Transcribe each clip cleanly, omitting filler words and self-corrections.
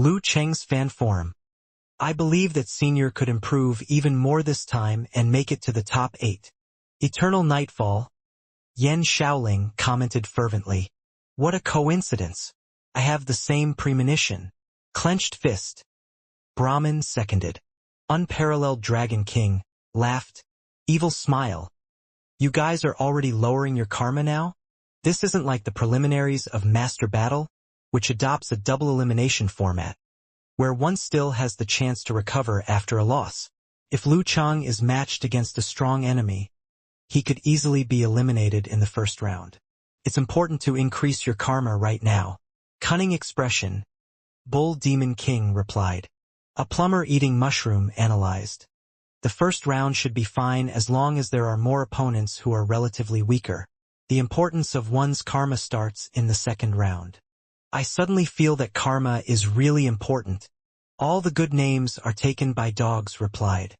Lu Cheng's fan forum. I believe that Senior could improve even more this time and make it to the top 8. Eternal Nightfall. Yan Shaoling commented fervently. What a coincidence. I have the same premonition. Clenched fist. Brahmin seconded. Unparalleled Dragon King laughed. Evil smile. You guys are already lowering your karma now? This isn't like the preliminaries of Master Battle, which adopts a double elimination format, where one still has the chance to recover after a loss. If Lu Cheng is matched against a strong enemy, he could easily be eliminated in the first round. It's important to increase your karma right now. Cunning expression. Bull Demon King replied. A plumber eating mushroom analyzed. The first round should be fine as long as there are more opponents who are relatively weaker. The importance of one's karma starts in the second round. I suddenly feel that karma is really important. All the good names are taken by dogs replied.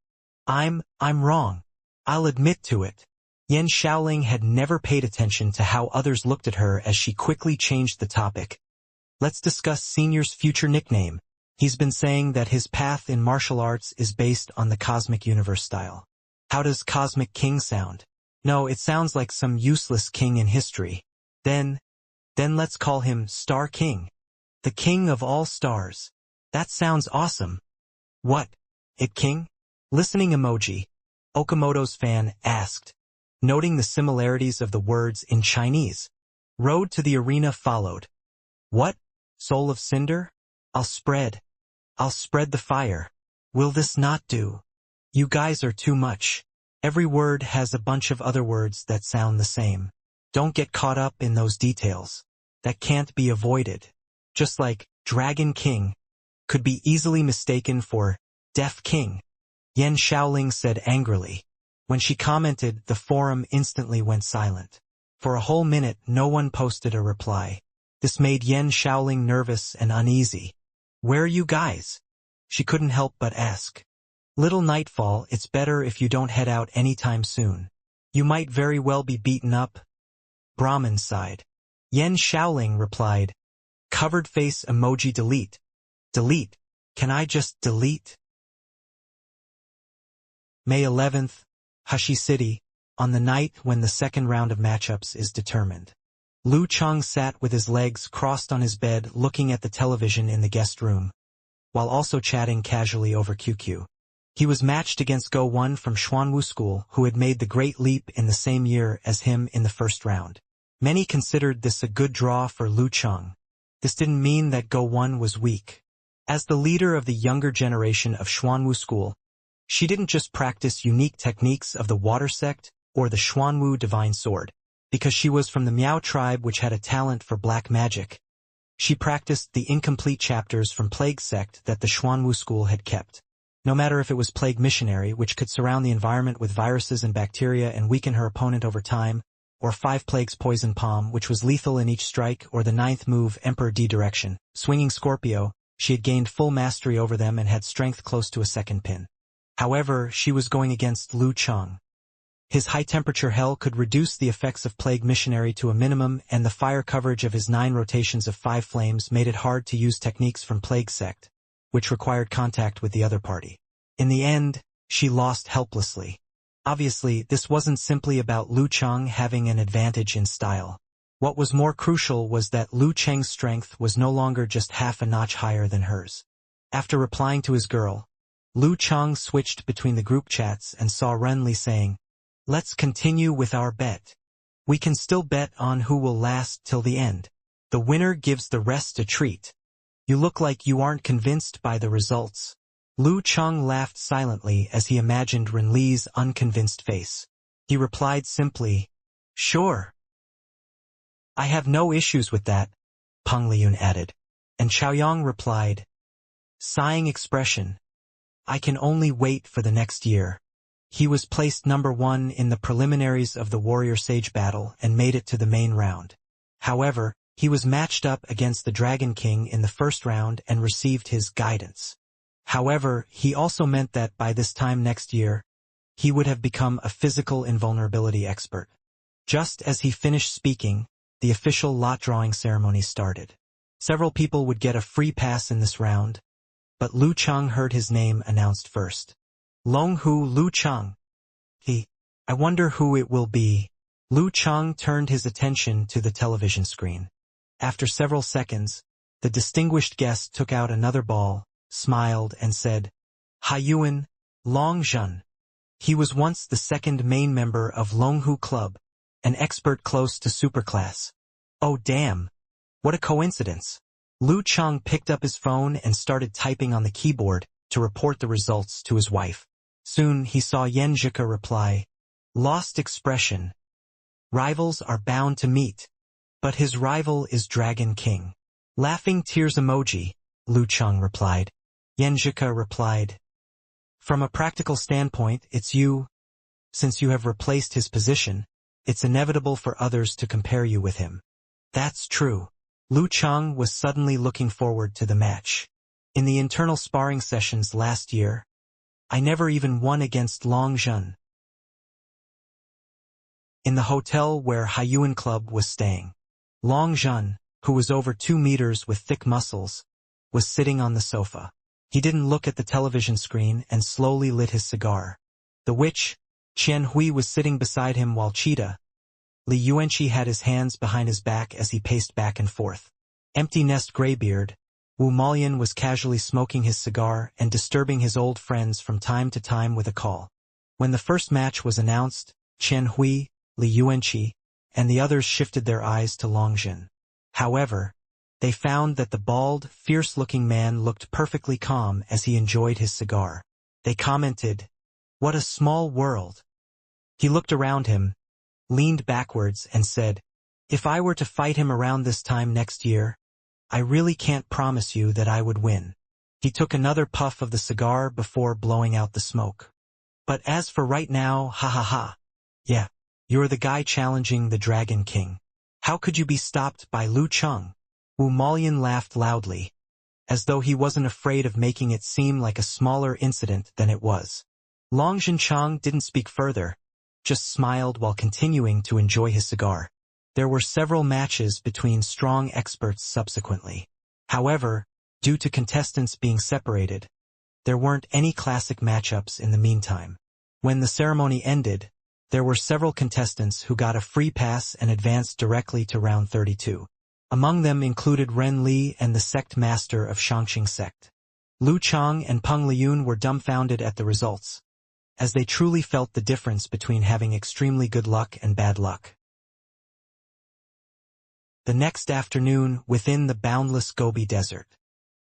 I'm wrong. I'll admit to it. Yan Shaoling had never paid attention to how others looked at her as she quickly changed the topic. Let's discuss Senior's future nickname. He's been saying that his path in martial arts is based on the Cosmic Universe style. How does Cosmic King sound? No, it sounds like some useless king in history. Then let's call him Star King. The king of all stars. That sounds awesome. What? It king? Listening emoji. Okamoto's fan asked, noting the similarities of the words in Chinese. Road to the arena followed. What? Soul of Cinder? I'll spread the fire. Will this not do? You guys are too much. Every word has a bunch of other words that sound the same. Don't get caught up in those details. That can't be avoided. Just like Dragon King could be easily mistaken for Deaf King. Yan Shaoling said angrily. When she commented, the forum instantly went silent. For a whole minute, no one posted a reply. This made Yan Shaoling nervous and uneasy. Where are you guys? She couldn't help but ask. Little Nightfall, it's better if you don't head out anytime soon. You might very well be beaten up. Brahmin sighed. Yan Shaoling replied. Covered face emoji delete. Delete. Can I just delete? May 11th, Hushi City, on the night when the second round of matchups is determined. Lu Cheng sat with his legs crossed on his bed looking at the television in the guest room, while also chatting casually over QQ. He was matched against Go One from Xuanwu School, who had made the great leap in the same year as him in the first round. Many considered this a good draw for Lu Cheng. This didn't mean that Go One was weak. As the leader of the younger generation of Xuanwu School, she didn't just practice unique techniques of the Water Sect or the Xuanwu Divine Sword, because she was from the Miao tribe which had a talent for black magic. She practiced the incomplete chapters from Plague Sect that the Xuanwu School had kept. No matter if it was Plague Missionary, which could surround the environment with viruses and bacteria and weaken her opponent over time, or 5 Plagues Poison Palm, which was lethal in each strike, or the 9th move Emperor D Direction, Swinging Scorpio, she had gained full mastery over them and had strength close to a second pin. However, she was going against Lu Cheng. His high-temperature hell could reduce the effects of Plague Missionary to a minimum, and the fire coverage of his 9 rotations of 5 flames made it hard to use techniques from Plague Sect, which required contact with the other party. In the end, she lost helplessly. Obviously, this wasn't simply about Lu Cheng having an advantage in style. What was more crucial was that Lu Cheng's strength was no longer just half a notch higher than hers. After replying to his girl, Lu Cheng switched between the group chats and saw Renli saying, "Let's continue with our bet. We can still bet on who will last till the end. The winner gives the rest a treat. You look like you aren't convinced by the results." Lu Cheng laughed silently as he imagined Renli's unconvinced face. He replied simply, "Sure. I have no issues with that," Peng Liyun added. And Chaoyang replied, sighing expression, "I can only wait for the next year." He was placed number 1 in the preliminaries of the Warrior Sage battle and made it to the main round. However, he was matched up against the Dragon King in the first round and received his guidance. However, he also meant that by this time next year, he would have become a physical invulnerability expert. Just as he finished speaking, the official lot drawing ceremony started. Several people would get a free pass in this round, but Lu Chang heard his name announced first. Long Hu Lu Chang. I wonder who it will be. Lu Chang turned his attention to the television screen. After several seconds, the distinguished guest took out another ball, smiled, and said, Haiyuan, Long Zhen. He was once the second main member of Longhu Club, an expert close to superclass. Oh damn! What a coincidence! Lu Chang picked up his phone and started typing on the keyboard to report the results to his wife. Soon he saw Yan Zhika reply, Lost expression. Rivals are bound to meet. But his rival is Dragon King. Laughing tears emoji, Lu Chang replied. Yan Zhika replied, From a practical standpoint, it's you. Since you have replaced his position, it's inevitable for others to compare you with him. That's true. Lu Chang was suddenly looking forward to the match. In the internal sparring sessions last year, I never even won against Long Zhen. In the hotel where Haiyuan Club was staying, Long Zhen, who was over 2 meters with thick muscles, was sitting on the sofa. He didn't look at the television screen and slowly lit his cigar. The witch, Qian Hui, was sitting beside him while Cheetah, Li Yuanqi, had his hands behind his back as he paced back and forth. Empty Nest Greybeard, Wu Molian, was casually smoking his cigar and disturbing his old friends from time to time with a call. When the first match was announced, Qian Hui, Li Yuanqi, and the others shifted their eyes to Long Zhen. However, they found that the bald, fierce-looking man looked perfectly calm as he enjoyed his cigar. They commented, What a small world. He looked around him, leaned backwards, and said, If I were to fight him around this time next year, I really can't promise you that I would win. He took another puff of the cigar before blowing out the smoke. But as for right now, ha ha ha. Yeah, you're the guy challenging the Dragon King. How could you be stopped by Lu Chang? Wu Molian laughed loudly, as though he wasn't afraid of making it seem like a smaller incident than it was. Long Zhenchang didn't speak further, just smiled while continuing to enjoy his cigar. There were several matches between strong experts subsequently. However, due to contestants being separated, there weren't any classic matchups in the meantime. When the ceremony ended, there were several contestants who got a free pass and advanced directly to round 32. Among them included Ren Li and the sect master of Shangqing sect. Lu Chang and Peng Liyun were dumbfounded at the results, as they truly felt the difference between having extremely good luck and bad luck. The next afternoon, within the boundless Gobi Desert,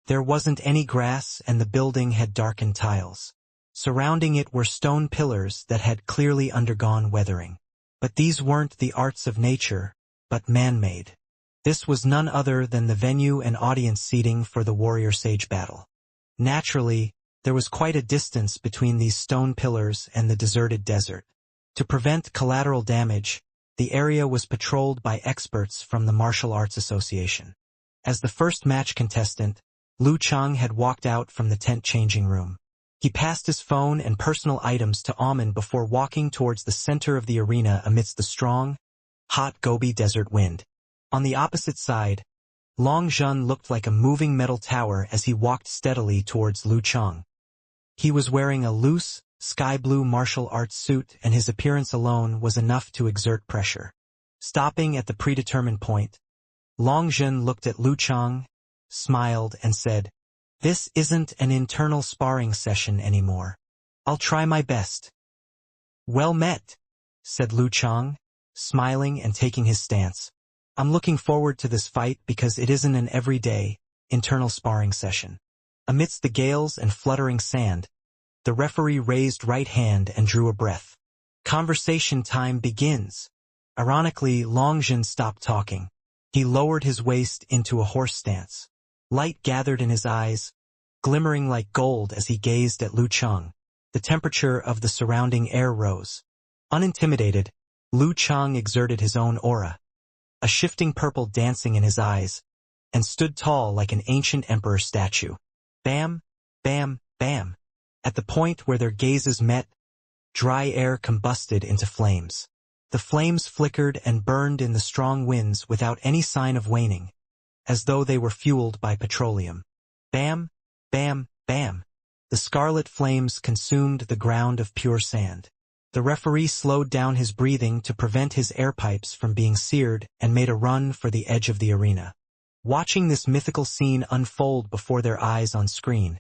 there wasn't any grass and the building had darkened tiles. Surrounding it were stone pillars that had clearly undergone weathering. But these weren't the arts of nature, but man-made. This was none other than the venue and audience seating for the warrior sage battle. Naturally, there was quite a distance between these stone pillars and the deserted desert. To prevent collateral damage, the area was patrolled by experts from the Martial Arts Association. As the first match contestant, Lu Chang had walked out from the tent-changing room. He passed his phone and personal items to Amen before walking towards the center of the arena amidst the strong, hot Gobi Desert wind. On the opposite side, Long Zhen looked like a moving metal tower as he walked steadily towards Lu Chang. He was wearing a loose, sky-blue martial arts suit, and his appearance alone was enough to exert pressure. Stopping at the predetermined point, Long Zhen looked at Lu Chang, smiled, and said, This isn't an internal sparring session anymore. I'll try my best. Well met, said Lu Chang, smiling and taking his stance. I'm looking forward to this fight because it isn't an everyday, internal sparring session. Amidst the gales and fluttering sand, the referee raised right hand and drew a breath. Conversation time begins. Ironically, Long Zhen stopped talking. He lowered his waist into a horse stance. Light gathered in his eyes, glimmering like gold as he gazed at Lu Chang. The temperature of the surrounding air rose. Unintimidated, Lu Chang exerted his own aura, a shifting purple dancing in his eyes, and stood tall like an ancient emperor statue. Bam, bam, bam. At the point where their gazes met, dry air combusted into flames. The flames flickered and burned in the strong winds without any sign of waning, as though they were fueled by petroleum. Bam, bam, bam. The scarlet flames consumed the ground of pure sand. The referee slowed down his breathing to prevent his air pipes from being seared and made a run for the edge of the arena. Watching this mythical scene unfold before their eyes on screen,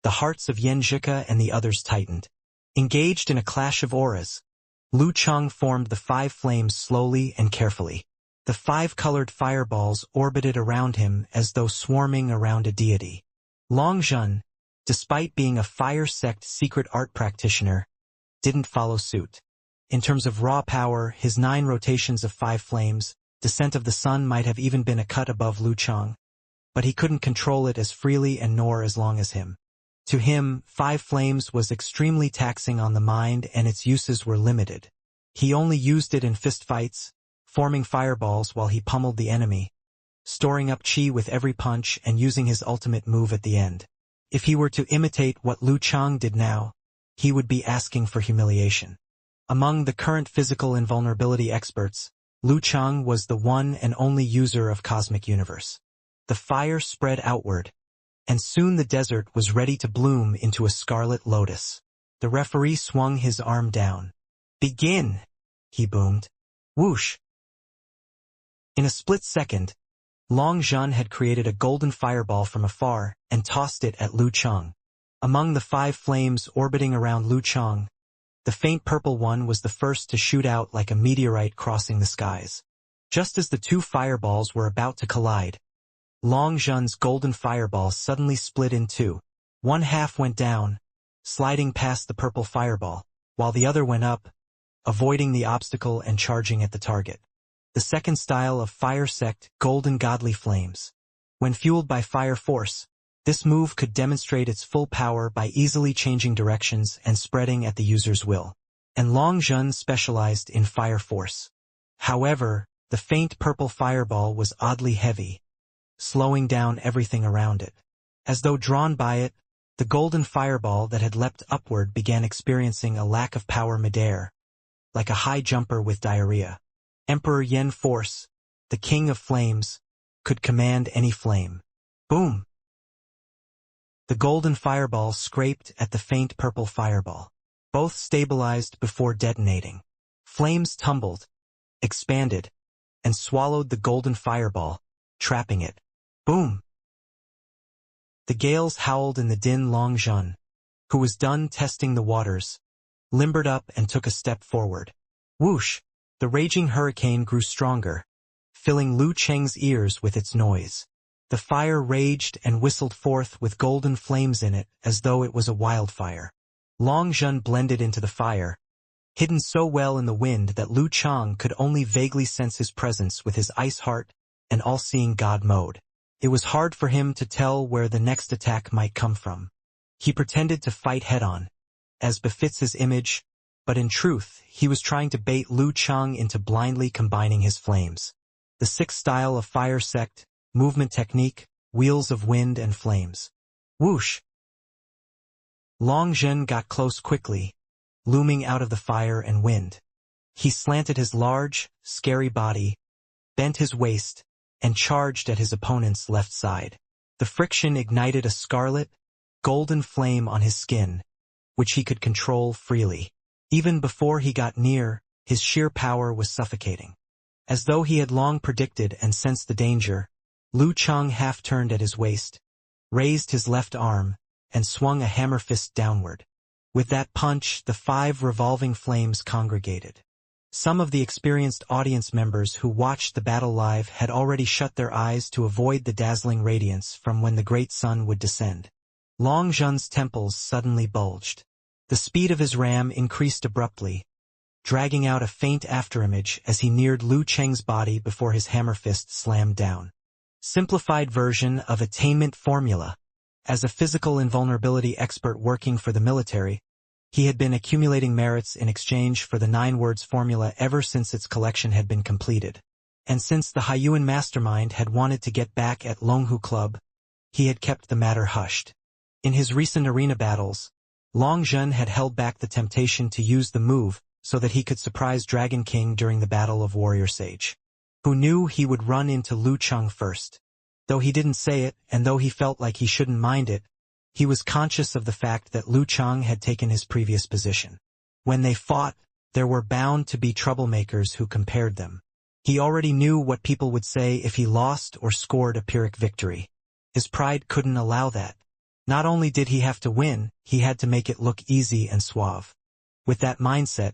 the hearts of Yen Zhika and the others tightened. Engaged in a clash of auras, Lu Cheng formed the 5 flames slowly and carefully. The 5 colored fireballs orbited around him as though swarming around a deity. Long Zhen, despite being a fire sect secret art practitioner, didn't follow suit. In terms of raw power, his 9 rotations of 5 flames, Descent of the Sun, might have even been a cut above Lu Cheng. But he couldn't control it as freely and nor as long as him. To him, 5 flames was extremely taxing on the mind and its uses were limited. He only used it in fistfights, forming fireballs while he pummeled the enemy, storing up chi with every punch and using his ultimate move at the end. If he were to imitate what Lu Cheng did now, he would be asking for humiliation. Among the current physical invulnerability experts, Lu Cheng was the one and only user of Cosmic Universe. The fire spread outward, and soon the desert was ready to bloom into a scarlet lotus. The referee swung his arm down. "Begin!" he boomed. Whoosh! In a split second, Long Zhen had created a golden fireball from afar and tossed it at Lu Cheng. Among the 5 flames orbiting around Lu Cheng, the faint purple one was the first to shoot out like a meteorite crossing the skies. Just as the 2 fireballs were about to collide, Long Zhen's golden fireball suddenly split in 2. One half went down, sliding past the purple fireball, while the other went up, avoiding the obstacle and charging at the target. The second style of fire sect, golden godly flames. When fueled by fire force, this move could demonstrate its full power by easily changing directions and spreading at the user's will. And Long Zhen specialized in fire force. However, the faint purple fireball was oddly heavy, slowing down everything around it. As though drawn by it, the golden fireball that had leapt upward began experiencing a lack of power midair, like a high jumper with diarrhea. Emperor Yen Force, the king of flames, could command any flame. Boom! The golden fireball scraped at the faint purple fireball. Both stabilized before detonating. Flames tumbled, expanded, and swallowed the golden fireball, trapping it. Boom! The gales howled in the din. Long Zhen, who was done testing the waters, limbered up and took a step forward. Whoosh! The raging hurricane grew stronger, filling Lu Cheng's ears with its noise. The fire raged and whistled forth with golden flames in it as though it was a wildfire. Long Zhen blended into the fire, hidden so well in the wind that Lu Cheng could only vaguely sense his presence with his ice heart and all-seeing God mode. It was hard for him to tell where the next attack might come from. He pretended to fight head-on, as befits his image, but in truth, he was trying to bait Lu Cheng into blindly combining his flames. The 6th style of fire sect, movement technique, wheels of wind and flames. Whoosh! Long Zhen got close quickly, looming out of the fire and wind. He slanted his large, scary body, bent his waist, and charged at his opponent's left side. The friction ignited a scarlet, golden flame on his skin, which he could control freely. Even before he got near, his sheer power was suffocating. As though he had long predicted and sensed the danger, Lu Cheng half-turned at his waist, raised his left arm, and swung a hammer fist downward. With that punch, the 5 revolving flames congregated. Some of the experienced audience members who watched the battle live had already shut their eyes to avoid the dazzling radiance from when the great sun would descend. Long Zhen's temples suddenly bulged. The speed of his ram increased abruptly, dragging out a faint afterimage as he neared Lu Cheng's body before his hammer fist slammed down. Simplified version of attainment formula. As a physical invulnerability expert working for the military, he had been accumulating merits in exchange for the 9 words formula ever since its collection had been completed. And since the Haiyuan mastermind had wanted to get back at Longhu Club, he had kept the matter hushed. In his recent arena battles, Long Zhen had held back the temptation to use the move so that he could surprise Dragon King during the Battle of Warrior Sage, who knew he would run into Lu Cheng first. Though he didn't say it, and though he felt like he shouldn't mind it, he was conscious of the fact that Lu Chang had taken his previous position. When they fought, there were bound to be troublemakers who compared them. He already knew what people would say if he lost or scored a Pyrrhic victory. His pride couldn't allow that. Not only did he have to win, he had to make it look easy and suave. With that mindset,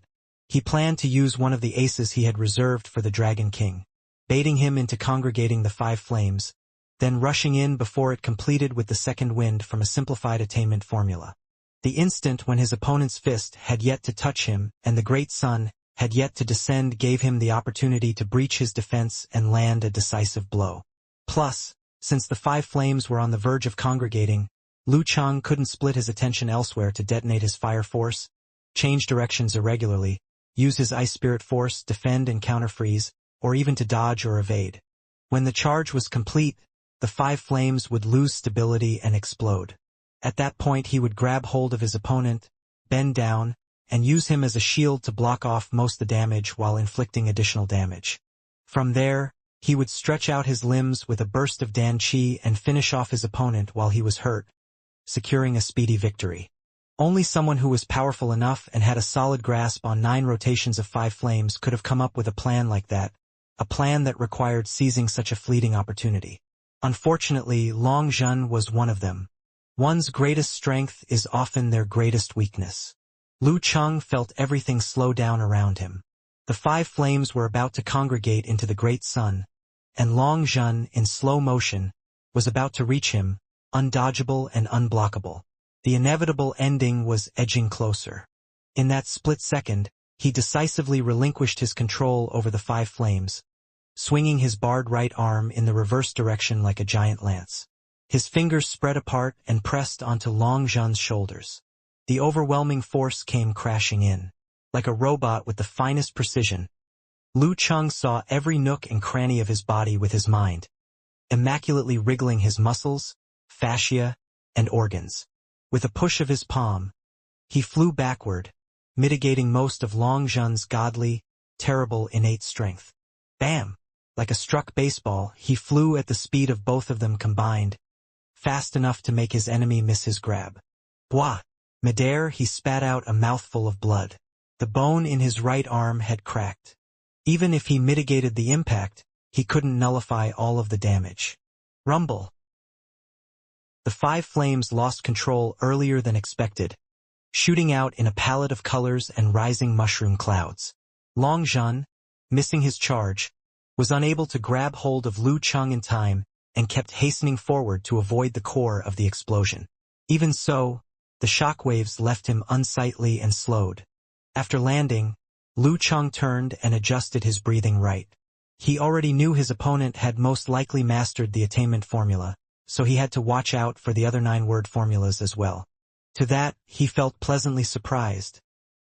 he planned to use one of the aces he had reserved for the Dragon King, baiting him into congregating the 5 flames, then rushing in before it completed with the second wind from a simplified attainment formula. The instant when his opponent's fist had yet to touch him and the great sun had yet to descend gave him the opportunity to breach his defense and land a decisive blow. Plus, since the 5 flames were on the verge of congregating, Lu Chang couldn't split his attention elsewhere to detonate his fire force, change directions irregularly, use his ice spirit force, defend and counter-freeze, or even to dodge or evade. When the charge was complete, the 5 flames would lose stability and explode. At that point he would grab hold of his opponent, bend down, and use him as a shield to block off most of the damage while inflicting additional damage. From there, he would stretch out his limbs with a burst of Dan Qi and finish off his opponent while he was hurt, securing a speedy victory. Only someone who was powerful enough and had a solid grasp on 9 rotations of 5 flames could have come up with a plan like that, a plan that required seizing such a fleeting opportunity. Unfortunately, Long Zhen was one of them. One's greatest strength is often their greatest weakness. Lu Chang felt everything slow down around him. The 5 flames were about to congregate into the great sun, and Long Zhen, in slow motion, was about to reach him, undodgeable and unblockable. The inevitable ending was edging closer. In that split second, he decisively relinquished his control over the 5 flames, swinging his barred right arm in the reverse direction like a giant lance. His fingers spread apart and pressed onto Long Zhen's shoulders. The overwhelming force came crashing in. Like a robot with the finest precision, Lu Chang saw every nook and cranny of his body with his mind, immaculately wriggling his muscles, fascia, and organs. With a push of his palm, he flew backward, mitigating most of Long Zhen's godly, terrible innate strength. Bam! Like a struck baseball, he flew at the speed of both of them combined, fast enough to make his enemy miss his grab. Bwah! Midair, he spat out a mouthful of blood. The bone in his right arm had cracked. Even if he mitigated the impact, he couldn't nullify all of the damage. Rumble! The 5 flames lost control earlier than expected, shooting out in a palette of colors and rising mushroom clouds. Long Zhen, missing his charge, was unable to grab hold of Lu Chang in time and kept hastening forward to avoid the core of the explosion. Even so, the shockwaves left him unsightly and slowed. After landing, Lu Chang turned and adjusted his breathing right. He already knew his opponent had most likely mastered the attainment formula, so he had to watch out for the other 9-word formulas as well. To that, he felt pleasantly surprised,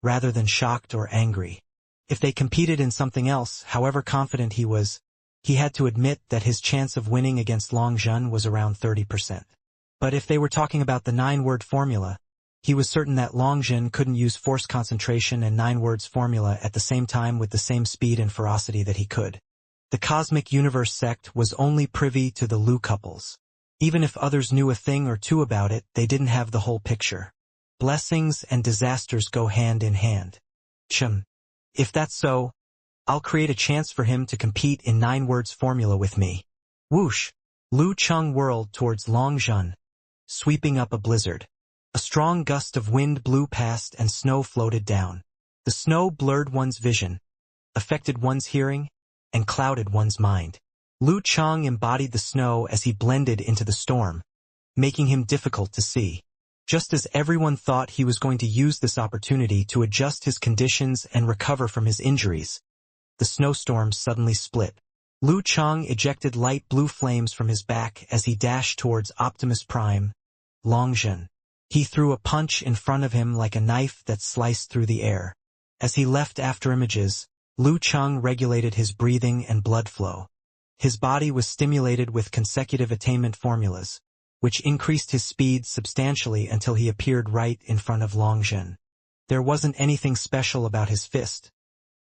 rather than shocked or angry. If they competed in something else, however confident he was, he had to admit that his chance of winning against Long Zhen was around 30%. But if they were talking about the 9-word formula, he was certain that Long Zhen couldn't use force concentration and 9 words formula at the same time with the same speed and ferocity that he could. The Cosmic Universe sect was only privy to the Lu couples. Even if others knew a thing or two about it, they didn't have the whole picture. Blessings and disasters go hand in hand. If that's so, I'll create a chance for him to compete in 9 words formula with me. Whoosh! Lu Chang whirled towards Long Zhen, sweeping up a blizzard. A strong gust of wind blew past and snow floated down. The snow blurred one's vision, affected one's hearing, and clouded one's mind. Lu Chang embodied the snow as he blended into the storm, making him difficult to see. Just as everyone thought he was going to use this opportunity to adjust his conditions and recover from his injuries, the snowstorm suddenly split. Lu Chang ejected light blue flames from his back as he dashed towards Optimus Prime, Long Zhen. He threw a punch in front of him like a knife that sliced through the air. As he left after images, Lu Chang regulated his breathing and blood flow. His body was stimulated with consecutive attainment formulas, which increased his speed substantially until he appeared right in front of Long Zhen. There wasn't anything special about his fist,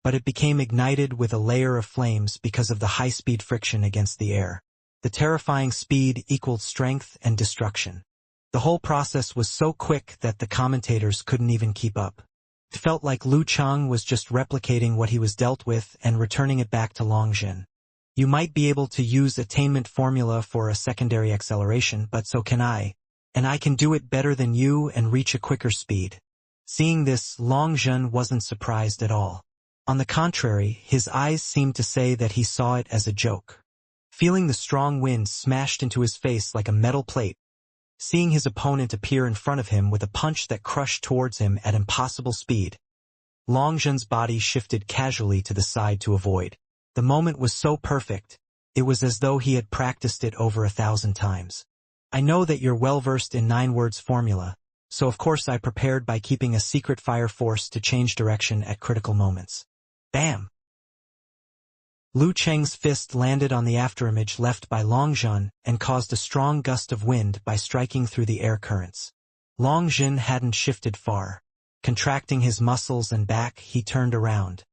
but it became ignited with a layer of flames because of the high-speed friction against the air. The terrifying speed equaled strength and destruction. The whole process was so quick that the commentators couldn't even keep up. It felt like Lu Chang was just replicating what he was dealt with and returning it back to Longjin. You might be able to use attainment formula for a secondary acceleration, but so can I. And I can do it better than you and reach a quicker speed. Seeing this, Longjin wasn't surprised at all. On the contrary, his eyes seemed to say that he saw it as a joke. Feeling the strong wind smashed into his face like a metal plate, seeing his opponent appear in front of him with a punch that crushed towards him at impossible speed, Longjin's body shifted casually to the side to avoid. The moment was so perfect, it was as though he had practiced it over 1,000 times. I know that you're well-versed in 9 words formula, so of course I prepared by keeping a secret fire force to change direction at critical moments. Bam! Lu Cheng's fist landed on the afterimage left by Longjin and caused a strong gust of wind by striking through the air currents. Longjin hadn't shifted far. Contracting his muscles and back, he turned around.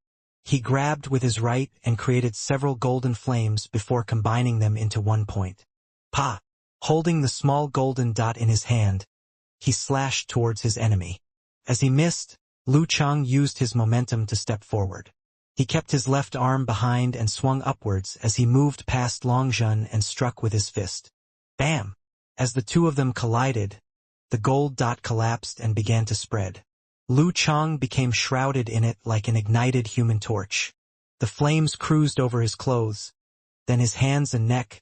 He grabbed with his right and created several golden flames before combining them into one point. Pa! Holding the small golden dot in his hand, he slashed towards his enemy. As he missed, Lu Chang used his momentum to step forward. He kept his left arm behind and swung upwards as he moved past Longjin and struck with his fist. Bam! As the two of them collided, the gold dot collapsed and began to spread. Lu Chang became shrouded in it like an ignited human torch. The flames cruised over his clothes, then his hands and neck,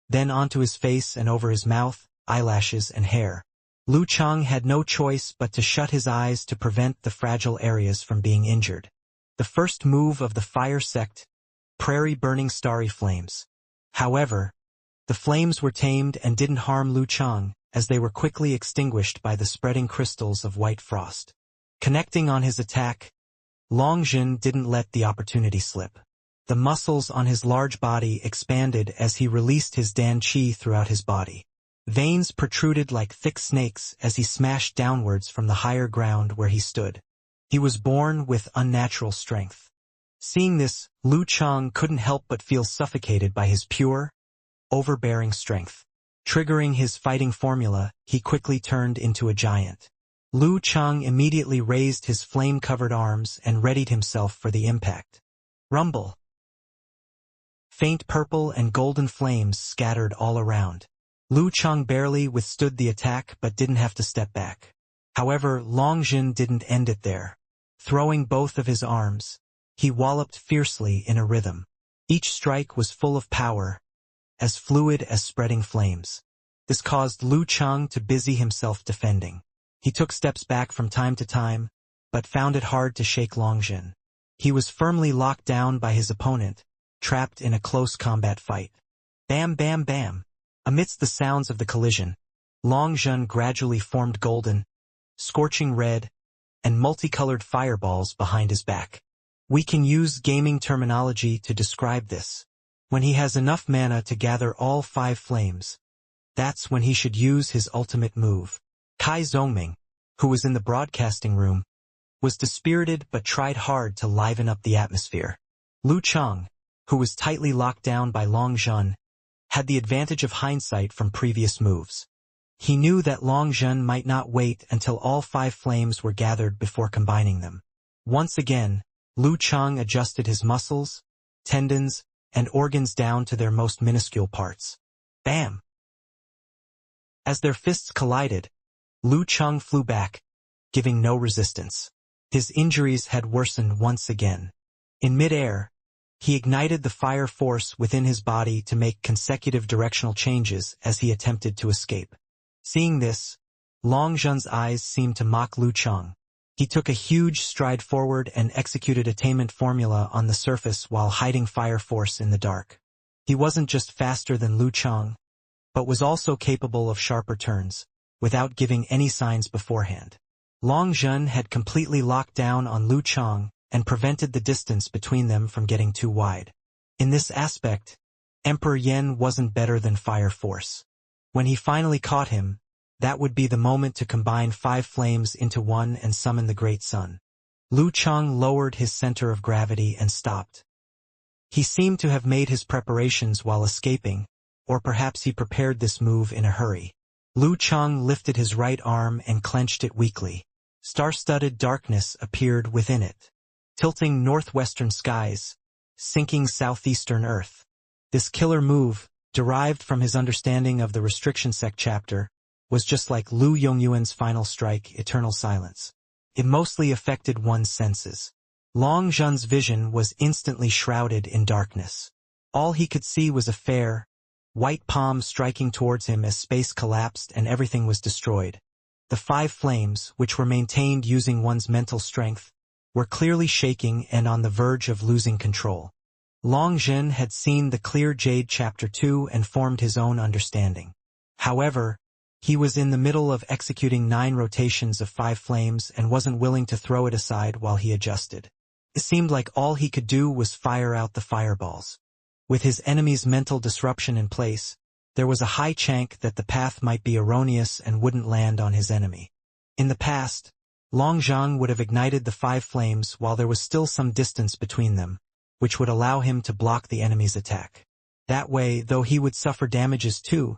then onto his face and over his mouth, eyelashes and hair. Lu Chang had no choice but to shut his eyes to prevent the fragile areas from being injured. The first move of the fire sect, prairie burning starry flames. However, the flames were tamed and didn't harm Lu Chang, as they were quickly extinguished by the spreading crystals of white frost. Connecting on his attack, Longjin didn't let the opportunity slip. The muscles on his large body expanded as he released his Dan Qi throughout his body. Veins protruded like thick snakes as he smashed downwards from the higher ground where he stood. He was born with unnatural strength. Seeing this, Lu Chang couldn't help but feel suffocated by his pure, overbearing strength. Triggering his fighting formula, he quickly turned into a giant. Lu Chang immediately raised his flame-covered arms and readied himself for the impact. Rumble! Faint purple and golden flames scattered all around. Lu Chang barely withstood the attack but didn't have to step back. However, Longjin didn't end it there. Throwing both of his arms, he walloped fiercely in a rhythm. Each strike was full of power, as fluid as spreading flames. This caused Lu Chang to busy himself defending. He took steps back from time to time, but found it hard to shake Longjin. He was firmly locked down by his opponent, trapped in a close combat fight. Bam bam bam! Amidst the sounds of the collision, Longjin gradually formed golden, scorching red, and multicolored fireballs behind his back. We can use gaming terminology to describe this. When he has enough mana to gather all 5 flames, that's when he should use his ultimate move. Kai Zhongming, who was in the broadcasting room, was dispirited but tried hard to liven up the atmosphere. Lu Chang, who was tightly locked down by Longjin, had the advantage of hindsight from previous moves. He knew that Longjin might not wait until all 5 flames were gathered before combining them. Once again, Lu Chang adjusted his muscles, tendons, and organs down to their most minuscule parts. Bam! As their fists collided, Lu Chang flew back, giving no resistance. His injuries had worsened once again. In mid-air, he ignited the fire force within his body to make consecutive directional changes as he attempted to escape. Seeing this, Longjin's eyes seemed to mock Lu Chang. He took a huge stride forward and executed attainment formula on the surface while hiding fire force in the dark. He wasn't just faster than Lu Chang, but was also capable of sharper turns, without giving any signs beforehand. Longjin had completely locked down on Lu Chang and prevented the distance between them from getting too wide. In this aspect, Emperor Yen wasn't better than Fire Force. When he finally caught him, that would be the moment to combine 5 flames into one and summon the Great Sun. Lu Chang lowered his center of gravity and stopped. He seemed to have made his preparations while escaping, or perhaps he prepared this move in a hurry. Lu Chang lifted his right arm and clenched it weakly. Star-studded darkness appeared within it. Tilting northwestern skies, sinking southeastern earth. This killer move, derived from his understanding of the restriction sect chapter, was just like Lu Yongyuan's final strike, eternal silence. It mostly affected one's senses. Long Zhen's vision was instantly shrouded in darkness. All he could see was a fair, white palm striking towards him as space collapsed and everything was destroyed. The 5 flames, which were maintained using one's mental strength, were clearly shaking and on the verge of losing control. Long Zhen had seen the Clear Jade Chapter 2 and formed his own understanding. However, he was in the middle of executing 9 rotations of 5 flames and wasn't willing to throw it aside while he adjusted. It seemed like all he could do was fire out the fireballs. With his enemy's mental disruption in place, there was a high chance that the path might be erroneous and wouldn't land on his enemy. In the past, Long Zhang would have ignited the 5 flames while there was still some distance between them, which would allow him to block the enemy's attack. That way, though he would suffer damages too,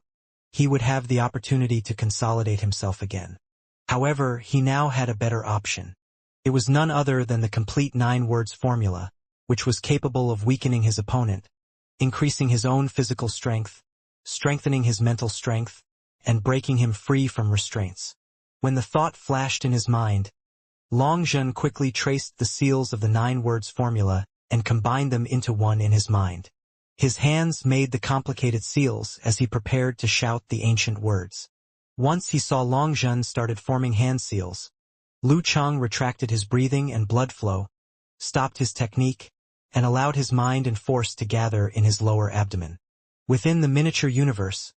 he would have the opportunity to consolidate himself again. However, he now had a better option. It was none other than the complete 9 words formula, which was capable of weakening his opponent, increasing his own physical strength, strengthening his mental strength, and breaking him free from restraints. When the thought flashed in his mind, Long Zhen quickly traced the seals of the 9 words formula and combined them into one in his mind. His hands made the complicated seals as he prepared to shout the ancient words. Once he saw Long Zhen started forming hand seals, Lu Chang retracted his breathing and blood flow, stopped his technique, and allowed his mind and force to gather in his lower abdomen. Within the miniature universe,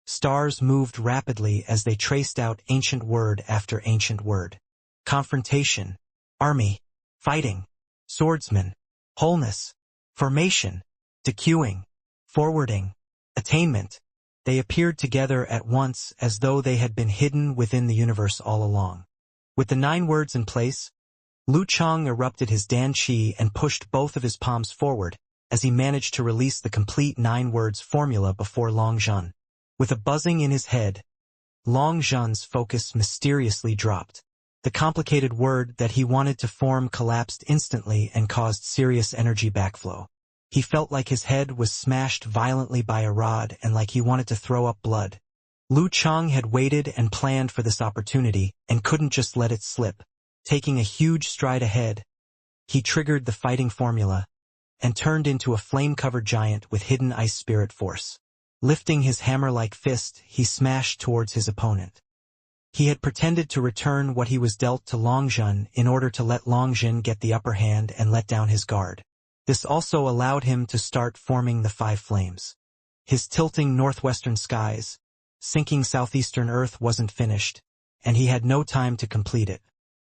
stars moved rapidly as they traced out ancient word after ancient word. Confrontation, army, fighting, swordsman, wholeness, formation, dequeuing, forwarding, attainment. They appeared together at once as though they had been hidden within the universe all along. With the 9 words in place, Lu Chang erupted his Dan Qi and pushed both of his palms forward as he managed to release the complete 9 words formula before Long Zhen. With a buzzing in his head, Long Zhen's focus mysteriously dropped. The complicated word that he wanted to form collapsed instantly and caused serious energy backflow. He felt like his head was smashed violently by a rod and like he wanted to throw up blood. Lu Chang had waited and planned for this opportunity and couldn't just let it slip. Taking a huge stride ahead, he triggered the fighting formula and turned into a flame-covered giant with hidden ice spirit force. Lifting his hammer-like fist, he smashed towards his opponent. He had pretended to return what he was dealt to Long Zhen in order to let Long Zhen get the upper hand and let down his guard. This also allowed him to start forming the 5 flames. His tilting northwestern skies, sinking southeastern earth wasn't finished, and he had no time to complete it.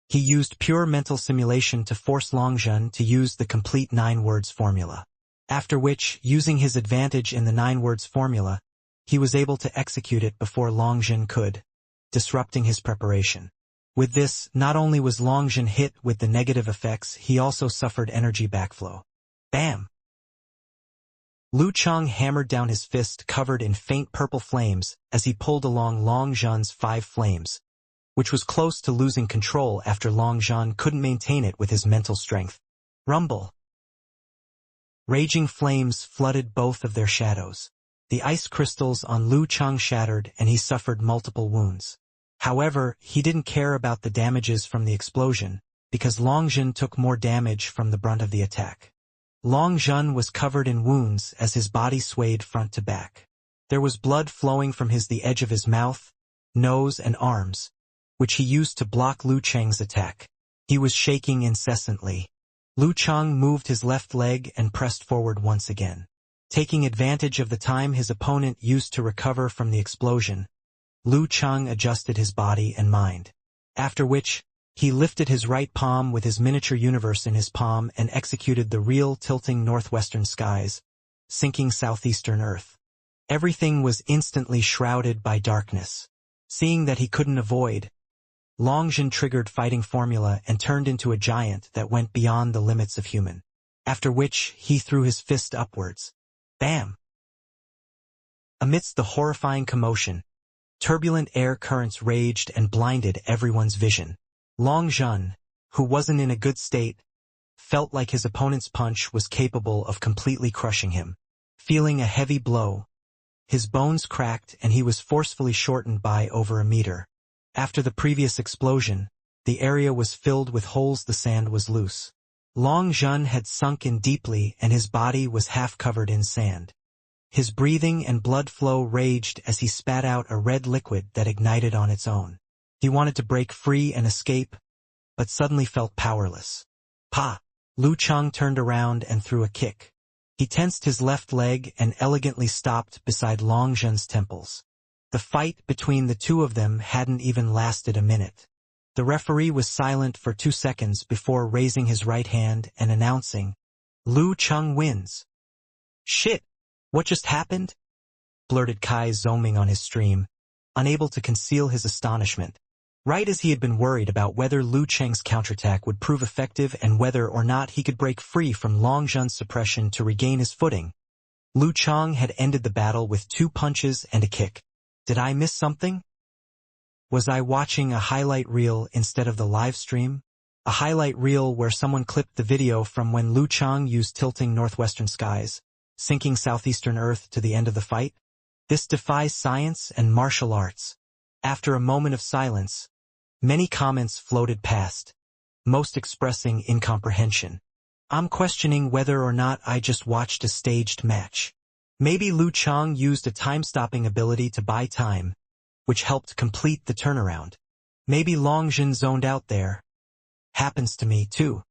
He used pure mental simulation to force Long Zhen to use the complete 9 words formula. After which, using his advantage in the 9 words formula, he was able to execute it before Long Zhen could, disrupting his preparation. With this, not only was Long Zhen hit with the negative effects, he also suffered energy backflow. Bam! Lu Chang hammered down his fist covered in faint purple flames as he pulled along Long Zhen's 5 flames, which was close to losing control after Long Zhen couldn't maintain it with his mental strength. Rumble! Raging flames flooded both of their shadows. The ice crystals on Lu Chang shattered and he suffered multiple wounds. However, he didn't care about the damages from the explosion, because Long Zhen took more damage from the brunt of the attack. Long Zhen was covered in wounds as his body swayed front to back. There was blood flowing from the edge of his mouth, nose, and arms, which he used to block Lu Chang's attack. He was shaking incessantly. Lu Chang moved his left leg and pressed forward once again. Taking advantage of the time his opponent used to recover from the explosion, Lu Chang adjusted his body and mind. After which, he lifted his right palm with his miniature universe in his palm and executed the real tilting northwestern skies, sinking southeastern earth. Everything was instantly shrouded by darkness. Seeing that he couldn't avoid, Long Zhen triggered fighting formula and turned into a giant that went beyond the limits of human. After which, he threw his fist upwards. Bam! Amidst the horrifying commotion, turbulent air currents raged and blinded everyone's vision. Long Zhun, who wasn't in a good state, felt like his opponent's punch was capable of completely crushing him. Feeling a heavy blow, his bones cracked and he was forcefully shortened by over a meter. After the previous explosion, the area was filled with holes. The sand was loose. Long Zhun had sunk in deeply and his body was half covered in sand. His breathing and blood flow raged as he spat out a red liquid that ignited on its own. He wanted to break free and escape, but suddenly felt powerless. Pa! Lu Cheng turned around and threw a kick. He tensed his left leg and elegantly stopped beside Long Zhun's temples. The fight between the two of them hadn't even lasted a minute. The referee was silent for 2 seconds before raising his right hand and announcing, "Lu Cheng wins." "Shit! What just happened?" blurted Kai Zhongming on his stream, unable to conceal his astonishment. Right as he had been worried about whether Lu Cheng's counterattack would prove effective and whether or not he could break free from Long Zhun's suppression to regain his footing, Lu Cheng had ended the battle with 2 punches and a kick. Did I miss something? Was I watching a highlight reel instead of the live stream? A highlight reel where someone clipped the video from when Lu Cheng used tilting northwestern skies, sinking southeastern Earth to the end of the fight? This defies science and martial arts. After a moment of silence, many comments floated past, most expressing incomprehension. I'm questioning whether or not I just watched a staged match. Maybe Lu Cheng used a time-stopping ability to buy time, which helped complete the turnaround. Maybe Long Zhun zoned out there. Happens to me, too.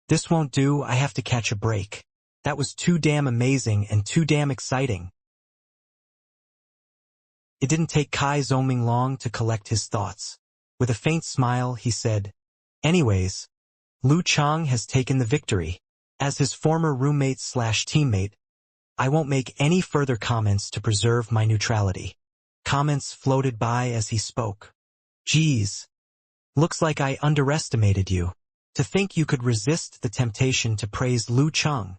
This won't do, I have to catch a break. That was too damn amazing and too damn exciting. It didn't take Kai Zhongming long to collect his thoughts. With a faint smile, he said, "Anyways, Lu Cheng has taken the victory. As his former roommate/teammate, I won't make any further comments to preserve my neutrality." Comments floated by as he spoke. "Geez. Looks like I underestimated you. To think you could resist the temptation to praise Lu Cheng.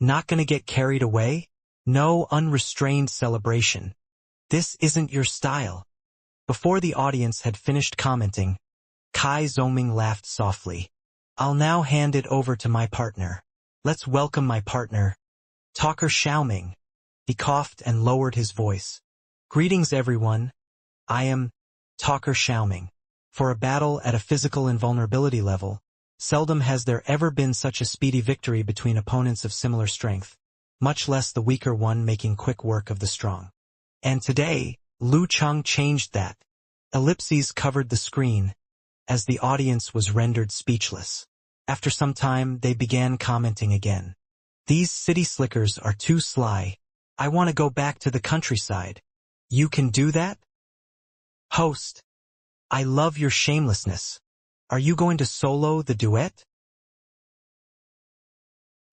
Not gonna get carried away? No unrestrained celebration. This isn't your style." Before the audience had finished commenting, Kai Zhongming laughed softly. "I'll now hand it over to my partner. Let's welcome my partner, Talker Xiaoming." He coughed and lowered his voice. "Greetings everyone. I am Talker Xiaoming. For a battle at a physical invulnerability level, seldom has there ever been such a speedy victory between opponents of similar strength, much less the weaker one making quick work of the strong. And today, Lu Cheng changed that." Ellipses covered the screen, as the audience was rendered speechless. After some time, they began commenting again. "These city slickers are too sly. I want to go back to the countryside. You can do that? Host. I love your shamelessness. Are you going to solo the duet?"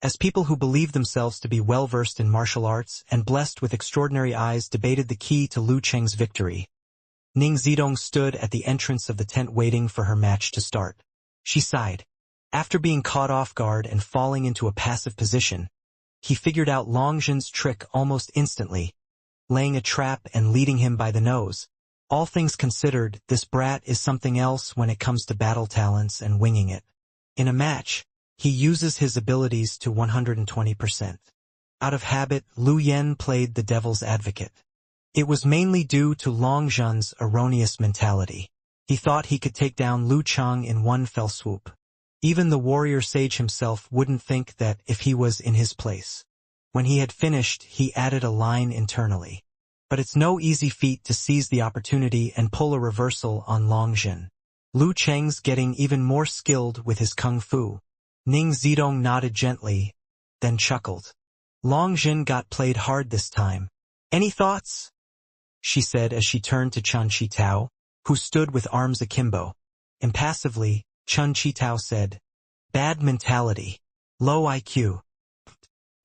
As people who believed themselves to be well-versed in martial arts and blessed with extraordinary eyes debated the key to Lu Cheng's victory, Ning Zidong stood at the entrance of the tent waiting for her match to start. She sighed. After being caught off guard and falling into a passive position, he figured out Long Zhun's trick almost instantly, laying a trap and leading him by the nose. All things considered, this brat is something else when it comes to battle talents and winging it. In a match, he uses his abilities to 120%. Out of habit, Lu Yen played the devil's advocate. It was mainly due to Long Zhun's erroneous mentality. He thought he could take down Lu Cheng in one fell swoop. Even the warrior sage himself wouldn't think that if he was in his place. When he had finished, he added a line internally. But it's no easy feat to seize the opportunity and pull a reversal on Long Zhun. Lu Cheng's getting even more skilled with his kung fu. Ning Zidong nodded gently, then chuckled. Long Zhun got played hard this time. "Any thoughts?" she said as she turned to Chun Chi-Tao, who stood with arms akimbo. Impassively, Chun Chi-Tao said, "Bad mentality. Low IQ."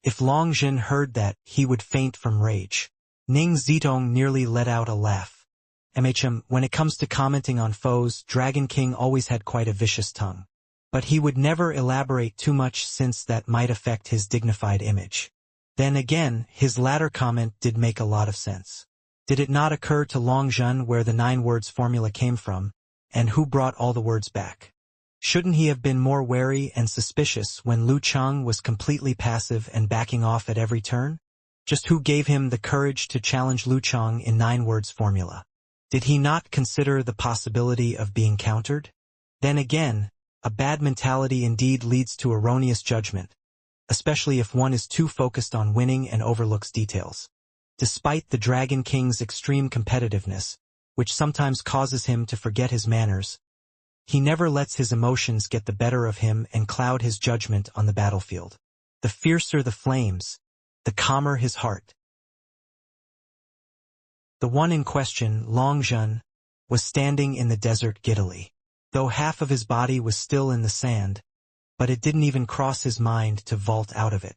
If Long Zhun heard that, he would faint from rage. Ning Zidong nearly let out a laugh. When it comes to commenting on foes, Dragon King always had quite a vicious tongue. But he would never elaborate too much since that might affect his dignified image. Then again, his latter comment did make a lot of sense. Did it not occur to Long Zhen where the 9 words formula came from, and who brought all the words back? Shouldn't he have been more wary and suspicious when Lu Cheng was completely passive and backing off at every turn? Just who gave him the courage to challenge Lu Cheng in 9 words formula? Did he not consider the possibility of being countered? Then again, a bad mentality indeed leads to erroneous judgment, especially if one is too focused on winning and overlooks details. Despite the Dragon King's extreme competitiveness, which sometimes causes him to forget his manners, he never lets his emotions get the better of him and cloud his judgment on the battlefield. The fiercer the flames, the calmer his heart. The one in question, Long Zhen, was standing in the desert giddily, though half of his body was still in the sand, but it didn't even cross his mind to vault out of it.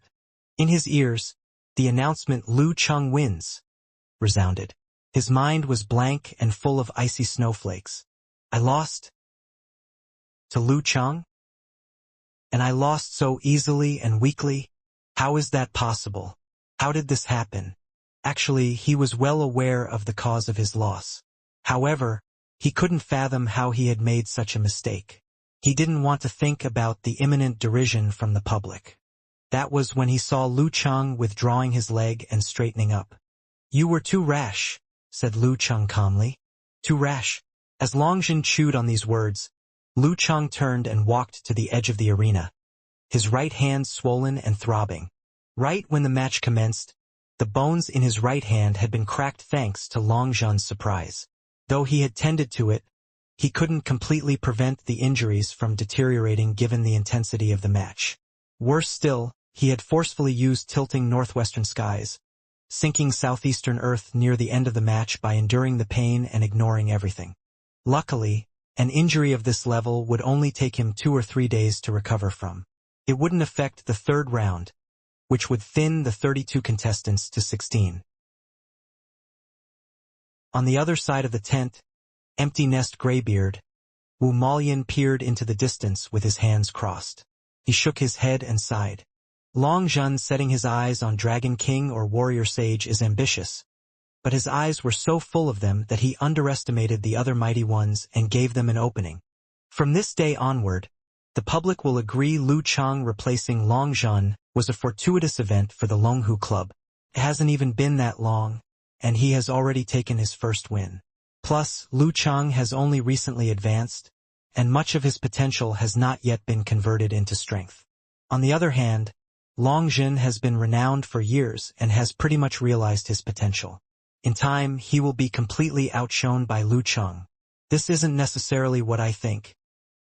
In his ears, the announcement Lu Cheng wins resounded. His mind was blank and full of icy snowflakes. I lost to Lu Cheng? And I lost so easily and weakly? How is that possible? How did this happen? Actually, he was well aware of the cause of his loss. However, he couldn't fathom how he had made such a mistake. He didn't want to think about the imminent derision from the public. That was when he saw Lu Cheng withdrawing his leg and straightening up. You were too rash, said Lu Cheng calmly. Too rash. As Long Zhen chewed on these words, Lu Cheng turned and walked to the edge of the arena, his right hand swollen and throbbing. Right when the match commenced, the bones in his right hand had been cracked thanks to Long Zhen's surprise. Though he had tended to it, he couldn't completely prevent the injuries from deteriorating given the intensity of the match. Worse still, he had forcefully used tilting northwestern skies, sinking southeastern earth near the end of the match by enduring the pain and ignoring everything. Luckily, an injury of this level would only take him 2 or 3 days to recover from. It wouldn't affect the 3rd round, which would thin the 32 contestants to 16. On the other side of the tent, Empty Nest Greybeard, Wu Malian peered into the distance with his hands crossed. He shook his head and sighed. Long Zhen setting his eyes on Dragon King or Warrior Sage is ambitious, but his eyes were so full of them that he underestimated the other mighty ones and gave them an opening. From this day onward, the public will agree Lu Cheng replacing Long Zhen was a fortuitous event for the Longhu Club. It hasn't even been that long, and he has already taken his first win. Plus, Lu Cheng has only recently advanced, and much of his potential has not yet been converted into strength. On the other hand, Long Zhen has been renowned for years and has pretty much realized his potential. In time, he will be completely outshone by Lu Cheng. This isn't necessarily what I think,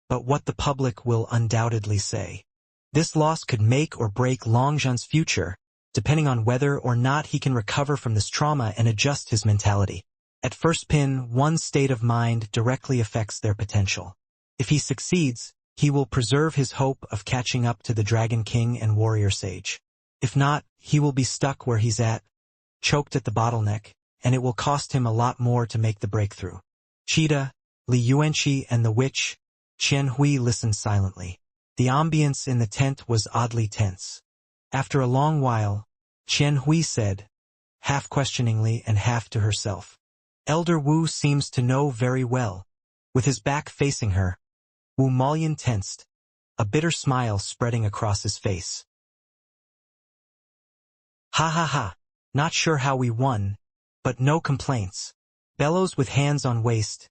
but what the public will undoubtedly say. This loss could make or break Long Zhen's future, depending on whether or not he can recover from this trauma and adjust his mentality. At first pin, one's state of mind directly affects their potential. If he succeeds, he will preserve his hope of catching up to the Dragon King and Warrior Sage. If not, he will be stuck where he's at, choked at the bottleneck, and it will cost him a lot more to make the breakthrough. Cheetah, Li Yuanqi and the witch, Qian Hui listened silently. The ambience in the tent was oddly tense. After a long while, Qian Hui said, half questioningly and half to herself, Elder Wu seems to know very well. With his back facing her, Wu Malian tensed, a bitter smile spreading across his face. Ha ha ha, not sure how we won, but no complaints. Bellows with hands on waist,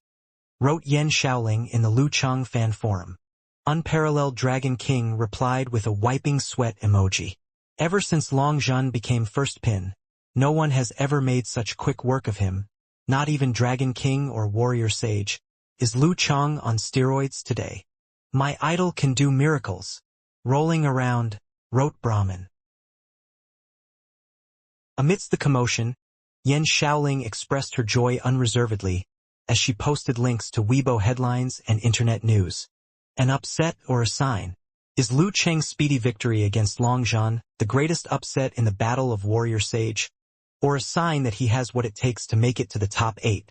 wrote Yan Shaoling in the Lu Cheng fan forum. Unparalleled Dragon King replied with a wiping sweat emoji. Ever since Long Zhen became first pin, no one has ever made such quick work of him, not even Dragon King or Warrior Sage. Is Lu Cheng on steroids today? My idol can do miracles. Rolling around, wrote Brahmin. Amidst the commotion, Yan Shaoling expressed her joy unreservedly as she posted links to Weibo headlines and internet news. An upset or a sign? Is Lu Cheng's speedy victory against Long Zhen the greatest upset in the Battle of Warrior Sage, or a sign that he has what it takes to make it to the top 8?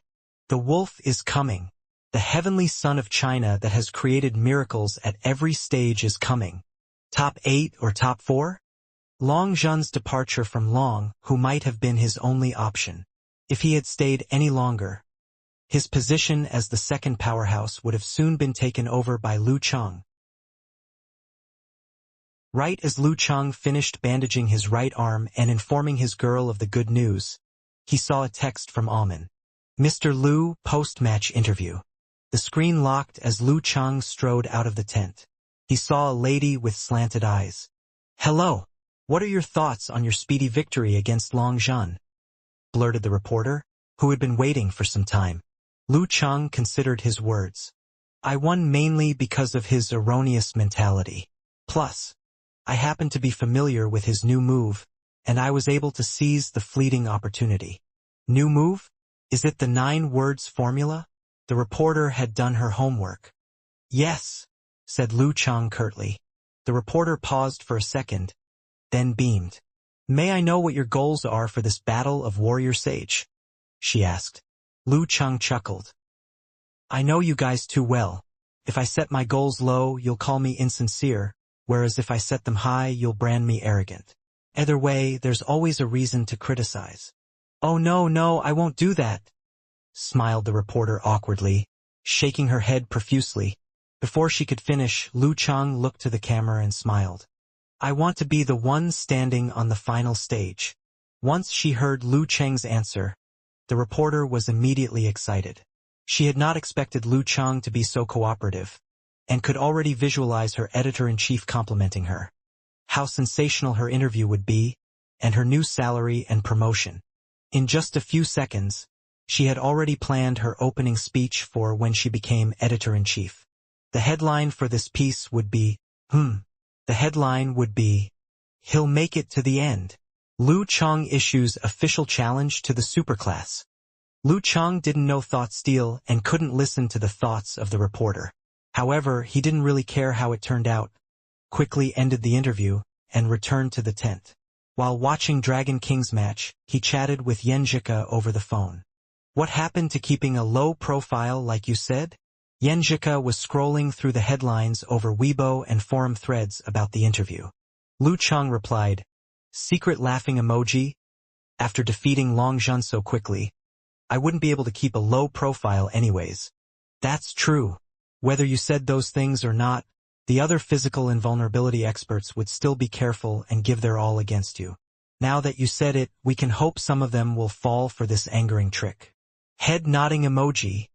The wolf is coming. The heavenly son of China that has created miracles at every stage is coming. Top 8 or top 4? Long Zhen's departure from Long, who might have been his only option. If he had stayed any longer, his position as the second powerhouse would have soon been taken over by Lu Cheng. Right as Lu Cheng finished bandaging his right arm and informing his girl of the good news, he saw a text from Amen. Mr. Lu, post-match interview. The screen locked as Lu Cheng strode out of the tent. He saw a lady with slanted eyes. Hello. What are your thoughts on your speedy victory against Long Zhan? Blurted the reporter, who had been waiting for some time. Lu Cheng considered his words. I won mainly because of his erroneous mentality. Plus, I happened to be familiar with his new move, and I was able to seize the fleeting opportunity. New move? Is it the 9 words formula? The reporter had done her homework. Yes, said Lu Cheng curtly. The reporter paused for a second, then beamed. May I know what your goals are for this battle of warrior sage? She asked. Lu Cheng chuckled. I know you guys too well. If I set my goals low, you'll call me insincere, whereas if I set them high, you'll brand me arrogant. Either way, there's always a reason to criticize. Oh no, I won't do that, smiled the reporter awkwardly, shaking her head profusely. Before she could finish, Lu Cheng looked to the camera and smiled. I want to be the one standing on the final stage. Once she heard Lu Cheng's answer, the reporter was immediately excited. She had not expected Lu Cheng to be so cooperative, and could already visualize her editor-in-chief complimenting her. How sensational her interview would be, and her new salary and promotion. In just a few seconds, she had already planned her opening speech for when she became editor-in-chief. The headline for this piece would be, The headline would be, He'll make it to the end. Lu Cheng issues official challenge to the superclass. Lu Cheng didn't know thought steal and couldn't listen to the thoughts of the reporter. However, he didn't really care how it turned out, quickly ended the interview, and returned to the tent. While watching Dragon King's match, he chatted with Yan Zhika over the phone. What happened to keeping a low profile like you said? Yan Zhika was scrolling through the headlines over Weibo and forum threads about the interview. Lu Cheng replied, secret laughing emoji. After defeating Long Zhan so quickly, I wouldn't be able to keep a low profile anyways. That's true. Whether you said those things or not, the other physical invulnerability experts would still be careful and give their all against you. Now that you said it, we can hope some of them will fall for this angering trick. Head nodding emoji,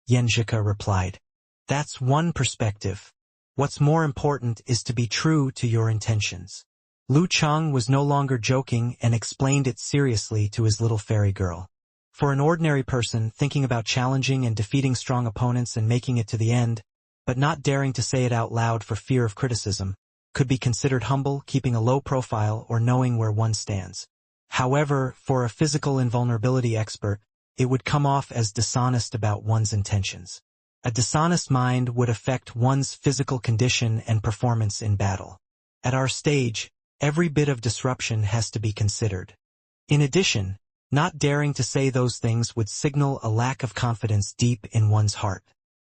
Yan Zhika replied. That's one perspective. What's more important is to be true to your intentions. Lu Cheng was no longer joking and explained it seriously to his little fairy girl. For an ordinary person thinking about challenging and defeating strong opponents and making it to the end, but not daring to say it out loud for fear of criticism, could be considered humble, keeping a low profile, or knowing where one stands. However, for a physical invulnerability expert, it would come off as dishonest about one's intentions. A dishonest mind would affect one's physical condition and performance in battle. At our stage, every bit of disruption has to be considered. In addition, not daring to say those things would signal a lack of confidence deep in one's heart.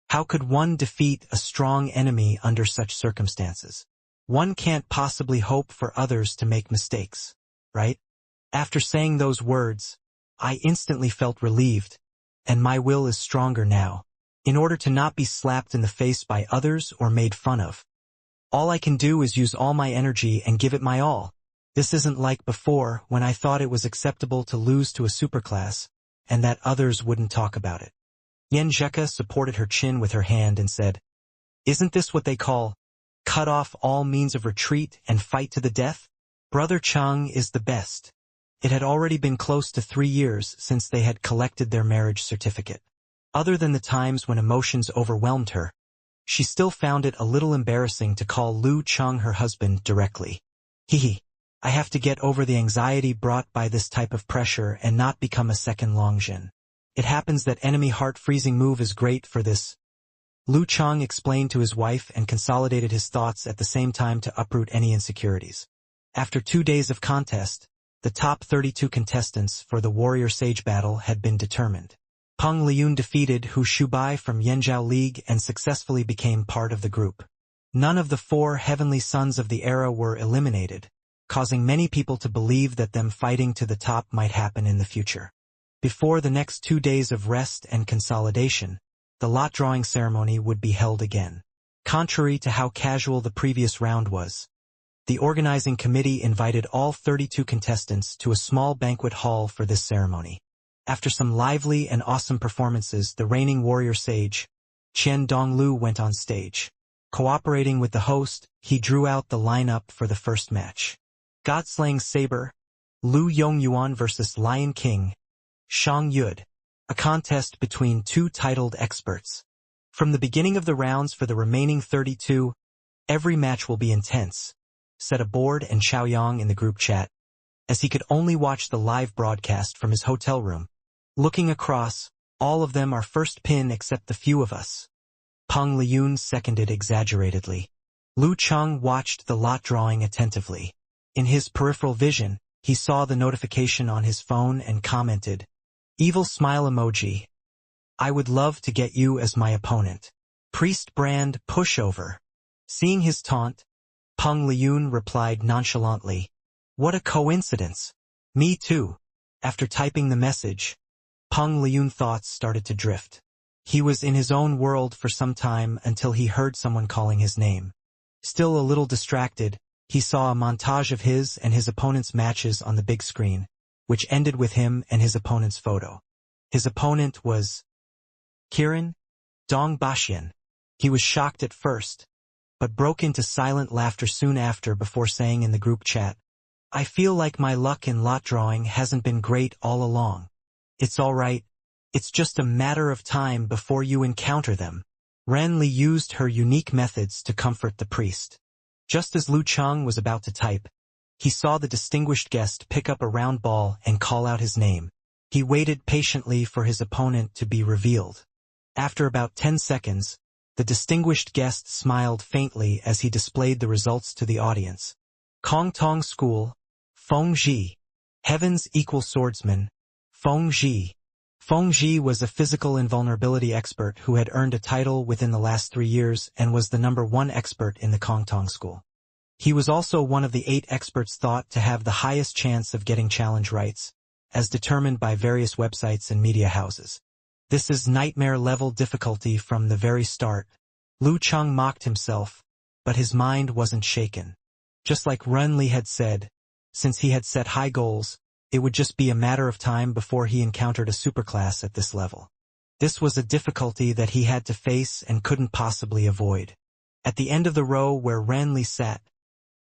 How could one defeat a strong enemy under such circumstances? One can't possibly hope for others to make mistakes, right? After saying those words, I instantly felt relieved, and my will is stronger now, in order to not be slapped in the face by others or made fun of. All I can do is use all my energy and give it my all. This isn't like before, when I thought it was acceptable to lose to a superclass, and that others wouldn't talk about it. Yan Zhika supported her chin with her hand and said, Isn't this what they call, cut off all means of retreat and fight to the death? Brother Cheng is the best. It had already been close to 3 years since they had collected their marriage certificate. Other than the times when emotions overwhelmed her, she still found it a little embarrassing to call Lu Cheng her husband directly. I have to get over the anxiety brought by this type of pressure and not become a second Long Zhan. It happens that enemy heart-freezing move is great for this. Lu Cheng explained to his wife and consolidated his thoughts at the same time to uproot any insecurities. After 2 days of contest, the top 32 contestants for the Warrior Sage battle had been determined. Peng Liyun defeated Hu Shubai from Yanzhou League and successfully became part of the group. None of the 4 heavenly sons of the era were eliminated, causing many people to believe that them fighting to the top might happen in the future. Before the next 2 days of rest and consolidation, the lot drawing ceremony would be held again. Contrary to how casual the previous round was, the organizing committee invited all 32 contestants to a small banquet hall for this ceremony. After some lively and awesome performances, the reigning warrior sage, Qian Donglu, went on stage. Cooperating with the host, he drew out the lineup for the first match. Godslaying Saber, Lu Yongyuan versus Lion King, Shang Yud, a contest between two titled experts. From the beginning of the rounds for the remaining 32, every match will be intense, said a board and Xiaoyang in the group chat, as he could only watch the live broadcast from his hotel room. Looking across, all of them are first pin except the few of us. Peng Liyun seconded exaggeratedly. Lu Cheng watched the lot drawing attentively. In his peripheral vision, he saw the notification on his phone and commented, "Evil smile emoji. I would love to get you as my opponent. Priest brand pushover." Seeing his taunt, Peng Liyun replied nonchalantly, "What a coincidence. Me too." After typing the message, Peng Liyun's thoughts started to drift. He was in his own world for some time until he heard someone calling his name. Still a little distracted, he saw a montage of his and his opponent's matches on the big screen, which ended with him and his opponent's photo. His opponent was Kiran Dongbaxian. He was shocked at first, but broke into silent laughter soon after before saying in the group chat, "I feel like my luck in lot drawing hasn't been great all along. It's all right. It's just a matter of time before you encounter them." Ren Li used her unique methods to comfort the priest. Just as Lu Cheng was about to type, he saw the distinguished guest pick up a round ball and call out his name. He waited patiently for his opponent to be revealed. After about 10 seconds, the distinguished guest smiled faintly as he displayed the results to the audience. Kong Tong School, Feng Ji. Heaven's Equal Swordsman, Feng Ji. Feng Ji was a physical invulnerability expert who had earned a title within the last 3 years and was the #1 expert in the Kong Tong School. He was also one of the 8 experts thought to have the highest chance of getting challenge rights, as determined by various websites and media houses. This is nightmare-level difficulty from the very start. Lu Cheng mocked himself, but his mind wasn't shaken. Just like Ren Li had said, since he had set high goals, it would just be a matter of time before he encountered a superclass at this level. This was a difficulty that he had to face and couldn't possibly avoid. At the end of the row where Ren Li sat,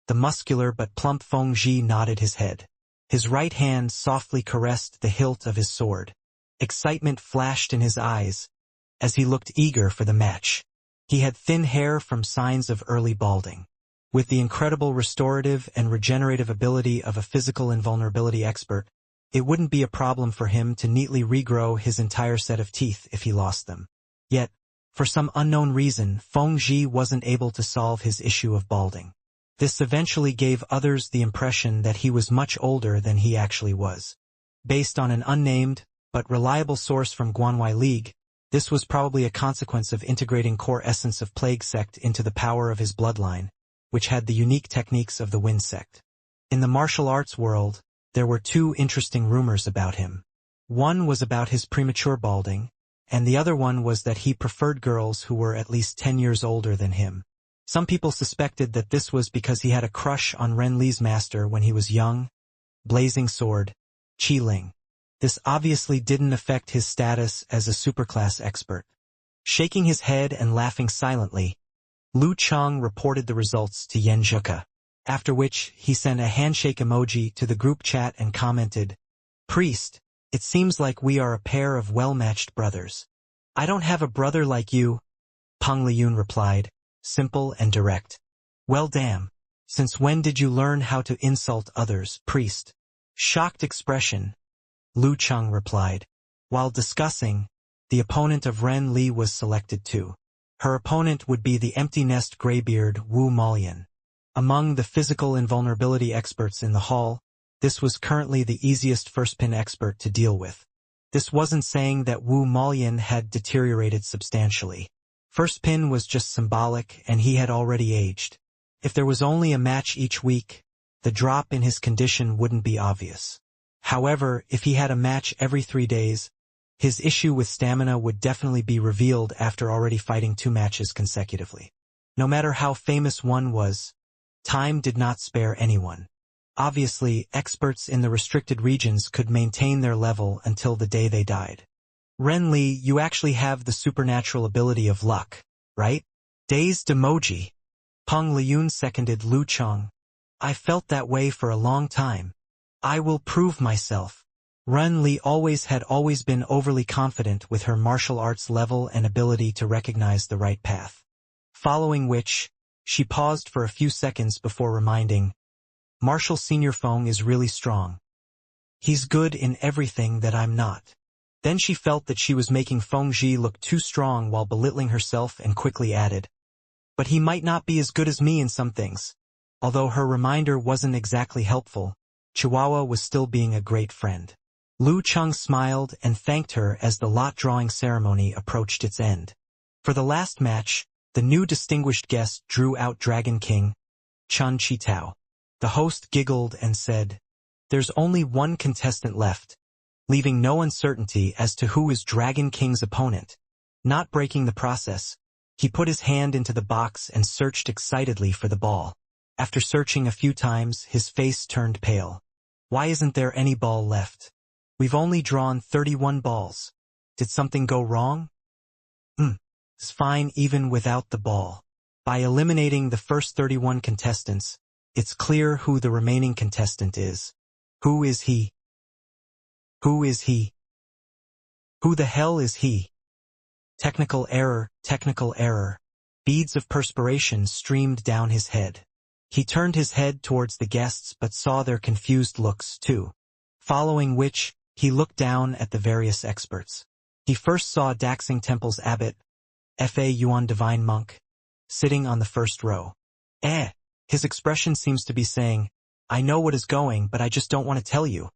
the muscular but plump Feng Ji nodded his head. His right hand softly caressed the hilt of his sword. Excitement flashed in his eyes as he looked eager for the match. He had thin hair from signs of early balding. With the incredible restorative and regenerative ability of a physical invulnerability expert, it wouldn't be a problem for him to neatly regrow his entire set of teeth if he lost them. Yet, for some unknown reason, Feng Ji wasn't able to solve his issue of balding. This eventually gave others the impression that he was much older than he actually was. Based on an unnamed, but reliable source from Guanwai League, this was probably a consequence of integrating core essence of Plague Sect into the power of his bloodline, which had the unique techniques of the Wind Sect. In the martial arts world, there were 2 interesting rumors about him. One was about his premature balding, and the other one was that he preferred girls who were at least 10 years older than him. Some people suspected that this was because he had a crush on Ren Li's master when he was young, Blazing Sword, Qi Ling. This obviously didn't affect his status as a superclass expert. Shaking his head and laughing silently, Lu Cheng reported the results to Yen Zhuke, after which he sent a handshake emoji to the group chat and commented, "Priest, it seems like we are a pair of well-matched brothers." "I don't have a brother like you," Peng Liyun replied, simple and direct. "Well damn. Since when did you learn how to insult others, priest?" Shocked expression, Lu Cheng replied. While discussing, the opponent of Ren Li was selected too. Her opponent would be the empty nest graybeard Wu Molian. Among the physical invulnerability experts in the hall, this was currently the easiest first-pin expert to deal with. This wasn't saying that Wu Molian had deteriorated substantially. First pin was just symbolic and he had already aged. If there was only a match each week, the drop in his condition wouldn't be obvious. However, if he had a match every 3 days, his issue with stamina would definitely be revealed after already fighting 2 matches consecutively. No matter how famous one was, time did not spare anyone. Obviously, experts in the restricted regions could maintain their level until the day they died. Renly, you actually have the supernatural ability of luck, right? Dazed emoji. Peng Liyun seconded Lu Cheng. I felt that way for a long time. I will prove myself. Renly had always been overly confident with her martial arts level and ability to recognize the right path. Following which, she paused for a few seconds before reminding, Marshal Senior Feng is really strong. He's good in everything that I'm not. Then she felt that she was making Feng Ji look too strong while belittling herself and quickly added, but he might not be as good as me in some things. Although her reminder wasn't exactly helpful, Chihuahua was still being a great friend. Lu Cheng smiled and thanked her as the lot-drawing ceremony approached its end. For the last match, the new distinguished guest drew out Dragon King, Chun Chi-Tao. The host giggled and said, there's only one contestant left, leaving no uncertainty as to who is Dragon King's opponent. Not breaking the process, he put his hand into the box and searched excitedly for the ball. After searching a few times, his face turned pale. Why isn't there any ball left? We've only drawn 31 balls. Did something go wrong? It's fine even without the ball. By eliminating the first 31 contestants, it's clear who the remaining contestant is. Who is he? Who is he? Who the hell is he? Technical error, technical error. Beads of perspiration streamed down his head. He turned his head towards the guests but saw their confused looks too. Following which, he looked down at the various experts. He first saw Daxing Temple's abbot, Fa Yuan Divine Monk, sitting on the first row. His expression seems to be saying, I know what is going but I just don't want to tell you.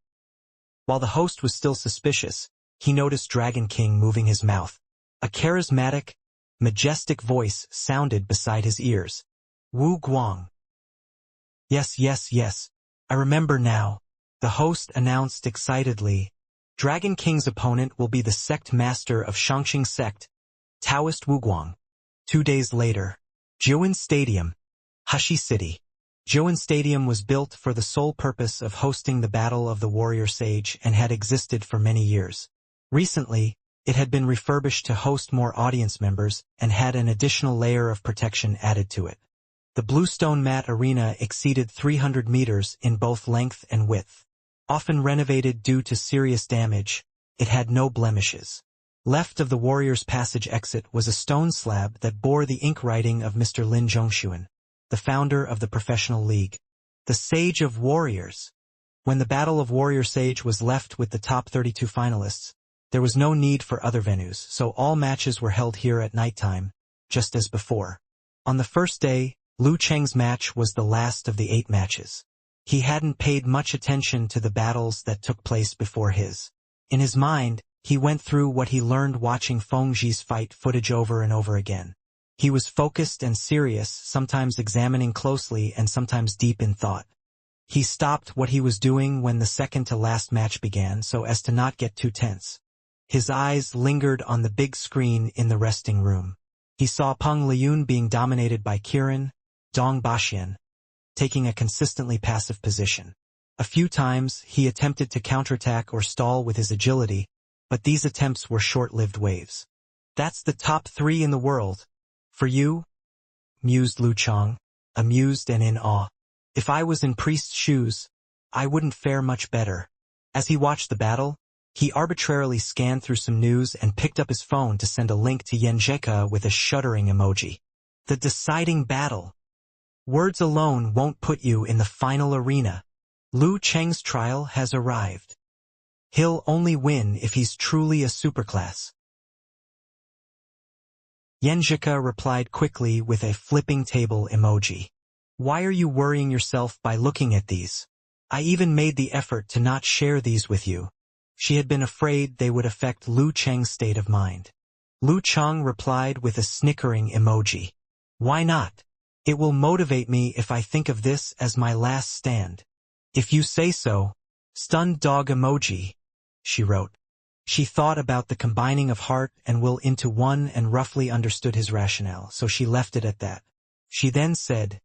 While the host was still suspicious, he noticed Dragon King moving his mouth. A charismatic, majestic voice sounded beside his ears. Wu Guang. Yes, yes, yes. I remember now. The host announced excitedly. Dragon King's opponent will be the sect master of Shangxing sect, Taoist Wu Guang. 2 days later. Jiuan Stadium, Hushi City. Jiuan Stadium was built for the sole purpose of hosting the Battle of the Warrior Sage and had existed for many years. Recently, it had been refurbished to host more audience members and had an additional layer of protection added to it. The bluestone mat arena exceeded 300 meters in both length and width. Often renovated due to serious damage, it had no blemishes. Left of the Warrior's Passage exit was a stone slab that bore the ink writing of Mr. Lin Zhongshuan, the founder of the professional league. The Sage of Warriors. When the Battle of Warrior Sage was left with the top 32 finalists, there was no need for other venues, so all matches were held here at nighttime, just as before. On the first day, Lu Cheng's match was the last of the 8 matches. He hadn't paid much attention to the battles that took place before his. In his mind, he went through what he learned watching Feng Ji's fight footage over and over again. He was focused and serious, sometimes examining closely and sometimes deep in thought. He stopped what he was doing when the second-to-last match began so as to not get too tense. His eyes lingered on the big screen in the resting room. He saw Peng Liyun being dominated by Kirin, Dong Baxian, taking a consistently passive position. A few times, he attempted to counterattack or stall with his agility, but these attempts were short-lived waves. That's the top 3 in the world. For you? Mused Lu Cheng, amused and in awe. If I was in Priest's shoes, I wouldn't fare much better. As he watched the battle, he arbitrarily scanned through some news and picked up his phone to send a link to Yenjeka with a shuddering emoji. The deciding battle. Words alone won't put you in the final arena. Lu Cheng's trial has arrived. He'll only win if he's truly a superclass. Yenjika replied quickly with a flipping table emoji. Why are you worrying yourself by looking at these? I even made the effort to not share these with you. She had been afraid they would affect Lu Cheng's state of mind. Lu Cheng replied with a snickering emoji. Why not? It will motivate me if I think of this as my last stand. If you say so, Stunned dog emoji, she wrote. She thought about the combining of heart and will into one and roughly understood his rationale, so she left it at that. She then said,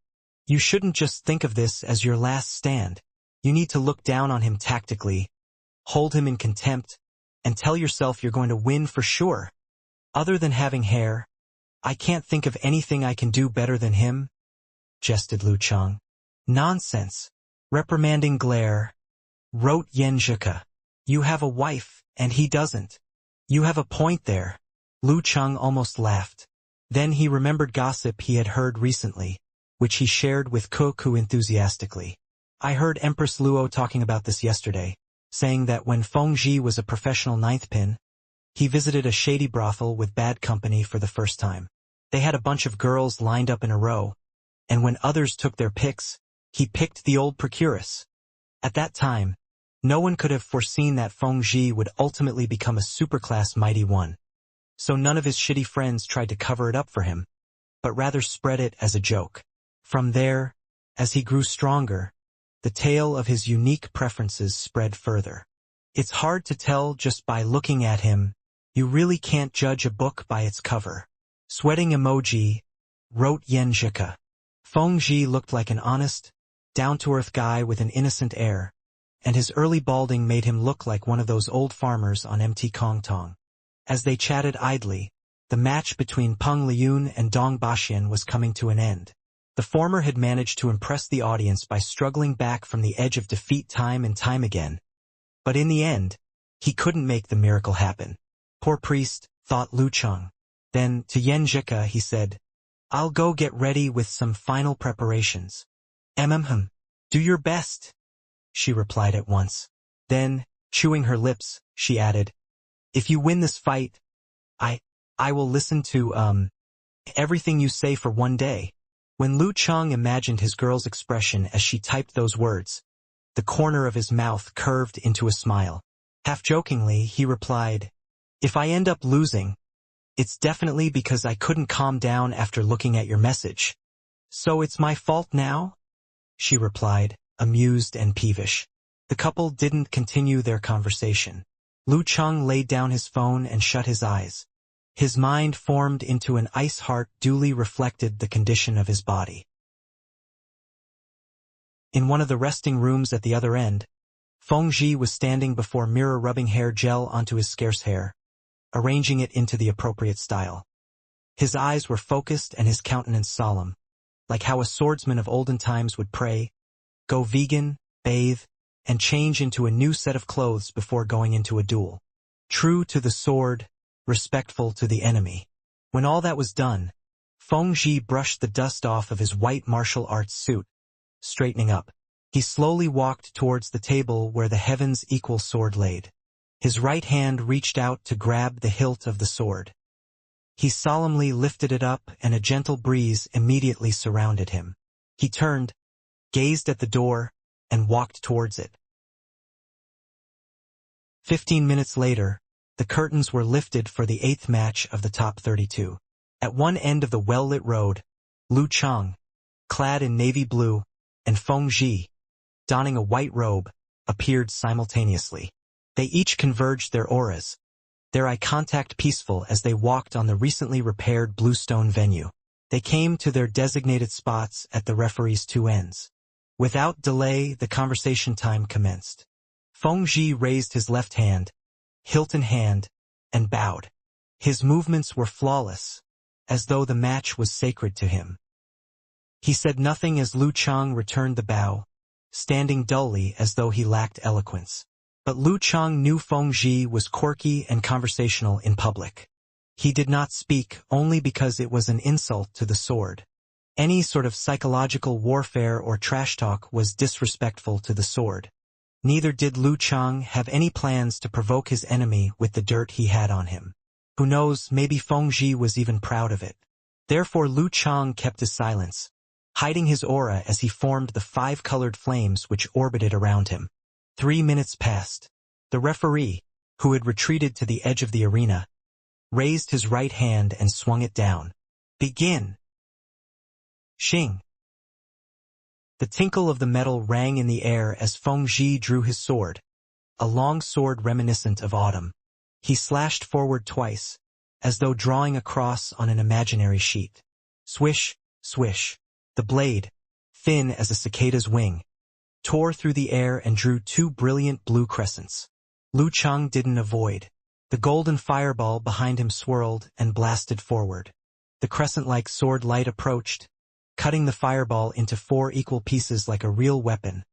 "You shouldn't just think of this as your last stand. You need to look down on him tactically, hold him in contempt, and tell yourself you're going to win for sure. Other than having hair, I can't think of anything I can do better than him," jested Lu Cheng. "Nonsense," reprimanding glare, wrote Yen Zhika. "You have a wife, and he doesn't. You have a point there." Lu Cheng almost laughed. Then he remembered gossip he had heard recently, which he shared with Ku enthusiastically. "I heard Empress Luo talking about this yesterday, saying that when Feng Zhi was a professional ninth pin, he visited a shady brothel with bad company for the first time. They had a bunch of girls lined up in a row, and when others took their picks, he picked the old procuress. At that time, no one could have foreseen that Feng Zhi would ultimately become a superclass mighty one. So none of his shitty friends tried to cover it up for him, but rather spread it as a joke. From there, as he grew stronger, the tale of his unique preferences spread further. It's hard to tell just by looking at him. You really can't judge a book by its cover." Sweating emoji, wrote Yen Zhika. Feng Zhi looked like an honest, down-to-earth guy with an innocent air, and his early balding made him look like one of those old farmers on MT Kong Tong. As they chatted idly, the match between Peng Liyun and Dong Baxian was coming to an end. The former had managed to impress the audience by struggling back from the edge of defeat time and time again. But in the end, he couldn't make the miracle happen. "Poor priest," thought Lu Cheng. Then, to Yen Zhika, he said, "I'll go get ready with some final preparations." "Do your best," she replied at once. Then, chewing her lips, she added, "If you win this fight, I will listen to, everything you say for one day." When Lu Cheng imagined his girl's expression as she typed those words, the corner of his mouth curved into a smile. Half-jokingly, he replied, "If I end up losing, it's definitely because I couldn't calm down after looking at your message." "So it's my fault now?" she replied, amused and peevish. The couple didn't continue their conversation. Lu Cheng laid down his phone and shut his eyes. His mind formed into an ice heart duly reflected the condition of his body. In one of the resting rooms at the other end, Feng Zhi was standing before mirror rubbing hair gel onto his scarce hair, arranging it into the appropriate style. His eyes were focused and his countenance solemn, like how a swordsman of olden times would pray, go vegan, bathe, and change into a new set of clothes before going into a duel. True to the sword, respectful to the enemy. When all that was done, Feng Zhi brushed the dust off of his white martial arts suit. Straightening up, he slowly walked towards the table where the heaven's equal sword laid. His right hand reached out to grab the hilt of the sword. He solemnly lifted it up and a gentle breeze immediately surrounded him. He turned, gazed at the door, and walked towards it. 15 minutes later, the curtains were lifted for the 8th match of the top 32. At one end of the well-lit road, Lu Cheng, clad in navy blue, and Feng Zhi, donning a white robe, appeared simultaneously. They each converged their auras, their eye contact peaceful as they walked on the recently repaired bluestone venue. They came to their designated spots at the referee's two ends. Without delay, the conversation time commenced. Feng Zhi raised his left hand, hilt in hand, and bowed. His movements were flawless, as though the match was sacred to him. He said nothing as Lu Cheng returned the bow, standing dully as though he lacked eloquence. But Lu Cheng knew Feng Zhi was quirky and conversational in public. He did not speak only because it was an insult to the sword. Any sort of psychological warfare or trash talk was disrespectful to the sword. Neither did Lu Cheng have any plans to provoke his enemy with the dirt he had on him. Who knows, maybe Feng Zhi was even proud of it. Therefore Lu Cheng kept his silence, hiding his aura as he formed the 5 colored flames which orbited around him. 3 minutes passed. The referee, who had retreated to the edge of the arena, raised his right hand and swung it down. Begin! Xing! The tinkle of the metal rang in the air as Feng Zhi drew his sword, a long sword reminiscent of autumn. He slashed forward twice, as though drawing a cross on an imaginary sheet. Swish, swish. The blade, thin as a cicada's wing, tore through the air and drew two brilliant blue crescents. Lu Cheng didn't avoid. The golden fireball behind him swirled and blasted forward. The crescent-like sword light approached, cutting the fireball into 4 equal pieces like a real weapon,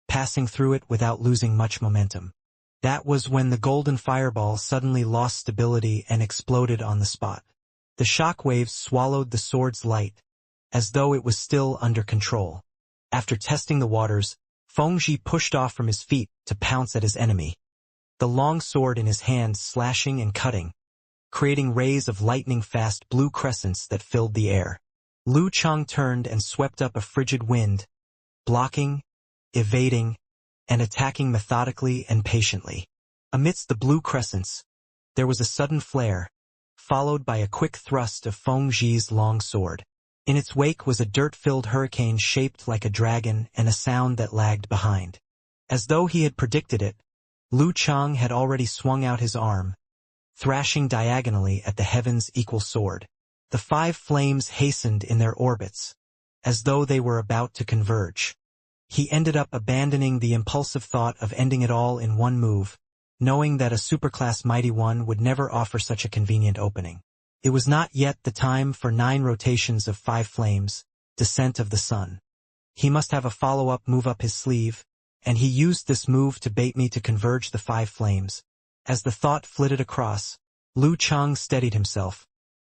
passing through it without losing much momentum. That was when the golden fireball suddenly lost stability and exploded on the spot. The shock waves swallowed the sword's light, as though it was still under control. After testing the waters, Feng Zhi pushed off from his feet to pounce at his enemy, the long sword in his hand slashing and cutting, creating rays of lightning-fast blue crescents that filled the air. Lu Cheng turned and swept up a frigid wind, blocking, evading, and attacking methodically and patiently. Amidst the blue crescents, there was a sudden flare, followed by a quick thrust of Feng Zhi's long sword. In its wake was a dirt-filled hurricane shaped like a dragon and a sound that lagged behind. As though he had predicted it, Lu Cheng had already swung out his arm, thrashing diagonally at the heaven's equal sword. The 5 flames hastened in their orbits, as though they were about to converge. He ended up abandoning the impulsive thought of ending it all in one move, knowing that a superclass Mighty One would never offer such a convenient opening. It was not yet the time for 9 rotations of 5 flames, descent of the sun. He must have a follow-up move up his sleeve, and he used this move to bait me to converge the 5 flames. As the thought flitted across, Lu Cheng steadied himself,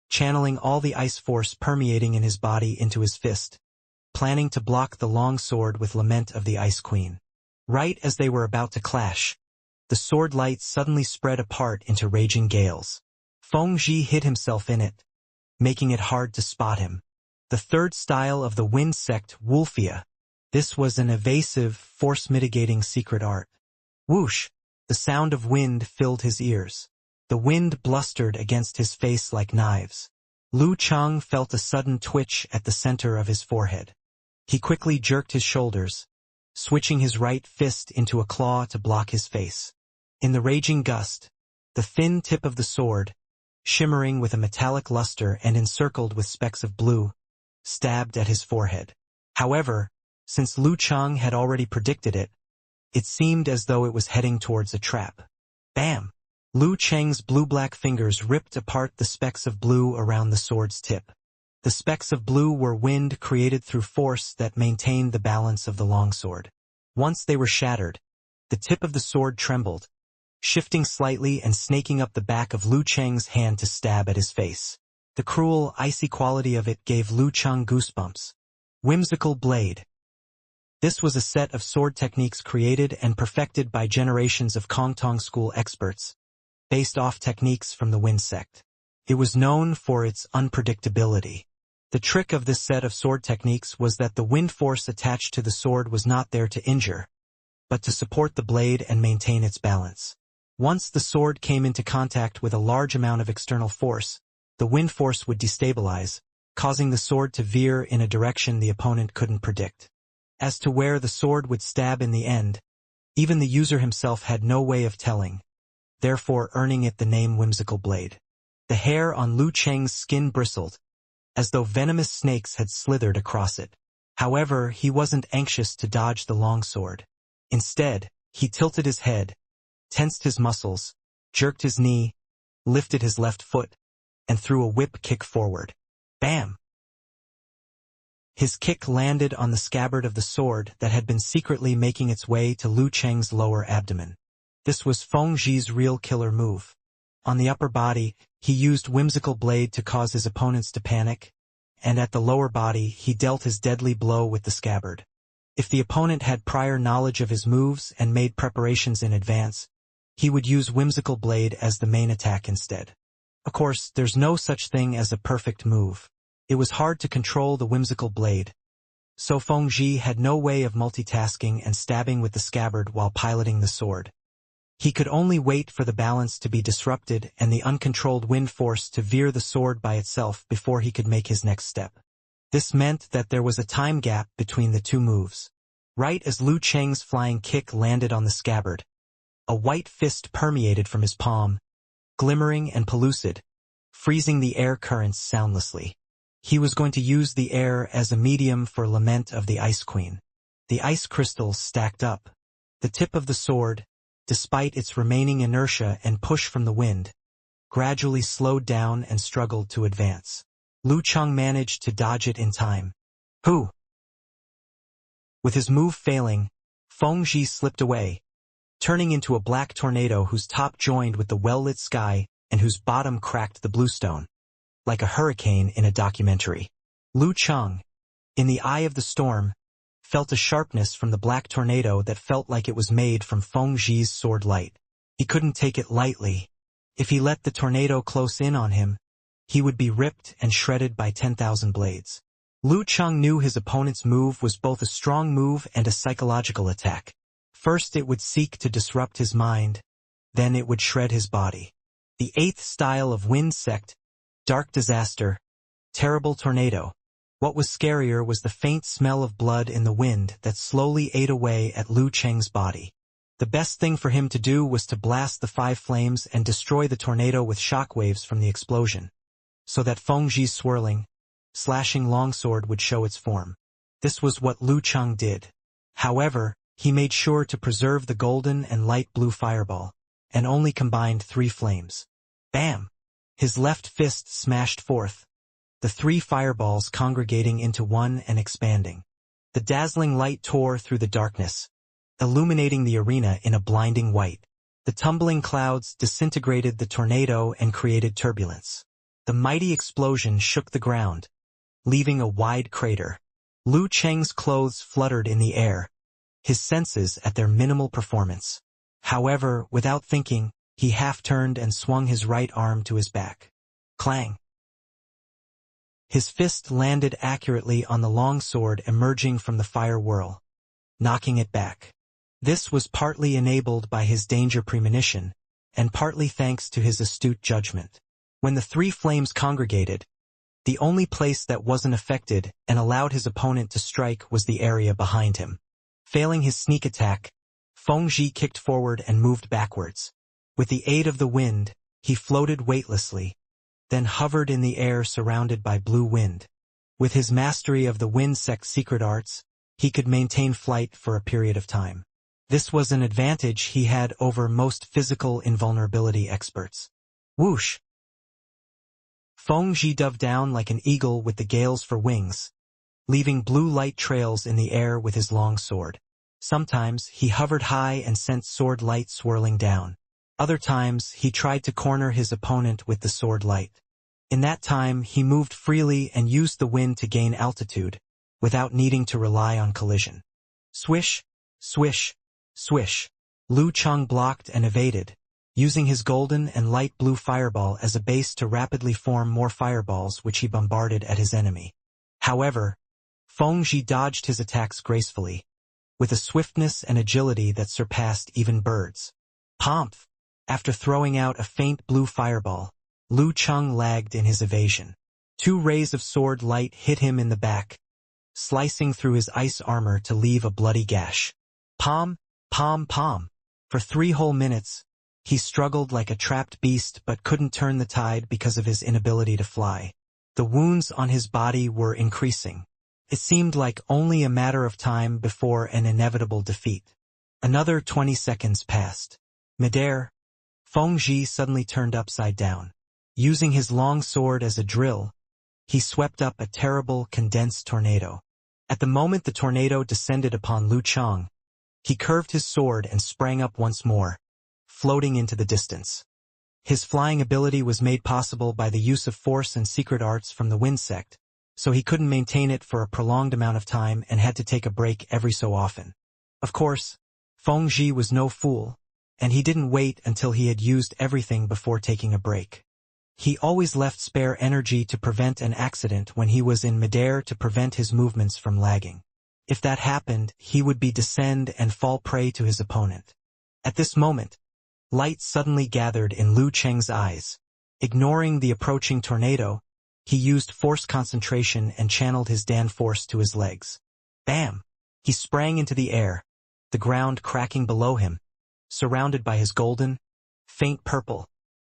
channeling all the ice force permeating in his body into his fist, planning to block the long sword with Lament of the Ice Queen. Right as they were about to clash, the sword light suddenly spread apart into raging gales. Feng Zhi hid himself in it, making it hard to spot him. The third style of the wind sect, Wolfia. This was an evasive, force-mitigating secret art. Whoosh! The sound of wind filled his ears. The wind blustered against his face like knives. Lu Cheng felt a sudden twitch at the center of his forehead. He quickly jerked his shoulders, switching his right fist into a claw to block his face. In the raging gust, the thin tip of the sword, shimmering with a metallic luster and encircled with specks of blue, stabbed at his forehead. However, since Lu Cheng had already predicted it, it seemed as though it was heading towards a trap. Bam! Lu Cheng's blue-black fingers ripped apart the specks of blue around the sword's tip. The specks of blue were wind created through force that maintained the balance of the longsword. Once they were shattered, the tip of the sword trembled, shifting slightly and snaking up the back of Lu Cheng's hand to stab at his face. The cruel, icy quality of it gave Lu Cheng goosebumps. Whimsical Blade. This was a set of sword techniques created and perfected by generations of Kongtong school experts, based off techniques from the Wind sect. It was known for its unpredictability. The trick of this set of sword techniques was that the wind force attached to the sword was not there to injure, but to support the blade and maintain its balance. Once the sword came into contact with a large amount of external force, the wind force would destabilize, causing the sword to veer in a direction the opponent couldn't predict. As to where the sword would stab in the end, even the user himself had no way of telling, therefore earning it the name Whimsical Blade. The hair on Lu Cheng's skin bristled, as though venomous snakes had slithered across it. However, he wasn't anxious to dodge the longsword. Instead, he tilted his head, tensed his muscles, jerked his knee, lifted his left foot, and threw a whip kick forward. Bam! His kick landed on the scabbard of the sword that had been secretly making its way to Lu Cheng's lower abdomen. This was Feng Zhi's real killer move. On the upper body, he used Whimsical Blade to cause his opponents to panic, and at the lower body, he dealt his deadly blow with the scabbard. If the opponent had prior knowledge of his moves and made preparations in advance, he would use Whimsical Blade as the main attack instead. Of course, there's no such thing as a perfect move. It was hard to control the Whimsical Blade, so Feng Zhi had no way of multitasking and stabbing with the scabbard while piloting the sword. He could only wait for the balance to be disrupted and the uncontrolled wind force to veer the sword by itself before he could make his next step. This meant that there was a time gap between the two moves. Right as Lu Cheng's flying kick landed on the scabbard, a white fist permeated from his palm, glimmering and pellucid, freezing the air currents soundlessly. He was going to use the air as a medium for Lament of the Ice Queen. The ice crystals stacked up. The tip of the sword, despite its remaining inertia and push from the wind, gradually slowed down and struggled to advance. Lu Cheng managed to dodge it in time. Who? With his move failing, Feng Ji slipped away, turning into a black tornado whose top joined with the well-lit sky and whose bottom cracked the bluestone, like a hurricane in a documentary. Lu Cheng, in the eye of the storm, felt a sharpness from the black tornado that felt like it was made from Feng Ji's sword light. He couldn't take it lightly. If he let the tornado close in on him, he would be ripped and shredded by 10,000 blades. Lu Cheng knew his opponent's move was both a strong move and a psychological attack. First it would seek to disrupt his mind, then it would shred his body. The eighth style of wind sect, dark disaster, terrible tornado. What was scarier was the faint smell of blood in the wind that slowly ate away at Lu Cheng's body. The best thing for him to do was to blast the 5 flames and destroy the tornado with shockwaves from the explosion, so that Feng Ji's swirling, slashing longsword would show its form. This was what Lu Cheng did. However, he made sure to preserve the golden and light blue fireball, and only combined 3 flames. Bam! His left fist smashed forth, the 3 fireballs congregating into one and expanding. The dazzling light tore through the darkness, illuminating the arena in a blinding white. The tumbling clouds disintegrated the tornado and created turbulence. The mighty explosion shook the ground, leaving a wide crater. Lu Cheng's clothes fluttered in the air, his senses at their minimal performance. However, without thinking, he half-turned and swung his right arm to his back. Clang! His fist landed accurately on the long sword emerging from the fire whirl, knocking it back. This was partly enabled by his danger premonition, and partly thanks to his astute judgment. When the 3 flames congregated, the only place that wasn't affected and allowed his opponent to strike was the area behind him. Failing his sneak attack, Feng Ji kicked forward and moved backwards. With the aid of the wind, he floated weightlessly, then hovered in the air surrounded by blue wind. With his mastery of the wind sect's secret arts, he could maintain flight for a period of time. This was an advantage he had over most physical invulnerability experts. Whoosh! Feng Ji dove down like an eagle with the gales for wings, leaving blue light trails in the air with his long sword. Sometimes he hovered high and sent sword light swirling down. Other times he tried to corner his opponent with the sword light. In that time he moved freely and used the wind to gain altitude, without needing to rely on collision. Swish, swish, swish. Lu Cheng blocked and evaded, using his golden and light blue fireball as a base to rapidly form more fireballs which he bombarded at his enemy. However, Feng Ji dodged his attacks gracefully, with a swiftness and agility that surpassed even birds. Pomph! After throwing out a faint blue fireball, Lu Cheng lagged in his evasion. 2 rays of sword light hit him in the back, slicing through his ice armor to leave a bloody gash. Pom, pom, pom. For 3 whole minutes, he struggled like a trapped beast but couldn't turn the tide because of his inability to fly. The wounds on his body were increasing. It seemed like only a matter of time before an inevitable defeat. Another 20 seconds passed. Midair, Feng Ji suddenly turned upside down. Using his long sword as a drill, he swept up a terrible, condensed tornado. At the moment the tornado descended upon Lu Cheng, he curved his sword and sprang up once more, floating into the distance. His flying ability was made possible by the use of force and secret arts from the wind sect, so he couldn't maintain it for a prolonged amount of time and had to take a break every so often. Of course, Feng Ji was no fool, and he didn't wait until he had used everything before taking a break. He always left spare energy to prevent an accident when he was in midair to prevent his movements from lagging. If that happened, he would be descend and fall prey to his opponent. At this moment, light suddenly gathered in Lu Cheng's eyes. Ignoring the approaching tornado, he used force concentration and channeled his Dan force to his legs. Bam! He sprang into the air, the ground cracking below him, surrounded by his golden, faint purple,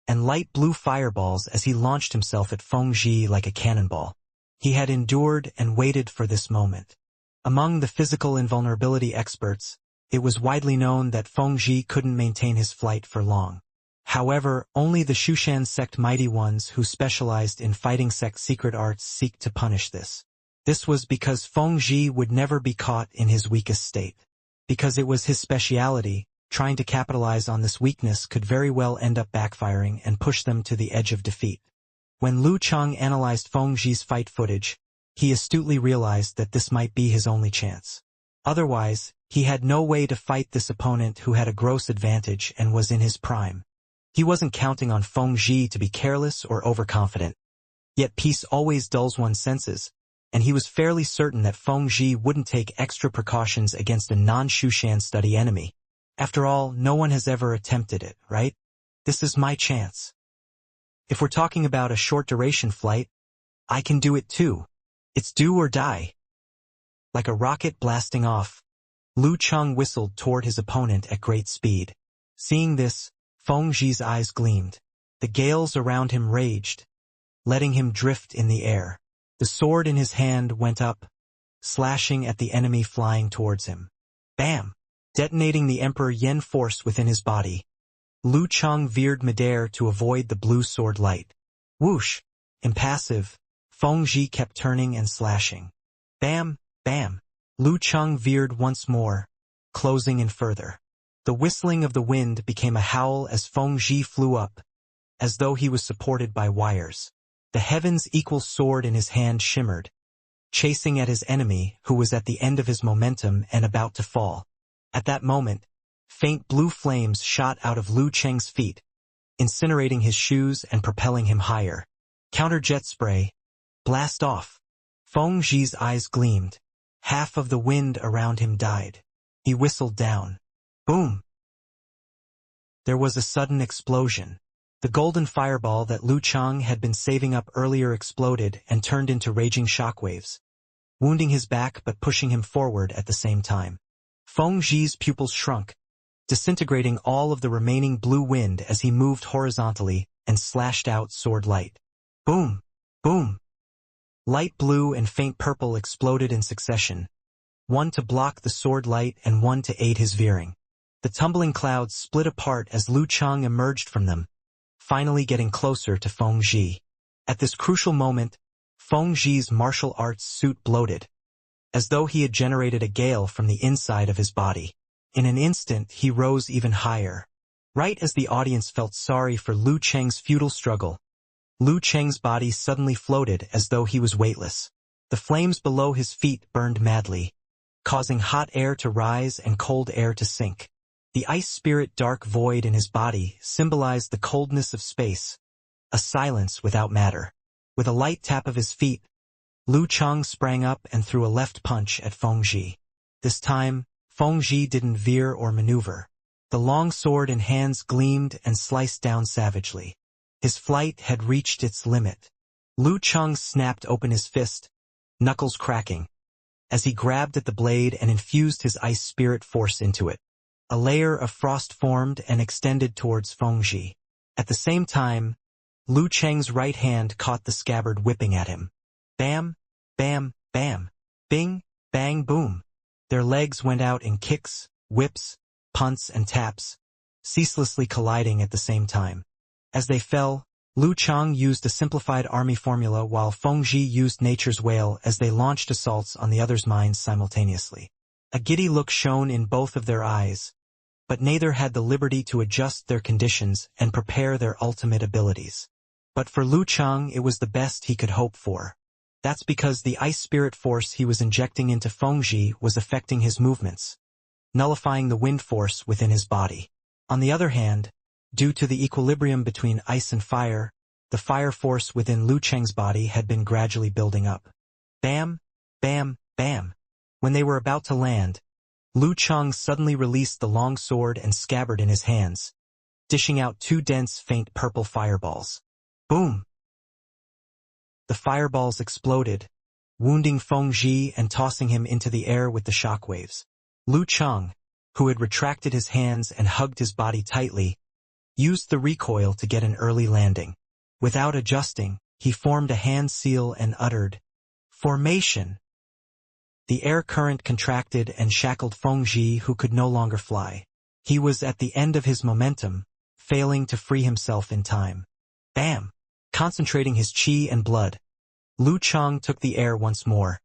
and light blue fireballs as he launched himself at Feng Zhi like a cannonball. He had endured and waited for this moment. Among the physical invulnerability experts, it was widely known that Feng Zhi couldn't maintain his flight for long. However, only the Shushan sect mighty ones who specialized in fighting sect secret arts seek to punish this. This was because Feng Zhi would never be caught in his weakest state. Because it was his speciality, trying to capitalize on this weakness could very well end up backfiring and push them to the edge of defeat. When Lu Cheng analyzed Feng Zhi's fight footage, he astutely realized that this might be his only chance. Otherwise, he had no way to fight this opponent who had a gross advantage and was in his prime. He wasn't counting on Feng Zhi to be careless or overconfident. Yet peace always dulls one's senses, and he was fairly certain that Feng Zhi wouldn't take extra precautions against a non-Shushan study enemy. After all, no one has ever attempted it, right? This is my chance. If we're talking about a short-duration flight, I can do it too. It's do or die. Like a rocket blasting off, Lu Cheng whistled toward his opponent at great speed. Seeing this, Feng Zhi's eyes gleamed. The gales around him raged, letting him drift in the air. The sword in his hand went up, slashing at the enemy flying towards him. Bam! Detonating the Emperor Yen force within his body, Lu Cheng veered midair to avoid the blue sword light. Whoosh! Impassive, Feng Zhi kept turning and slashing. Bam! Bam! Lu Cheng veered once more, closing in further. The whistling of the wind became a howl as Feng Zhi flew up, as though he was supported by wires. The heaven's equal sword in his hand shimmered, chasing at his enemy who was at the end of his momentum and about to fall. At that moment, faint blue flames shot out of Lu Cheng's feet, incinerating his shoes and propelling him higher. Counter jet spray. Blast off. Feng Zhi's eyes gleamed. Half of the wind around him died. He whistled down. Boom! There was a sudden explosion. The golden fireball that Lu Cheng had been saving up earlier exploded and turned into raging shockwaves, wounding his back but pushing him forward at the same time. Feng Zhi's pupils shrunk, disintegrating all of the remaining blue wind as he moved horizontally and slashed out sword light. Boom! Boom! Light blue and faint purple exploded in succession, one to block the sword light and one to aid his veering. The tumbling clouds split apart as Lu Cheng emerged from them, finally getting closer to Feng Zhi. At this crucial moment, Feng Zhi's martial arts suit bloated, as though he had generated a gale from the inside of his body. In an instant, he rose even higher. Right as the audience felt sorry for Lu Cheng's futile struggle, Lu Cheng's body suddenly floated as though he was weightless. The flames below his feet burned madly, causing hot air to rise and cold air to sink. The ice spirit dark void in his body symbolized the coldness of space, a silence without matter. With a light tap of his feet, Lu Cheng sprang up and threw a left punch at Feng Zhi. This time, Feng Zhi didn't veer or maneuver. The long sword in hands gleamed and sliced down savagely. His flight had reached its limit. Lu Cheng snapped open his fist, knuckles cracking, as he grabbed at the blade and infused his ice spirit force into it. A layer of frost formed and extended towards Feng Zhi. At the same time, Lu Cheng's right hand caught the scabbard whipping at him. Bam, bam, bam, bing, bang, boom. Their legs went out in kicks, whips, punts, and taps, ceaselessly colliding at the same time. As they fell, Lu Cheng used a simplified army formula while Feng Zhi used nature's wail as they launched assaults on the other's minds simultaneously. A giddy look shone in both of their eyes, but neither had the liberty to adjust their conditions and prepare their ultimate abilities. But for Lu Cheng, it was the best he could hope for. That's because the ice spirit force he was injecting into Feng Zhi was affecting his movements, nullifying the wind force within his body. On the other hand, due to the equilibrium between ice and fire, the fire force within Lu Cheng's body had been gradually building up. Bam, bam, bam. When they were about to land, Lu Cheng suddenly released the long sword and scabbard in his hands, dishing out two dense, faint purple fireballs. Boom! The fireballs exploded, wounding Feng Zhi and tossing him into the air with the shockwaves. Lu Cheng, who had retracted his hands and hugged his body tightly, used the recoil to get an early landing. Without adjusting, he formed a hand seal and uttered, "Formation!" The air current contracted and shackled Feng Zhi, who could no longer fly. He was at the end of his momentum, failing to free himself in time. Bam! Concentrating his chi and blood, Lu Cheng took the air once more,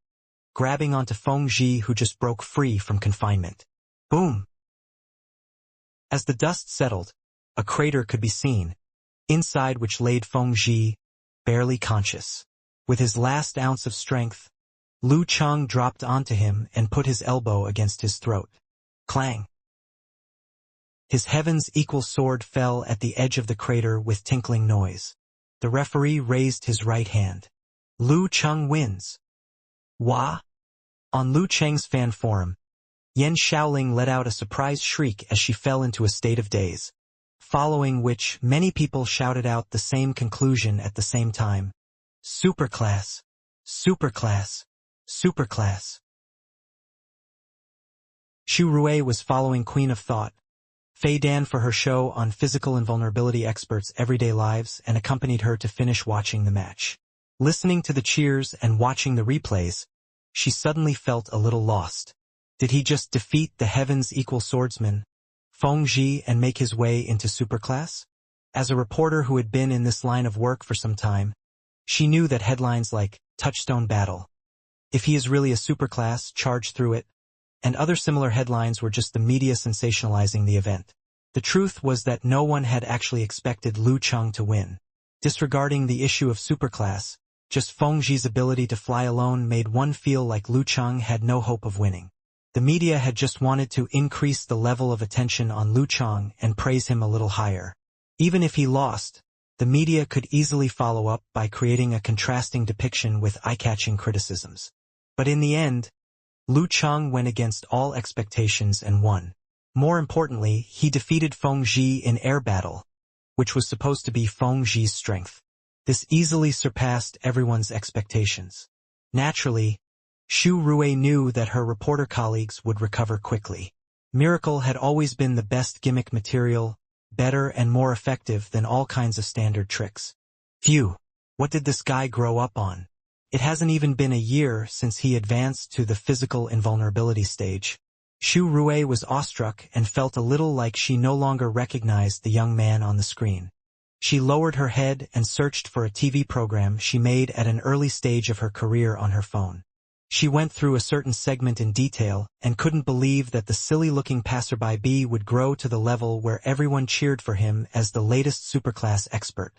grabbing onto Feng Zhi, who just broke free from confinement. Boom! As the dust settled, a crater could be seen, inside which laid Feng Zhi, barely conscious. With his last ounce of strength, Lu Cheng dropped onto him and put his elbow against his throat. Clang! His heavens equal sword fell at the edge of the crater with tinkling noise. The referee raised his right hand. Lu Cheng wins. Wah! On Lu Cheng's fan forum, Yan Shaoling let out a surprised shriek as she fell into a state of daze, following which many people shouted out the same conclusion at the same time. Superclass! Superclass! Superclass! Xu Rui was following Queen of Thought, Fei Dan, for her show on physical invulnerability experts' everyday lives, and accompanied her to finish watching the match. Listening to the cheers and watching the replays, she suddenly felt a little lost. Did he just defeat the heavens equal swordsman, Feng Zhi, and make his way into superclass? As a reporter who had been in this line of work for some time, she knew that headlines like "Touchstone Battle," "If he is really a superclass, charge through it," and other similar headlines were just the media sensationalizing the event. The truth was that no one had actually expected Lu Cheng to win. Disregarding the issue of superclass, just Feng Zhi's ability to fly alone made one feel like Lu Cheng had no hope of winning. The media had just wanted to increase the level of attention on Lu Cheng and praise him a little higher. Even if he lost, the media could easily follow up by creating a contrasting depiction with eye-catching criticisms. But in the end, Lu Cheng went against all expectations and won. More importantly, he defeated Feng Zhi in air battle, which was supposed to be Feng Zhi's strength. This easily surpassed everyone's expectations. Naturally, Xu Rui knew that her reporter colleagues would recover quickly. Miracle had always been the best gimmick material, better and more effective than all kinds of standard tricks. Phew, what did this guy grow up on? It hasn't even been a year since he advanced to the physical invulnerability stage. Xu Rui was awestruck and felt a little like she no longer recognized the young man on the screen. She lowered her head and searched for a TV program she made at an early stage of her career on her phone. She went through a certain segment in detail and couldn't believe that the silly-looking passerby would grow to the level where everyone cheered for him as the latest superclass expert.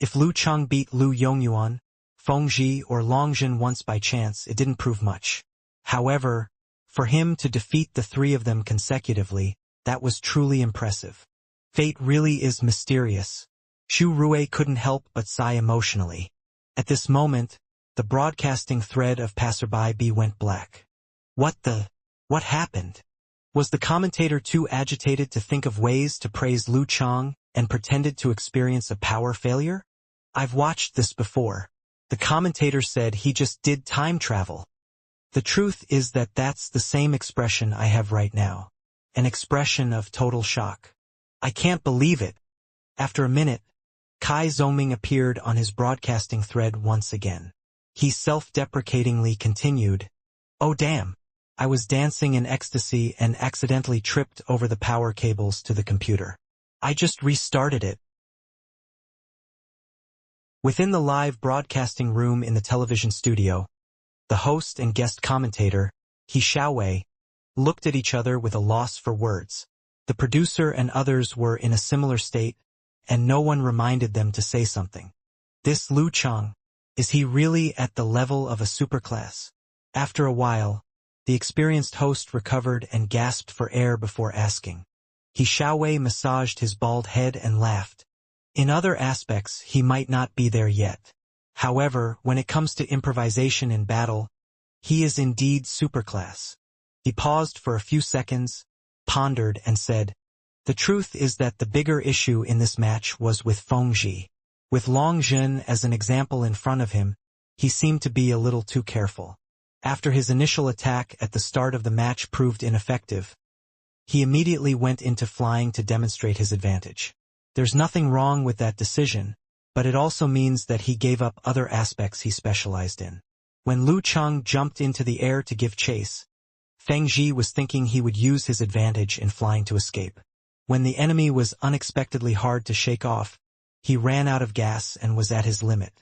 If Lu Cheng beat Lu Yongyuan, Feng Zhi, or Longjin once by chance, it didn't prove much. However, for him to defeat the three of them consecutively, that was truly impressive. Fate really is mysterious. Xu Rui couldn't help but sigh emotionally. At this moment, the broadcasting thread of passerby went black. What happened? Was the commentator too agitated to think of ways to praise Lu Cheng and pretended to experience a power failure? I've watched this before. The commentator said he just did time travel. The truth is that that's the same expression I have right now. An expression of total shock. I can't believe it. After a minute, Kai Zhongming appeared on his broadcasting thread once again. He self-deprecatingly continued, "Oh damn, I was dancing in ecstasy and accidentally tripped over the power cables to the computer. I just restarted it." Within the live broadcasting room in the television studio, the host and guest commentator, He Xiaowei, looked at each other with a loss for words. The producer and others were in a similar state, and no one reminded them to say something. This Lu Cheng, is he really at the level of a superclass? After a while, the experienced host recovered and gasped for air before asking. He Xiaowei massaged his bald head and laughed. In other aspects, he might not be there yet. However, when it comes to improvisation in battle, he is indeed superclass. He paused for a few seconds, pondered, and said, "The truth is that the bigger issue in this match was with Feng Zhi. With Longjin as an example in front of him, he seemed to be a little too careful. After his initial attack at the start of the match proved ineffective, he immediately went into flying to demonstrate his advantage. There's nothing wrong with that decision, but it also means that he gave up other aspects he specialized in. When Lu Cheng jumped into the air to give chase, Feng Zhi was thinking he would use his advantage in flying to escape. When the enemy was unexpectedly hard to shake off, he ran out of gas and was at his limit.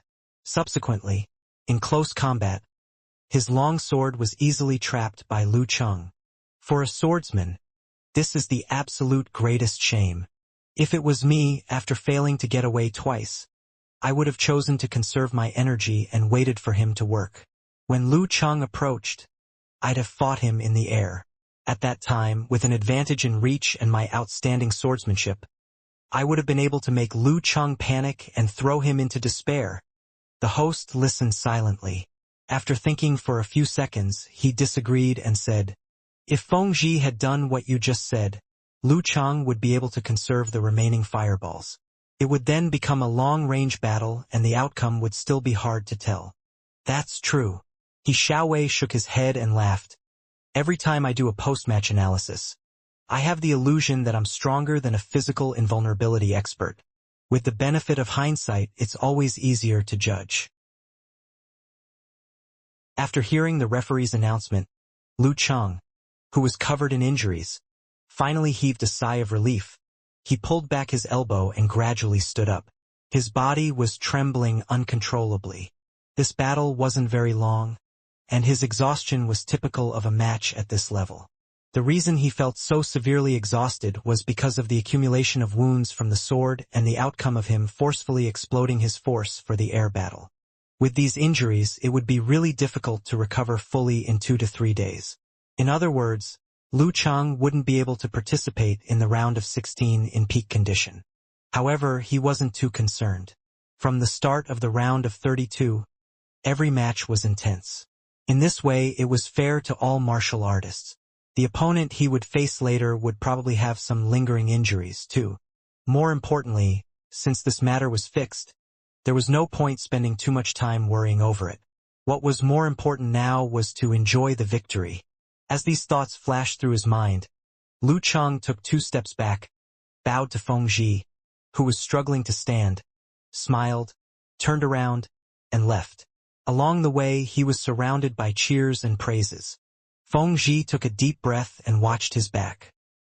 Subsequently, in close combat, his long sword was easily trapped by Lu Cheng. For a swordsman, this is the absolute greatest shame. If it was me, after failing to get away twice, I would have chosen to conserve my energy and waited for him to work. When Lu Cheng approached, I'd have fought him in the air. At that time, with an advantage in reach and my outstanding swordsmanship, I would have been able to make Lu Cheng panic and throw him into despair. The host listened silently. After thinking for a few seconds, he disagreed and said, "If Feng Zhi had done what you just said, Lu Cheng would be able to conserve the remaining fireballs. It would then become a long-range battle and the outcome would still be hard to tell." "That's true." He Xiaowei shook his head and laughed. "Every time I do a post-match analysis, I have the illusion that I'm stronger than a physical invulnerability expert. With the benefit of hindsight, it's always easier to judge." After hearing the referee's announcement, Lu Cheng, who was covered in injuries, finally heaved a sigh of relief. He pulled back his elbow and gradually stood up. His body was trembling uncontrollably. This battle wasn't very long, and his exhaustion was typical of a match at this level. The reason he felt so severely exhausted was because of the accumulation of wounds from the sword and the outcome of him forcefully exploding his force for the air battle. With these injuries, it would be really difficult to recover fully in 2 to 3 days. In other words, Lu Cheng wouldn't be able to participate in the round of 16 in peak condition. However, he wasn't too concerned. From the start of the round of 32, every match was intense. In this way, it was fair to all martial artists. The opponent he would face later would probably have some lingering injuries, too. More importantly, since this matter was fixed, there was no point spending too much time worrying over it. What was more important now was to enjoy the victory. As these thoughts flashed through his mind, Lu Cheng took 2 steps back, bowed to Feng Zhi, who was struggling to stand, smiled, turned around, and left. Along the way, he was surrounded by cheers and praises. Feng Zhi took a deep breath and watched his back.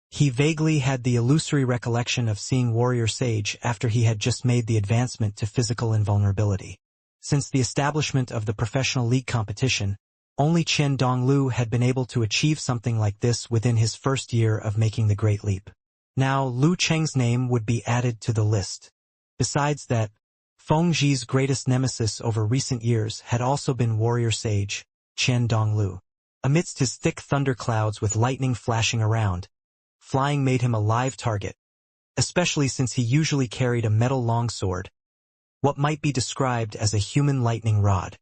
He vaguely had the illusory recollection of seeing Warrior Sage after he had just made the advancement to physical invulnerability. Since the establishment of the professional league competition, only Chen Donglu had been able to achieve something like this within his first year of making the Great Leap. Now Lu Cheng's name would be added to the list. Besides that, Feng Zhi's greatest nemesis over recent years had also been Warrior Sage, Chen Donglu. Amidst his thick thunderclouds with lightning flashing around, flying made him a live target, especially since he usually carried a metal longsword, what might be described as a human lightning rod.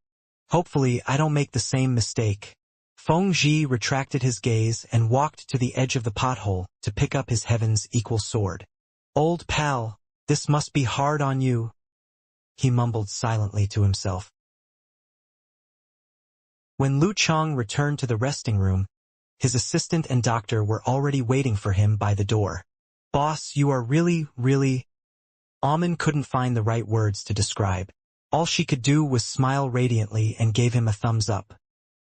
"Hopefully, I don't make the same mistake." Feng Zhi retracted his gaze and walked to the edge of the pothole to pick up his heaven's equal sword. "Old pal, this must be hard on you," he mumbled silently to himself. When Lu Cheng returned to the resting room, his assistant and doctor were already waiting for him by the door. "Boss, you are really..." Amen couldn't find the right words to describe. All she could do was smile radiantly and gave him a thumbs up.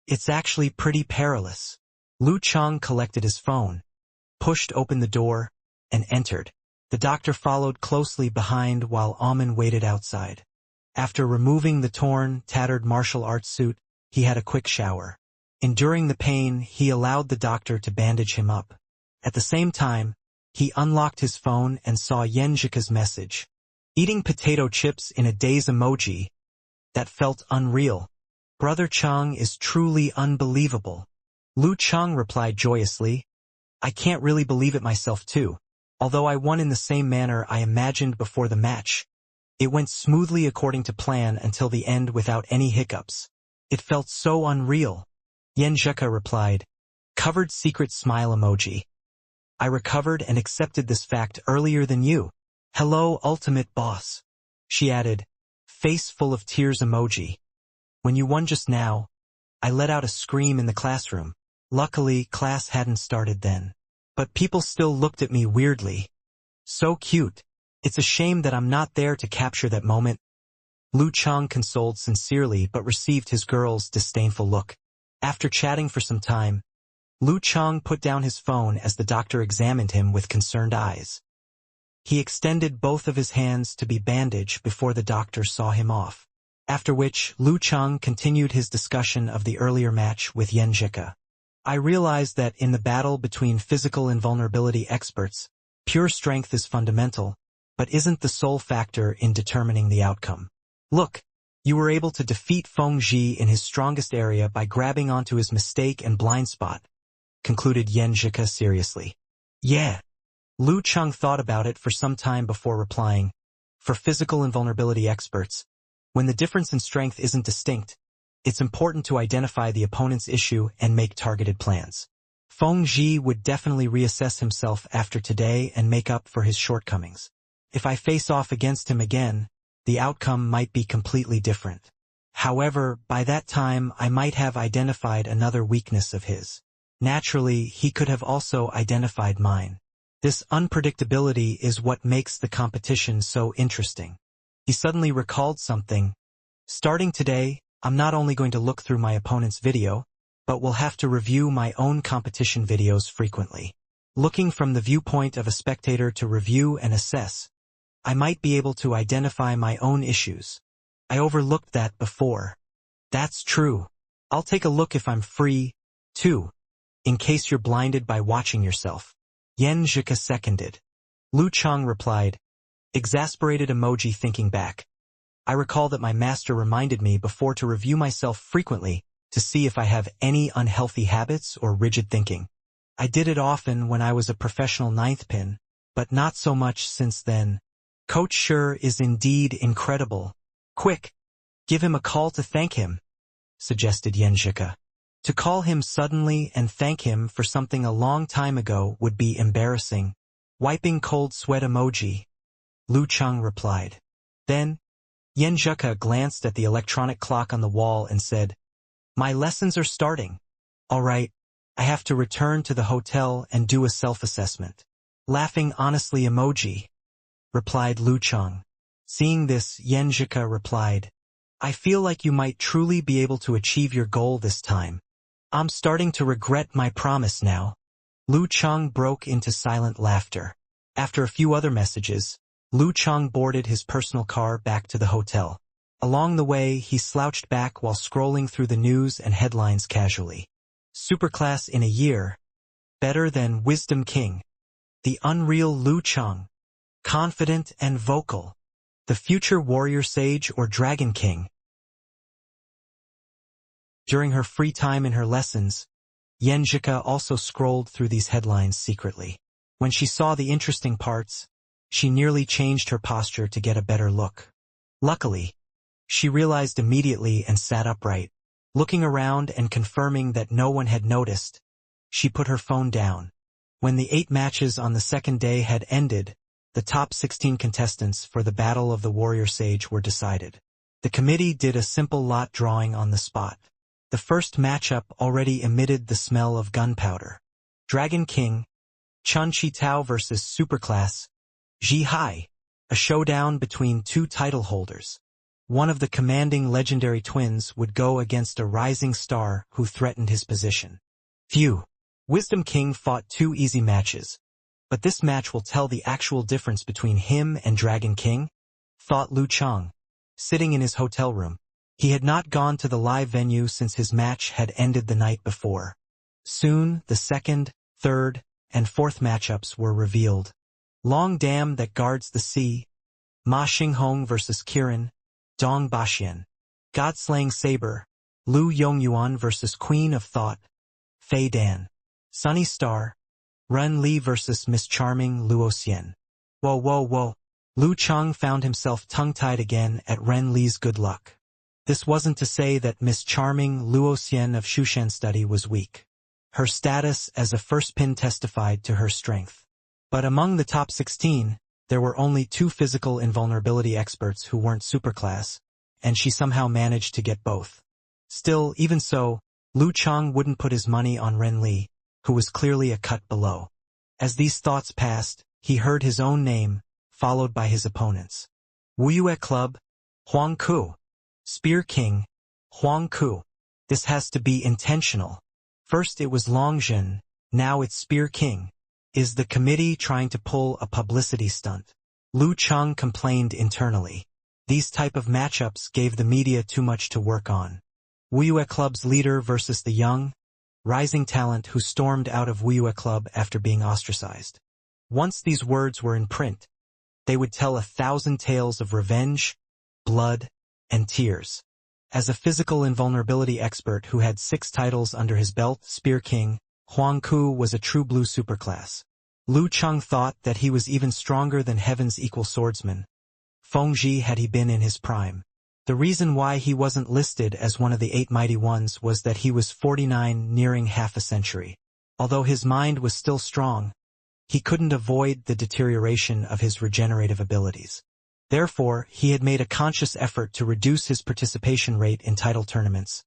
"It's actually pretty perilous." Lu Cheng collected his phone, pushed open the door, and entered. The doctor followed closely behind while Amen waited outside. After removing the torn, tattered martial arts suit, he had a quick shower. Enduring the pain, he allowed the doctor to bandage him up. At the same time, he unlocked his phone and saw Yenjika's message. "Eating potato chips in a daze emoji." That felt unreal. "Brother Cheng is truly unbelievable." Lu Cheng replied joyously, "I can't really believe it myself too. Although I won in the same manner I imagined before the match. It went smoothly according to plan until the end without any hiccups. It felt so unreal." Yenjika replied, covered secret smile emoji. "I recovered and accepted this fact earlier than you. Hello, ultimate boss." She added, face full of tears emoji. When you won just now, I let out a scream in the classroom. Luckily, class hadn't started then. But people still looked at me weirdly. So cute. It's a shame that I'm not there to capture that moment. Lu Chang consoled sincerely but received his girl's disdainful look. After chatting for some time, Lu Chang put down his phone as the doctor examined him with concerned eyes. He extended both of his hands to be bandaged before the doctor saw him off. After which, Lu Chang continued his discussion of the earlier match with Yen Jika. I realized that in the battle between physical invulnerability experts, pure strength is fundamental, but isn't the sole factor in determining the outcome. Look, you were able to defeat Feng Ji in his strongest area by grabbing onto his mistake and blind spot, concluded Yen Jika seriously. Yeah. Lu Chang thought about it for some time before replying. For physical invulnerability experts, when the difference in strength isn't distinct, it's important to identify the opponent's issue and make targeted plans. Feng Ji would definitely reassess himself after today and make up for his shortcomings. If I face off against him again, the outcome might be completely different. However, by that time I might have identified another weakness of his. Naturally, he could have also identified mine. This unpredictability is what makes the competition so interesting. He suddenly recalled something. Starting today, I'm not only going to look through my opponent's video, but will have to review my own competition videos frequently. Looking from the viewpoint of a spectator to review and assess, I might be able to identify my own issues. I overlooked that before. That's true. I'll take a look if I'm free, too, in case you're blinded by watching yourself. Yen Jika seconded. Lu Chang replied, exasperated emoji thinking back. I recall that my master reminded me before to review myself frequently to see if I have any unhealthy habits or rigid thinking. I did it often when I was a professional ninth pin, but not so much since then. Coach Sure is indeed incredible. Quick, give him a call to thank him, suggested Yen Jika. To call him suddenly and thank him for something a long time ago would be embarrassing. Wiping cold sweat emoji. Lu Chang replied. Then, Yen Jika glanced at the electronic clock on the wall and said, my lessons are starting. All right, I have to return to the hotel and do a self-assessment. Laughing honestly emoji, replied Lu Chang. Seeing this, Yen Jika replied, I feel like you might truly be able to achieve your goal this time. I'm starting to regret my promise now. Lu Chang broke into silent laughter. After a few other messages, Lu Chang boarded his personal car back to the hotel. Along the way, he slouched back while scrolling through the news and headlines casually. Superclass in a year. Better than Wisdom King. The unreal Lu Chang. Confident and vocal. The future warrior sage or dragon king. During her free time in her lessons, Yen Jika also scrolled through these headlines secretly. When she saw the interesting parts, she nearly changed her posture to get a better look. Luckily, she realized immediately and sat upright. Looking around and confirming that no one had noticed, she put her phone down. When the 8 matches on the second day had ended, the top 16 contestants for the Battle of the Warrior Sage were decided. The committee did a simple lot drawing on the spot. The first matchup already emitted the smell of gunpowder. Dragon King, Chun Chi Tao versus Superclass, Ji Hai, a showdown between 2 title holders. One of the commanding legendary twins would go against a rising star who threatened his position. Phew. Wisdom King fought 2 easy matches, but this match will tell the actual difference between him and Dragon King, thought Lu Chang, sitting in his hotel room. He had not gone to the live venue since his match had ended the night before. Soon, the second, third, and fourth matchups were revealed. Long Dam that guards the sea, Ma Xinghong versus Kirin, Dong Baxian. God-slaying saber, Lu Yongyuan versus Queen of Thought, Fei Dan. Sunny Star, Ren Li versus Miss Charming Luoxian. Whoa. Lu Chang found himself tongue-tied again at Ren Li's good luck. This wasn't to say that Miss Charming Luoxian of Shushan study was weak. Her status as a first pin testified to her strength. But among the top 16, there were only 2 physical invulnerability experts who weren't superclass, and she somehow managed to get both. Still, even so, Lu Chang wouldn't put his money on Ren Li, who was clearly a cut below. As these thoughts passed, he heard his own name, followed by his opponent's. Wuyue Club, Huang Ku. Spear King, Huang Ku. This has to be intentional. First it was Longjin, now it's Spear King. Is the committee trying to pull a publicity stunt? Lu Chang complained internally. These type of matchups gave the media too much to work on. Wuyue Club's leader versus the young, rising talent who stormed out of Wuyue Club after being ostracized. Once these words were in print, they would tell 1,000 tales of revenge, blood, and tears. As a physical invulnerability expert who had 6 titles under his belt, Spear King, Huang Ku was a true blue superclass. Lu Chang thought that he was even stronger than Heaven's equal swordsman, Feng Zhi had he been in his prime. The reason why he wasn't listed as one of the 8 mighty ones was that he was 49, nearing half a century. Although his mind was still strong, he couldn't avoid the deterioration of his regenerative abilities. Therefore, he had made a conscious effort to reduce his participation rate in title tournaments,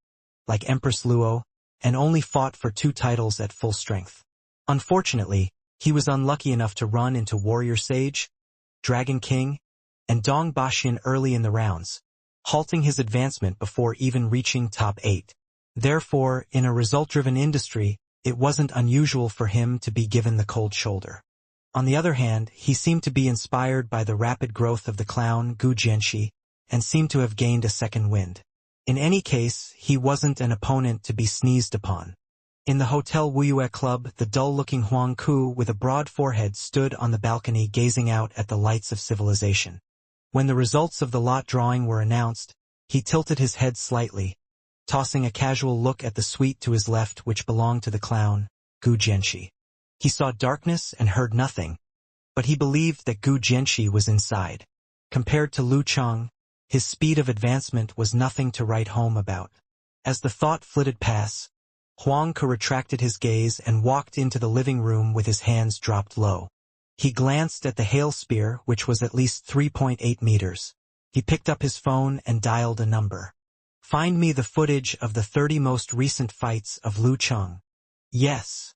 like Empress Luo, and only fought for 2 titles at full strength. Unfortunately, he was unlucky enough to run into Warrior Sage, Dragon King, and Dong Bashian early in the rounds, halting his advancement before even reaching top 8. Therefore, in a result-driven industry, it wasn't unusual for him to be given the cold shoulder. On the other hand, he seemed to be inspired by the rapid growth of the clown Gu Jianxi, and seemed to have gained a second wind. In any case, he wasn't an opponent to be sneezed upon. In the Hotel Wuyue Club, the dull-looking Huang Ku with a broad forehead stood on the balcony gazing out at the lights of civilization. When the results of the lot drawing were announced, he tilted his head slightly, tossing a casual look at the suite to his left which belonged to the clown, Gu Jianxi. He saw darkness and heard nothing, but he believed that Gu Jianxi was inside. Compared to Lu Chang, his speed of advancement was nothing to write home about. As the thought flitted past, Huang Ku retracted his gaze and walked into the living room with his hands dropped low. He glanced at the hail spear, which was at least 3.8 meters. He picked up his phone and dialed a number. Find me the footage of the 30 most recent fights of Lu Chang. Yes.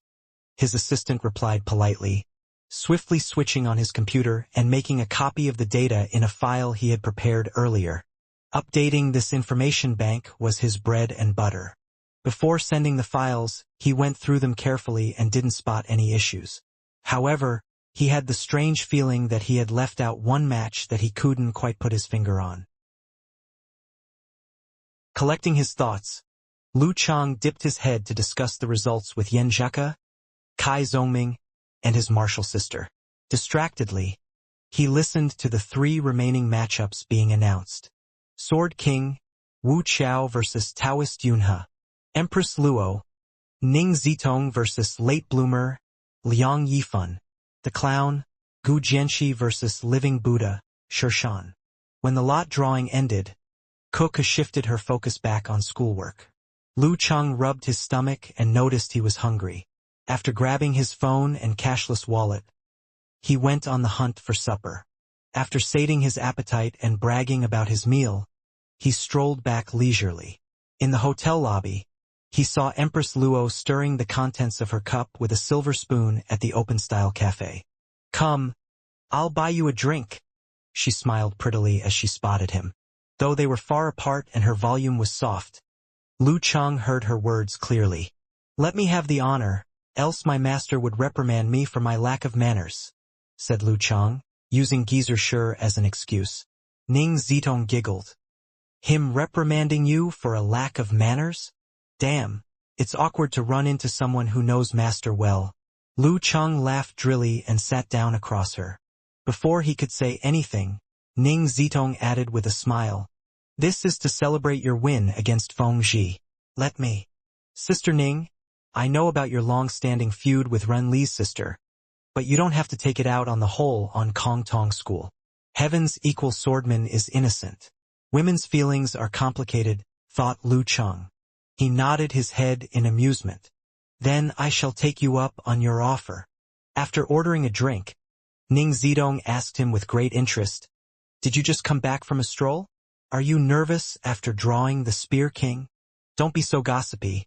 His assistant replied politely, swiftly switching on his computer and making a copy of the data in a file he had prepared earlier. Updating this information bank was his bread and butter. Before sending the files, he went through them carefully and didn't spot any issues. However, he had the strange feeling that he had left out one match that he couldn't quite put his finger on. Collecting his thoughts, Lu Chang dipped his head to discuss the results with Yan Zheka, Kai Zhongming, and his martial sister. Distractedly, he listened to the 3 remaining matchups being announced. Sword King, Wu Qiao versus Taoist Yunhe. Empress Luo, Ning Zitong versus Late Bloomer, Liang Yifan. The Clown, Gu Jianxi versus Living Buddha, Shirshan. When the lot drawing ended, Kuka shifted her focus back on schoolwork. Lu Chang rubbed his stomach and noticed he was hungry. After grabbing his phone and cashless wallet, he went on the hunt for supper. After sating his appetite and bragging about his meal, he strolled back leisurely. In the hotel lobby, he saw Empress Luo stirring the contents of her cup with a silver spoon at the open-style cafe. Come, I'll buy you a drink. She smiled prettily as she spotted him. Though they were far apart and her volume was soft, Lu Chang heard her words clearly. Let me have the honor, else my master would reprimand me for my lack of manners, said Lu Chang, using Geezer Sure as an excuse. Ning Zitong giggled. Him reprimanding you for a lack of manners? Damn, it's awkward to run into someone who knows master well. Lu Chang laughed drily and sat down across her. Before he could say anything, Ning Zitong added with a smile. This is to celebrate your win against Feng Zhi. Let me. Sister Ning, I know about your long-standing feud with Ren Li's sister, but you don't have to take it out on the whole on Kong Tong School. Heaven's equal swordman is innocent. Women's feelings are complicated, thought Lu Chang. He nodded his head in amusement. Then I shall take you up on your offer. After ordering a drink, Ning Zitong asked him with great interest, Did you just come back from a stroll? Are you nervous after drawing the Spear King? Don't be so gossipy,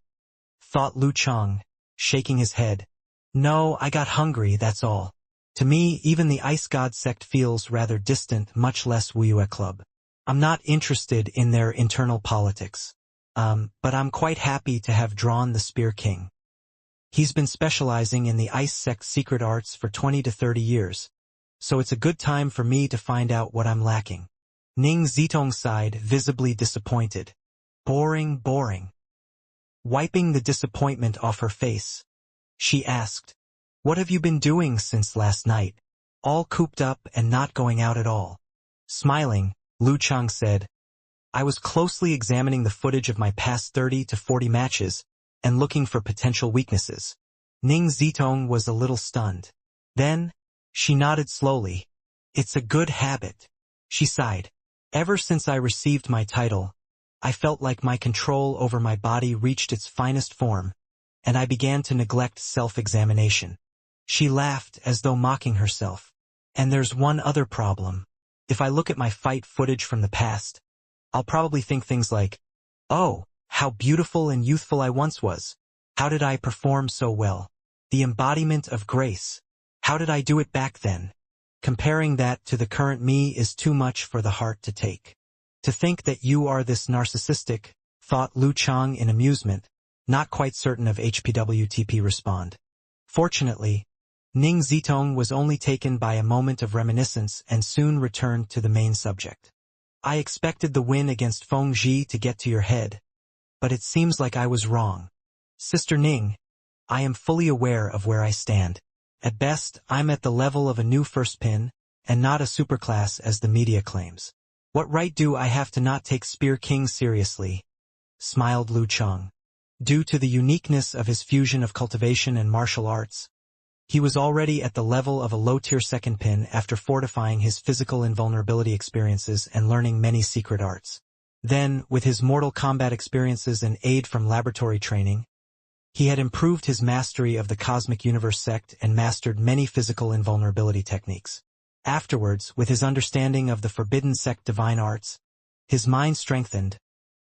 thought Lu Chang, shaking his head. No, I got hungry, that's all. To me, even the Ice God sect feels rather distant, much less Wuyue Club. I'm not interested in their internal politics. But I'm quite happy to have drawn the Spear King. He's been specializing in the Ice Sect's secret arts for 20 to 30 years, so it's a good time for me to find out what I'm lacking. Ning Zitong sighed, visibly disappointed. Boring. Wiping the disappointment off her face, she asked, what have you been doing since last night? All cooped up and not going out at all. Smiling, Lu Chang said, I was closely examining the footage of my past 30 to 40 matches and looking for potential weaknesses. Ning Zitong was a little stunned. Then, she nodded slowly. It's a good habit. She sighed. Ever since I received my title, I felt like my control over my body reached its finest form, and I began to neglect self-examination. She laughed as though mocking herself. And there's one other problem. If I look at my fight footage from the past, I'll probably think things like, oh, how beautiful and youthful I once was. How did I perform so well? The embodiment of grace. How did I do it back then? Comparing that to the current me is too much for the heart to take. To think that you are this narcissistic, thought Lu Chang in amusement, not quite certain of HPWTP respond. Fortunately, Ning Zitong was only taken by a moment of reminiscence and soon returned to the main subject. I expected the win against Feng Ji to get to your head, but it seems like I was wrong. Sister Ning, I am fully aware of where I stand. At best, I'm at the level of a new first pin, and not a superclass as the media claims. What right do I have to not take Spear King seriously? Smiled Lu Chang. Due to the uniqueness of his fusion of cultivation and martial arts, he was already at the level of a low-tier second pin after fortifying his physical invulnerability experiences and learning many secret arts. Then, with his Mortal Kombat experiences and aid from laboratory training, he had improved his mastery of the Cosmic Universe sect and mastered many physical invulnerability techniques. Afterwards, with his understanding of the Forbidden Sect divine arts, his mind strengthened,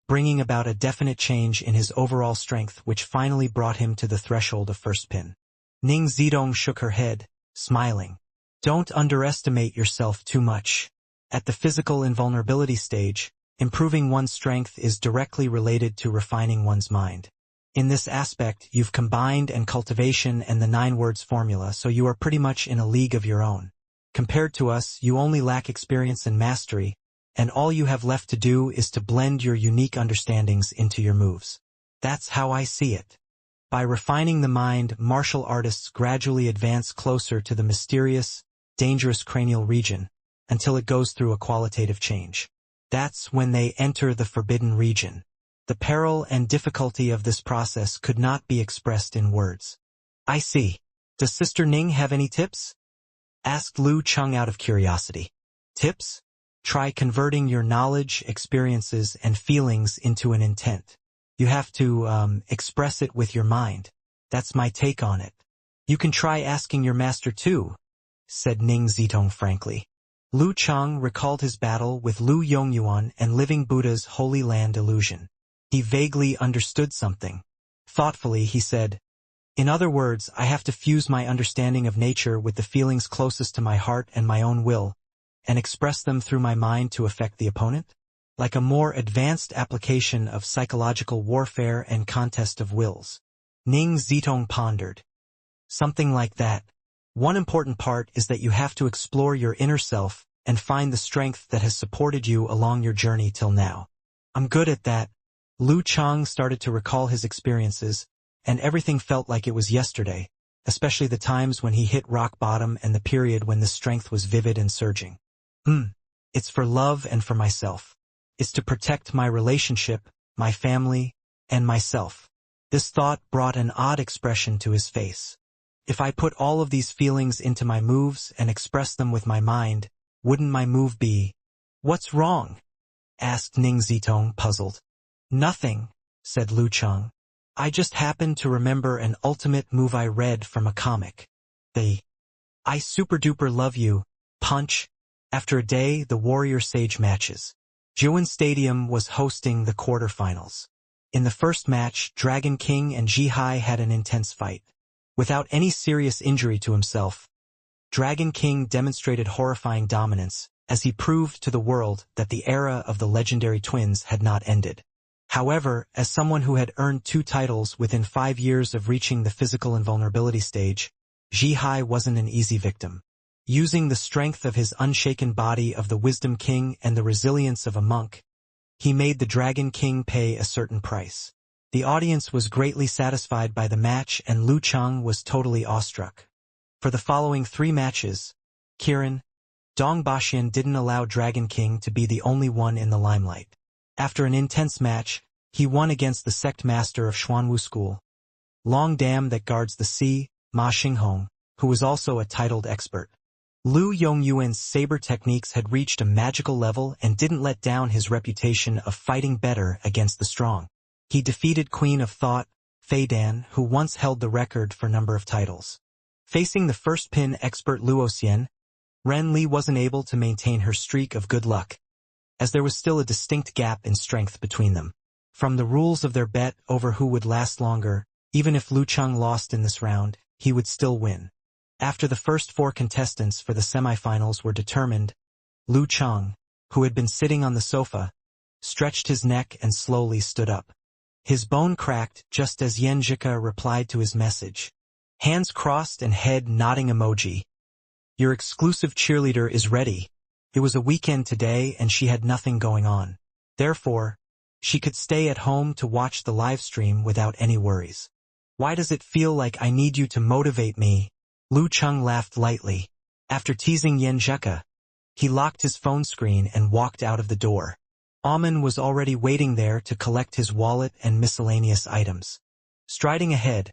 bringing about a definite change in his overall strength which finally brought him to the threshold of first pin. Ning Zitong shook her head, smiling. Don't underestimate yourself too much. At the physical invulnerability stage, improving one's strength is directly related to refining one's mind. In this aspect, you've combined and cultivation and the 9 words formula, so you are pretty much in a league of your own. Compared to us, you only lack experience and mastery, and all you have left to do is to blend your unique understandings into your moves. That's how I see it. By refining the mind, martial artists gradually advance closer to the mysterious, dangerous cranial region, until it goes through a qualitative change. That's when they enter the forbidden region. The peril and difficulty of this process could not be expressed in words. I see. Does Sister Ning have any tips? Asked Lu Chang out of curiosity. Tips? Try converting your knowledge, experiences, and feelings into an intent. You have to, express it with your mind. That's my take on it. You can try asking your master too, said Ning Zitong frankly. Lu Chang recalled his battle with Lu Yongyuan and Living Buddha's Holy Land illusion. He vaguely understood something. Thoughtfully, he said, in other words, I have to fuse my understanding of nature with the feelings closest to my heart and my own will, and express them through my mind to affect the opponent? Like a more advanced application of psychological warfare and contest of wills. Ning Zitong pondered. Something like that. One important part is that you have to explore your inner self and find the strength that has supported you along your journey till now. I'm good at that. Lu Chang started to recall his experiences, and everything felt like it was yesterday, especially the times when he hit rock bottom and the period when the strength was vivid and surging. It's for love and for myself. It's to protect my relationship, my family, and myself. This thought brought an odd expression to his face. If I put all of these feelings into my moves and express them with my mind, wouldn't my move be? What's wrong? Asked Ning Zitong, puzzled. Nothing, said Lu Chang. I just happened to remember an ultimate move I read from a comic. I super duper love you, punch. After a day, the Warrior Sage matches. Juin Stadium was hosting the quarterfinals. In the first match, Dragon King and Jihai had an intense fight. Without any serious injury to himself, Dragon King demonstrated horrifying dominance, as he proved to the world that the era of the legendary twins had not ended. However, as someone who had earned 2 titles within 5 years of reaching the physical invulnerability stage, Jihai wasn't an easy victim. Using the strength of his unshaken body of the Wisdom King and the resilience of a monk, he made the Dragon King pay a certain price. The audience was greatly satisfied by the match and Lu Cheng was totally awestruck. For the following 3 matches, Kirin, Dong Baxian didn't allow Dragon King to be the only one in the limelight. After an intense match, he won against the sect master of Xuanwu School, Long Dam that guards the sea, Ma Xinghong, who was also a titled expert. Lu Yongyuan's saber techniques had reached a magical level and didn't let down his reputation of fighting better against the strong. He defeated Queen of Thought, Fei Dan, who once held the record for number of titles. Facing the first pin expert Luo Xian, Ren Li wasn't able to maintain her streak of good luck, as there was still a distinct gap in strength between them. From the rules of their bet over who would last longer, even if Lu Cheng lost in this round, he would still win. After the first 4 contestants for the semifinals were determined, Lu Cheng, who had been sitting on the sofa, stretched his neck and slowly stood up. His bone cracked just as Yen Zhika replied to his message. Hands crossed and head nodding emoji. Your exclusive cheerleader is ready. It was a weekend today and she had nothing going on. Therefore, she could stay at home to watch the live stream without any worries. Why does it feel like I need you to motivate me? Lu Cheng laughed lightly. After teasing Yen Zheka, he locked his phone screen and walked out of the door. Amen was already waiting there to collect his wallet and miscellaneous items. Striding ahead,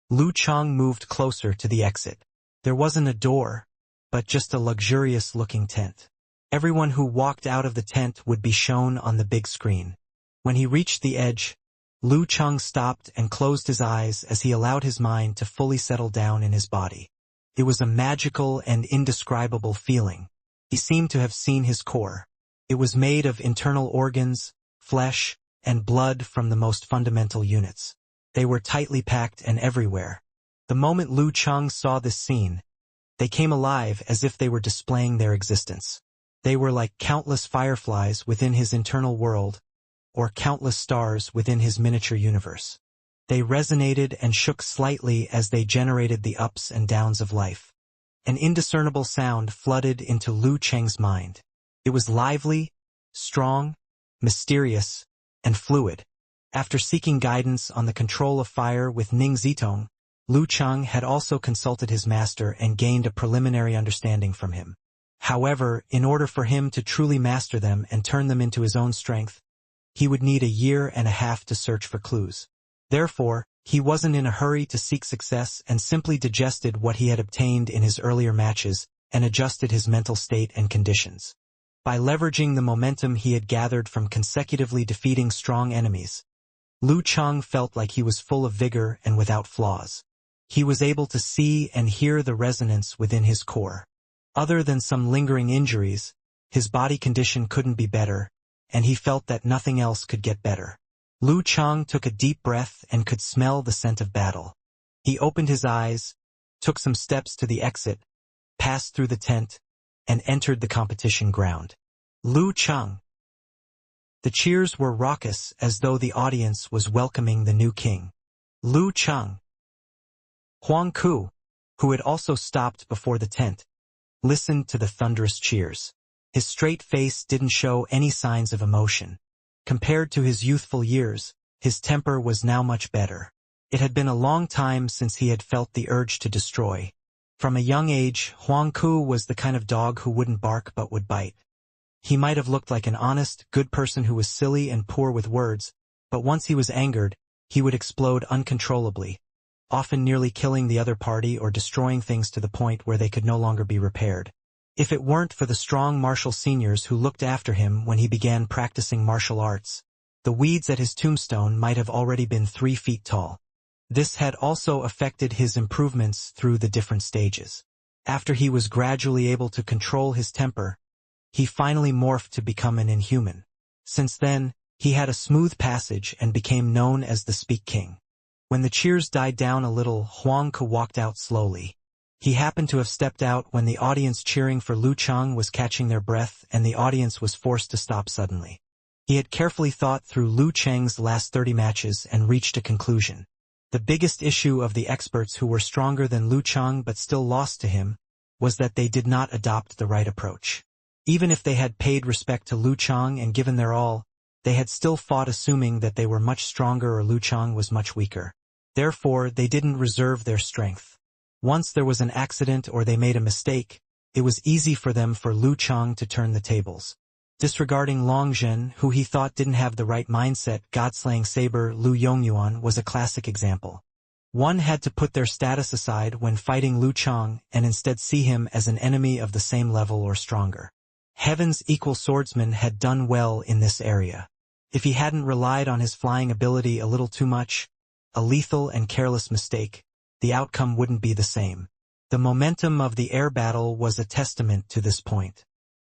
Lu Cheng moved closer to the exit. There wasn't a door, but just a luxurious-looking tent. Everyone who walked out of the tent would be shown on the big screen. When he reached the edge, Lu Cheng stopped and closed his eyes as he allowed his mind to fully settle down in his body. It was a magical and indescribable feeling. He seemed to have seen his core. It was made of internal organs, flesh, and blood from the most fundamental units. They were tightly packed and everywhere. The moment Lu Cheng saw this scene, they came alive as if they were displaying their existence. They were like countless fireflies within his internal world, or countless stars within his miniature universe. They resonated and shook slightly as they generated the ups and downs of life. An indiscernible sound flooded into Lu Cheng's mind. It was lively, strong, mysterious, and fluid. After seeking guidance on the control of fire with Ning Zitong, Lu Cheng had also consulted his master and gained a preliminary understanding from him. However, in order for him to truly master them and turn them into his own strength, he would need 1.5 years to search for clues. Therefore, he wasn't in a hurry to seek success and simply digested what he had obtained in his earlier matches and adjusted his mental state and conditions. By leveraging the momentum he had gathered from consecutively defeating strong enemies, Lu Cheng felt like he was full of vigor and without flaws. He was able to see and hear the resonance within his core. Other than some lingering injuries, his body condition couldn't be better, and he felt that nothing else could get better. Lu Cheng took a deep breath and could smell the scent of battle. He opened his eyes, took some steps to the exit, passed through the tent, and entered the competition ground. Lu Cheng. The cheers were raucous as though the audience was welcoming the new king. Lu Cheng. Huang Ku, who had also stopped before the tent, listened to the thunderous cheers. His straight face didn't show any signs of emotion. Compared to his youthful years, his temper was now much better. It had been a long time since he had felt the urge to destroy. From a young age, Huang Ku was the kind of dog who wouldn't bark but would bite. He might have looked like an honest, good person who was silly and poor with words, but once he was angered, he would explode uncontrollably, often nearly killing the other party or destroying things to the point where they could no longer be repaired. If it weren't for the strong martial seniors who looked after him when he began practicing martial arts, the weeds at his tombstone might have already been 3 feet tall. This had also affected his improvements through the different stages. After he was gradually able to control his temper, he finally morphed to become an inhuman. Since then, He had a smooth passage and became known as the Speak King. When the cheers died down a little, Huang Ke walked out slowly. He happened to have stepped out when the audience cheering for Lu Chang was catching their breath and the audience was forced to stop suddenly. He had carefully thought through Lu Chang's last 30 matches and reached a conclusion. The biggest issue of the experts who were stronger than Lu Chang but still lost to him was that they did not adopt the right approach. Even if they had paid respect to Lu Chang and given their all, they had still fought assuming that they were much stronger or Lu Chang was much weaker. Therefore, they didn't reserve their strength. Once there was an accident or they made a mistake, it was easy for Lu Chang to turn the tables. Disregarding Long Zhen, who he thought didn't have the right mindset, God-slaying saber Lu Yongyuan was a classic example. One had to put their status aside when fighting Lu Chang and instead see him as an enemy of the same level or stronger. Heaven's equal swordsman had done well in this area. If he hadn't relied on his flying ability a little too much, a lethal and careless mistake, the outcome wouldn't be the same. The momentum of the air battle was a testament to this point.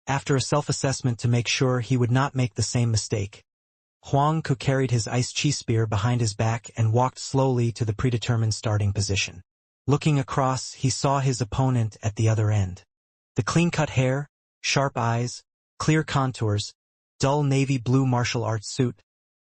After a self-assessment to make sure he would not make the same mistake, Huang Ke carried his ice chi spear behind his back and walked slowly to the predetermined starting position. Looking across, he saw his opponent at the other end. The clean-cut hair, sharp eyes, clear contours, dull navy blue martial arts suit,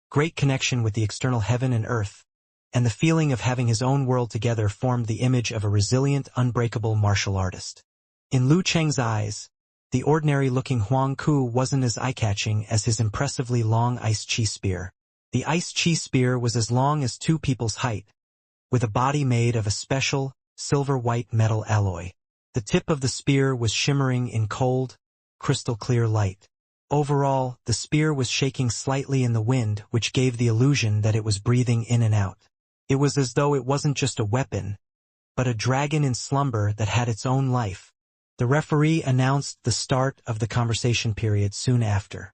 great connection with the external heaven and earth, and the feeling of having his own world together formed the image of a resilient, unbreakable martial artist. In Lu Chang's eyes, the ordinary-looking Huang Ke wasn't as eye-catching as his impressively long ice chi spear. The ice chi spear was as long as 2 people's height, with a body made of a special, silver-white metal alloy. The tip of the spear was shimmering in cold, crystal-clear light. Overall, the spear was shaking slightly in the wind, which gave the illusion that it was breathing in and out. It was as though it wasn't just a weapon, but a dragon in slumber that had its own life. The referee announced the start of the conversation period soon after.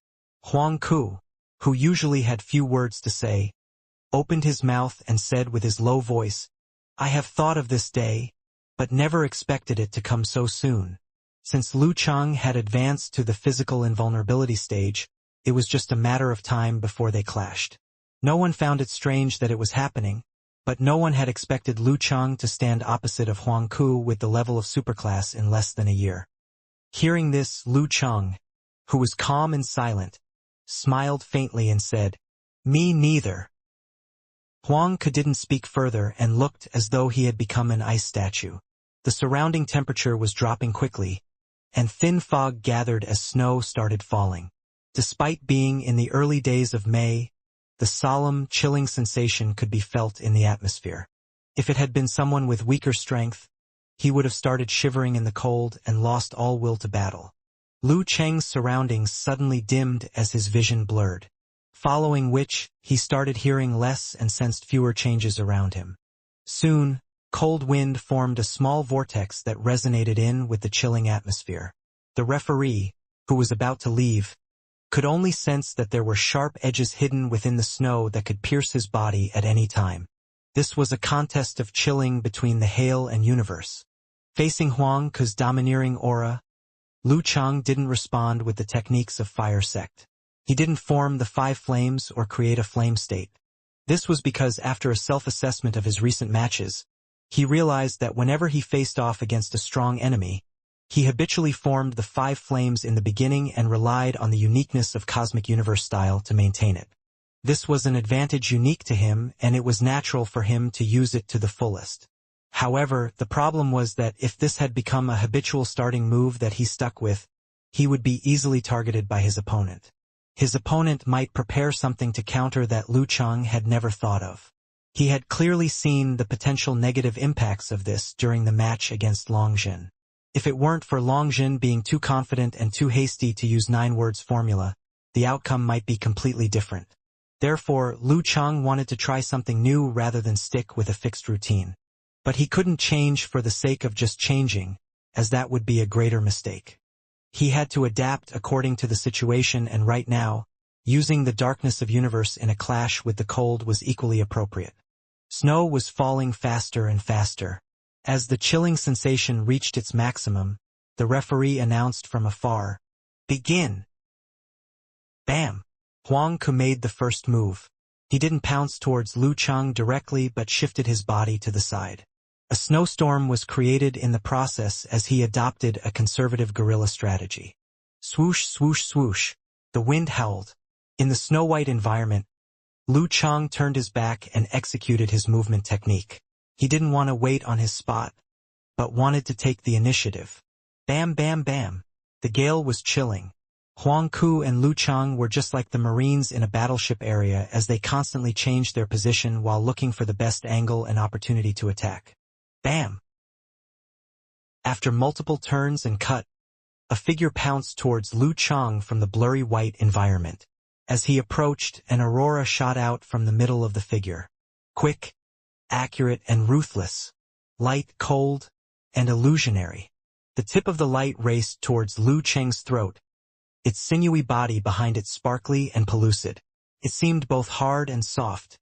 Huang Ke, who usually had few words to say, opened his mouth and said with his low voice, "I have thought of this day, but never expected it to come so soon." Since Lu Chang had advanced to the physical invulnerability stage, it was just a matter of time before they clashed. No one found it strange that it was happening, but no one had expected Lu Chang to stand opposite of Huang Ke with the level of superclass in less than a year. Hearing this, Lu Chang, who was calm and silent, smiled faintly and said, "Me neither." Huang Ke didn't speak further and looked as though he had become an ice statue. The surrounding temperature was dropping quickly, and thin fog gathered as snow started falling. Despite being in the early days of May, the solemn, chilling sensation could be felt in the atmosphere. If it had been someone with weaker strength, he would have started shivering in the cold and lost all will to battle. Lu Chang's surroundings suddenly dimmed as his vision blurred, following which, he started hearing less and sensed fewer changes around him. Soon, cold wind formed a small vortex that resonated in with the chilling atmosphere. The referee, who was about to leave, could only sense that there were sharp edges hidden within the snow that could pierce his body at any time. This was a contest of chilling between the hail and universe. Facing Huang Ke's domineering aura, Lu Chang didn't respond with the techniques of fire sect. He didn't form the 5 flames or create a flame state. This was because after a self-assessment of his recent matches, he realized that whenever he faced off against a strong enemy, he habitually formed the 5 flames in the beginning and relied on the uniqueness of cosmic universe style to maintain it. This was an advantage unique to him, and it was natural for him to use it to the fullest. However, the problem was that if this had become a habitual starting move that he stuck with, he would be easily targeted by his opponent. His opponent might prepare something to counter that Lu Chang had never thought of. He had clearly seen the potential negative impacts of this during the match against Long Zhen. If it weren't for Long Zhen being too confident and too hasty to use 9 words formula, the outcome might be completely different. Therefore, Lu Chang wanted to try something new rather than stick with a fixed routine. But he couldn't change for the sake of just changing, as that would be a greater mistake. He had to adapt according to the situation, and right now, using the darkness of universe in a clash with the cold was equally appropriate. Snow was falling faster and faster. As the chilling sensation reached its maximum, the referee announced from afar, "Begin!" Bam! Huang Ke made the first move. He didn't pounce towards Lu Chang directly but shifted his body to the side. A snowstorm was created in the process as he adopted a conservative guerrilla strategy. Swoosh, swoosh, swoosh. The wind howled. In the snow-white environment, Lu Chang turned his back and executed his movement technique. He didn't want to wait on his spot, but wanted to take the initiative. Bam, bam, bam. The gale was chilling. Huang Ke and Lu Chang were just like the Marines in a battleship area as they constantly changed their position while looking for the best angle and opportunity to attack. Bam! After multiple turns and cut, a figure pounced towards Lu Chang from the blurry white environment. As he approached, an aurora shot out from the middle of the figure. Quick, accurate, and ruthless. Light, cold, and illusionary. The tip of the light raced towards Lu Chang's throat, its sinewy body behind it sparkly and pellucid. It seemed both hard and soft,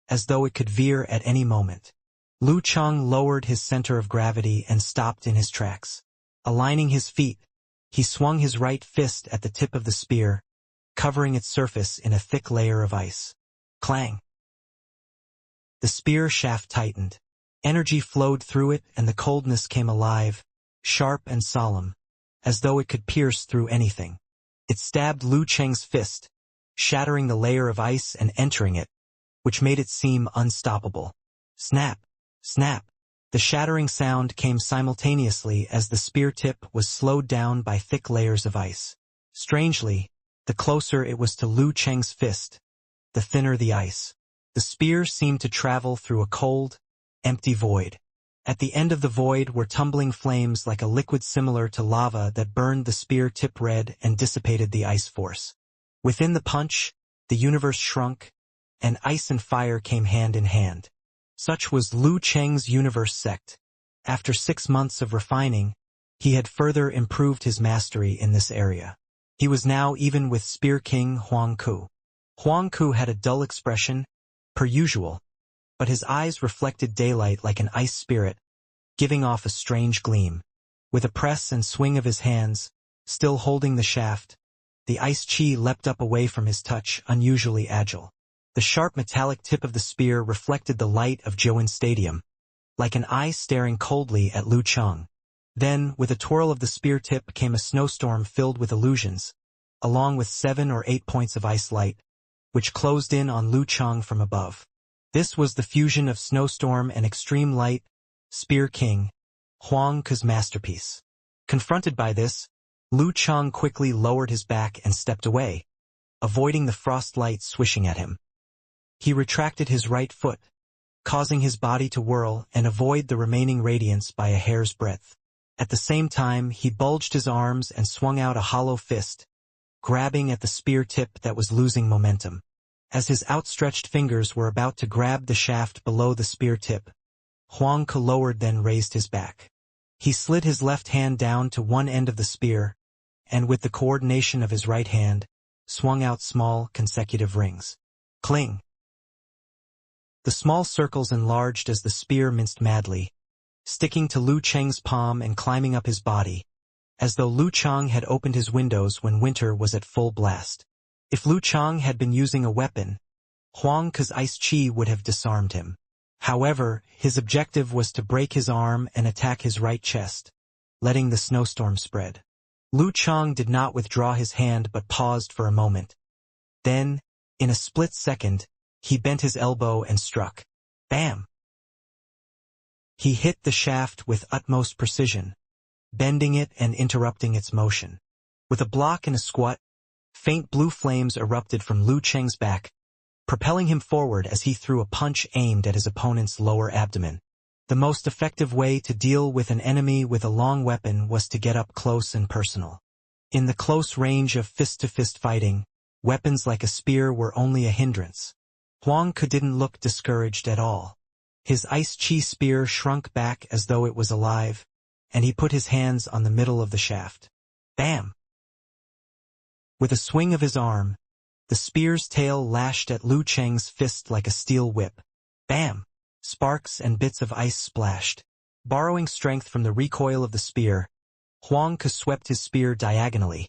as though it could veer at any moment. Lu Chang lowered his center of gravity and stopped in his tracks. Aligning his feet, he swung his right fist at the tip of the spear, covering its surface in a thick layer of ice. Clang! The spear shaft tightened. Energy flowed through it and the coldness came alive, sharp and solemn, as though it could pierce through anything. It stabbed Lu Chang's fist, shattering the layer of ice and entering it, which made it seem unstoppable. Snap! Snap! The shattering sound came simultaneously as the spear tip was slowed down by thick layers of ice. Strangely, the closer it was to Lu Chang's fist, the thinner the ice. The spear seemed to travel through a cold, empty void. At the end of the void were tumbling flames like a liquid similar to lava that burned the spear tip red and dissipated the ice force. Within the punch, the universe shrunk, and ice and fire came hand in hand. Such was Lu Chang's universe sect. After 6 months of refining, he had further improved his mastery in this area. He was now even with Spear King Huang Ke. Huang Ke had a dull expression, per usual, but his eyes reflected daylight like an ice spirit, giving off a strange gleam. With a press and swing of his hands, still holding the shaft, the ice chi leapt up away from his touch, unusually agile. The sharp metallic tip of the spear reflected the light of Joan Stadium, like an eye staring coldly at Lu Chang. Then, with a twirl of the spear tip came a snowstorm filled with illusions, along with 7 or 8 points of ice light, which closed in on Lu Chang from above. This was the fusion of snowstorm and extreme light, Spear King, Huang Ke's masterpiece. Confronted by this, Lu Chang quickly lowered his back and stepped away, avoiding the frost light swishing at him. He retracted his right foot, causing his body to whirl and avoid the remaining radiance by a hair's breadth. At the same time, he bulged his arms and swung out a hollow fist, grabbing at the spear tip that was losing momentum. As his outstretched fingers were about to grab the shaft below the spear tip, Huang Ke lowered then raised his back. He slid his left hand down to one end of the spear, and with the coordination of his right hand, swung out small, consecutive rings. Cling! The small circles enlarged as the spear minced madly, sticking to Lu Chang's palm and climbing up his body, as though Lu Chang had opened his windows when winter was at full blast. If Lu Chang had been using a weapon, Huang Ke's ice chi would have disarmed him. However, his objective was to break his arm and attack his right chest, letting the snowstorm spread. Lu Chang did not withdraw his hand but paused for a moment. Then, in a split second, he bent his elbow and struck. Bam! He hit the shaft with utmost precision, bending it and interrupting its motion. With a block and a squat, faint blue flames erupted from Lu Chang's back, propelling him forward as he threw a punch aimed at his opponent's lower abdomen. The most effective way to deal with an enemy with a long weapon was to get up close and personal. In the close range of fist-to-fist fighting, weapons like a spear were only a hindrance. Huang Ke didn't look discouraged at all. His ice chi spear shrunk back as though it was alive, and he put his hands on the middle of the shaft. Bam! With a swing of his arm, the spear's tail lashed at Lu Chang's fist like a steel whip. Bam! Sparks and bits of ice splashed. Borrowing strength from the recoil of the spear, Huang Ke swept his spear diagonally,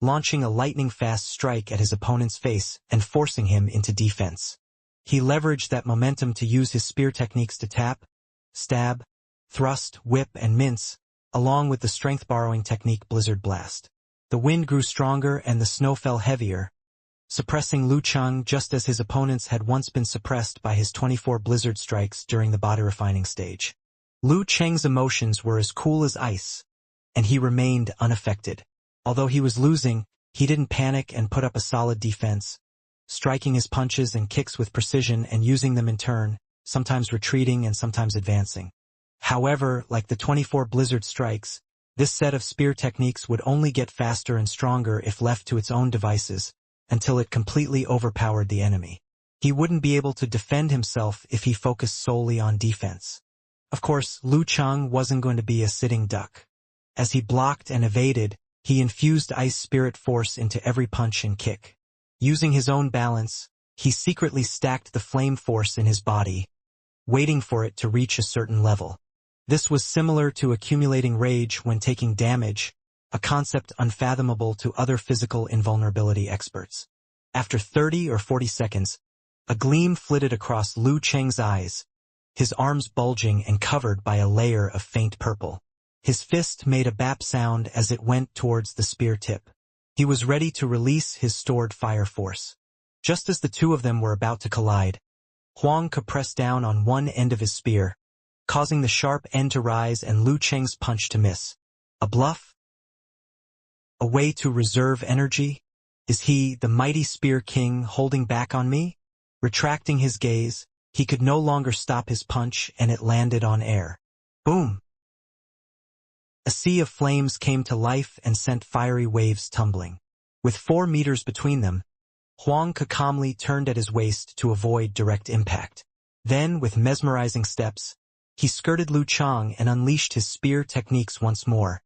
launching a lightning-fast strike at his opponent's face and forcing him into defense. He leveraged that momentum to use his spear techniques to tap, stab, thrust, whip, and mince, along with the strength-borrowing technique Blizzard Blast. The wind grew stronger and the snow fell heavier, suppressing Lu Cheng just as his opponents had once been suppressed by his 24 blizzard strikes during the body refining stage. Lu Cheng's emotions were as cool as ice, and he remained unaffected. Although he was losing, he didn't panic and put up a solid defense, striking his punches and kicks with precision and using them in turn, sometimes retreating and sometimes advancing. However, like the 24 blizzard strikes, this set of spear techniques would only get faster and stronger if left to its own devices, until it completely overpowered the enemy. He wouldn't be able to defend himself if he focused solely on defense. Of course, Lu Cheng wasn't going to be a sitting duck. As he blocked and evaded, he infused ice spirit force into every punch and kick. Using his own balance, he secretly stacked the flame force in his body, waiting for it to reach a certain level. This was similar to accumulating rage when taking damage, a concept unfathomable to other physical invulnerability experts. After 30 or 40 seconds, a gleam flitted across Lu Cheng's eyes, his arms bulging and covered by a layer of faint purple. His fist made a bap sound as it went towards the spear tip. He was ready to release his stored fire force. Just as the two of them were about to collide, Huang Ke pressed down on one end of his spear, causing the sharp end to rise and Lu Cheng's punch to miss. A bluff? A way to reserve energy? Is he, the mighty Spear King, holding back on me? Retracting his gaze, he could no longer stop his punch and it landed on air. Boom! A sea of flames came to life and sent fiery waves tumbling. With 4 meters between them, Huang Ke calmly turned at his waist to avoid direct impact. Then, with mesmerizing steps, he skirted Lu Cheng and unleashed his spear techniques once more,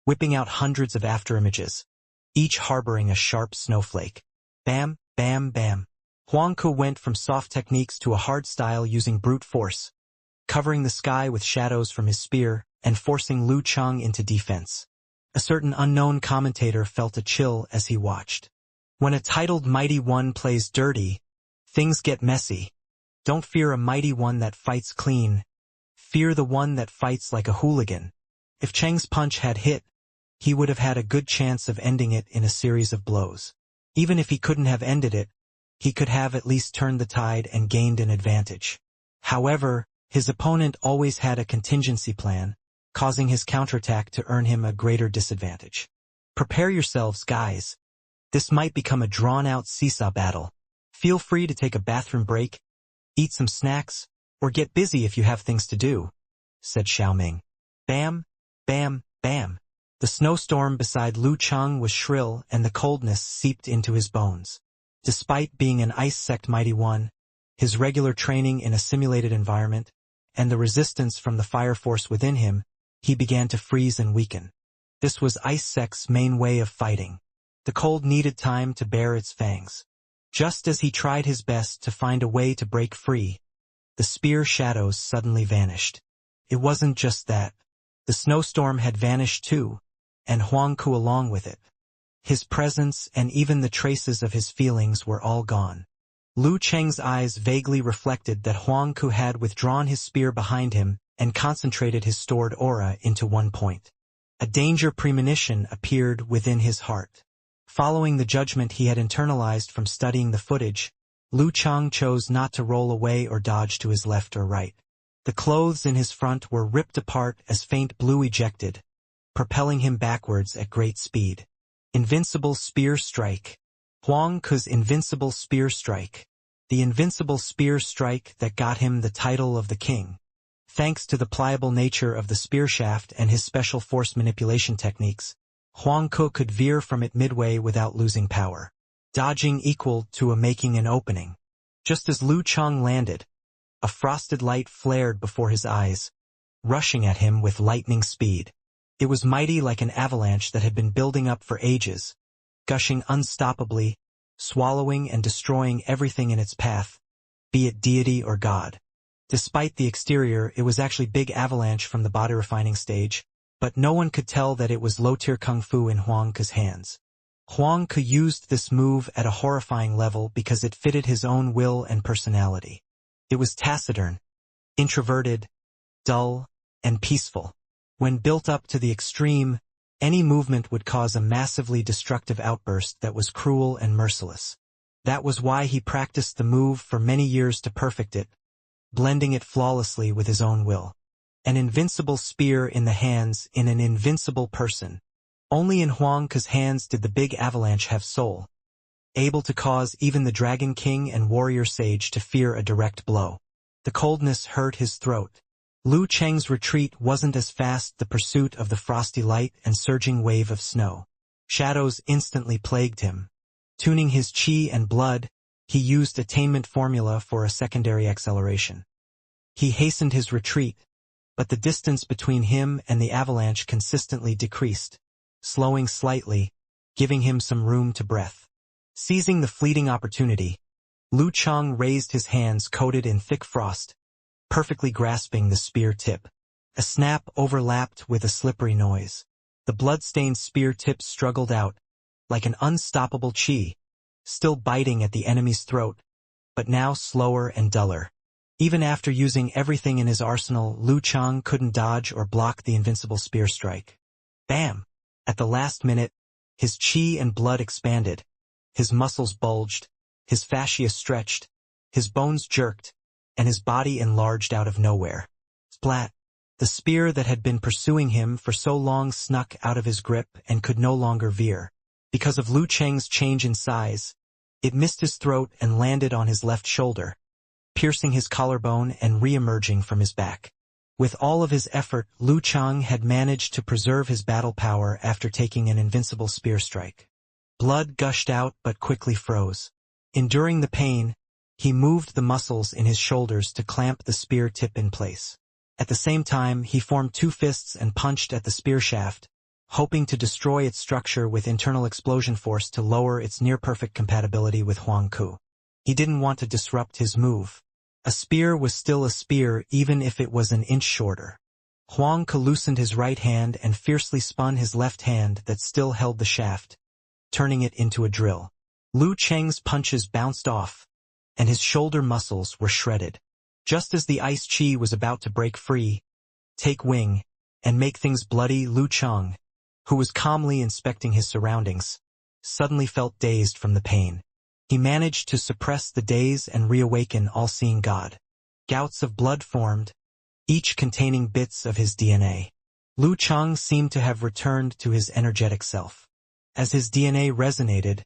whipping out hundreds of afterimages, each harboring a sharp snowflake. Bam, bam, bam. Huang Ke went from soft techniques to a hard style using brute force, covering the sky with shadows from his spear and forcing Lu Cheng into defense. A certain unknown commentator felt a chill as he watched. When a titled Mighty One plays dirty, things get messy. Don't fear a mighty one that fights clean. Fear the one that fights like a hooligan. If Cheng's punch had hit, he would have had a good chance of ending it in a series of blows. Even if he couldn't have ended it, he could have at least turned the tide and gained an advantage. However, his opponent always had a contingency plan, causing his counterattack to earn him a greater disadvantage. Prepare yourselves, guys. This might become a drawn-out seesaw battle. Feel free to take a bathroom break, eat some snacks, or get busy if you have things to do, said Xiaoming. Bam, bam, bam. The snowstorm beside Lu Cheng was shrill and the coldness seeped into his bones. Despite being an ice-sect mighty one, his regular training in a simulated environment, and the resistance from the fire force within him, he began to freeze and weaken. This was ice-sect's main way of fighting. The cold needed time to bear its fangs. Just as he tried his best to find a way to break free, the spear shadows suddenly vanished. It wasn't just that. The snowstorm had vanished too, and Huang Ke along with it. His presence and even the traces of his feelings were all gone. Lu Cheng's eyes vaguely reflected that Huang Ke had withdrawn his spear behind him and concentrated his stored aura into one point. A danger premonition appeared within his heart. Following the judgment he had internalized from studying the footage, Lu Cheng chose not to roll away or dodge to his left or right. The clothes in his front were ripped apart as faint blue ejected, propelling him backwards at great speed. Invincible Spear Strike. Huang Ke's Invincible Spear Strike. The invincible spear strike that got him the title of the king. Thanks to the pliable nature of the spear shaft and his special force manipulation techniques, Huang Ke could veer from it midway without losing power. Dodging equal to a making an opening. Just as Lu Cheng landed, a frosted light flared before his eyes, rushing at him with lightning speed. It was mighty like an avalanche that had been building up for ages, gushing unstoppably, swallowing and destroying everything in its path, be it deity or god. Despite the exterior, it was actually big avalanche from the body refining stage, but no one could tell that it was low-tier kung fu in Huang Ke's hands. Huang Ke used this move at a horrifying level because it fitted his own will and personality. It was taciturn, introverted, dull, and peaceful. When built up to the extreme, any movement would cause a massively destructive outburst that was cruel and merciless. That was why he practiced the move for many years to perfect it, blending it flawlessly with his own will. An invincible spear in the hands in an invincible person. Only in Huang Ke's hands did the big avalanche have soul, able to cause even the Dragon King and Warrior Sage to fear a direct blow. The coldness hurt his throat. Lu Cheng's retreat wasn't as fast the pursuit of the frosty light and surging wave of snow. Shadows instantly plagued him. Tuning his qi and blood, he used attainment formula for a secondary acceleration. He hastened his retreat, but the distance between him and the avalanche consistently decreased, slowing slightly, giving him some room to breath. Seizing the fleeting opportunity, Lu Cheng raised his hands coated in thick frost, perfectly grasping the spear tip. A snap overlapped with a slippery noise. The blood-stained spear tip struggled out, like an unstoppable qi, still biting at the enemy's throat, but now slower and duller. Even after using everything in his arsenal, Lu Cheng couldn't dodge or block the invincible spear strike. Bam! At the last minute, his qi and blood expanded, his muscles bulged, his fascia stretched, his bones jerked, and his body enlarged out of nowhere. Splat! The spear that had been pursuing him for so long snuck out of his grip and could no longer veer. Because of Lu Cheng's change in size, it missed his throat and landed on his left shoulder, piercing his collarbone and re-emerging from his back. With all of his effort, Lu Cheng had managed to preserve his battle power after taking an invincible spear strike. Blood gushed out but quickly froze. Enduring the pain, he moved the muscles in his shoulders to clamp the spear tip in place. At the same time, he formed two fists and punched at the spear shaft, hoping to destroy its structure with internal explosion force to lower its near-perfect compatibility with Huang Ke. He didn't want to disrupt his move. A spear was still a spear even if it was an inch shorter. Huang Ke loosened his right hand and fiercely spun his left hand that still held the shaft, turning it into a drill. Lu Cheng's punches bounced off, and his shoulder muscles were shredded. Just as the ice qi was about to break free, take wing, and make things bloody, Lu Cheng, who was calmly inspecting his surroundings, suddenly felt dazed from the pain. He managed to suppress the daze and reawaken all-seeing God. Gouts of blood formed, each containing bits of his DNA. Lu Cheng seemed to have returned to his energetic self. As his DNA resonated,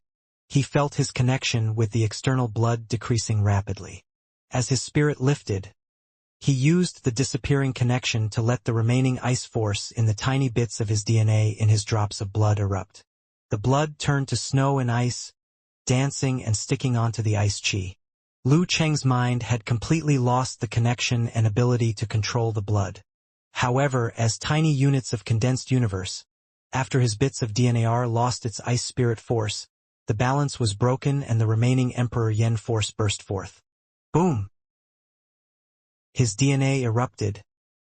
he felt his connection with the external blood decreasing rapidly. As his spirit lifted, he used the disappearing connection to let the remaining ice force in the tiny bits of his DNA in his drops of blood erupt. The blood turned to snow and ice, dancing and sticking onto the ice qi. Lu Cheng's mind had completely lost the connection and ability to control the blood. However, as tiny units of condensed universe, after his bits of DNA lost its ice spirit force, the balance was broken and the remaining Emperor Yen force burst forth. Boom! His DNA erupted,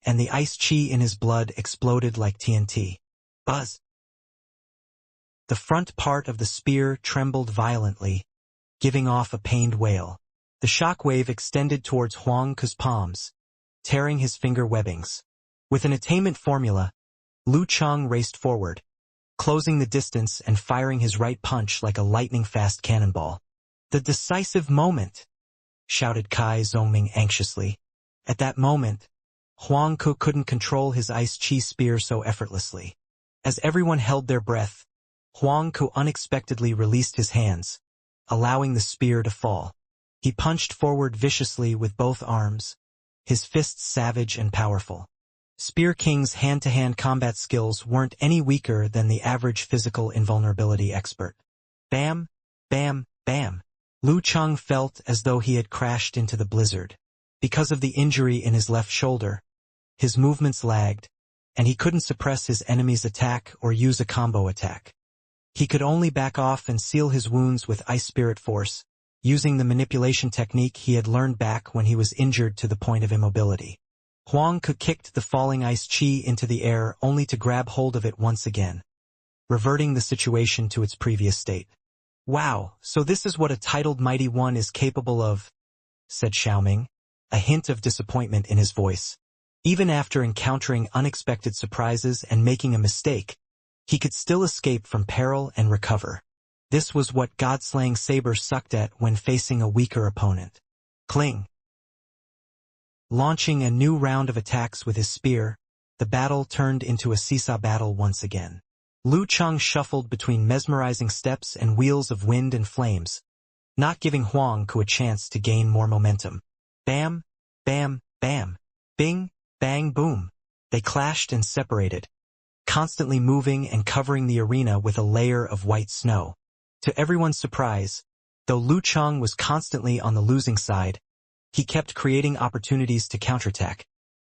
and the ice qi in his blood exploded like TNT. Buzz! The front part of the spear trembled violently, giving off a pained wail. The shockwave extended towards Huang Ke's palms, tearing his finger webbings. With an attainment formula, Lu Cheng raced forward, closing the distance and firing his right punch like a lightning-fast cannonball. The decisive moment! Shouted Kai Zhongming anxiously. At that moment, Huang Ke couldn't control his ice qi spear so effortlessly. As everyone held their breath, Huang Ke unexpectedly released his hands, allowing the spear to fall. He punched forward viciously with both arms, his fists savage and powerful. Spear King's hand-to-hand combat skills weren't any weaker than the average physical invulnerability expert. Bam, bam, bam. Lu Cheng felt as though he had crashed into the blizzard. Because of the injury in his left shoulder, his movements lagged, and he couldn't suppress his enemy's attack or use a combo attack. He could only back off and seal his wounds with ice spirit force, using the manipulation technique he had learned back when he was injured to the point of immobility. Huang Ke kicked the falling ice qi into the air only to grab hold of it once again. reverting the situation to its previous state. "Wow, so this is what a titled mighty one is capable of," said Xiaoming, a hint of disappointment in his voice. Even after encountering unexpected surprises and making a mistake, he could still escape from peril and recover. This was what God-slaying Saber sucked at when facing a weaker opponent. Cling. Launching a new round of attacks with his spear, the battle turned into a seesaw battle once again. Lu Cheng shuffled between mesmerizing steps and wheels of wind and flames, not giving Huang Ku a chance to gain more momentum. Bam, bam, bam, bing, bang, boom. They clashed and separated, constantly moving and covering the arena with a layer of white snow. To everyone's surprise, though Lu Cheng was constantly on the losing side, he kept creating opportunities to counterattack,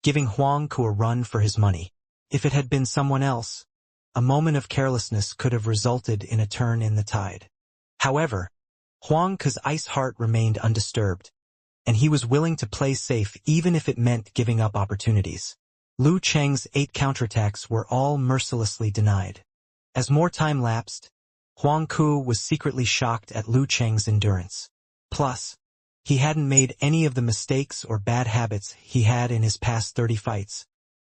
giving Huang Ku a run for his money. If it had been someone else, a moment of carelessness could have resulted in a turn in the tide. However, Huang Ku's ice heart remained undisturbed, and he was willing to play safe even if it meant giving up opportunities. Lu Cheng's 8 counterattacks were all mercilessly denied. As more time lapsed, Huang Ku was secretly shocked at Lu Cheng's endurance. Plus, he hadn't made any of the mistakes or bad habits he had in his past 30 fights,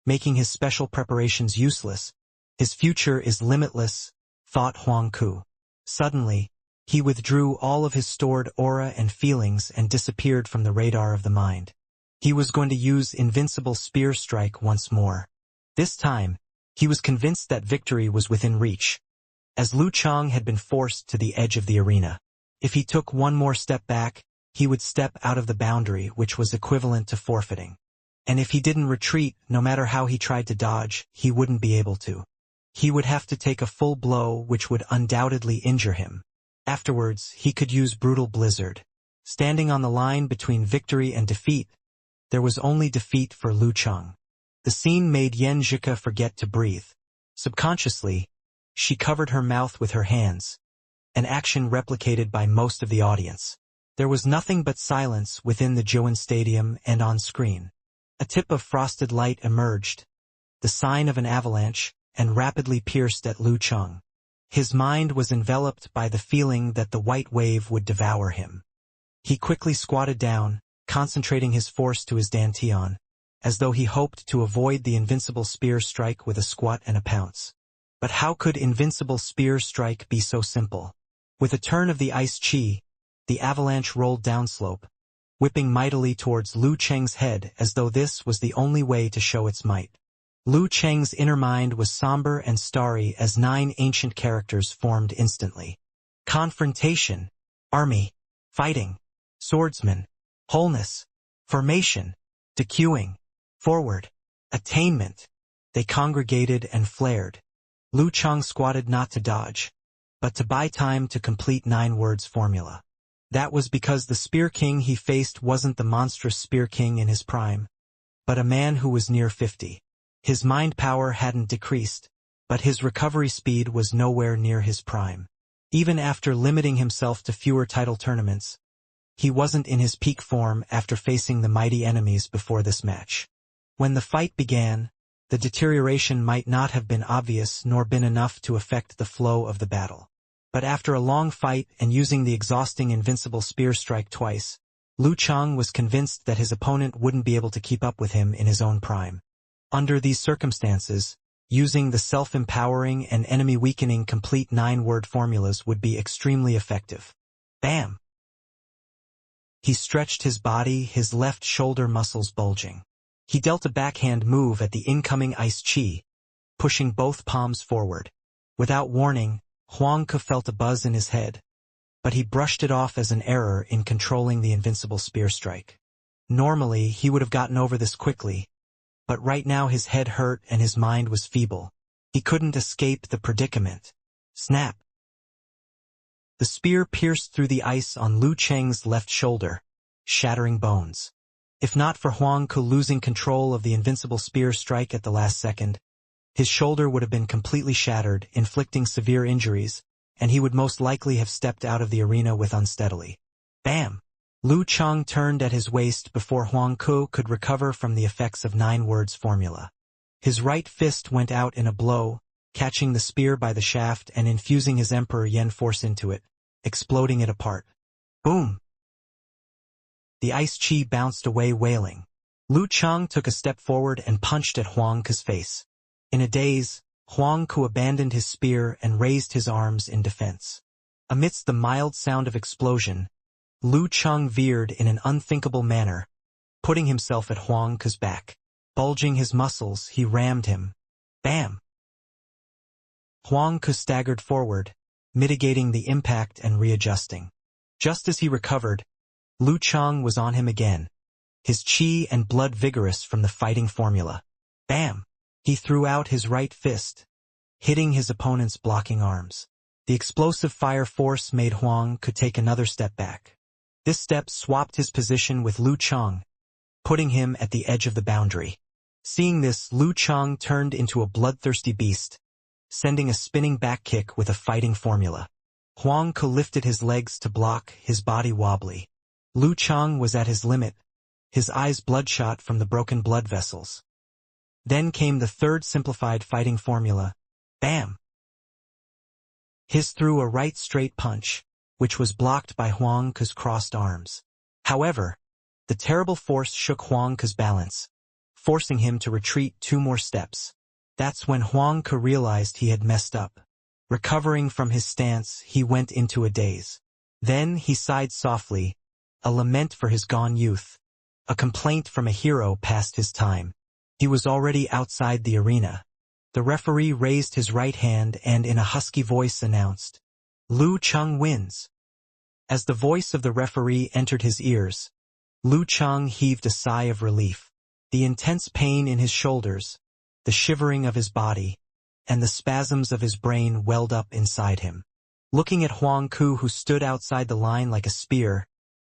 making his special preparations useless. His future is limitless, thought Huang Ku. Suddenly, he withdrew all of his stored aura and feelings and disappeared from the radar of the mind. He was going to use invincible spear strike once more. This time, he was convinced that victory was within reach, as Lu Cheng had been forced to the edge of the arena. If he took one more step back, he would step out of the boundary, which was equivalent to forfeiting. And if he didn't retreat, no matter how he tried to dodge, he wouldn't be able to. He would have to take a full blow, which would undoubtedly injure him. Afterwards, he could use Brutal Blizzard. Standing on the line between victory and defeat, there was only defeat for Lu Cheng. The scene made Yan Zhika forget to breathe. Subconsciously, she covered her mouth with her hands, an action replicated by most of the audience. There was nothing but silence within the Zhuan Stadium and on screen. A tip of frosted light emerged, the sign of an avalanche, and rapidly pierced at Lu Cheng. His mind was enveloped by the feeling that the white wave would devour him. He quickly squatted down, concentrating his force to his dantian, as though he hoped to avoid the invincible spear strike with a squat and a pounce. But how could invincible spear strike be so simple? With a turn of the ice chi, the avalanche rolled downslope, whipping mightily towards Lu Cheng's head as though this was the only way to show its might. Lu Cheng's inner mind was somber and starry as 9 ancient characters formed instantly. Confrontation, army, fighting, swordsman, wholeness, formation, decueing, forward, attainment. They congregated and flared. Lu Cheng squatted not to dodge, but to buy time to complete 9 words formula. That was because the Spear King he faced wasn't the monstrous Spear King in his prime, but a man who was near 50. His mind power hadn't decreased, but his recovery speed was nowhere near his prime. Even after limiting himself to fewer title tournaments, he wasn't in his peak form after facing the mighty enemies before this match. When the fight began, the deterioration might not have been obvious nor been enough to affect the flow of the battle. But after a long fight and using the exhausting invincible spear strike twice, Lu Cheng was convinced that his opponent wouldn't be able to keep up with him in his own prime. Under these circumstances, using the self-empowering and enemy-weakening complete 9-word formulas would be extremely effective. Bam! He stretched his body, his left shoulder muscles bulging. He dealt a backhand move at the incoming ice chi, pushing both palms forward. Without warning, Huang Ku felt a buzz in his head, but he brushed it off as an error in controlling the invincible spear strike. Normally, he would have gotten over this quickly, but right now his head hurt and his mind was feeble. He couldn't escape the predicament. Snap! The spear pierced through the ice on Lu Cheng's left shoulder, shattering bones. If not for Huang Ku losing control of the invincible spear strike at the last second, his shoulder would have been completely shattered, inflicting severe injuries, and he would most likely have stepped out of the arena with unsteadily. Bam! Lu Cheng turned at his waist before Huang Ku could recover from the effects of 9 words formula. His right fist went out in a blow, catching the spear by the shaft and infusing his Emperor Yen force into it, exploding it apart. Boom! The ice chi bounced away wailing. Lu Chang took a step forward and punched at Huang Ke's face. In a daze, Huang Ke abandoned his spear and raised his arms in defense. Amidst the mild sound of explosion, Lu Chang veered in an unthinkable manner, putting himself at Huang Ke's back. Bulging his muscles, he rammed him. Bam! Huang Ke staggered forward, mitigating the impact and readjusting. Just as he recovered, Lu Chang was on him again, his chi and blood vigorous from the fighting formula. Bam! He threw out his right fist, hitting his opponent's blocking arms. The explosive fire force made Huang Ke take another step back. This step swapped his position with Lu Chang, putting him at the edge of the boundary. Seeing this, Lu Chang turned into a bloodthirsty beast, sending a spinning back kick with a fighting formula. Huang Ke lifted his legs to block, his body wobbly. Lu Chang was at his limit, his eyes bloodshot from the broken blood vessels. Then came the third simplified fighting formula. Bam! His threw a right straight punch, which was blocked by Huang Ke's crossed arms. However, the terrible force shook Huang Ke's balance, forcing him to retreat 2 more steps. That's when Huang Ke realized he had messed up. Recovering from his stance, he went into a daze. Then he sighed softly, a lament for his gone youth, a complaint from a hero past his time. He was already outside the arena. The referee raised his right hand and in a husky voice announced, "Lu Chang wins." As the voice of the referee entered his ears, Lu Chang heaved a sigh of relief. The intense pain in his shoulders, the shivering of his body, and the spasms of his brain welled up inside him. Looking at Huang Ke, who stood outside the line like a spear,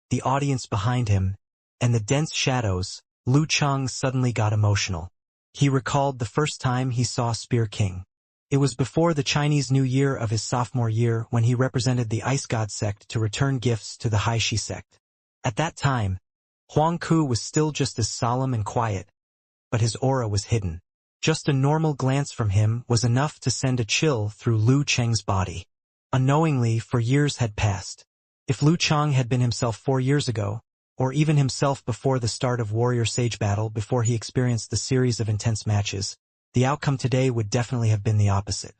the audience behind him, and the dense shadows, Lu Chang suddenly got emotional. He recalled the first time he saw Spear King. It was before the Chinese New Year of his sophomore year when he represented the Ice God sect to return gifts to the Haishi sect. At that time, Huang Ke was still just as solemn and quiet, but his aura was hidden. Just a normal glance from him was enough to send a chill through Lu Chang's body. Unknowingly, for years had passed. If Lu Chang had been himself 4 years ago, or even himself before the start of Warrior Sage Battle, before he experienced the series of intense matches, the outcome today would definitely have been the opposite.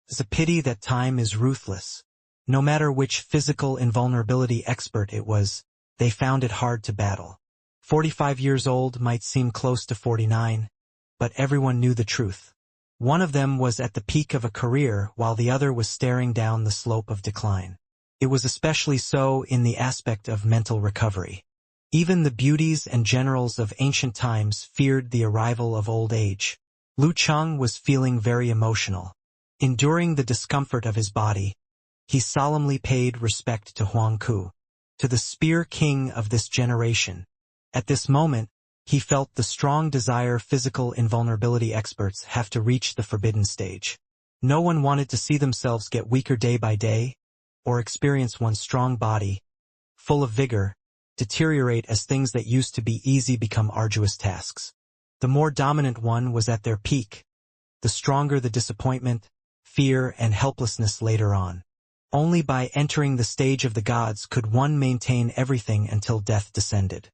It's a pity that time is ruthless. No matter which physical invulnerability expert it was, they found it hard to battle. 45 years old might seem close to 49, but everyone knew the truth. One of them was at the peak of a career while the other was staring down the slope of decline. It was especially so in the aspect of mental recovery. Even the beauties and generals of ancient times feared the arrival of old age. Lu Chang was feeling very emotional. Enduring the discomfort of his body, he solemnly paid respect to Huang Ke, to the Spear King of this generation. At this moment, he felt the strong desire physical invulnerability experts have to reach the forbidden stage. No one wanted to see themselves get weaker day by day, or experience one's strong body, full of vigor, deteriorate as things that used to be easy become arduous tasks. The more dominant one was at their peak, the stronger the disappointment, fear, and helplessness later on. Only by entering the stage of the gods could one maintain everything until death descended.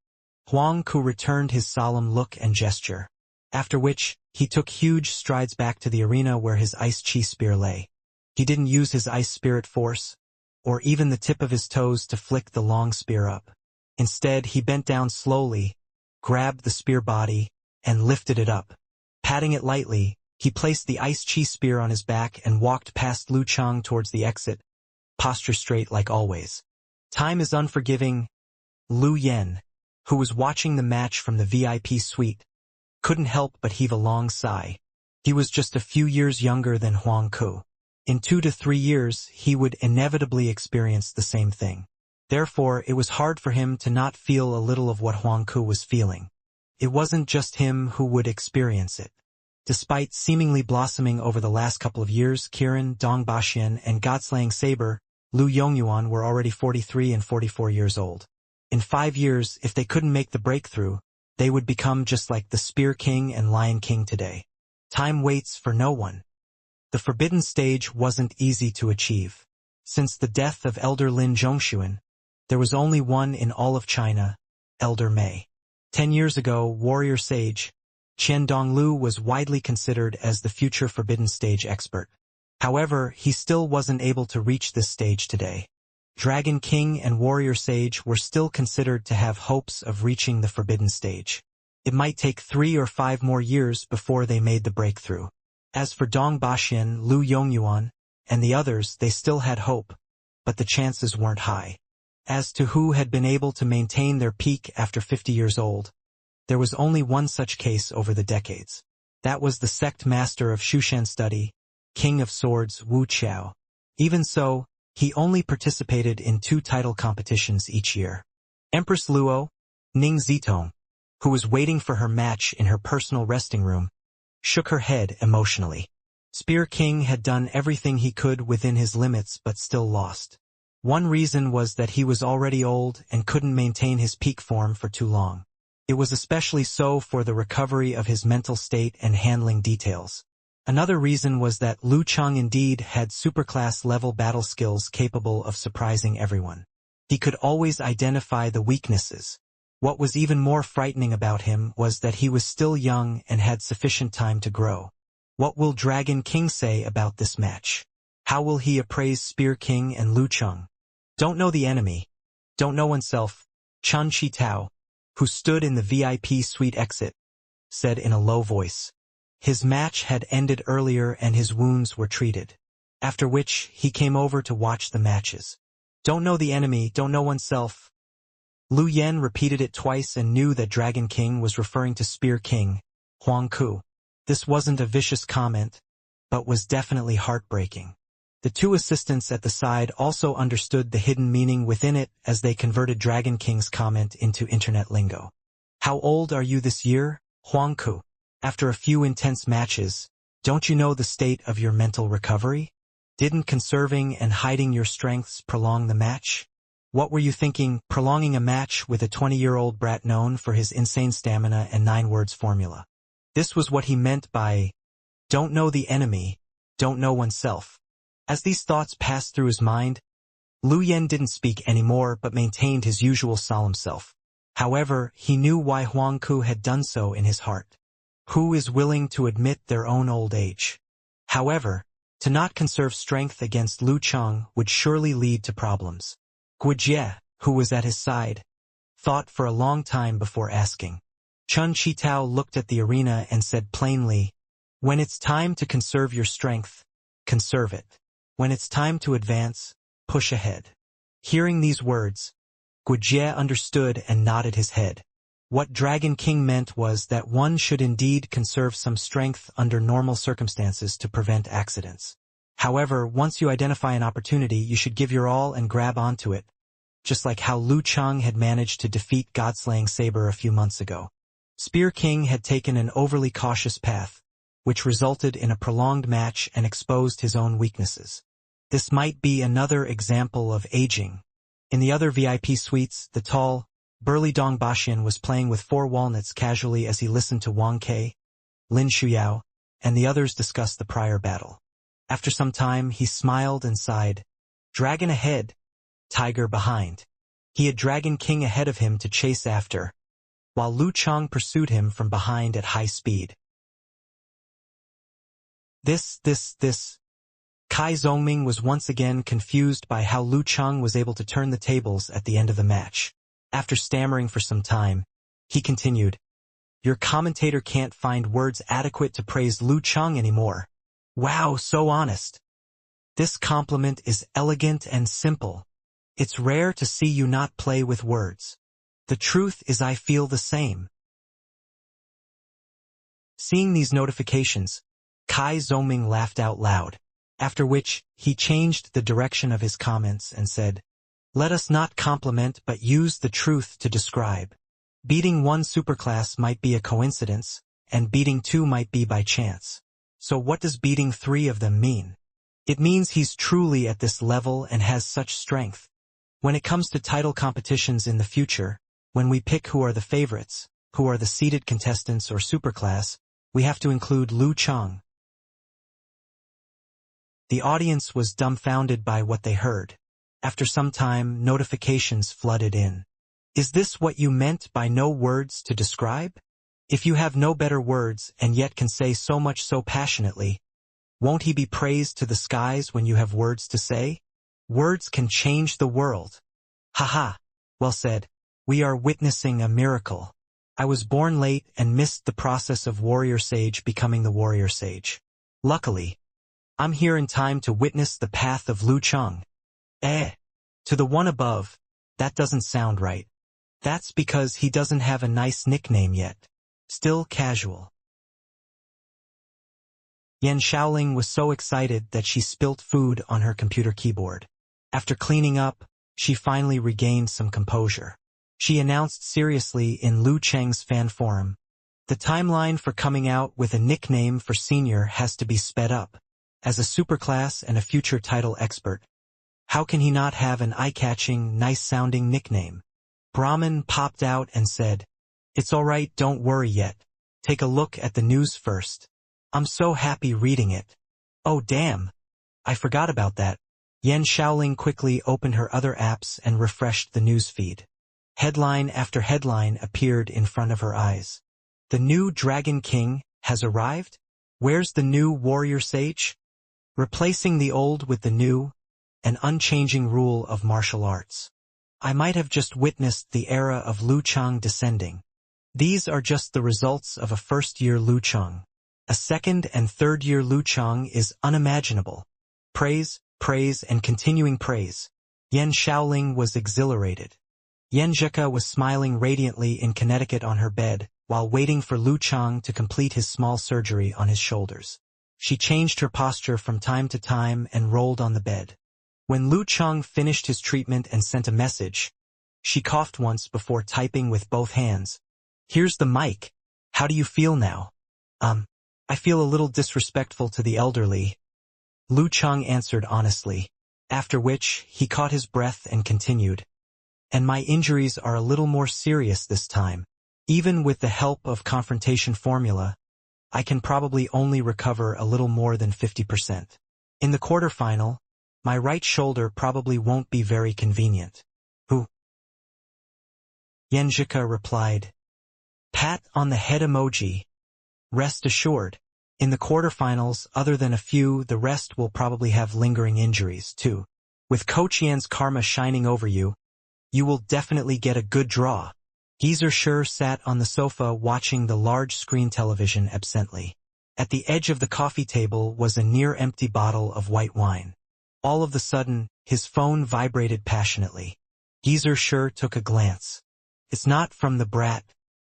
Huang Ke returned his solemn look and gesture, after which, he took huge strides back to the arena where his ice chi spear lay. He didn't use his ice spirit force, or even the tip of his toes to flick the long spear up. Instead, he bent down slowly, grabbed the spear body, and lifted it up. Patting it lightly, he placed the ice chi spear on his back and walked past Lu Chang towards the exit, posture straight like always. Time is unforgiving. Lu Yen, who was watching the match from the VIP suite, couldn't help but heave a long sigh. He was just a few years younger than Huang Ke. In 2 to 3 years, he would inevitably experience the same thing. Therefore, it was hard for him to not feel a little of what Huang Ke was feeling. It wasn't just him who would experience it. Despite seemingly blossoming over the last couple of years, Kirin, Dong Baxian, and Godslaying Saber, Lu Yongyuan were already 43 and 44 years old. In 5 years, if they couldn't make the breakthrough, they would become just like the Spear King and Lion King today. Time waits for no one. The forbidden stage wasn't easy to achieve. Since the death of Elder Lin Zhongshuan, there was only one in all of China, Elder Mei. 10 years ago, warrior sage, Qian Donglu was widely considered as the future forbidden stage expert. However, he still wasn't able to reach this stage today. Dragon King and warrior sage were still considered to have hopes of reaching the forbidden stage. It might take 3 or 5 more years before they made the breakthrough. As for Dong Baxian, Lu Yongyuan, and the others, they still had hope, but the chances weren't high. As to who had been able to maintain their peak after 50 years old, there was only one such case over the decades. That was the sect master of Shushan study, King of Swords Wu Qiao. Even so, he only participated in 2 title competitions each year. Empress Luo, Ning Zitong, who was waiting for her match in her personal resting room, shook her head emotionally. Spear King had done everything he could within his limits but still lost. One reason was that he was already old and couldn't maintain his peak form for too long. It was especially so for the recovery of his mental state and handling details. Another reason was that Lu Cheng indeed had superclass level battle skills capable of surprising everyone. He could always identify the weaknesses. What was even more frightening about him was that he was still young and had sufficient time to grow. What will Dragon King say about this match? How will he appraise Spear King and Lu Cheng? Don't know the enemy. Don't know oneself. Chun Chi Tao, who stood in the VIP suite exit, said in a low voice. His match had ended earlier and his wounds were treated. After which, he came over to watch the matches. Don't know the enemy, don't know oneself. Lu Yen repeated it twice and knew that Dragon King was referring to Spear King, Huang Ku. This wasn't a vicious comment, but was definitely heartbreaking. The 2 assistants at the side also understood the hidden meaning within it as they converted Dragon King's comment into internet lingo. How old are you this year, Huang Ku? After a few intense matches, don't you know the state of your mental recovery? Didn't conserving and hiding your strengths prolong the match? What were you thinking, prolonging a match with a 20-year-old brat known for his insane stamina and 9 words formula? This was what he meant by, don't know the enemy, don't know oneself. As these thoughts passed through his mind, Lu Yen didn't speak anymore but maintained his usual solemn self. However, he knew why Huang Ku had done so in his heart. Who is willing to admit their own old age? However, to not conserve strength against Lu Cheng would surely lead to problems. Guijie, who was at his side, thought for a long time before asking. Chun Chi Tao looked at the arena and said plainly, when it's time to conserve your strength, conserve it. When it's time to advance, push ahead. Hearing these words, Guijie understood and nodded his head. What Dragon King meant was that one should indeed conserve some strength under normal circumstances to prevent accidents. However, once you identify an opportunity, you should give your all and grab onto it, just like how Lu Cheng had managed to defeat God-slaying Saber a few months ago. Spear King had taken an overly cautious path, which resulted in a prolonged match and exposed his own weaknesses. This might be another example of aging. In the other VIP suites, the tall, burly Dong Baxian was playing with 4 walnuts casually as he listened to Wang Ke, Lin Shuyao, and the others discuss the prior battle. After some time, he smiled and sighed. Dragon ahead, tiger behind. He had Dragon King ahead of him to chase after, while Lu Cheng pursued him from behind at high speed. This. Kai Zongming was once again confused by how Lu Cheng was able to turn the tables at the end of the match. After stammering for some time, he continued, your commentator can't find words adequate to praise Lu Cheng anymore. Wow, so honest. This compliment is elegant and simple. It's rare to see you not play with words. The truth is I feel the same. Seeing these notifications, Kai Zongming laughed out loud, after which he changed the direction of his comments and said, let us not compliment but use the truth to describe. Beating 1 superclass might be a coincidence, and beating 2 might be by chance. So what does beating 3 of them mean? It means he's truly at this level and has such strength. When it comes to title competitions in the future, when we pick who are the favorites, who are the seeded contestants or superclass, we have to include Lu Cheng. The audience was dumbfounded by what they heard. After some time, notifications flooded in. Is this what you meant by no words to describe? If you have no better words and yet can say so much so passionately, won't he be praised to the skies when you have words to say? Words can change the world. Haha. Well said. We are witnessing a miracle. I was born late and missed the process of warrior sage becoming the warrior sage. Luckily, I'm here in time to witness the path of Lu Cheng. To the one above, that doesn't sound right. That's because he doesn't have a nice nickname yet. Still casual. Yan Shaoling was so excited that she spilt food on her computer keyboard. After cleaning up, she finally regained some composure. She announced seriously in Lu Cheng's fan forum, "The timeline for coming out with a nickname for senior has to be sped up. As a superclass and a future title expert, how can he not have an eye-catching, nice-sounding nickname?" Brahman popped out and said, "It's alright, don't worry yet. Take a look at the news first. I'm so happy reading it." Oh damn! I forgot about that. Yan Shaoling quickly opened her other apps and refreshed the news feed. Headline after headline appeared in front of her eyes. The new Dragon King has arrived? Where's the new warrior sage? Replacing the old with the new, an unchanging rule of martial arts. I might have just witnessed the era of Lu Cheng descending. These are just the results of a first-year Lu Cheng. A second and third-year Lu Cheng is unimaginable. Praise, praise, and continuing praise. Yan Shaoling was exhilarated. Yan Zheka was smiling radiantly in Connecticut on her bed, while waiting for Lu Cheng to complete his small surgery on his shoulders. She changed her posture from time to time and rolled on the bed. When Lu Cheng finished his treatment and sent a message, she coughed once before typing with both hands. "Here's the mic. How do you feel now?" I feel a little disrespectful to the elderly," Lu Cheng answered honestly, after which he caught his breath and continued. "And my injuries are a little more serious this time. Even with the help of confrontation formula, I can probably only recover a little more than 50%. In the quarterfinal, my right shoulder probably won't be very convenient." "Who?" Yan Zheka replied. Pat on the head emoji. "Rest assured, in the quarterfinals, other than a few, the rest will probably have lingering injuries, too. With Coach Yan's karma shining over you, you will definitely get a good draw." Geezer sure sat on the sofa watching the large screen television absently. At the edge of the coffee table was a near-empty bottle of white wine. All of a sudden, his phone vibrated passionately. Geezer sure took a glance. "It's not from the brat."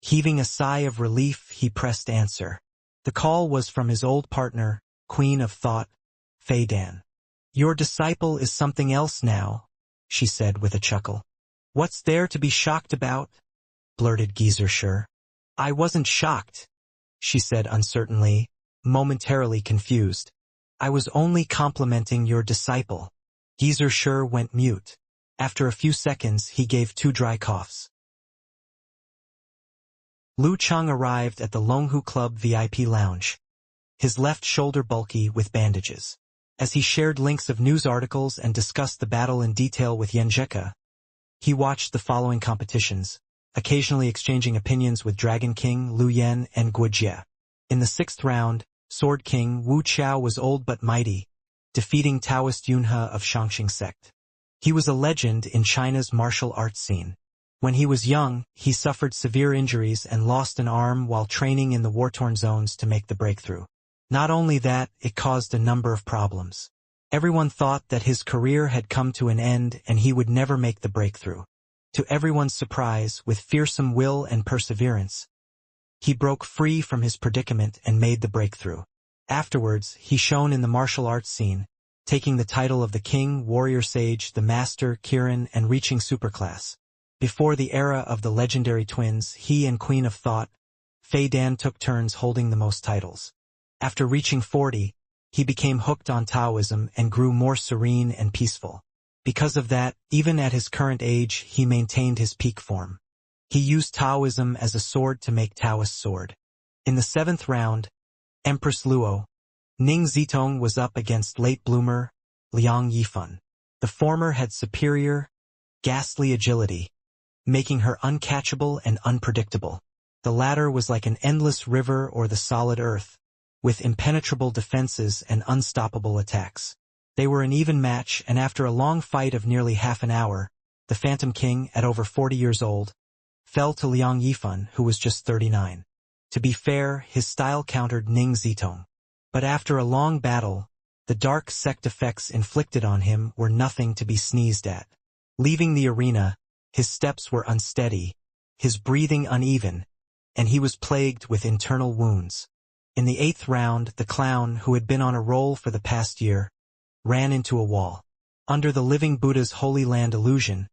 Heaving a sigh of relief, he pressed answer. The call was from his old partner, Queen of Thought, Fei Dan. "Your disciple is something else now," she said with a chuckle. "What's there to be shocked about?" blurted Geezer sure. "I wasn't shocked," she said uncertainly, momentarily confused. "I was only complimenting your disciple." Geezer sure went mute. After a few seconds, he gave 2 dry coughs. Lu Cheng arrived at the Longhu Club VIP lounge, his left shoulder bulky with bandages. As he shared links of news articles and discussed the battle in detail with Yan Zheka, he watched the following competitions, occasionally exchanging opinions with Dragon King Lu Yan and Guo Jie. In the 6th round, Sword King Wu Qiao was old but mighty, defeating Taoist Yunhe of Shangxing sect. He was a legend in China's martial arts scene. When he was young, he suffered severe injuries and lost an arm while training in the war-torn zones to make the breakthrough. Not only that, it caused a number of problems. Everyone thought that his career had come to an end and he would never make the breakthrough. To everyone's surprise, with fearsome will and perseverance, he broke free from his predicament and made the breakthrough. Afterwards, he shone in the martial arts scene, taking the title of the King, Warrior Sage, the Master, Kirin, and reaching Superclass. Before the era of the legendary twins, he and Queen of Thought, Fei Dan, took turns holding the most titles. After reaching 40, he became hooked on Taoism and grew more serene and peaceful. Because of that, even at his current age, he maintained his peak form. He used Taoism as a sword to make Taoist sword. In the 7th round, Empress Luo, Ning Zitong was up against late bloomer Liang Yifan. The former had superior, ghastly agility, making her uncatchable and unpredictable. The latter was like an endless river or the solid earth, with impenetrable defenses and unstoppable attacks. They were an even match, and after a long fight of nearly half an hour, the Phantom King, at over 40 years old, fell to Liang Yifan, who was just 39. To be fair, his style countered Ning Zitong. But after a long battle, the dark sect effects inflicted on him were nothing to be sneezed at. Leaving the arena, his steps were unsteady, his breathing uneven, and he was plagued with internal wounds. In the 8th round, the clown, who had been on a roll for the past year, ran into a wall. Under the living Buddha's Holy Land illusion,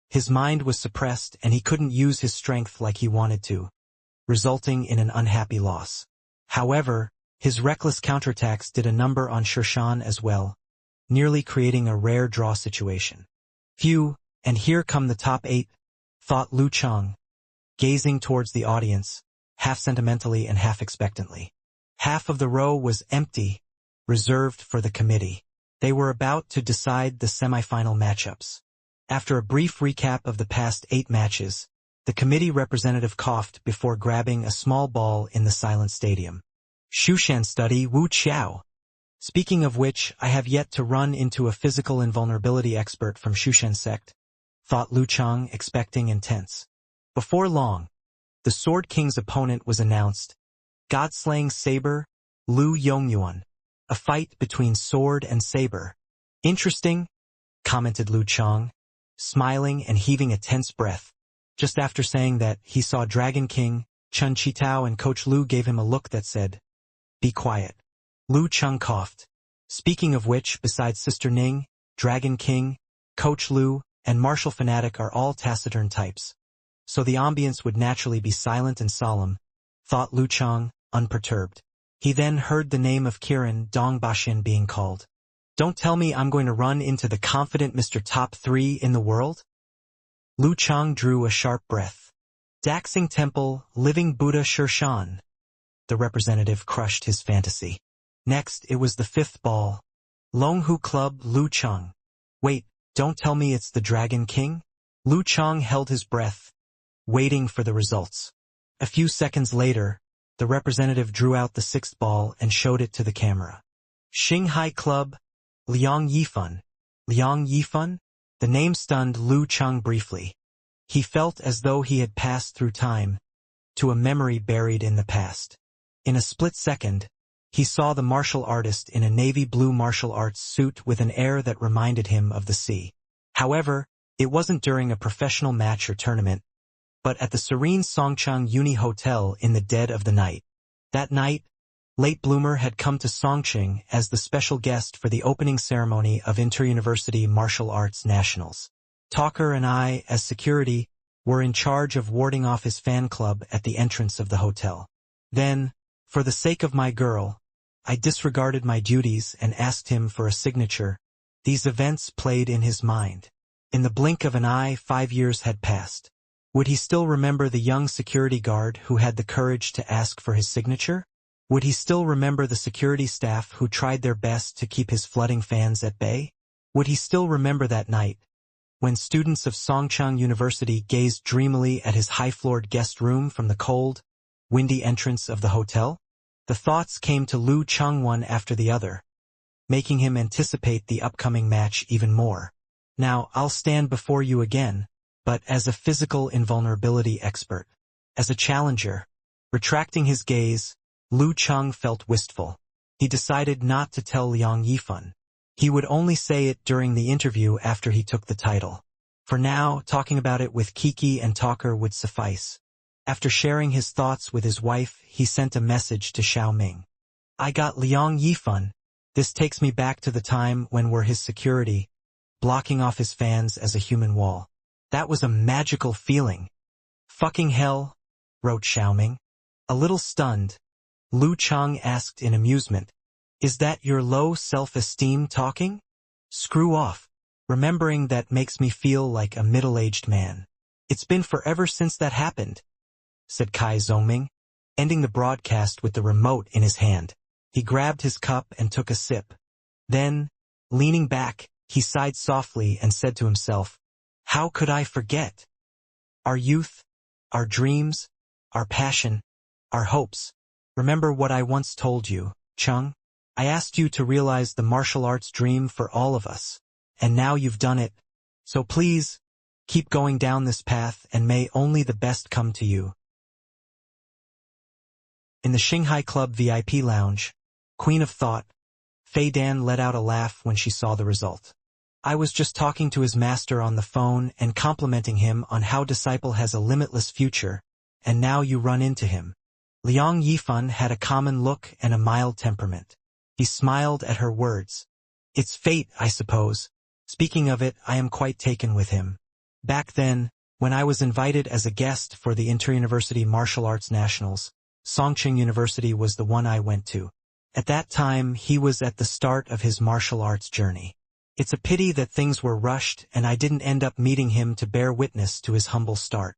his mind was suppressed and he couldn't use his strength like he wanted to, resulting in an unhappy loss. However, his reckless counterattacks did a number on Shirshan as well, nearly creating a rare draw situation. Phew, and here come the top 8, thought Lu Chang, gazing towards the audience, half sentimentally and half expectantly. Half of the row was empty, reserved for the committee. They were about to decide the semifinal matchups. After a brief recap of the past 8 matches, the committee representative coughed before grabbing a small ball in the silent stadium. Shushan study Wu Qiao. Speaking of which, I have yet to run into a physical invulnerability expert from Shushan sect, thought Lu Chang, expecting and tense. Before long, the Sword King's opponent was announced, God-slaying saber, Lu Yongyuan. A fight between sword and saber. Interesting, commented Lu Chang, smiling and heaving a tense breath. Just after saying that, he saw Dragon King, Chun Chitao, and Coach Lu gave him a look that said, "Be quiet." Lu Chang coughed. Speaking of which, besides Sister Ning, Dragon King, Coach Lu, and Martial Fanatic are all taciturn types. So the ambience would naturally be silent and solemn, thought Lu Chang, unperturbed. He then heard the name of Kiran Dongbaxian being called. Don't tell me I'm going to run into the confident Mr. Top 3 in the world? Lu Chang drew a sharp breath. Daxing Temple, Living Buddha Shirshan. The representative crushed his fantasy. Next, it was the 5th ball. Longhu Club Lu Chang. Wait, don't tell me it's the Dragon King? Lu Chang held his breath, waiting for the results. A few seconds later, the representative drew out the 6th ball and showed it to the camera. Shanghai Club, Liang Yifan. Liang Yifan? The name stunned Lu Chang briefly. He felt as though he had passed through time, to a memory buried in the past. In a split second, he saw the martial artist in a navy blue martial arts suit with an air that reminded him of the sea. However, it wasn't during a professional match or tournament, but at the serene Songchang Uni Hotel in the dead of the night. That night, late bloomer had come to Songcheng as the special guest for the opening ceremony of Inter-University Martial Arts Nationals. Talker and I, as security, were in charge of warding off his fan club at the entrance of the hotel. Then, for the sake of my girl, I disregarded my duties and asked him for a signature. These events played in his mind. In the blink of an eye, 5 years had passed. Would he still remember the young security guard who had the courage to ask for his signature? Would he still remember the security staff who tried their best to keep his flooding fans at bay? Would he still remember that night, when students of Songchang University gazed dreamily at his high-floored guest room from the cold, windy entrance of the hotel? The thoughts came to Lu Chang one after the other, making him anticipate the upcoming match even more. Now, I'll stand before you again, but as a physical invulnerability expert. As a challenger. Retracting his gaze, Lu Chang felt wistful. He decided not to tell Liang Yifan. He would only say it during the interview after he took the title. For now, talking about it with Kiki and Talker would suffice. After sharing his thoughts with his wife, he sent a message to Xiao Ming. I got Liang Yifan. This takes me back to the time when we're his security, blocking off his fans as a human wall. That was a magical feeling. Fucking hell, wrote Xiaoming. A little stunned, Lu Chang asked in amusement, is that your low self-esteem talking? Screw off. Remembering that makes me feel like a middle-aged man. It's been forever since that happened, said Kai Zongming, ending the broadcast with the remote in his hand. He grabbed his cup and took a sip. Then, leaning back, he sighed softly and said to himself, "How could I forget? Our youth, our dreams, our passion, our hopes. Remember what I once told you, Chung? I asked you to realize the martial arts dream for all of us. And now you've done it. So please, keep going down this path and may only the best come to you." In the Shanghai Club VIP lounge, Queen of Thought, Fei Dan let out a laugh when she saw the result. "I was just talking to his master on the phone and complimenting him on how Disciple has a limitless future, and now you run into him." Liang Yifan had a common look and a mild temperament. He smiled at her words. "It's fate, I suppose. Speaking of it, I am quite taken with him. Back then, when I was invited as a guest for the Inter-University Martial Arts Nationals, Songqing University was the one I went to. At that time, he was at the start of his martial arts journey. It's a pity that things were rushed and I didn't end up meeting him to bear witness to his humble start.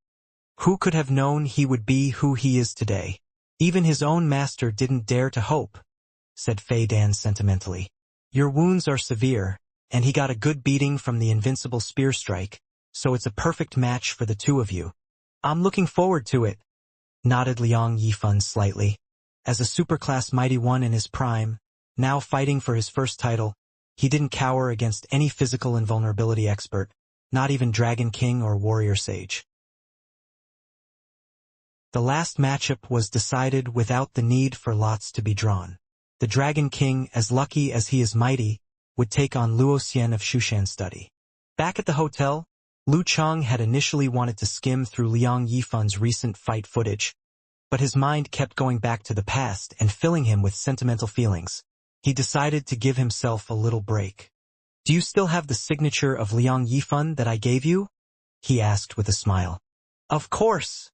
Who could have known he would be who he is today? Even his own master didn't dare to hope," said Fei Dan sentimentally. "Your wounds are severe, and he got a good beating from the invincible spear strike, so it's a perfect match for the two of you." "I'm looking forward to it," nodded Liang Yifan slightly. As a superclass mighty one in his prime, now fighting for his first title, he didn't cower against any physical invulnerability expert, not even Dragon King or Warrior Sage. The last matchup was decided without the need for lots to be drawn. The Dragon King, as lucky as he is mighty, would take on Luo Xian of Shushan Study. Back at the hotel, Lu Cheng had initially wanted to skim through Liang Yifan's recent fight footage, but his mind kept going back to the past and filling him with sentimental feelings. He decided to give himself a little break. "Do you still have the signature of Liang Yifan that I gave you?" he asked with a smile. "Of course."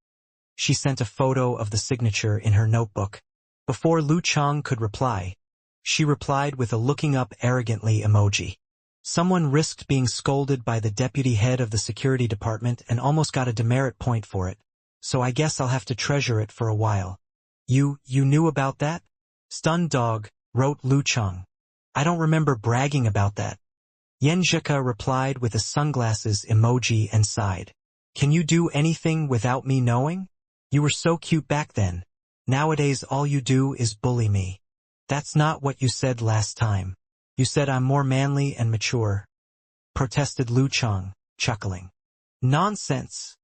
She sent a photo of the signature in her notebook. Before Lu Cheng could reply, she replied with a looking up arrogantly emoji. "Someone risked being scolded by the deputy head of the security department and almost got a demerit point for it, so I guess I'll have to treasure it for a while." You knew about that?" "Stunned dog," wrote Lu Cheng. "I don't remember bragging about that." Yen Zhika replied with a sunglasses emoji and sighed. "Can you do anything without me knowing? You were so cute back then. Nowadays all you do is bully me." "That's not what you said last time. You said I'm more manly and mature," protested Lu Cheng, chuckling. "Nonsense,"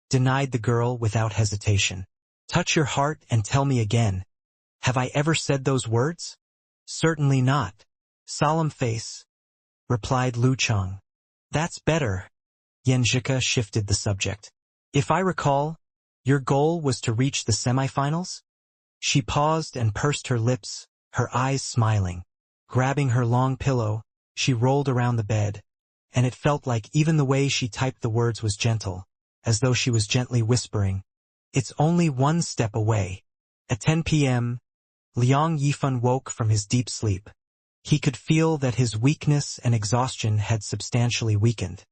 denied the girl without hesitation. "Touch your heart and tell me again. Have I ever said those words?" "Certainly not." "Solemn face," replied Lu Cheng. "That's better." Yen Zhika shifted the subject. "If I recall, your goal was to reach the semifinals?" She paused and pursed her lips, her eyes smiling. Grabbing her long pillow, she rolled around the bed, and it felt like even the way she typed the words was gentle, as though she was gently whispering, "It's only one step away." At 10 p.m., Liang Yifan woke from his deep sleep. He could feel that his weakness and exhaustion had substantially weakened.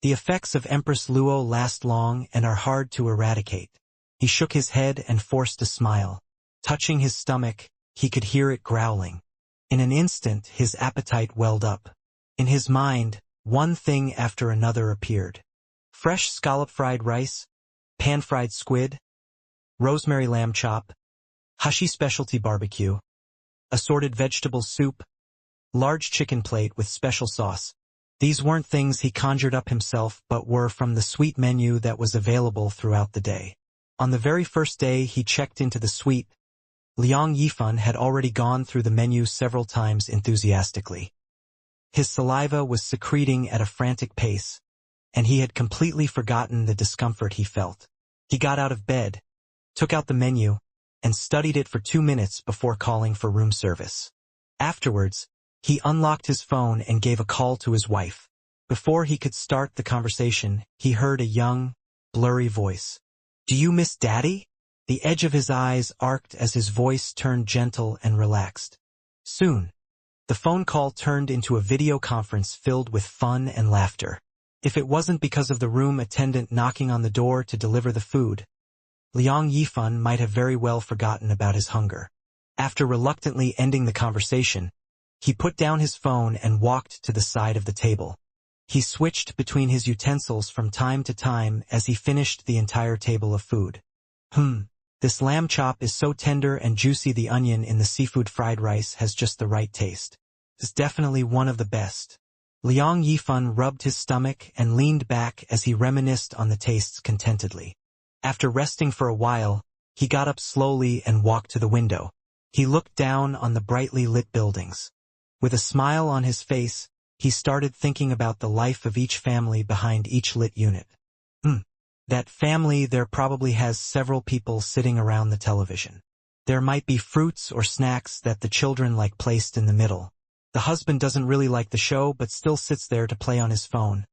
The effects of Empress Luo last long and are hard to eradicate. He shook his head and forced a smile. Touching his stomach, he could hear it growling. In an instant, his appetite welled up. In his mind, one thing after another appeared. Fresh scallop fried rice, pan-fried squid, rosemary lamb chop, Hashi specialty barbecue, assorted vegetable soup, large chicken plate with special sauce. These weren't things he conjured up himself but were from the suite menu that was available throughout the day. On the very first day he checked into the suite, Liang Yifan had already gone through the menu several times enthusiastically. His saliva was secreting at a frantic pace, and he had completely forgotten the discomfort he felt. He got out of bed, took out the menu, and studied it for 2 minutes before calling for room service. Afterwards, he unlocked his phone and gave a call to his wife. Before he could start the conversation, he heard a young, blurry voice. "Do you miss Daddy?" The edge of his eyes arced as his voice turned gentle and relaxed. Soon, the phone call turned into a video conference filled with fun and laughter. If it wasn't because of the room attendant knocking on the door to deliver the food, Liang Yifan might have very well forgotten about his hunger. After reluctantly ending the conversation, he put down his phone and walked to the side of the table. He switched between his utensils from time to time as he finished the entire table of food. This lamb chop is so tender and juicy, the onion in the seafood fried rice has just the right taste. It's definitely one of the best. Liang Yifan rubbed his stomach and leaned back as he reminisced on the tastes contentedly. After resting for a while, he got up slowly and walked to the window. He looked down on the brightly lit buildings. With a smile on his face, he started thinking about the life of each family behind each lit unit. That family there probably has several people sitting around the television. There might be fruits or snacks that the children like placed in the middle. The husband doesn't really like the show but still sits there to play on his phone,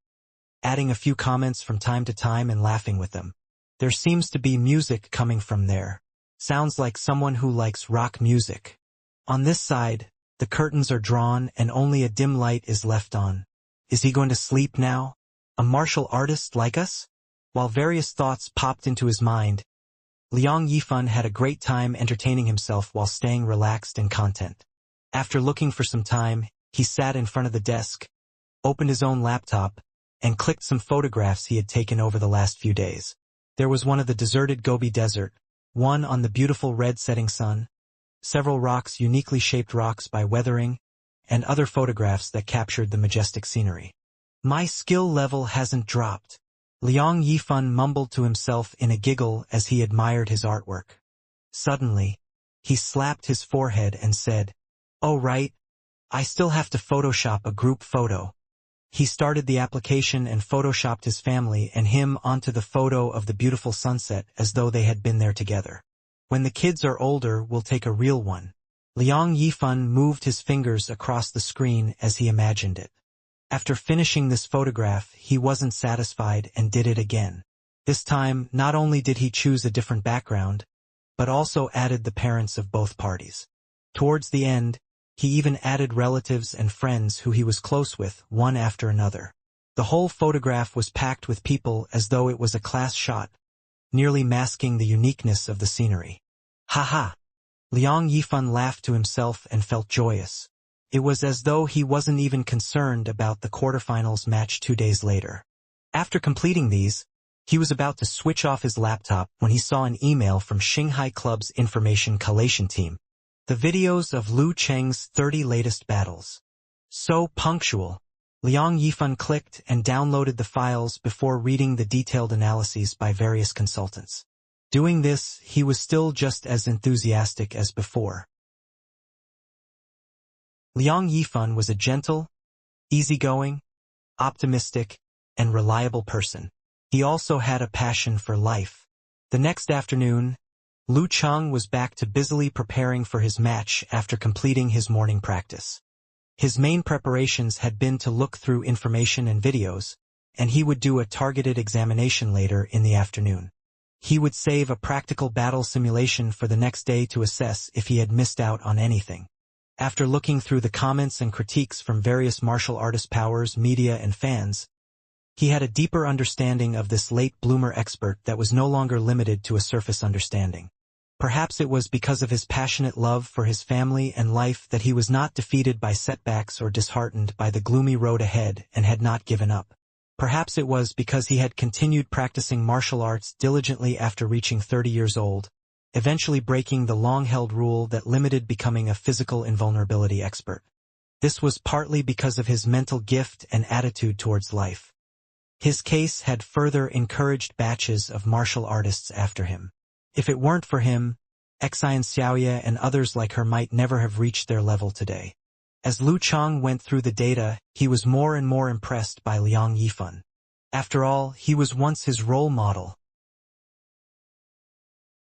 adding a few comments from time to time and laughing with them. There seems to be music coming from there. Sounds like someone who likes rock music. On this side, the curtains are drawn and only a dim light is left on. Is he going to sleep now? A martial artist like us? While various thoughts popped into his mind, Liang Yifan had a great time entertaining himself while staying relaxed and content. After looking for some time, he sat in front of the desk, opened his own laptop, and clicked some photographs he had taken over the last few days. There was one of the deserted Gobi Desert, one on the beautiful red setting sun, several rocks, uniquely shaped rocks by weathering, and other photographs that captured the majestic scenery. My skill level hasn't dropped. Liang Yifan mumbled to himself in a giggle as he admired his artwork. Suddenly, he slapped his forehead and said, "Oh right, I still have to Photoshop a group photo." He started the application and photoshopped his family and him onto the photo of the beautiful sunset as though they had been there together. When the kids are older, we'll take a real one. Liang Yifan moved his fingers across the screen as he imagined it. After finishing this photograph, he wasn't satisfied and did it again. This time, not only did he choose a different background, but also added the parents of both parties. Towards the end, he even added relatives and friends who he was close with, one after another. The whole photograph was packed with people as though it was a class shot, nearly masking the uniqueness of the scenery. Ha! Liang Yifan laughed to himself and felt joyous. It was as though he wasn't even concerned about the quarterfinals match 2 days later. After completing these, he was about to switch off his laptop when he saw an email from Shanghai Club's information collation team. The videos of Liu Cheng's 30 latest battles. So punctual. Liang Yifan clicked and downloaded the files before reading the detailed analyses by various consultants. Doing this, he was still just as enthusiastic as before. Liang Yifan was a gentle, easygoing, optimistic, and reliable person. He also had a passion for life. The next afternoon, Liu Cheng was back to busily preparing for his match after completing his morning practice. His main preparations had been to look through information and videos, and he would do a targeted examination later in the afternoon. He would save a practical battle simulation for the next day to assess if he had missed out on anything. After looking through the comments and critiques from various martial artist powers, media, and fans, he had a deeper understanding of this late bloomer expert that was no longer limited to a surface understanding. Perhaps it was because of his passionate love for his family and life that he was not defeated by setbacks or disheartened by the gloomy road ahead and had not given up. Perhaps it was because he had continued practicing martial arts diligently after reaching 30 years old, eventually breaking the long-held rule that limited becoming a physical invulnerability expert. This was partly because of his mental gift and attitude towards life. His case had further encouraged batches of martial artists after him. If it weren't for him, Xian Xiaoye and others like her might never have reached their level today. As Liu Cheng went through the data, he was more and more impressed by Liang Yifan. After all, he was once his role model.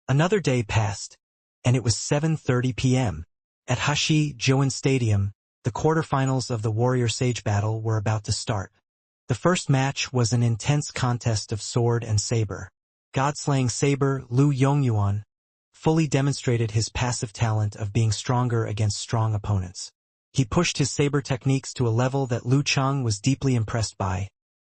Another day passed, and it was 7:30 p.m. At Hashi Jiuan Stadium, the quarterfinals of the Warrior Sage battle were about to start. The first match was an intense contest of sword and saber. God-slaying saber Liu Yongyuan fully demonstrated his passive talent of being stronger against strong opponents. He pushed his saber techniques to a level that Liu Cheng was deeply impressed by,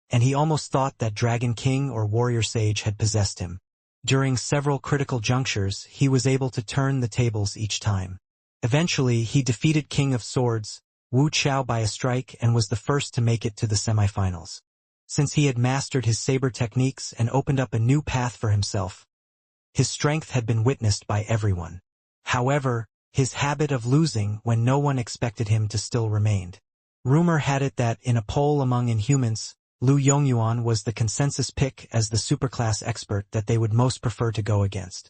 and he almost thought that Dragon King or Warrior Sage had possessed him. During several critical junctures, he was able to turn the tables each time. Eventually, he defeated King of Swords, Wu Chao by a strike and was the first to make it to the semifinals. Since he had mastered his saber techniques and opened up a new path for himself, his strength had been witnessed by everyone. However, his habit of losing when no one expected him to still remained. Rumor had it that, in a poll among Inhumans, Lu Yongyuan was the consensus pick as the superclass expert that they would most prefer to go against.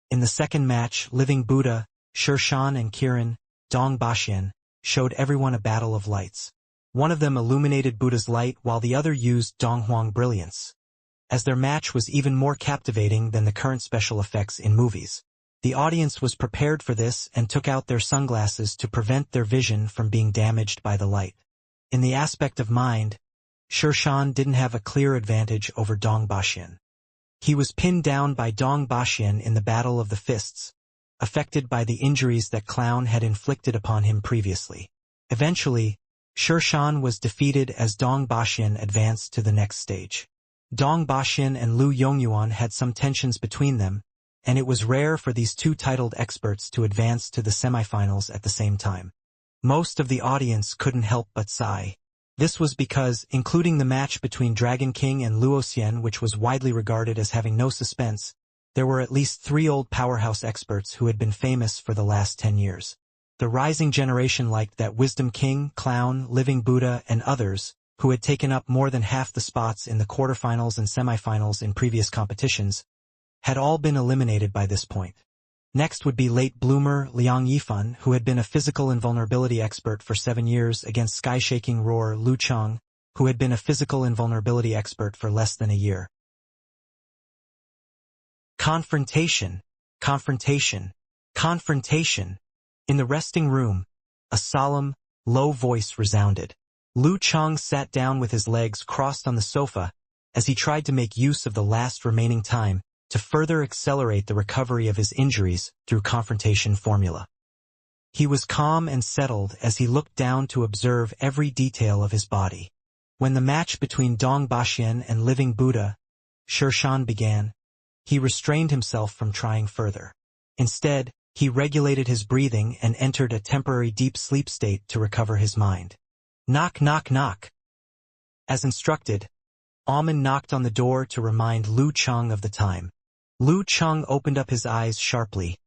In the second match, Living Buddha, Shirshan and Kirin, Dong Baxian, showed everyone a battle of lights. One of them illuminated Buddha's light while the other used Donghuang brilliance. As their match was even more captivating than the current special effects in movies. The audience was prepared for this and took out their sunglasses to prevent their vision from being damaged by the light. In the aspect of mind, Shirshan didn't have a clear advantage over Dong Baxian. He was pinned down by Dong Baxian in the Battle of the Fists, affected by the injuries that Clown had inflicted upon him previously. Eventually, Shirshan was defeated as Dong Baxian advanced to the next stage. Dong Baxian and Lu Yongyuan had some tensions between them, and it was rare for these two titled experts to advance to the semifinals at the same time. Most of the audience couldn't help but sigh. This was because, including the match between Dragon King and Luoxian, which was widely regarded as having no suspense, there were at least 3 old powerhouse experts who had been famous for the last 10 years. The rising generation liked that Wisdom King, Clown, Living Buddha, and others, who had taken up more than half the spots in the quarterfinals and semifinals in previous competitions, had all been eliminated by this point. Next would be late bloomer Liang Yifan, who had been a physical invulnerability expert for 7 years, against sky-shaking roar Lu Chang, who had been a physical invulnerability expert for less than a year. Confrontation, confrontation, confrontation. In the resting room, a solemn, low voice resounded. Lu Chang sat down with his legs crossed on the sofa as he tried to make use of the last remaining time to further accelerate the recovery of his injuries through confrontation formula. He was calm and settled as he looked down to observe every detail of his body. When the match between Dong Baxian and Living Buddha, Shirshan, began, he restrained himself from trying further. Instead, he regulated his breathing and entered a temporary deep sleep state to recover his mind. Knock, knock, knock. As instructed, Amen knocked on the door to remind Lu Chang of the time. Lu Chang opened up his eyes sharply,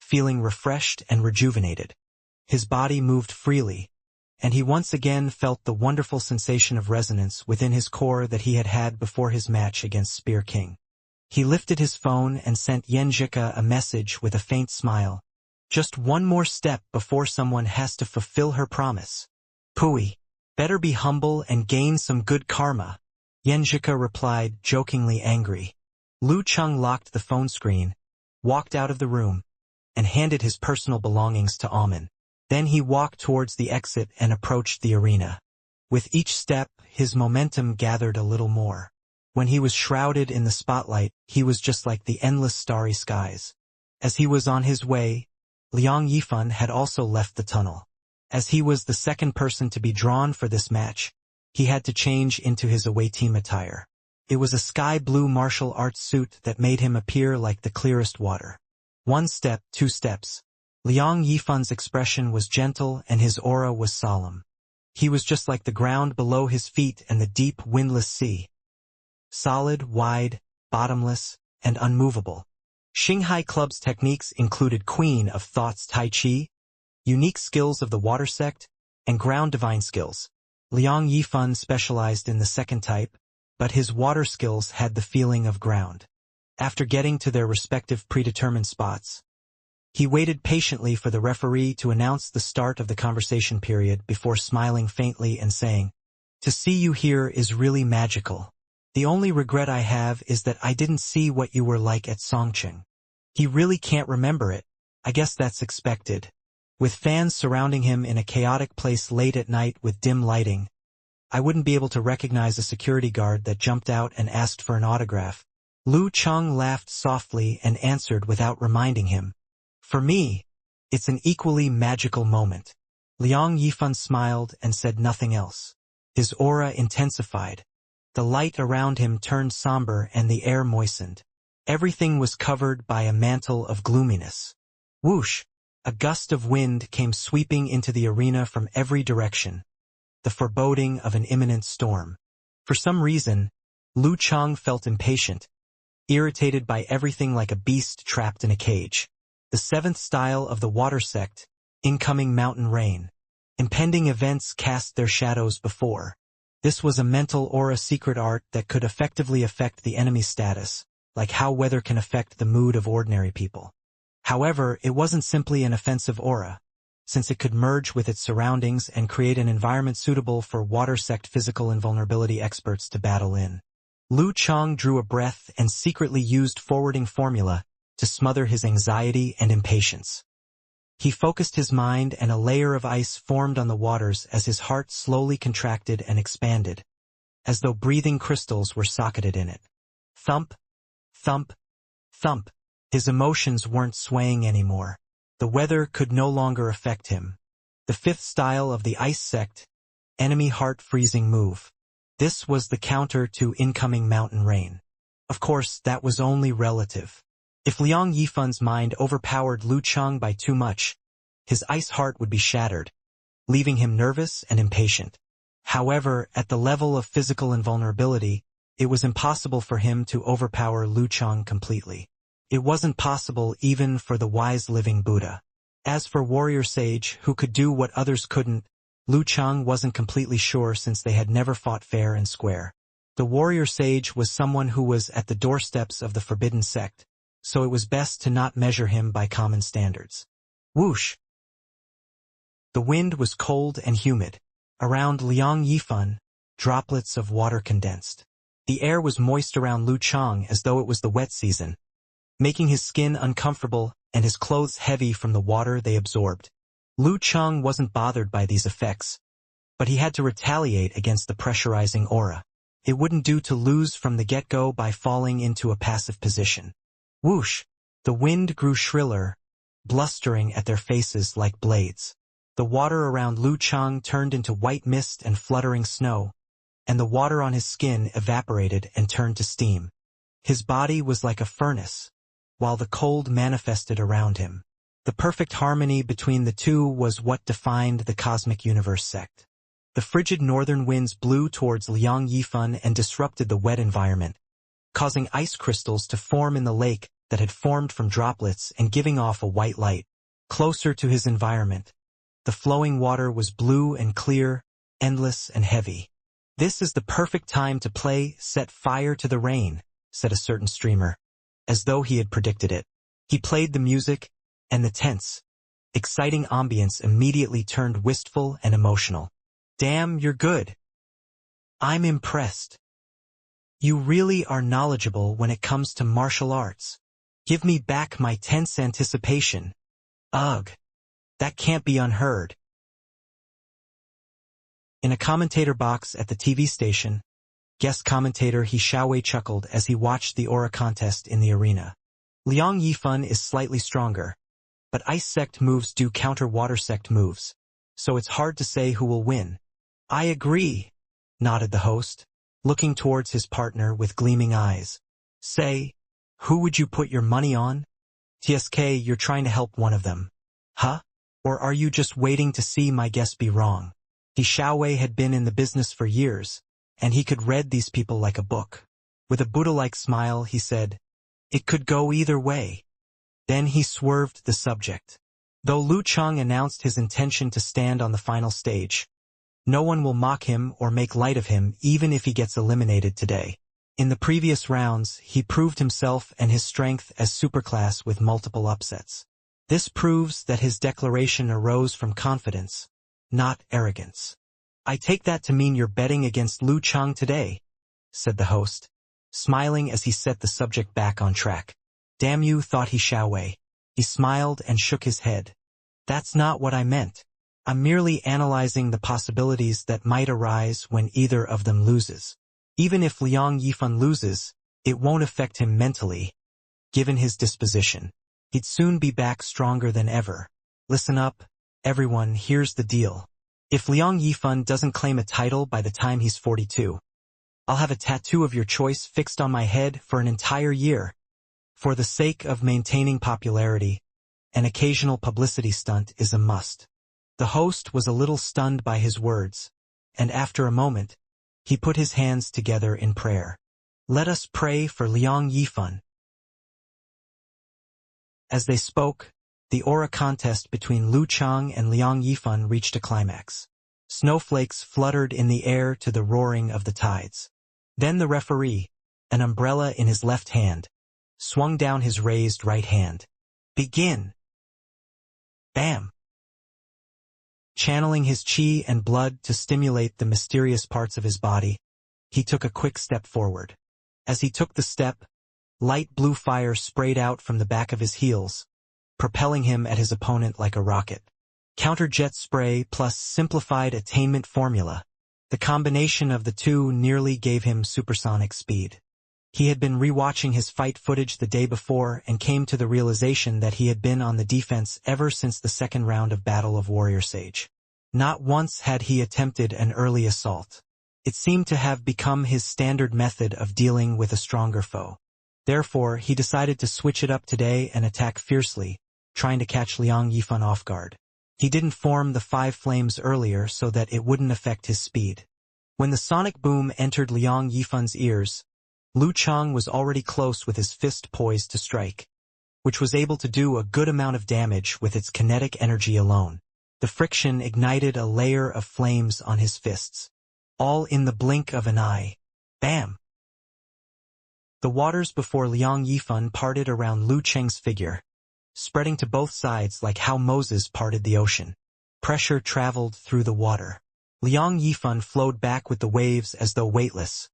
feeling refreshed and rejuvenated. His body moved freely, and he once again felt the wonderful sensation of resonance within his core that he had had before his match against Spear King. He lifted his phone and sent Yenjika a message with a faint smile. Just one more step before someone has to fulfill her promise. Pui, better be humble and gain some good karma. Yenjika replied, jokingly angry. Lu Chang locked the phone screen, walked out of the room, and handed his personal belongings to Amen. Then he walked towards the exit and approached the arena. With each step, his momentum gathered a little more. When he was shrouded in the spotlight, he was just like the endless starry skies. As he was on his way, Liang Yifan had also left the tunnel. As he was the second person to be drawn for this match, he had to change into his away team attire. It was a sky-blue martial arts suit that made him appear like the clearest water. 1 step, 2 steps. Liang Yifan's expression was gentle and his aura was solemn. He was just like the ground below his feet and the deep, windless sea. Solid, wide, bottomless, and unmovable. Shanghai Club's techniques included Queen of Thoughts Tai Chi, unique skills of the water sect, and ground divine skills. Liang Yifan specialized in the second type, but his water skills had the feeling of ground. After getting to their respective predetermined spots, he waited patiently for the referee to announce the start of the conversation period before smiling faintly and saying, "To see you here is really magical. The only regret I have is that I didn't see what you were like at Songqing." He really can't remember it. I guess that's expected. With fans surrounding him in a chaotic place late at night with dim lighting, I wouldn't be able to recognize a security guard that jumped out and asked for an autograph. Lu Chang laughed softly and answered without reminding him. For me, it's an equally magical moment. Liang Yifan smiled and said nothing else. His aura intensified. The light around him turned somber and the air moistened. Everything was covered by a mantle of gloominess. Whoosh! A gust of wind came sweeping into the arena from every direction, the foreboding of an imminent storm. For some reason, Lu Chang felt impatient, irritated by everything like a beast trapped in a cage. The seventh style of the water sect, incoming mountain rain. Impending events cast their shadows before. This was a mental aura secret art that could effectively affect the enemy's status, like how weather can affect the mood of ordinary people. However, it wasn't simply an offensive aura, since it could merge with its surroundings and create an environment suitable for water sect physical invulnerability experts to battle in. Lu Chang drew a breath and secretly used forwarding formula to smother his anxiety and impatience. He focused his mind and a layer of ice formed on the waters as his heart slowly contracted and expanded, as though breathing crystals were socketed in it. Thump, thump, thump. His emotions weren't swaying anymore. The weather could no longer affect him. The fifth style of the ice sect, enemy heart-freezing move. This was the counter to incoming mountain rain. Of course, that was only relative. If Liang Yifan's mind overpowered Lu Chang by too much, his ice heart would be shattered, leaving him nervous and impatient. However, at the level of physical invulnerability, it was impossible for him to overpower Lu Chang completely. It wasn't possible even for the wise living Buddha. As for warrior sage who could do what others couldn't, Lu Chang wasn't completely sure since they had never fought fair and square. The warrior sage was someone who was at the doorsteps of the forbidden sect, so it was best to not measure him by common standards. Whoosh! The wind was cold and humid. Around Liang Yifan, droplets of water condensed. The air was moist around Lu Chang as though it was the wet season, making his skin uncomfortable and his clothes heavy from the water they absorbed. Lu Chang wasn't bothered by these effects, but he had to retaliate against the pressurizing aura. It wouldn't do to lose from the get-go by falling into a passive position. Whoosh! The wind grew shriller, blustering at their faces like blades. The water around Lu Chang turned into white mist and fluttering snow, and the water on his skin evaporated and turned to steam. His body was like a furnace, while the cold manifested around him. The perfect harmony between the two was what defined the cosmic universe sect. The frigid northern winds blew towards Liang Yifan and disrupted the wet environment, causing ice crystals to form in the lake that had formed from droplets and giving off a white light. Closer to his environment, the flowing water was blue and clear, endless and heavy. "This is the perfect time to play Set Fire to the Rain," said a certain streamer, as though he had predicted it. He played the music, and the tense, exciting ambience immediately turned wistful and emotional. "Damn, you're good. I'm impressed. You really are knowledgeable when it comes to martial arts. Give me back my tense anticipation. Ugh. That can't be unheard." In a commentator box at the TV station, guest commentator He Xiaowei chuckled as he watched the aura contest in the arena. Liang Yifan is slightly stronger, but ice sect moves do counter water sect moves, so it's hard to say who will win. "I agree," nodded the host, looking towards his partner with gleaming eyes. "Say, who would you put your money on? TSK, you're trying to help one of them. Huh? Or are you just waiting to see my guess be wrong?" He Xiaowei had been in the business for years, and he could read these people like a book. With a Buddha-like smile, he said, "It could go either way." Then he swerved the subject. Though Lu Chang announced his intention to stand on the final stage, no one will mock him or make light of him even if he gets eliminated today. In the previous rounds, he proved himself and his strength as superclass with multiple upsets. This proves that his declaration arose from confidence, not arrogance. "I take that to mean you're betting against Lu Chang today," said the host, smiling as he set the subject back on track. "Damn you," thought He Xiaowei. He smiled and shook his head. "That's not what I meant. I'm merely analyzing the possibilities that might arise when either of them loses. Even if Liang Yifan loses, it won't affect him mentally, given his disposition. He'd soon be back stronger than ever. Listen up, everyone, here's the deal. If Liang Yifan doesn't claim a title by the time he's 42, I'll have a tattoo of your choice fixed on my head for an entire year. For the sake of maintaining popularity, an occasional publicity stunt is a must. The host was a little stunned by his words, and after a moment, he put his hands together in prayer. Let us pray for Liang Yifan. As they spoke, the aura contest between Lu Chang and Liang Yifan reached a climax. Snowflakes fluttered in the air to the roaring of the tides. Then the referee, an umbrella in his left hand, swung down his raised right hand. Begin! Bam! Channeling his chi and blood to stimulate the mysterious parts of his body, he took a quick step forward. As he took the step, light blue fire sprayed out from the back of his heels, propelling him at his opponent like a rocket. Counterjet spray plus simplified attainment formula. The combination of the two nearly gave him supersonic speed. He had been rewatching his fight footage the day before and came to the realization that he had been on the defense ever since the second round of Battle of Warrior Sage. Not once had he attempted an early assault. It seemed to have become his standard method of dealing with a stronger foe. Therefore, he decided to switch it up today and attack fiercely, trying to catch Liang Yifan off guard. He didn't form the 5 flames earlier so that it wouldn't affect his speed. When the sonic boom entered Liang Yifan's ears, Lu Chang was already close with his fist poised to strike, which was able to do a good amount of damage with its kinetic energy alone. The friction ignited a layer of flames on his fists. All in the blink of an eye. Bam! The waters before Liang Yifan parted around Lu Cheng's figure, spreading to both sides like how Moses parted the ocean. Pressure traveled through the water. Liang Yifan flowed back with the waves as though weightless,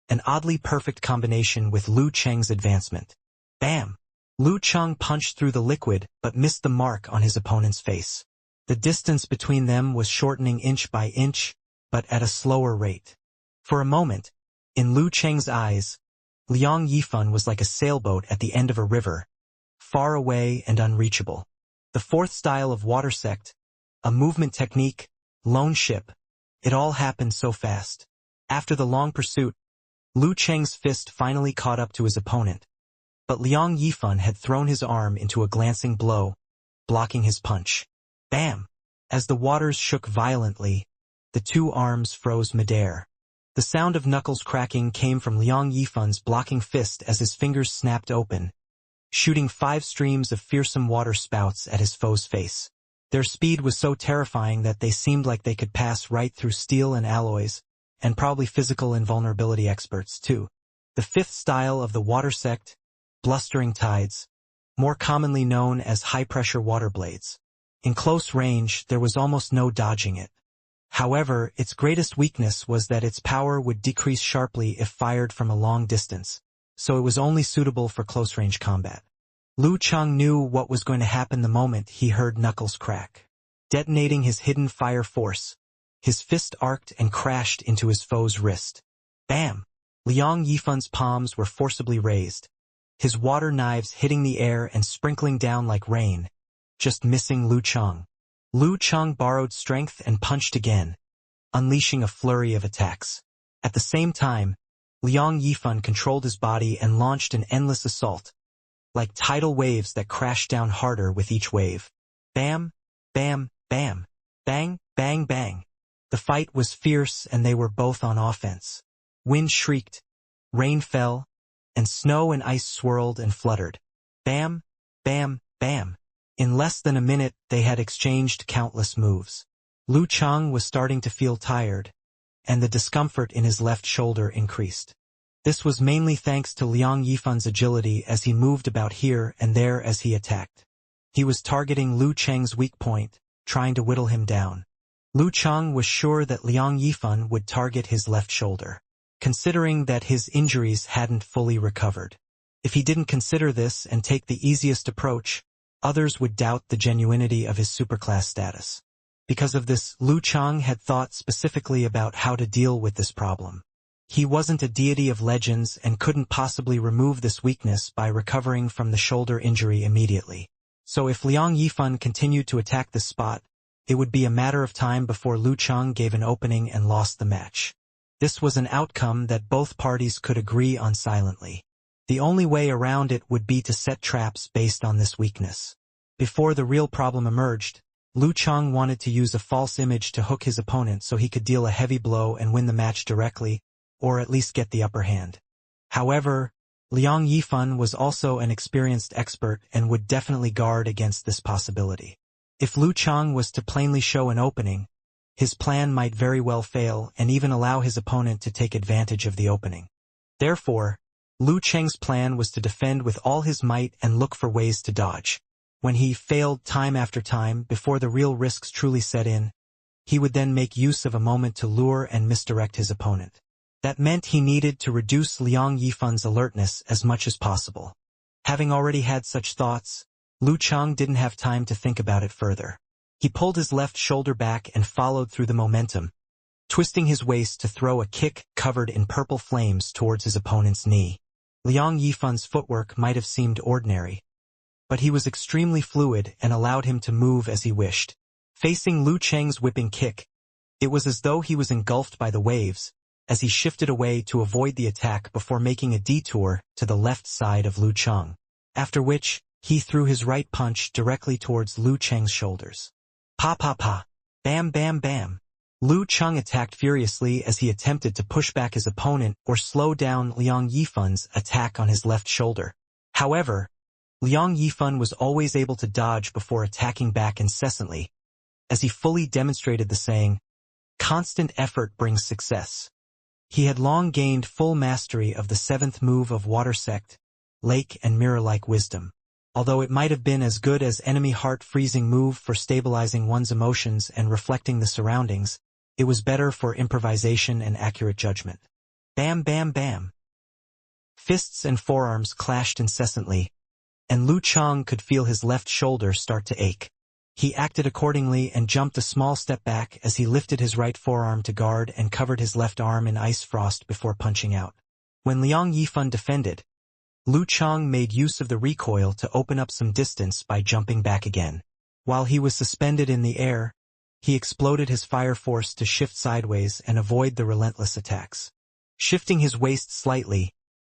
an oddly perfect combination with Lu Cheng's advancement. Bam! Lu Cheng punched through the liquid but missed the mark on his opponent's face. The distance between them was shortening inch by inch, but at a slower rate. For a moment, in Lu Cheng's eyes, Liang Yifan was like a sailboat at the end of a river, far away and unreachable. The fourth style of water sect, a movement technique, lone ship, it all happened so fast. After the long pursuit, Lu Cheng's fist finally caught up to his opponent, but Liang Yifan had thrown his arm into a glancing blow, blocking his punch. Bam! As the waters shook violently, the two arms froze midair. The sound of knuckles cracking came from Liang Yifan's blocking fist as his fingers snapped open, shooting 5 streams of fearsome water spouts at his foe's face. Their speed was so terrifying that they seemed like they could pass right through steel and alloys, and probably physical invulnerability experts too. The fifth style of the water sect, blustering tides, more commonly known as high-pressure water blades. In close range, there was almost no dodging it. However, its greatest weakness was that its power would decrease sharply if fired from a long distance, so it was only suitable for close-range combat. Lu Cheng knew what was going to happen the moment he heard knuckles crack. Detonating his hidden fire force, his fist arced and crashed into his foe's wrist. Bam! Liang Yifan's palms were forcibly raised, his water knives hitting the air and sprinkling down like rain, just missing Lu Cheng. Lu Cheng borrowed strength and punched again, unleashing a flurry of attacks. At the same time, Liang Yifan controlled his body and launched an endless assault, like tidal waves that crashed down harder with each wave. Bam, bam, bam, bang, bang, bang. The fight was fierce and they were both on offense. Wind shrieked, rain fell, and snow and ice swirled and fluttered. Bam, bam, bam. In less than a minute, they had exchanged countless moves. Lu Cheng was starting to feel tired, and the discomfort in his left shoulder increased. This was mainly thanks to Liang Yifan's agility as he moved about here and there as he attacked. He was targeting Lu Cheng's weak point, trying to whittle him down. Lu Cheng was sure that Liang Yifan would target his left shoulder, considering that his injuries hadn't fully recovered. If he didn't consider this and take the easiest approach, others would doubt the genuinity of his superclass status. Because of this, Lu Cheng had thought specifically about how to deal with this problem. He wasn't a deity of legends and couldn't possibly remove this weakness by recovering from the shoulder injury immediately. So if Liang Yifan continued to attack this spot, it would be a matter of time before Lu Cheng gave an opening and lost the match. This was an outcome that both parties could agree on silently. The only way around it would be to set traps based on this weakness. Before the real problem emerged, Lu Chang wanted to use a false image to hook his opponent so he could deal a heavy blow and win the match directly, or at least get the upper hand. However, Liang Yifan was also an experienced expert and would definitely guard against this possibility. If Lu Chang was to plainly show an opening, his plan might very well fail and even allow his opponent to take advantage of the opening. Therefore, Lu Chang's plan was to defend with all his might and look for ways to dodge. When he failed time after time before the real risks truly set in, he would then make use of a moment to lure and misdirect his opponent. That meant he needed to reduce Liang Yifan's alertness as much as possible. Having already had such thoughts, Lu Chang didn't have time to think about it further. He pulled his left shoulder back and followed through the momentum, twisting his waist to throw a kick covered in purple flames towards his opponent's knee. Liang Yifan's footwork might have seemed ordinary, but he was extremely fluid and allowed him to move as he wished. Facing Lu Chang's whipping kick, it was as though he was engulfed by the waves, as he shifted away to avoid the attack before making a detour to the left side of Lu Chang, after which, he threw his right punch directly towards Lu Chang's shoulders. Pa pa pa. Bam bam bam. Lu Chang attacked furiously as he attempted to push back his opponent or slow down Liang Yifan's attack on his left shoulder. However, Liang Yifan was always able to dodge before attacking back incessantly, as he fully demonstrated the saying, "Constant effort brings success." He had long gained full mastery of the seventh move of Water Sect, Lake and Mirror-like Wisdom. Although it might have been as good as enemy heart-freezing move for stabilizing one's emotions and reflecting the surroundings, it was better for improvisation and accurate judgment. Bam bam bam. Fists and forearms clashed incessantly, and Lu Chang could feel his left shoulder start to ache. He acted accordingly and jumped a small step back as he lifted his right forearm to guard and covered his left arm in ice frost before punching out. When Liang Yifan defended, Lu Chang made use of the recoil to open up some distance by jumping back again. While he was suspended in the air, he exploded his fire force to shift sideways and avoid the relentless attacks. Shifting his waist slightly,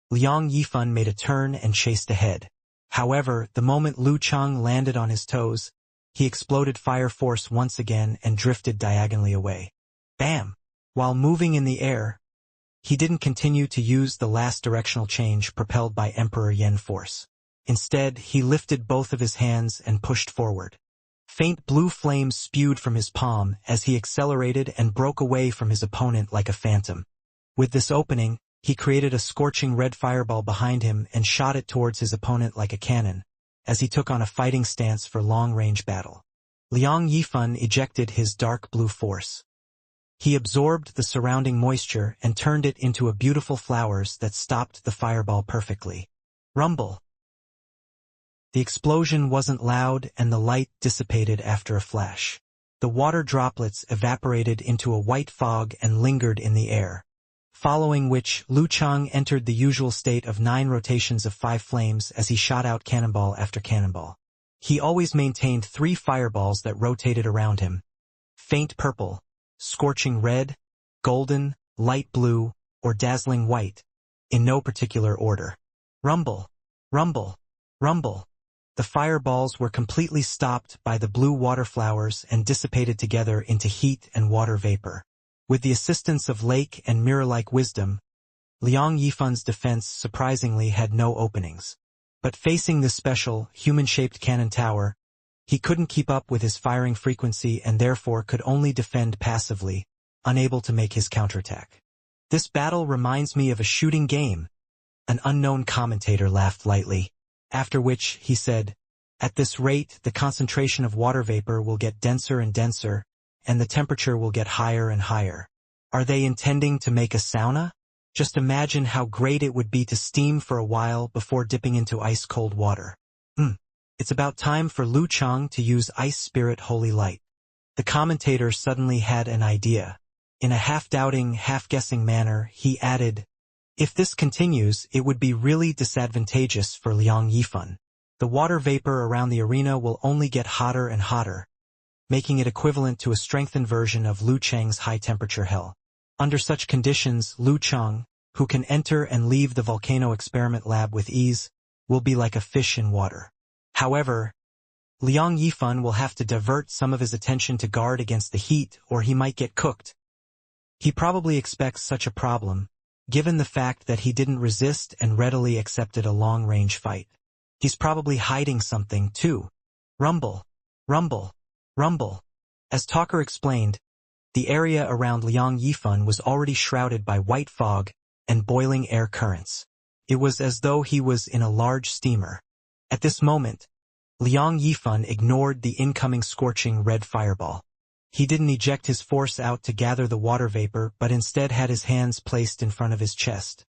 Liang Yifan made a turn and chased ahead. However, the moment Lu Chang landed on his toes, he exploded fire force once again and drifted diagonally away. Bam! While moving in the air, he didn't continue to use the last directional change propelled by Emperor Yen force. Instead, he lifted both of his hands and pushed forward. Faint blue flames spewed from his palm as he accelerated and broke away from his opponent like a phantom. With this opening, he created a scorching red fireball behind him and shot it towards his opponent like a cannon, as he took on a fighting stance for long-range battle. Liang Yifan ejected his dark blue force. He absorbed the surrounding moisture and turned it into a beautiful flowers that stopped the fireball perfectly. Rumble. The explosion wasn't loud and the light dissipated after a flash. The water droplets evaporated into a white fog and lingered in the air, following which Lu Chang entered the usual state of 9 rotations of 5 flames as he shot out cannonball after cannonball. He always maintained 3 fireballs that rotated around him: faint purple, scorching red, golden, light blue, or dazzling white, in no particular order. Rumble, rumble, rumble. The fireballs were completely stopped by the blue water flowers and dissipated together into heat and water vapor. With the assistance of Lake and Mirror-like Wisdom, Liang Yifan's defense surprisingly had no openings. But facing this special, human-shaped cannon tower, he couldn't keep up with his firing frequency and therefore could only defend passively, unable to make his counterattack. "This battle reminds me of a shooting game," an unknown commentator laughed lightly, after which he said, "At this rate, the concentration of water vapor will get denser and denser, and the temperature will get higher and higher. Are they intending to make a sauna? Just imagine how great it would be to steam for a while before dipping into ice-cold water. It's about time for Lu Chang to use Ice Spirit Holy Light." The commentator suddenly had an idea. In a half-doubting, half-guessing manner, he added, "If this continues, it would be really disadvantageous for Liang Yifan. The water vapor around the arena will only get hotter and hotter, making it equivalent to a strengthened version of Lu Chang's high-temperature hell. Under such conditions, Lu Chang, who can enter and leave the volcano experiment lab with ease, will be like a fish in water. However, Liang Yifan will have to divert some of his attention to guard against the heat or he might get cooked. He probably expects such a problem, given the fact that he didn't resist and readily accepted a long-range fight. He's probably hiding something, too. Rumble, rumble, rumble. As Talker explained, the area around Liang Yifan was already shrouded by white fog and boiling air currents. It was as though he was in a large steamer. At this moment, Liang Yifan ignored the incoming scorching red fireball. He didn't eject his force out to gather the water vapor but instead had his hands placed in front of his chest,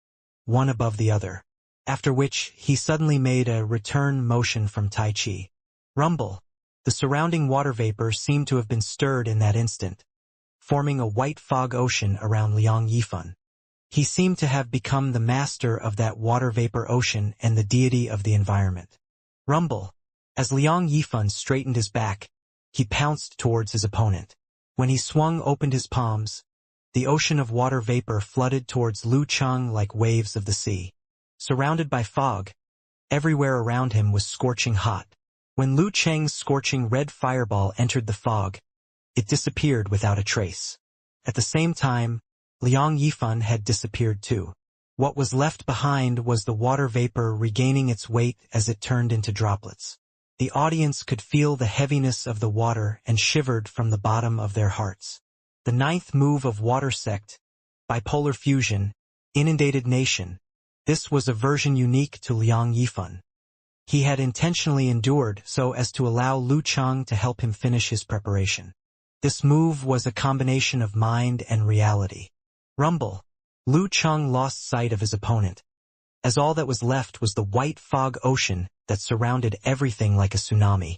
one above the other, after which he suddenly made a return motion from Tai Chi. Rumble. The surrounding water vapor seemed to have been stirred in that instant, forming a white fog ocean around Liang Yifan. He seemed to have become the master of that water vapor ocean and the deity of the environment. Rumble. As Liang Yifan straightened his back, he pounced towards his opponent. When he swung open his palms, the ocean of water vapor flooded towards Lu Cheng like waves of the sea. Surrounded by fog, everywhere around him was scorching hot. When Lu Cheng's scorching red fireball entered the fog, it disappeared without a trace. At the same time, Liang Yifan had disappeared too. What was left behind was the water vapor regaining its weight as it turned into droplets. The audience could feel the heaviness of the water and shivered from the bottom of their hearts. The ninth move of Water Sect, Bipolar Fusion, Inundated Nation. This was a version unique to Liang Yifan. He had intentionally endured so as to allow Lu Cheng to help him finish his preparation. This move was a combination of mind and reality. Rumble. Lu Cheng lost sight of his opponent, as all that was left was the white fog ocean that surrounded everything like a tsunami.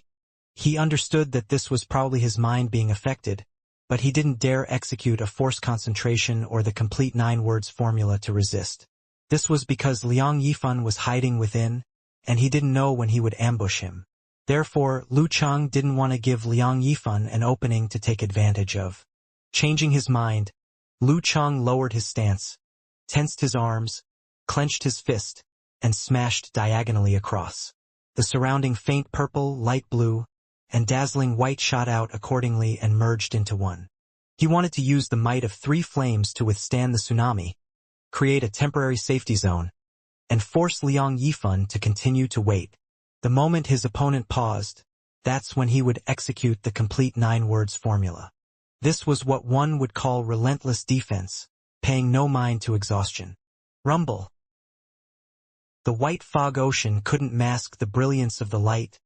He understood that this was probably his mind being affected, but he didn't dare execute a force concentration or the complete 9 words formula to resist. This was because Liang Yifan was hiding within, and he didn't know when he would ambush him. Therefore, Lu Cheng didn't want to give Liang Yifan an opening to take advantage of. Changing his mind, Lu Cheng lowered his stance, tensed his arms, clenched his fist, and smashed diagonally across. The surrounding faint purple, light blue, and dazzling white shot out accordingly and merged into one. He wanted to use the might of 3 flames to withstand the tsunami, create a temporary safety zone, and force Liang Yifan to continue to wait. The moment his opponent paused, that's when he would execute the complete 9 words formula. This was what one would call relentless defense, paying no mind to exhaustion. Rumble. The white fog ocean couldn't mask the brilliance of the light,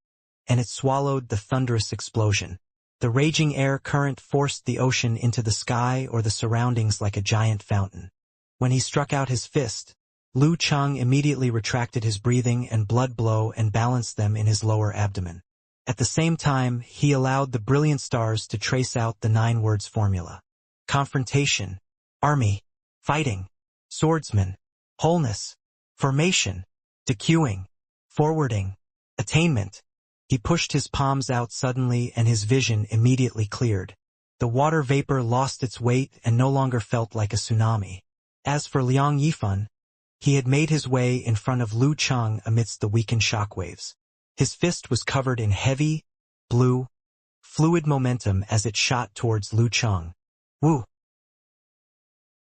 and it swallowed the thunderous explosion. The raging air current forced the ocean into the sky or the surroundings like a giant fountain. When he struck out his fist, Lu Cheng immediately retracted his breathing and blood flow and balanced them in his lower abdomen. At the same time, he allowed the brilliant stars to trace out the 9 words formula. Confrontation, army, fighting, swordsman, wholeness, formation, decueing, forwarding, attainment. He pushed his palms out suddenly and his vision immediately cleared. The water vapor lost its weight and no longer felt like a tsunami. As for Liang Yifan, he had made his way in front of Lu Cheng amidst the weakened shockwaves. His fist was covered in heavy, blue, fluid momentum as it shot towards Lu Cheng. Woo!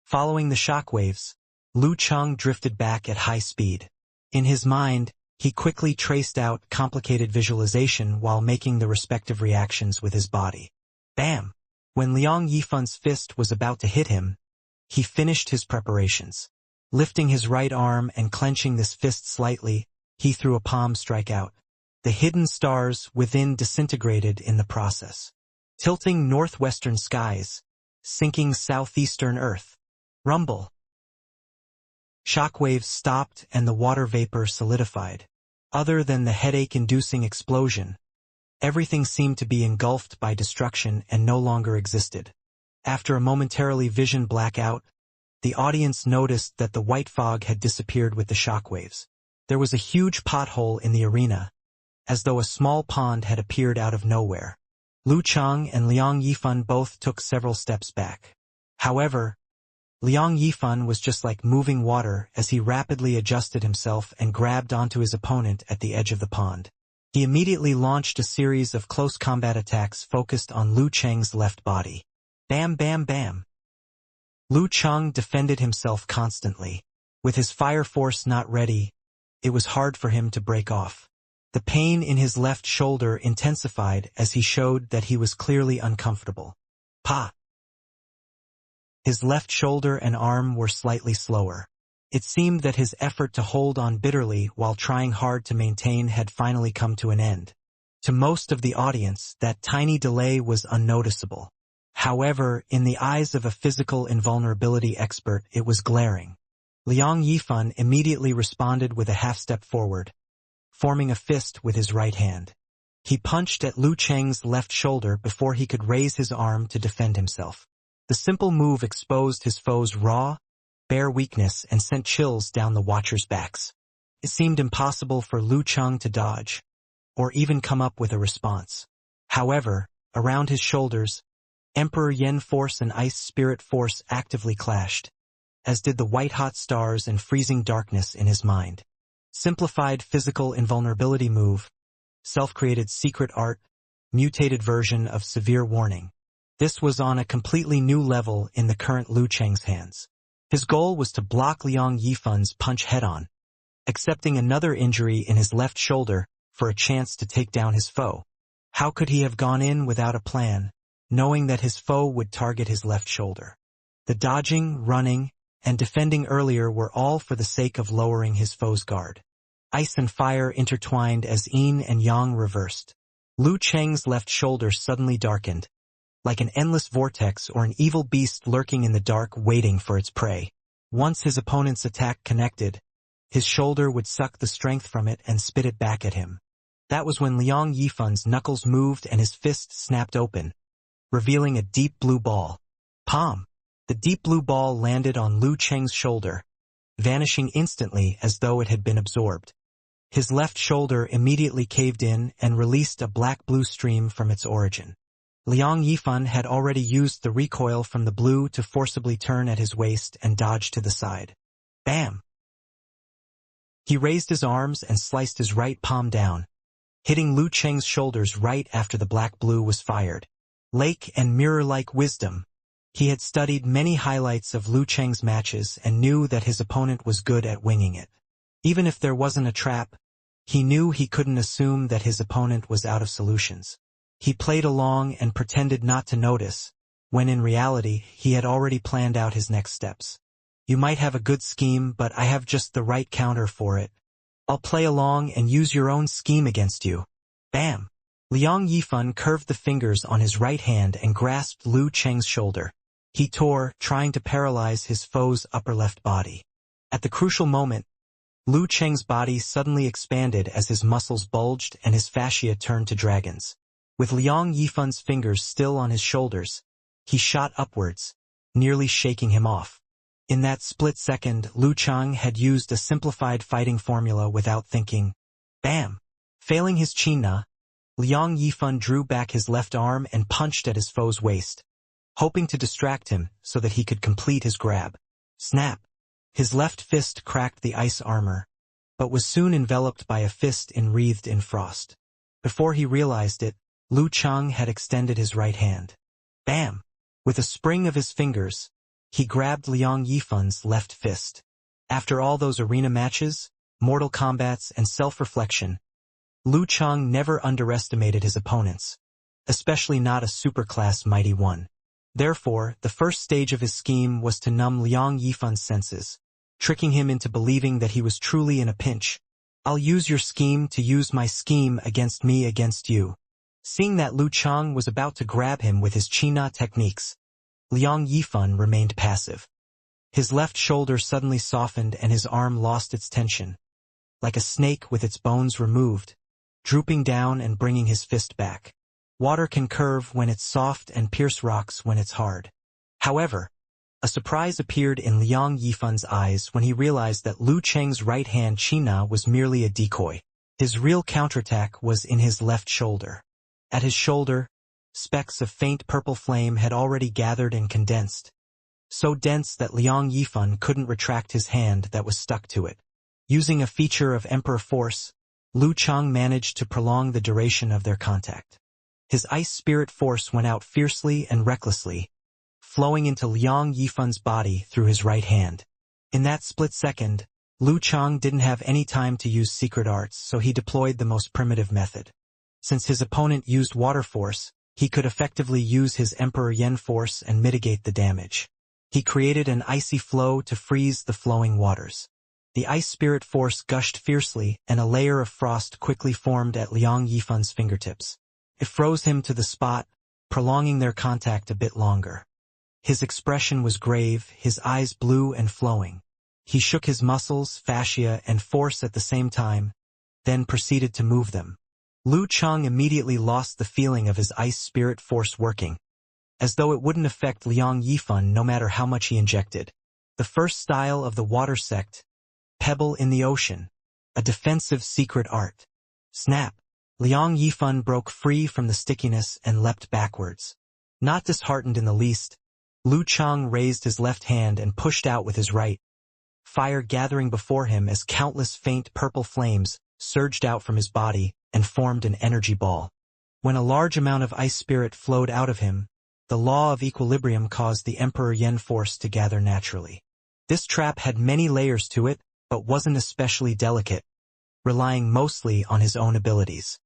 Following the shockwaves, Lu Cheng drifted back at high speed. In his mind, he quickly traced out complicated visualization while making the respective reactions with his body. Bam! When Liang Yifan's fist was about to hit him, he finished his preparations. Lifting his right arm and clenching this fist slightly, he threw a palm strike out. The hidden stars within disintegrated in the process. Tilting northwestern skies, sinking southeastern earth. Rumble. Shockwaves stopped and the water vapor solidified. Other than the headache-inducing explosion, everything seemed to be engulfed by destruction and no longer existed. After a momentarily vision blackout, the audience noticed that the white fog had disappeared with the shockwaves. There was a huge pothole in the arena, as though a small pond had appeared out of nowhere. Lu Cheng and Liang Yifan both took several steps back. However, Liang Yifan was just like moving water as he rapidly adjusted himself and grabbed onto his opponent at the edge of the pond. He immediately launched a series of close combat attacks focused on Lu Cheng's left body. Bam bam bam. Lu Cheng defended himself constantly. With his fire force not ready, it was hard for him to break off. The pain in his left shoulder intensified as he showed that he was clearly uncomfortable. Pa! His left shoulder and arm were slightly slower. It seemed that his effort to hold on bitterly while trying hard to maintain had finally come to an end. To most of the audience, that tiny delay was unnoticeable. However, in the eyes of a physical invulnerability expert, it was glaring. Liang Yifan immediately responded with a half-step forward, forming a fist with his right hand. He punched at Lu Cheng's left shoulder before he could raise his arm to defend himself. The simple move exposed his foe's raw, bare weakness and sent chills down the watchers' backs. It seemed impossible for Lu Cheng to dodge, or even come up with a response. However, around his shoulders, Emperor Yen Force and Ice Spirit Force actively clashed, as did the white-hot stars and freezing darkness in his mind. Simplified physical invulnerability move, self-created secret art, mutated version of severe warning. This was on a completely new level in the current Lu Cheng's hands. His goal was to block Liang Yifan's punch head-on, accepting another injury in his left shoulder for a chance to take down his foe. How could he have gone in without a plan, knowing that his foe would target his left shoulder? The dodging, running, and defending earlier were all for the sake of lowering his foe's guard. Ice and fire intertwined as yin and yang reversed. Lu Cheng's left shoulder suddenly darkened, like an endless vortex or an evil beast lurking in the dark waiting for its prey. Once his opponent's attack connected, his shoulder would suck the strength from it and spit it back at him. That was when Liang Yifan's knuckles moved and his fist snapped open, revealing a deep blue ball. Palm! The deep blue ball landed on Lu Cheng's shoulder, vanishing instantly as though it had been absorbed. His left shoulder immediately caved in and released a black-blue stream from its origin. Liang Yifan had already used the recoil from the blue to forcibly turn at his waist and dodge to the side. Bam! He raised his arms and sliced his right palm down, hitting Lu Cheng's shoulders right after the black-blue was fired. Lake and mirror-like wisdom. He had studied many highlights of Lu Cheng's matches and knew that his opponent was good at winging it. Even if there wasn't a trap, he knew he couldn't assume that his opponent was out of solutions. He played along and pretended not to notice, when in reality he had already planned out his next steps. You might have a good scheme, but I have just the right counter for it. I'll play along and use your own scheme against you. Bam! Liang Yifan curved the fingers on his right hand and grasped Lu Cheng's shoulder. He tore, trying to paralyze his foe's upper left body. At the crucial moment, Lu Cheng's body suddenly expanded as his muscles bulged and his fascia turned to dragons. With Liang Yifan's fingers still on his shoulders, he shot upwards, nearly shaking him off. In that split second, Lu Cheng had used a simplified fighting formula without thinking. Bam! Failing his Qina, Liang Yifan drew back his left arm and punched at his foe's waist, hoping to distract him so that he could complete his grab. Snap! His left fist cracked the ice armor, but was soon enveloped by a fist enwreathed in frost. Before he realized it, Lu Cheng had extended his right hand. Bam! With a spring of his fingers, he grabbed Liang Yifan's left fist. After all those arena matches, mortal combats, and self-reflection, Lu Cheng never underestimated his opponents, especially not a superclass mighty one. Therefore, the first stage of his scheme was to numb Liang Yifan's senses, tricking him into believing that he was truly in a pinch. I'll use your scheme to use my scheme against me against you. Seeing that Lu Cheng was about to grab him with his Qina techniques, Liang Yifan remained passive. His left shoulder suddenly softened and his arm lost its tension, like a snake with its bones removed, drooping down and bringing his fist back. Water can curve when it's soft and pierce rocks when it's hard. However, a surprise appeared in Liang Yifan's eyes when he realized that Lu Cheng's right hand Qina was merely a decoy. His real counterattack was in his left shoulder. At his shoulder, specks of faint purple flame had already gathered and condensed, so dense that Liang Yifan couldn't retract his hand that was stuck to it. Using a feature of Emperor Force, Lu Chang managed to prolong the duration of their contact. His ice spirit force went out fiercely and recklessly, flowing into Liang Yifan's body through his right hand. In that split second, Lu Chang didn't have any time to use secret arts, so he deployed the most primitive method. Since his opponent used water force, he could effectively use his Emperor Yen force and mitigate the damage. He created an icy flow to freeze the flowing waters. The ice spirit force gushed fiercely, and a layer of frost quickly formed at Liang Yifan's fingertips. It froze him to the spot, prolonging their contact a bit longer. His expression was grave, his eyes blue and flowing. He shook his muscles, fascia, and force at the same time, then proceeded to move them. Lu Chang immediately lost the feeling of his ice spirit force working, as though it wouldn't affect Liang Yifan no matter how much he injected. The first style of the water sect, Pebble in the Ocean, a defensive secret art. Snap! Liang Yifan broke free from the stickiness and leapt backwards. Not disheartened in the least, Lu Chang raised his left hand and pushed out with his right, fire gathering before him as countless faint purple flames surged out from his body and formed an energy ball. When a large amount of ice spirit flowed out of him, the law of equilibrium caused the Emperor Yen force to gather naturally. This trap had many layers to it, but wasn't especially delicate, relying mostly on his own abilities.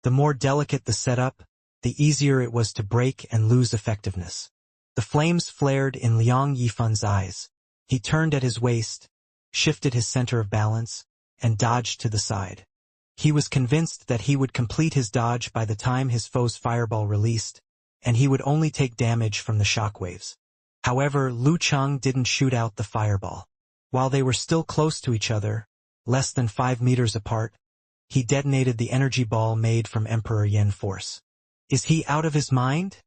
The more delicate the setup, the easier it was to break and lose effectiveness. The flames flared in Liang Yifan's eyes. He turned at his waist, shifted his center of balance, and dodged to the side. He was convinced that he would complete his dodge by the time his foe's fireball released, and he would only take damage from the shockwaves. However, Lu Chang didn't shoot out the fireball. While they were still close to each other, less than 5 meters apart, he detonated the energy ball made from Emperor Yen force. "Is he out of his mind?"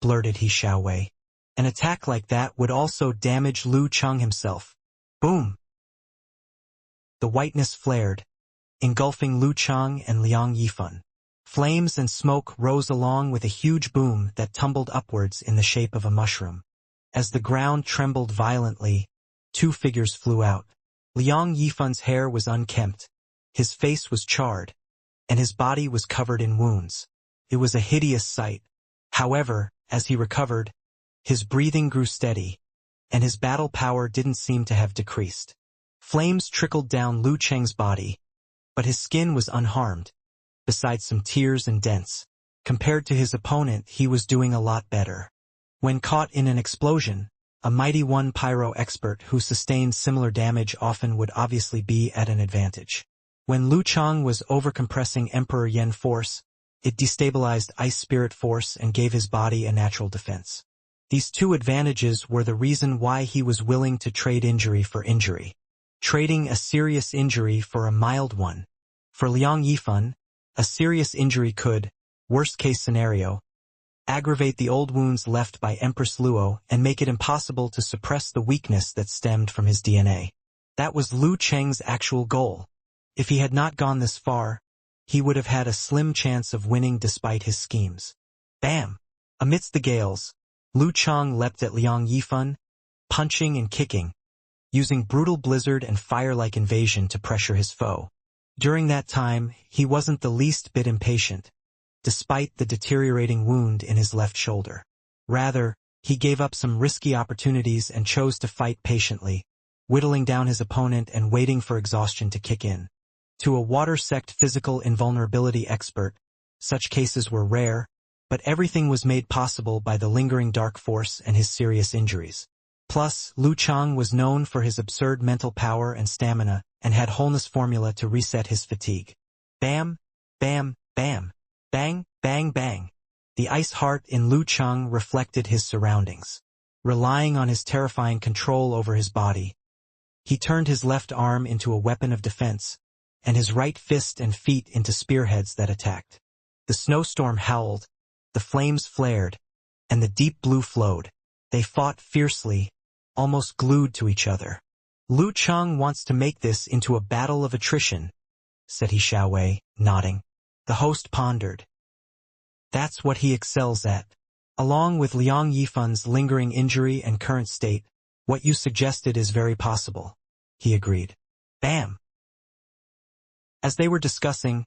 blurted he Xiaowei. An attack like that would also damage Lu Chang himself. Boom! The whiteness flared, engulfing Lu Chang and Liang Yifan. Flames and smoke rose along with a huge boom that tumbled upwards in the shape of a mushroom. As the ground trembled violently, 2 figures flew out. Liang Yifan's hair was unkempt, his face was charred, and his body was covered in wounds. It was a hideous sight. However, as he recovered, his breathing grew steady, and his battle power didn't seem to have decreased. Flames trickled down Lu Cheng's body, but his skin was unharmed, besides some tears and dents. Compared to his opponent, he was doing a lot better. When caught in an explosion, a mighty one pyro expert who sustained similar damage often would obviously be at an advantage. When Lu Chang was overcompressing Emperor Yen force, it destabilized ice spirit force and gave his body a natural defense. These 2 advantages were the reason why he was willing to trade injury for injury, trading a serious injury for a mild one. For Liang Yifan, a serious injury could, worst-case scenario, aggravate the old wounds left by Empress Luo and make it impossible to suppress the weakness that stemmed from his DNA. That was Lu Cheng's actual goal. If he had not gone this far, he would have had a slim chance of winning despite his schemes. Bam! Amidst the gales, Lu Chang leapt at Liang Yifan, punching and kicking, using brutal blizzard and fire-like invasion to pressure his foe. During that time, he wasn't the least bit impatient, despite the deteriorating wound in his left shoulder. Rather, he gave up some risky opportunities and chose to fight patiently, whittling down his opponent and waiting for exhaustion to kick in. To a water sect physical invulnerability expert, such cases were rare, but everything was made possible by the lingering dark force and his serious injuries. Plus, Lu Chang was known for his absurd mental power and stamina, and had wholeness formula to reset his fatigue. Bam, bam, bam, bang, bang, bang. The ice heart in Lu Chang reflected his surroundings. Relying on his terrifying control over his body, he turned his left arm into a weapon of defense, and his right fist and feet into spearheads that attacked. The snowstorm howled, the flames flared, and the deep blue flowed. They fought fiercely, almost glued to each other. Lu Chang wants to make this into a battle of attrition, said he Xiaowei, nodding. The host pondered. That's what he excels at. Along with Liang Yifan's lingering injury and current state, what you suggested is very possible, he agreed. Bam! As they were discussing,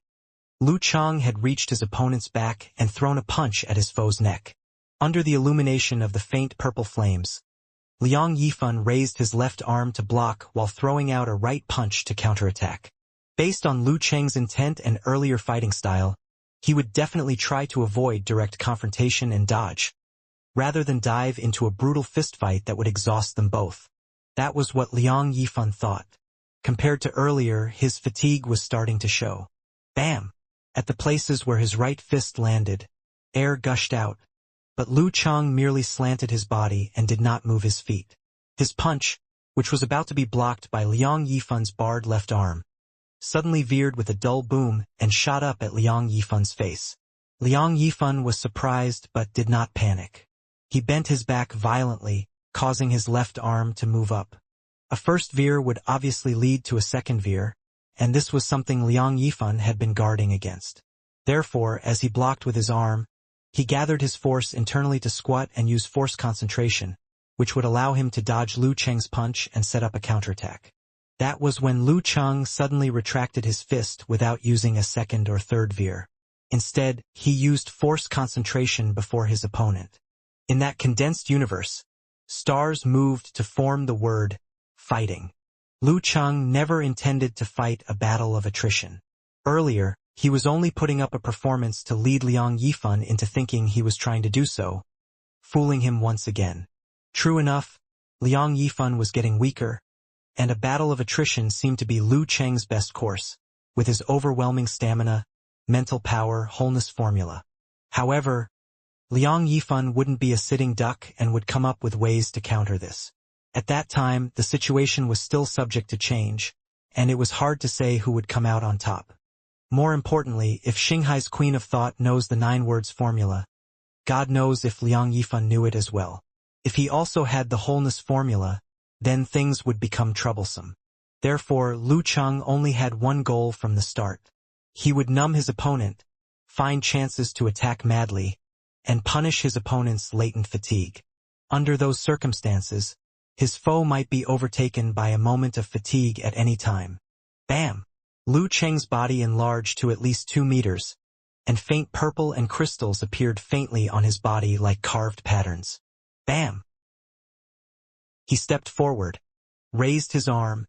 Lu Chang had reached his opponent's back and thrown a punch at his foe's neck. Under the illumination of the faint purple flames, Liang Yifan raised his left arm to block while throwing out a right punch to counterattack. Based on Lu Cheng's intent and earlier fighting style, he would definitely try to avoid direct confrontation and dodge, rather than dive into a brutal fistfight that would exhaust them both. That was what Liang Yifan thought. Compared to earlier, his fatigue was starting to show. Bam! At the places where his right fist landed, air gushed out, but Lu Chang merely slanted his body and did not move his feet. His punch, which was about to be blocked by Liang Yifan's barred left arm, suddenly veered with a dull boom and shot up at Liang Yifan's face. Liang Yifan was surprised but did not panic. He bent his back violently, causing his left arm to move up. A first veer would obviously lead to a second veer, and this was something Liang Yifan had been guarding against. Therefore, as he blocked with his arm, he gathered his force internally to squat and use force concentration, which would allow him to dodge Lu Cheng's punch and set up a counterattack. That was when Lu Cheng suddenly retracted his fist without using a second or third veer. Instead, he used force concentration before his opponent. In that condensed universe, stars moved to form the word fighting. Lu Cheng never intended to fight a battle of attrition. Earlier, he was only putting up a performance to lead Liang Yifan into thinking he was trying to do so, fooling him once again. True enough, Liang Yifan was getting weaker, and a battle of attrition seemed to be Lu Cheng's best course, with his overwhelming stamina, mental power, wholeness formula. However, Liang Yifan wouldn't be a sitting duck and would come up with ways to counter this. At that time, the situation was still subject to change, and it was hard to say who would come out on top. More importantly, if Xinghai's Queen of Thought knows the 9 words formula, God knows if Liang Yifan knew it as well. If he also had the wholeness formula, then things would become troublesome. Therefore, Lu Cheng only had one goal from the start. He would numb his opponent, find chances to attack madly, and punish his opponent's latent fatigue. Under those circumstances, his foe might be overtaken by a moment of fatigue at any time. Bam! Lu Cheng's body enlarged to at least 2 meters, and faint purple and crystals appeared faintly on his body like carved patterns. Bam! He stepped forward, raised his arm,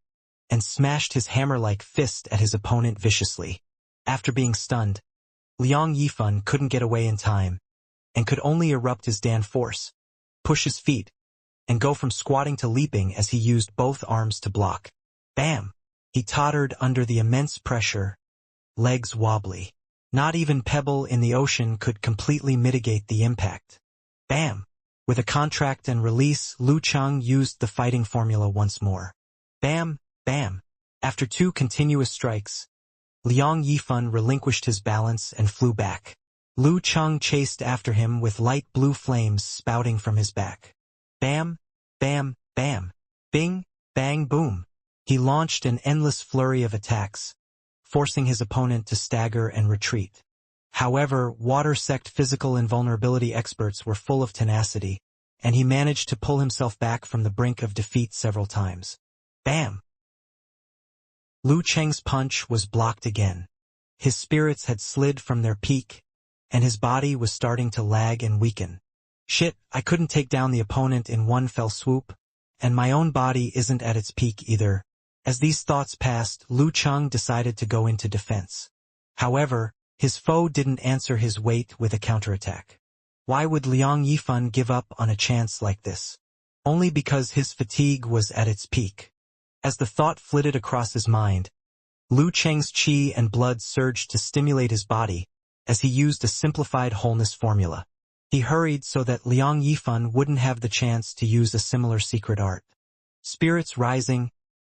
and smashed his hammer-like fist at his opponent viciously. After being stunned, Liang Yifan couldn't get away in time, and could only erupt his Dan force, push his feet, and go from squatting to leaping as he used both arms to block. Bam! He tottered under the immense pressure, legs wobbly. Not even pebble in the ocean could completely mitigate the impact. Bam! With a contract and release, Lu Cheng used the fighting formula once more. Bam! Bam! After 2 continuous strikes, Liang Yifan relinquished his balance and flew back. Lu Cheng chased after him with light blue flames spouting from his back. Bam! Bam! Bam! Bing! Bang! Boom! He launched an endless flurry of attacks, forcing his opponent to stagger and retreat. However, water-sect physical invulnerability experts were full of tenacity, and he managed to pull himself back from the brink of defeat several times. Bam! Lu Cheng's punch was blocked again. His spirits had slid from their peak, and his body was starting to lag and weaken. Shit, I couldn't take down the opponent in one fell swoop, and my own body isn't at its peak either. As these thoughts passed, Lu Cheng decided to go into defense. However, his foe didn't answer his weight with a counterattack. Why would Liang Yifan give up on a chance like this? Only because his fatigue was at its peak. As the thought flitted across his mind, Lu Cheng's qi and blood surged to stimulate his body as he used a simplified wholeness formula. He hurried so that Liang Yifan wouldn't have the chance to use a similar secret art. Spirits rising,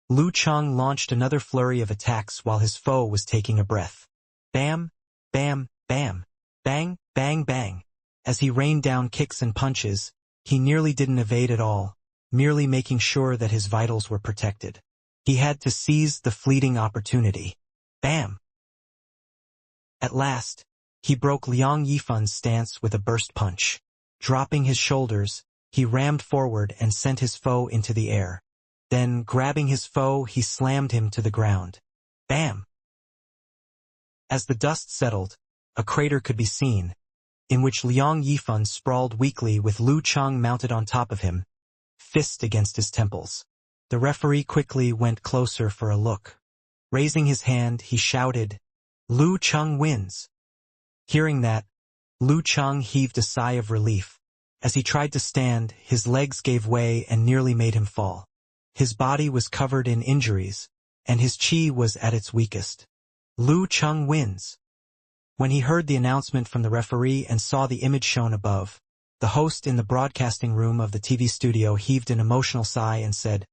Lu Cheng launched another flurry of attacks while his foe was taking a breath. Bam! Bam! Bam! Bang! Bang! Bang! As he rained down kicks and punches, he nearly didn't evade at all, merely making sure that his vitals were protected. He had to seize the fleeting opportunity. Bam! At last, he broke Liang Yifan's stance with a burst punch. Dropping his shoulders, he rammed forward and sent his foe into the air. Then, grabbing his foe, he slammed him to the ground. Bam! As the dust settled, a crater could be seen, in which Liang Yifan sprawled weakly with Lu Cheng mounted on top of him, fist against his temples. The referee quickly went closer for a look. Raising his hand, he shouted, "Lu Cheng wins!" Hearing that, Lu Cheng heaved a sigh of relief. As he tried to stand, his legs gave way and nearly made him fall. His body was covered in injuries, and his chi was at its weakest. Lu Cheng wins. When he heard the announcement from the referee and saw the image shown above, the host in the broadcasting room of the TV studio heaved an emotional sigh and said,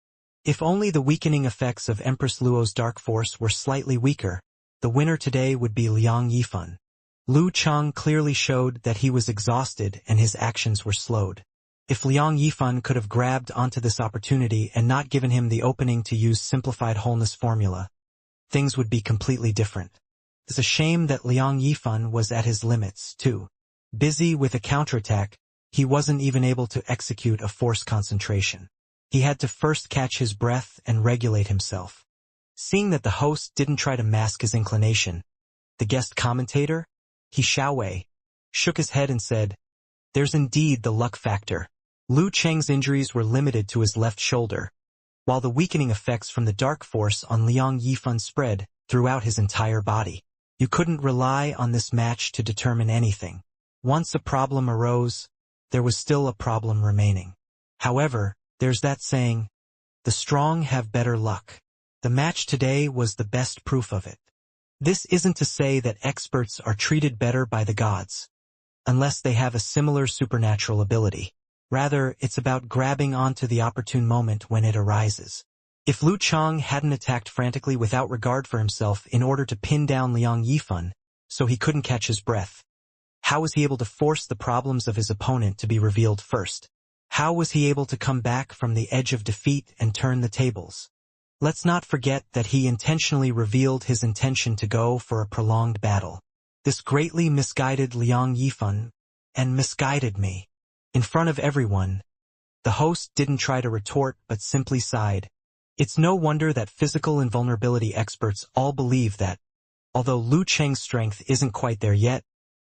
"If only the weakening effects of Empress Luo's dark force were slightly weaker, the winner today would be Liang Yifan." Lu Cheng clearly showed that he was exhausted and his actions were slowed. If Liang Yifan could have grabbed onto this opportunity and not given him the opening to use simplified wholeness formula, things would be completely different. It's a shame that Liang Yifan was at his limits, too. Busy with a counterattack, he wasn't even able to execute a forced concentration. He had to first catch his breath and regulate himself. Seeing that the host didn't try to mask his inclination, the guest commentator, He Xiaowei, shook his head and said, "There's indeed the luck factor." Lu Cheng's injuries were limited to his left shoulder, while the weakening effects from the dark force on Liang Yifan spread throughout his entire body. You couldn't rely on this match to determine anything. Once a problem arose, there was still a problem remaining. However, there's that saying, "The strong have better luck." The match today was the best proof of it. This isn't to say that experts are treated better by the gods, unless they have a similar supernatural ability. Rather, it's about grabbing onto the opportune moment when it arises. If Lu Cheng hadn't attacked frantically without regard for himself in order to pin down Liang Yifan, so he couldn't catch his breath, how was he able to force the problems of his opponent to be revealed first? How was he able to come back from the edge of defeat and turn the tables? Let's not forget that he intentionally revealed his intention to go for a prolonged battle. This greatly misguided Liang Yifan, and misguided me. In front of everyone, the host didn't try to retort but simply sighed. It's no wonder that physical invulnerability experts all believe that, although Lu Cheng's strength isn't quite there yet,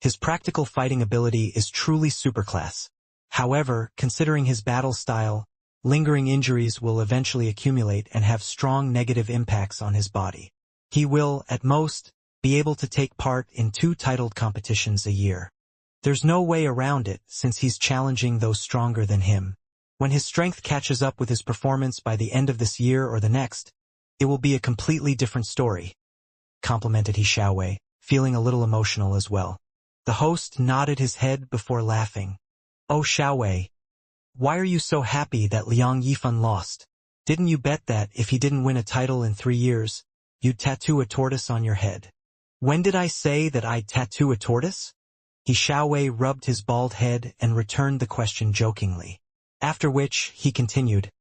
his practical fighting ability is truly superclass. However, considering his battle style, lingering injuries will eventually accumulate and have strong negative impacts on his body. He will, at most, be able to take part in 2 titled competitions a year. There's no way around it since he's challenging those stronger than him. When his strength catches up with his performance by the end of this year or the next, it will be a completely different story, complimented He Xiaowei, feeling a little emotional as well. The host nodded his head before laughing. "Oh Xiaowei, why are you so happy that Liang Yifan lost? Didn't you bet that if he didn't win a title in 3 years, you'd tattoo a tortoise on your head?" "When did I say that I'd tattoo a tortoise?" He Xiaowei rubbed his bald head and returned the question jokingly. After which, he continued,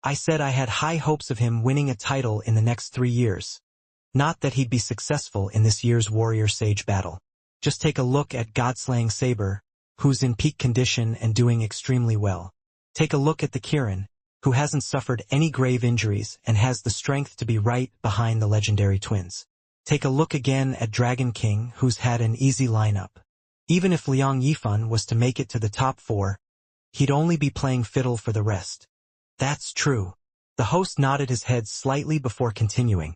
"I said I had high hopes of him winning a title in the next 3 years. Not that he'd be successful in this year's Warrior Sage battle. Just take a look at Godslaying Saber, who's in peak condition and doing extremely well. Take a look at the Kirin, who hasn't suffered any grave injuries and has the strength to be right behind the legendary twins. Take a look again at Dragon King, who's had an easy lineup. Even if Liang Yifan was to make it to the top 4, he'd only be playing fiddle for the rest." "That's true." The host nodded his head slightly before continuing.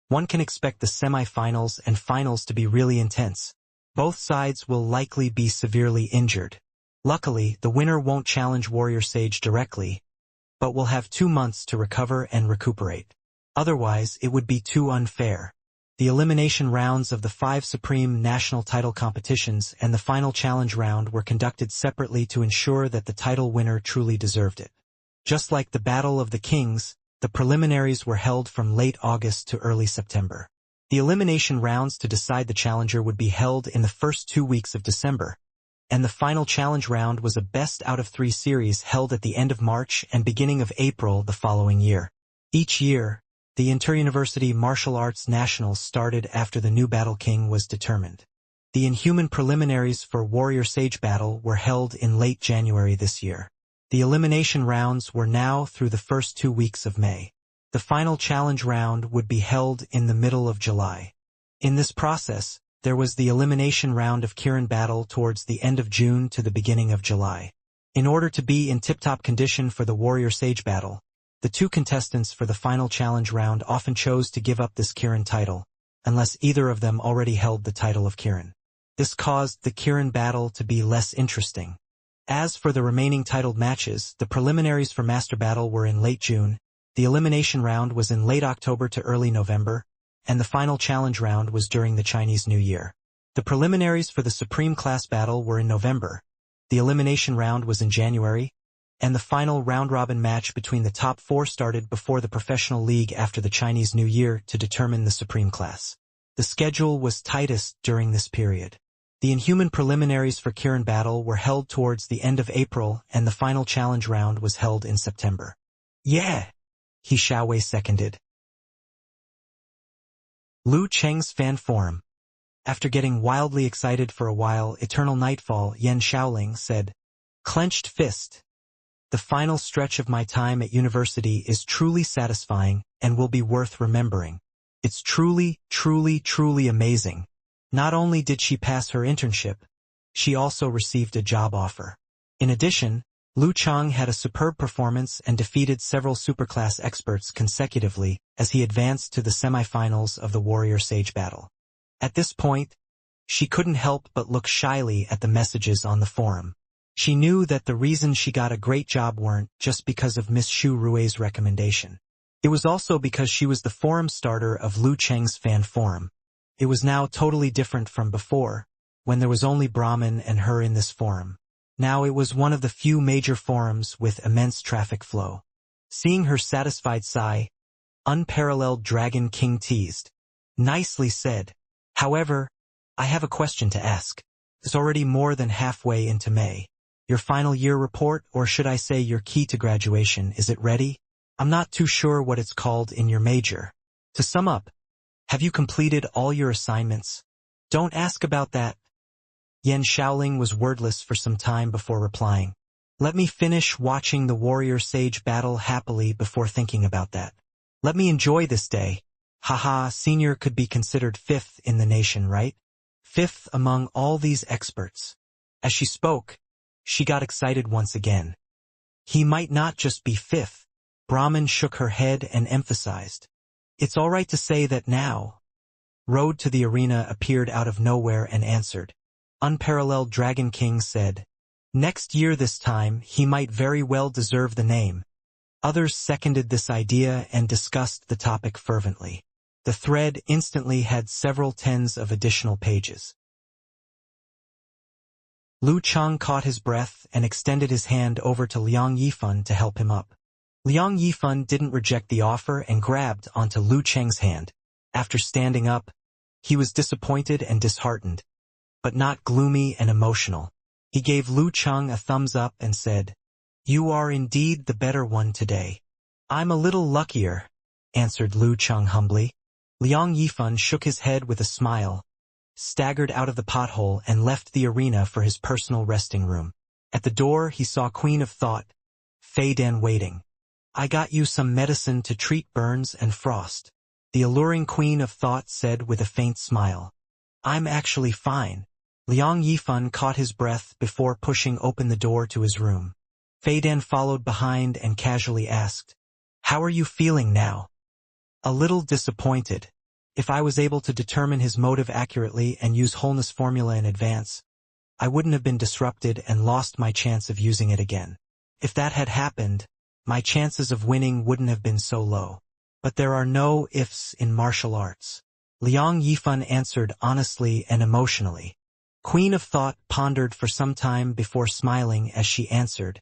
"One can expect the semi-finals and finals to be really intense. Both sides will likely be severely injured. Luckily, the winner won't challenge Warrior Sage directly, but will have 2 months to recover and recuperate. Otherwise, it would be too unfair." The elimination rounds of the 5 Supreme National Title competitions and the final challenge round were conducted separately to ensure that the title winner truly deserved it. Just like the Battle of the Kings, the preliminaries were held from late August to early September. The elimination rounds to decide the challenger would be held in the first 2 weeks of December, and the final challenge round was a best out of 3 series held at the end of March and beginning of April the following year. Each year, the Inter-University Martial Arts Nationals started after the new Battle King was determined. The inhuman preliminaries for Warrior Sage Battle were held in late January this year. The elimination rounds were now through the first 2 weeks of May. The final challenge round would be held in the middle of July. In this process, there was the elimination round of Kirin Battle towards the end of June to the beginning of July. In order to be in tip-top condition for the Warrior Sage Battle, the 2 contestants for the final challenge round often chose to give up this Kirin title, unless either of them already held the title of Kirin. This caused the Kirin Battle to be less interesting. As for the remaining titled matches, the preliminaries for Master Battle were in late June, the elimination round was in late October to early November, and the final challenge round was during the Chinese New Year. The preliminaries for the Supreme Class Battle were in November, the elimination round was in January, and the final round-robin match between the top 4 started before the Professional League after the Chinese New Year to determine the Supreme Class. The schedule was tightest during this period. The inhuman preliminaries for Kirin Battle were held towards the end of April and the final challenge round was held in September. Yeah! He Xiaowei seconded. Lu Cheng's fan forum. After getting wildly excited for a while, Eternal Nightfall, Yan Xiaoling said, "Clenched fist. The final stretch of my time at university is truly satisfying and will be worth remembering. It's truly, truly, truly amazing. Not only did she pass her internship, she also received a job offer." In addition, Lu Cheng had a superb performance and defeated several superclass experts consecutively as he advanced to the semifinals of the Warrior Sage Battle. At this point, she couldn't help but look shyly at the messages on the forum. She knew that the reason she got a great job weren't just because of Miss Xu Rui's recommendation. It was also because she was the forum starter of Lu Cheng's fan forum. It was now totally different from before, when there was only Brahmin and her in this forum. Now it was one of the few major forums with immense traffic flow. Seeing her satisfied sigh, Unparalleled Dragon King teased. "Nicely said. However, I have a question to ask. It's already more than halfway into May. Your final year report, or should I say your key to graduation, is it ready? I'm not too sure what it's called in your major. To sum up, have you completed all your assignments? Don't ask about that." Yan Xiaoling was wordless for some time before replying. "Let me finish watching the Warrior Sage Battle happily before thinking about that. Let me enjoy this day. Haha, senior could be considered 5th in the nation, right? 5th among all these experts." As she spoke, she got excited once again. "He might not just be 5th. Brahmin shook her head and emphasized. "It's all right to say that now." Road to the Arena appeared out of nowhere and answered. Unparalleled Dragon King said, "Next year this time, he might very well deserve the name." Others seconded this idea and discussed the topic fervently. The thread instantly had several tens of additional pages. Lu Cheng caught his breath and extended his hand over to Liang Yifan to help him up. Liang Yifan didn't reject the offer and grabbed onto Lu Cheng's hand. After standing up, he was disappointed and disheartened, but not gloomy and emotional. He gave Lu Cheng a thumbs up and said, "You are indeed the better one today." "I'm a little luckier," answered Lu Cheng humbly. Liang Yifan shook his head with a smile, staggered out of the pothole and left the arena for his personal resting room. At the door he saw Queen of Thought, Fei Dan, waiting. "I got you some medicine to treat burns and frost," the alluring Queen of Thought said with a faint smile. "I'm actually fine." Liang Yifan caught his breath before pushing open the door to his room. Fei Dan followed behind and casually asked, "How are you feeling now?" "A little disappointed. If I was able to determine his motive accurately and use wholeness formula in advance, I wouldn't have been disrupted and lost my chance of using it again. If that had happened, my chances of winning wouldn't have been so low. But there are no ifs in martial arts." Liang Yifan answered honestly and emotionally. Queen of Thought pondered for some time before smiling as she answered,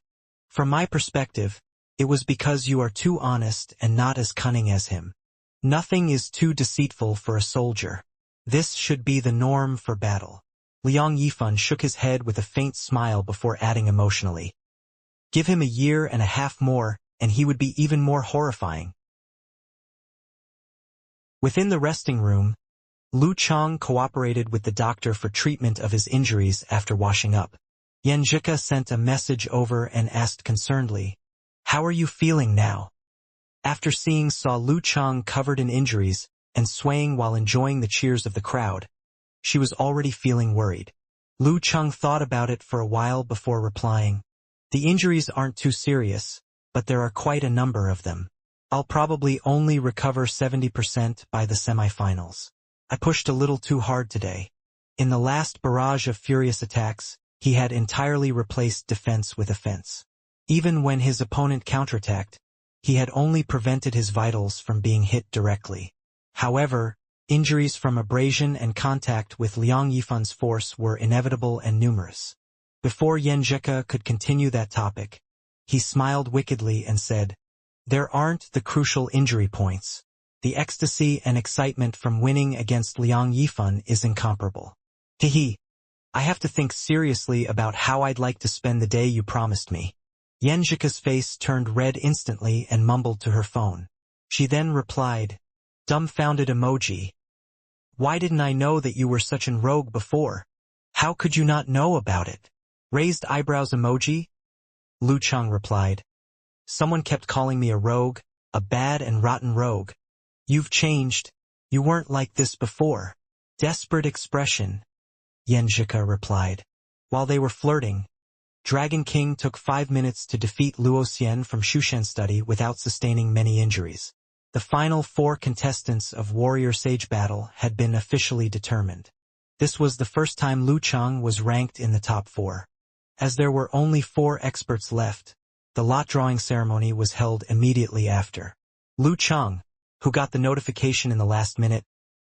"From my perspective, it was because you are too honest and not as cunning as him. Nothing is too deceitful for a soldier. This should be the norm for battle." Liang Yifan shook his head with a faint smile before adding emotionally, "Give him a year and a half more, and he would be even more horrifying." Within the resting room, Lu Chang cooperated with the doctor for treatment of his injuries after washing up. Yan Zhika sent a message over and asked concernedly, "How are you feeling now?" After seeing saw Lu Chang covered in injuries and swaying while enjoying the cheers of the crowd, she was already feeling worried. Lu Chang thought about it for a while before replying, "The injuries aren't too serious, but there are quite a number of them. I'll probably only recover 70% by the semifinals. I pushed a little too hard today." In the last barrage of furious attacks, he had entirely replaced defense with offense. Even when his opponent counterattacked, he had only prevented his vitals from being hit directly. However, injuries from abrasion and contact with Liang Yifan's force were inevitable and numerous. Before Yan Zhika could continue that topic, he smiled wickedly and said, "There aren't the crucial injury points. The ecstasy and excitement from winning against Liang Yifan is incomparable. Hehe. I have to think seriously about how I'd like to spend the day you promised me." Yan Zhika's face turned red instantly and mumbled to her phone. She then replied, dumbfounded emoji, "Why didn't I know that you were such an rogue before? How could you not know about it?" Raised eyebrows emoji. Lu Chang replied, "Someone kept calling me a rogue, a bad and rotten rogue. You've changed. You weren't like this before." Desperate expression, Yan Zhika replied. While they were flirting, Dragon King took 5 minutes to defeat Luo Xian from Shushan Study without sustaining many injuries. The final 4 contestants of Warrior Sage Battle had been officially determined. This was the first time Lu Chang was ranked in the top 4. As there were only 4 experts left, the lot drawing ceremony was held immediately after. Lu Chang, who got the notification in the last minute,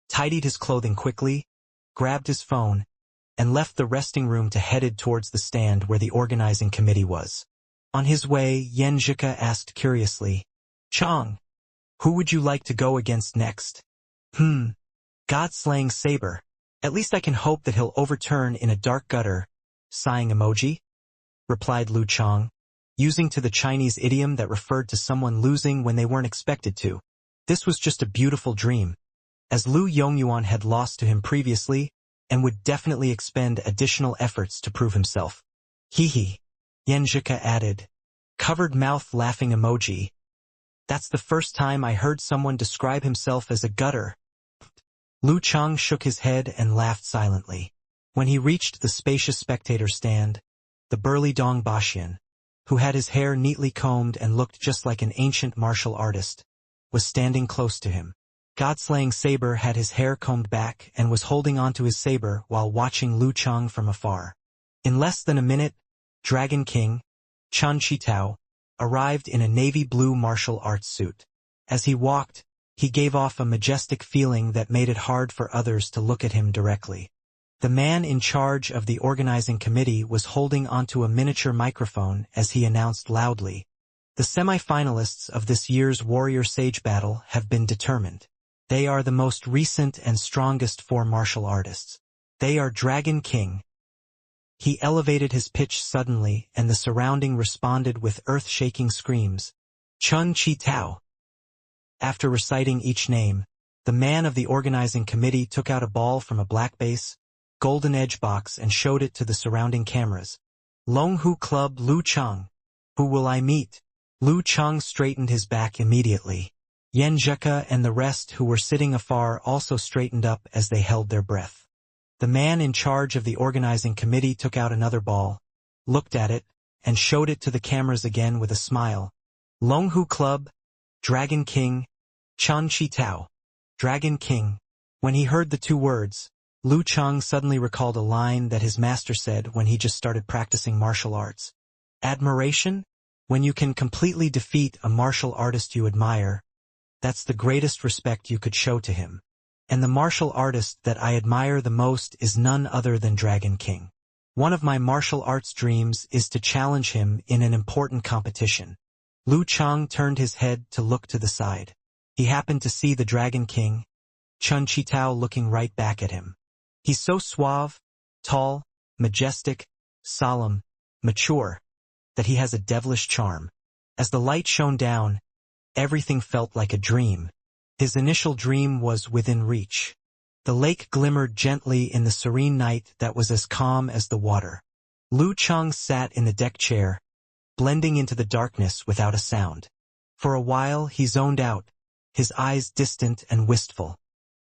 tidied his clothing quickly, grabbed his phone, and left the resting room to headed towards the stand where the organizing committee was. On his way, Yan Zhika asked curiously, "Chang, who would you like to go against next?" God-slaying saber. At least I can hope that he'll overturn in a dark gutter," sighing emoji, replied Lu Chang, using to the Chinese idiom that referred to someone losing when they weren't expected to. This was just a beautiful dream, as Lu Yongyuan had lost to him previously, and would definitely expend additional efforts to prove himself. Hee, Yan Zhika added, covered mouth laughing emoji. "That's the first time I heard someone describe himself as a gutter." Lu Chang shook his head and laughed silently. When he reached the spacious spectator stand, the burly Dong Baxian, who had his hair neatly combed and looked just like an ancient martial artist, was standing close to him. God-slaying Saber had his hair combed back and was holding onto his saber while watching Lu Chang from afar. In less than a minute, Dragon King, Chan Chitao, arrived in a navy blue martial arts suit. As he walked, he gave off a majestic feeling that made it hard for others to look at him directly. The man in charge of the organizing committee was holding onto a miniature microphone as he announced loudly, "The semi-finalists of this year's Warrior Sage Battle have been determined. They are the most recent and strongest 4 martial artists. They are Dragon King." He elevated his pitch suddenly and the surrounding responded with earth-shaking screams, "Chun Chi Tao." After reciting each name, the man of the organizing committee took out a ball from a black base, golden edge box and showed it to the surrounding cameras. "Long Hu Club Lu Chang. Who will I meet?" Lu Chang straightened his back immediately. Yan Zhika and the rest who were sitting afar also straightened up as they held their breath. The man in charge of the organizing committee took out another ball, looked at it, and showed it to the cameras again with a smile. "Long Hu Club, Dragon King, Chan Chi Tao." Dragon King. When he heard the 2 words, Lu Chang suddenly recalled a line that his master said when he just started practicing martial arts. "Admiration? When you can completely defeat a martial artist you admire, that's the greatest respect you could show to him. And the martial artist that I admire the most is none other than Dragon King. One of my martial arts dreams is to challenge him in an important competition." Lu Chang turned his head to look to the side. He happened to see the Dragon King, Chun Chitao, looking right back at him. He's so suave, tall, majestic, solemn, mature, that he has a devilish charm. As the light shone down, everything felt like a dream. His initial dream was within reach. The lake glimmered gently in the serene night that was as calm as the water. Lu Chang sat in the deck chair, blending into the darkness without a sound. For a while he zoned out, his eyes distant and wistful.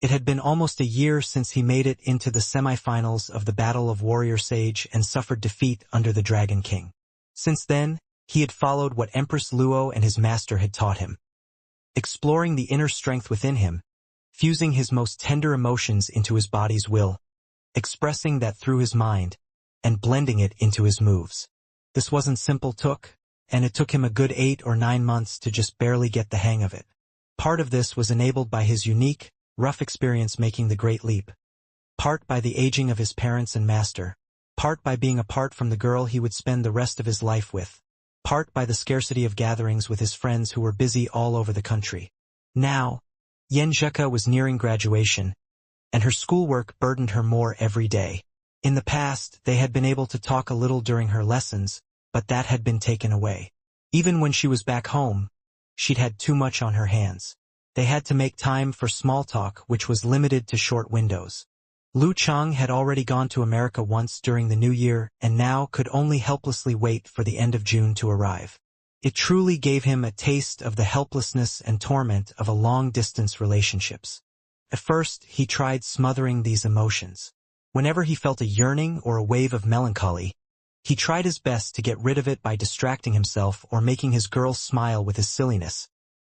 It had been almost a year since he made it into the semifinals of the Battle of Warrior Sage and suffered defeat under the Dragon King. Since then, he had followed what Empress Luo and his master had taught him, exploring the inner strength within him, fusing his most tender emotions into his body's will, expressing that through his mind, and blending it into his moves. This wasn't simple and it took him a good 8 or 9 months to just barely get the hang of it. Part of this was enabled by his unique, rough experience making the Great Leap, part by the aging of his parents and master, part by being apart from the girl he would spend the rest of his life with, part by the scarcity of gatherings with his friends who were busy all over the country. Now, Yen Zheka was nearing graduation, and her schoolwork burdened her more every day. In the past, they had been able to talk a little during her lessons, but that had been taken away. Even when she was back home, she'd had too much on her hands. They had to make time for small talk, which was limited to short windows. Lu Chang had already gone to America once during the new year and now could only helplessly wait for the end of June to arrive. It truly gave him a taste of the helplessness and torment of a long-distance relationships. At first, he tried smothering these emotions. Whenever he felt a yearning or a wave of melancholy, he tried his best to get rid of it by distracting himself or making his girl smile with his silliness,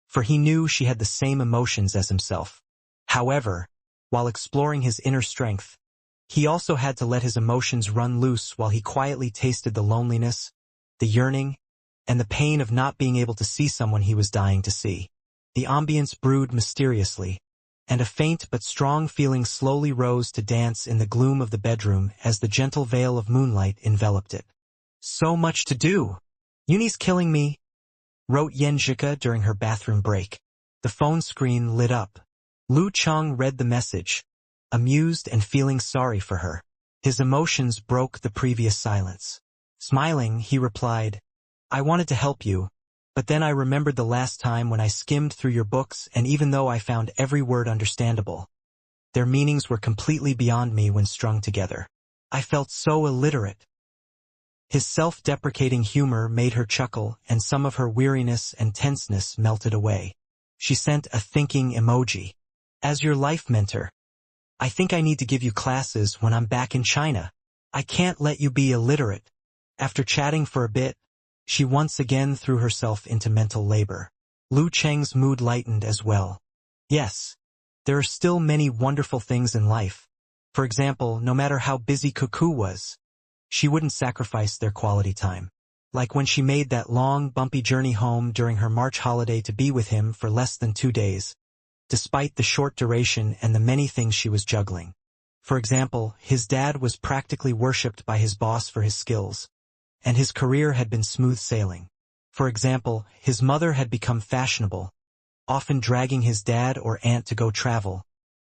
for he knew she had the same emotions as himself. However, while exploring his inner strength, he also had to let his emotions run loose while he quietly tasted the loneliness, the yearning, and the pain of not being able to see someone he was dying to see. The ambience brewed mysteriously, and a faint but strong feeling slowly rose to dance in the gloom of the bedroom as the gentle veil of moonlight enveloped it. "So much to do. Uni's killing me," wrote Yen Zheka during her bathroom break. The phone screen lit up. Lu Chang read the message, amused and feeling sorry for her. His emotions broke the previous silence. Smiling, he replied, "I wanted to help you, but then I remembered the last time when I skimmed through your books, and even though I found every word understandable, their meanings were completely beyond me when strung together. I felt so illiterate." His self-deprecating humor made her chuckle, and some of her weariness and tenseness melted away. She sent a thinking emoji. "As your life mentor, I think I need to give you classes when I'm back in China. I can't let you be illiterate." After chatting for a bit, she once again threw herself into mental labor. Lu Cheng's mood lightened as well. Yes, there are still many wonderful things in life. For example, no matter how busy Cuckoo was, she wouldn't sacrifice their quality time. Like when she made that long, bumpy journey home during her March holiday to be with him for less than 2 days, despite the short duration and the many things she was juggling. For example, his dad was practically worshipped by his boss for his skills, and his career had been smooth sailing. For example, his mother had become fashionable, often dragging his dad or aunt to go travel,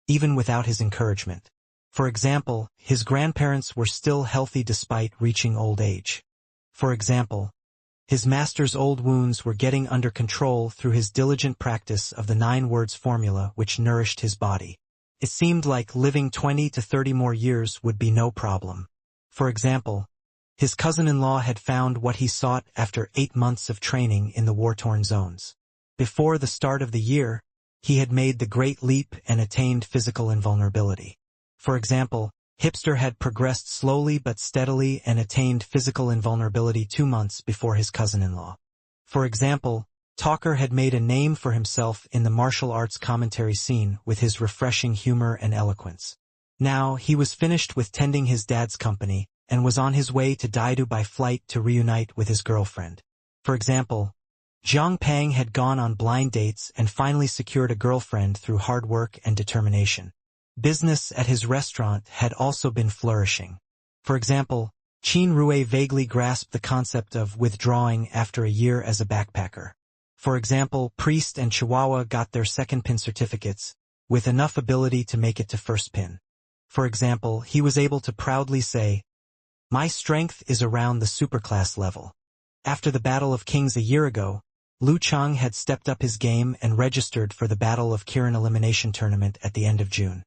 even without his encouragement. For example, his grandparents were still healthy despite reaching old age. For example, his master's old wounds were getting under control through his diligent practice of the 9 words formula which nourished his body. It seemed like living 20 to 30 more years would be no problem. For example, his cousin-in-law had found what he sought after 8 months of training in the war-torn zones. Before the start of the year, he had made the Great Leap and attained physical invulnerability. For example, Hipster had progressed slowly but steadily and attained physical invulnerability 2 months before his cousin-in-law. For example, Talker had made a name for himself in the martial arts commentary scene with his refreshing humor and eloquence. Now, he was finished with tending his dad's company and was on his way to Daidu by flight to reunite with his girlfriend. For example, Zhang Pang had gone on blind dates and finally secured a girlfriend through hard work and determination. Business at his restaurant had also been flourishing. For example, Qin Rue vaguely grasped the concept of withdrawing after a year as a backpacker. For example, Priest and Chihuahua got their second pin certificates, with enough ability to make it to first pin. For example, he was able to proudly say, "My strength is around the superclass level." After the Battle of Kings a year ago, Lu Chang had stepped up his game and registered for the Battle of Kirin Elimination Tournament at the end of June.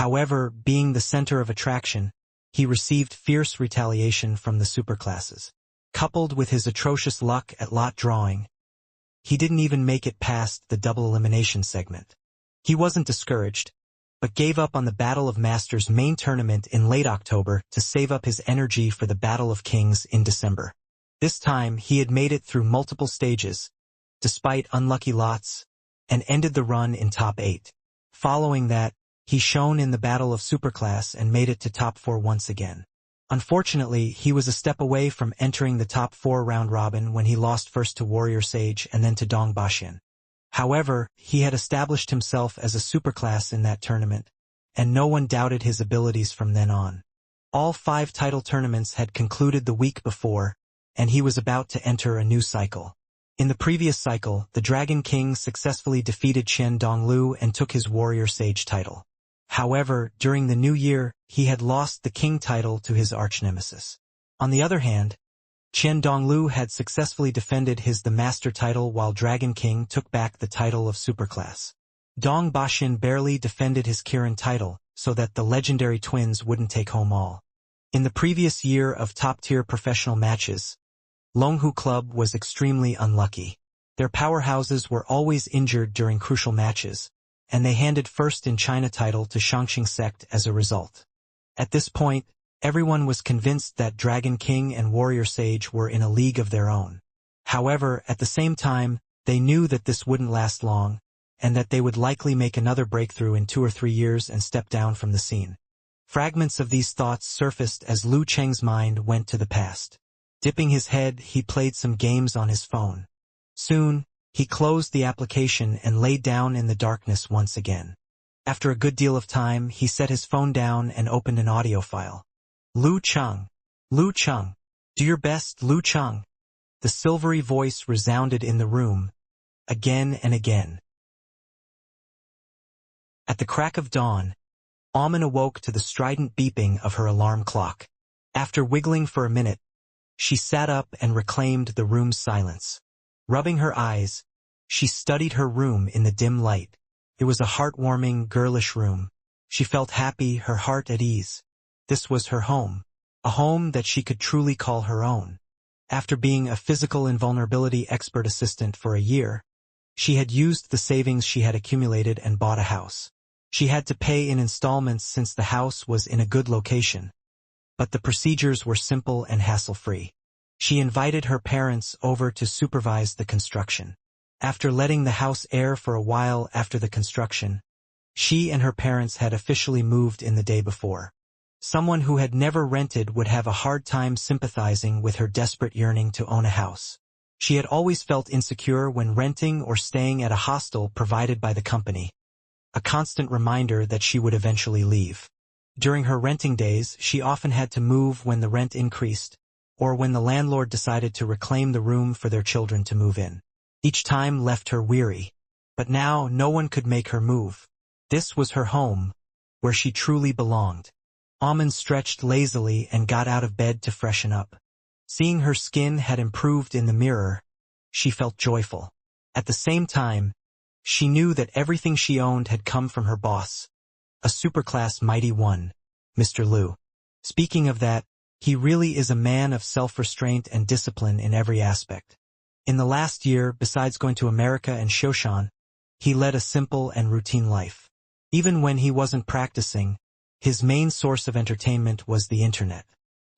However, being the center of attraction, he received fierce retaliation from the superclasses. Coupled with his atrocious luck at lot drawing, he didn't even make it past the double elimination segment. He wasn't discouraged, but gave up on the Battle of Masters main tournament in late October to save up his energy for the Battle of Kings in December. This time, he had made it through multiple stages, despite unlucky lots, and ended the run in top 8. Following that, he shone in the Battle of Superclass and made it to top 4 once again. Unfortunately, he was a step away from entering the top 4 round robin when he lost first to Warrior Sage and then to Dong Bashin. However, he had established himself as a superclass in that tournament, and no one doubted his abilities from then on. All 5 title tournaments had concluded the week before, and he was about to enter a new cycle. In the previous cycle, the Dragon King successfully defeated Chen Donglu and took his Warrior Sage title. However, during the new year, he had lost the King title to his arch-nemesis. On the other hand, Chen Donglu had successfully defended the Master title while Dragon King took back the title of Superclass. Dong Bashin barely defended his Kirin title, so that the legendary twins wouldn't take home all. In the previous year of top-tier professional matches, Longhu Club was extremely unlucky. Their powerhouses were always injured during crucial matches, and they handed first in China title to Shangqing Sect as a result. At this point, everyone was convinced that Dragon King and Warrior Sage were in a league of their own. However, at the same time, they knew that this wouldn't last long, and that they would likely make another breakthrough in 2 or 3 years and step down from the scene. Fragments of these thoughts surfaced as Lu Cheng's mind went to the past. Dipping his head, he played some games on his phone. Soon, he closed the application and lay down in the darkness once again. After a good deal of time, he set his phone down and opened an audio file. Lu Cheng. Lu Cheng. Do your best, Lu Cheng. The silvery voice resounded in the room, again and again. At the crack of dawn, Amin awoke to the strident beeping of her alarm clock. After wiggling for a minute, she sat up and reclaimed the room's silence. Rubbing her eyes, she studied her room in the dim light. It was a heartwarming, girlish room. She felt happy, her heart at ease. This was her home, a home that she could truly call her own. After being a physical invulnerability expert assistant for a year, she had used the savings she had accumulated and bought a house. She had to pay in installments since the house was in a good location, but the procedures were simple and hassle-free. She invited her parents over to supervise the construction. After letting the house air for a while after the construction, she and her parents had officially moved in the day before. Someone who had never rented would have a hard time sympathizing with her desperate yearning to own a house. She had always felt insecure when renting or staying at a hostel provided by the company, a constant reminder that she would eventually leave. During her renting days, she often had to move when the rent increased, or when the landlord decided to reclaim the room for their children to move in. Each time left her weary, but now no one could make her move. This was her home, where she truly belonged. Amin stretched lazily and got out of bed to freshen up. Seeing her skin had improved in the mirror, she felt joyful. At the same time, she knew that everything she owned had come from her boss, a superclass mighty one, Mr. Liu. Speaking of that, he really is a man of self-restraint and discipline in every aspect. In the last year, besides going to America and Shoshan, he led a simple and routine life. Even when he wasn't practicing, his main source of entertainment was the internet.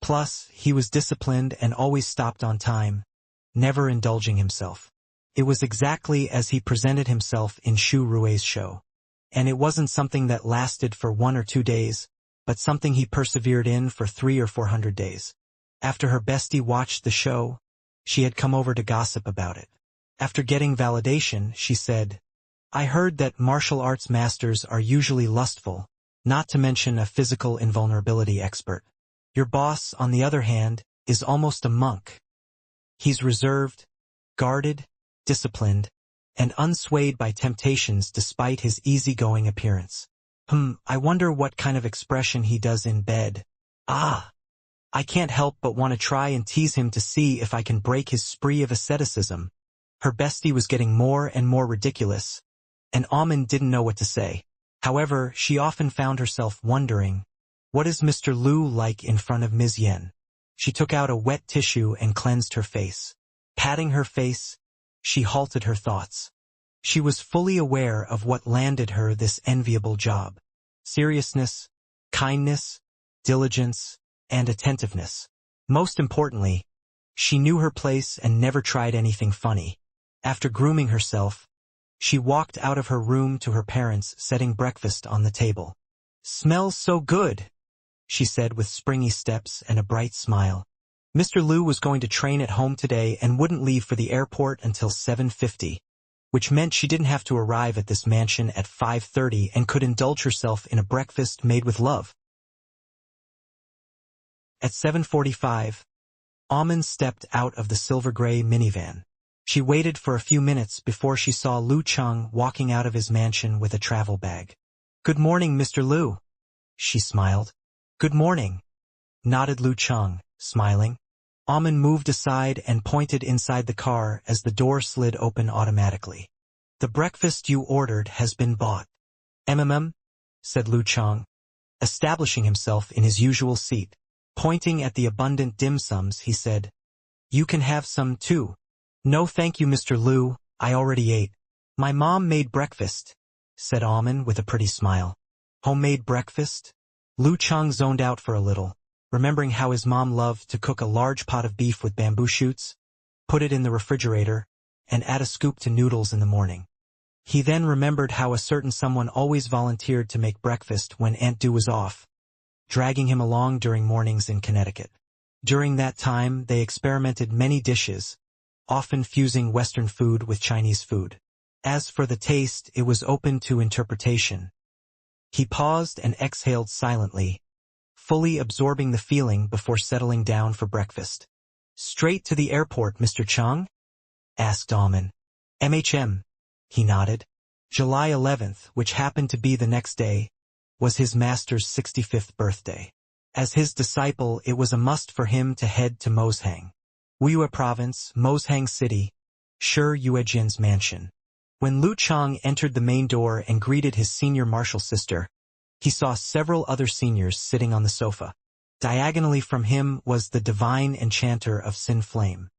Plus, he was disciplined and always stopped on time, never indulging himself. It was exactly as he presented himself in Xu Rui's show. And it wasn't something that lasted for 1 or 2 days, but something he persevered in for 300 or 400 days. After her bestie watched the show, she had come over to gossip about it. After getting validation, she said, "I heard that martial arts masters are usually lustful, not to mention a physical invulnerability expert. Your boss, on the other hand, is almost a monk. He's reserved, guarded, disciplined, and unswayed by temptations despite his easygoing appearance. I wonder what kind of expression he does in bed. I can't help but want to try and tease him to see if I can break his spree of asceticism." Her bestie was getting more and more ridiculous, and Amin didn't know what to say. However, she often found herself wondering, what is Mr. Lu like in front of Ms. Yen? She took out a wet tissue and cleansed her face. Patting her face, she halted her thoughts. She was fully aware of what landed her this enviable job. Seriousness, kindness, diligence, and attentiveness. Most importantly, she knew her place and never tried anything funny. After grooming herself, she walked out of her room to her parents, setting breakfast on the table. "Smells so good," she said with springy steps and a bright smile. Mr. Lu was going to train at home today and wouldn't leave for the airport until 7:50, which meant she didn't have to arrive at this mansion at 5:30 and could indulge herself in a breakfast made with love. At 7:45, Amen stepped out of the silver-gray minivan. She waited for a few minutes before she saw Lu Cheng walking out of his mansion with a travel bag. "Good morning, Mr. Lu," she smiled. "Good morning," nodded Lu Cheng, smiling. Amen moved aside and pointed inside the car as the door slid open automatically. "The breakfast you ordered has been bought." Said Lu Cheng, establishing himself in his usual seat. Pointing at the abundant dim sums, he said, "You can have some too." "No thank you, Mr. Lu, I already ate. My mom made breakfast," said Amen with a pretty smile. Homemade breakfast? Lu Cheng zoned out for a little, remembering how his mom loved to cook a large pot of beef with bamboo shoots, put it in the refrigerator, and add a scoop to noodles in the morning. He then remembered how a certain someone always volunteered to make breakfast when Aunt Du was off, dragging him along during mornings in Connecticut. During that time, they experimented many dishes, often fusing Western food with Chinese food. As for the taste, it was open to interpretation. He paused and exhaled silently, fully absorbing the feeling before settling down for breakfast. "Straight to the airport, Mr. Cheng?" asked Amen. He nodded. July 11th, which happened to be the next day, was his master's 65th birthday. As his disciple, it was a must for him to head to Moshang, Wuyue Province, Moshang City, Shi Yuejian's mansion. When Lu Cheng entered the main door and greeted his senior martial sister, he saw several other seniors sitting on the sofa. Diagonally from him was the divine enchanter of Sin Flame.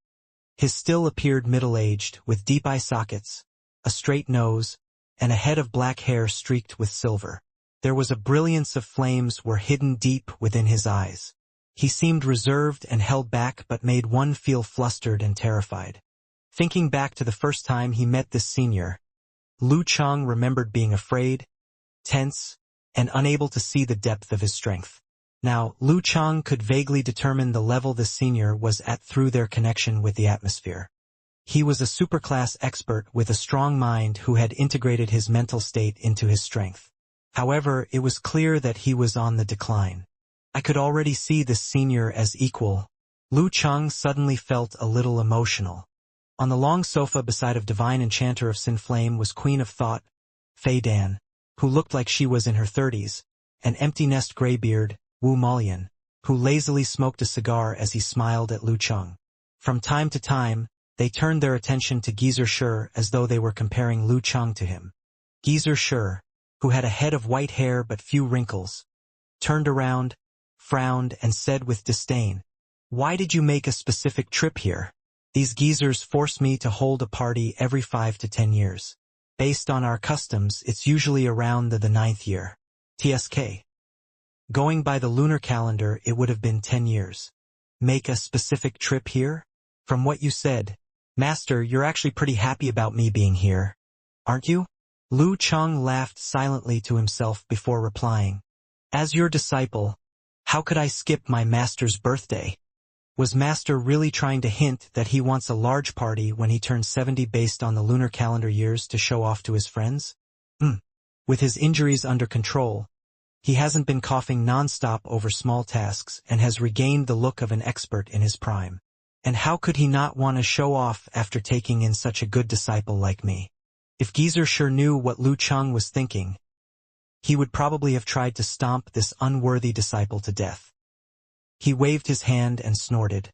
His still appeared middle-aged, with deep eye sockets, a straight nose, and a head of black hair streaked with silver. There was a brilliance of flames were hidden deep within his eyes. He seemed reserved and held back but made one feel flustered and terrified. Thinking back to the first time he met this senior, Lu Cheng remembered being afraid, tense, and unable to see the depth of his strength. Now, Lu Cheng could vaguely determine the level the senior was at through their connection with the atmosphere. He was a superclass expert with a strong mind who had integrated his mental state into his strength. However, it was clear that he was on the decline. I could already see this senior as equal. Lu Cheng suddenly felt a little emotional. On the long sofa beside of divine enchanter of Sin Flame was Queen of Thought, Fei Dan, who looked like she was in her 30s, an empty nest graybeard, Wu Malian, who lazily smoked a cigar as he smiled at Lu Cheng. From time to time, they turned their attention to Geezer Shi as though they were comparing Lu Cheng to him. Geezer Shi, who had a head of white hair but few wrinkles, turned around, frowned, and said with disdain, "Why did you make a specific trip here? These geezers force me to hold a party every 5 to 10 years. Based on our customs, it's usually around the 9th year. TSK. Going by the lunar calendar, it would have been 10 years. Make a specific trip here? From what you said, Master, you're actually pretty happy about me being here, aren't you?" Lu Cheng laughed silently to himself before replying, "As your disciple, how could I skip my master's birthday?" Was Master really trying to hint that he wants a large party when he turns 70 based on the lunar calendar years to show off to his friends? With his injuries under control, he hasn't been coughing non-stop over small tasks and has regained the look of an expert in his prime. And how could he not want to show off after taking in such a good disciple like me? If Geezer sure knew what Lu Cheng was thinking, he would probably have tried to stomp this unworthy disciple to death. He waved his hand and snorted.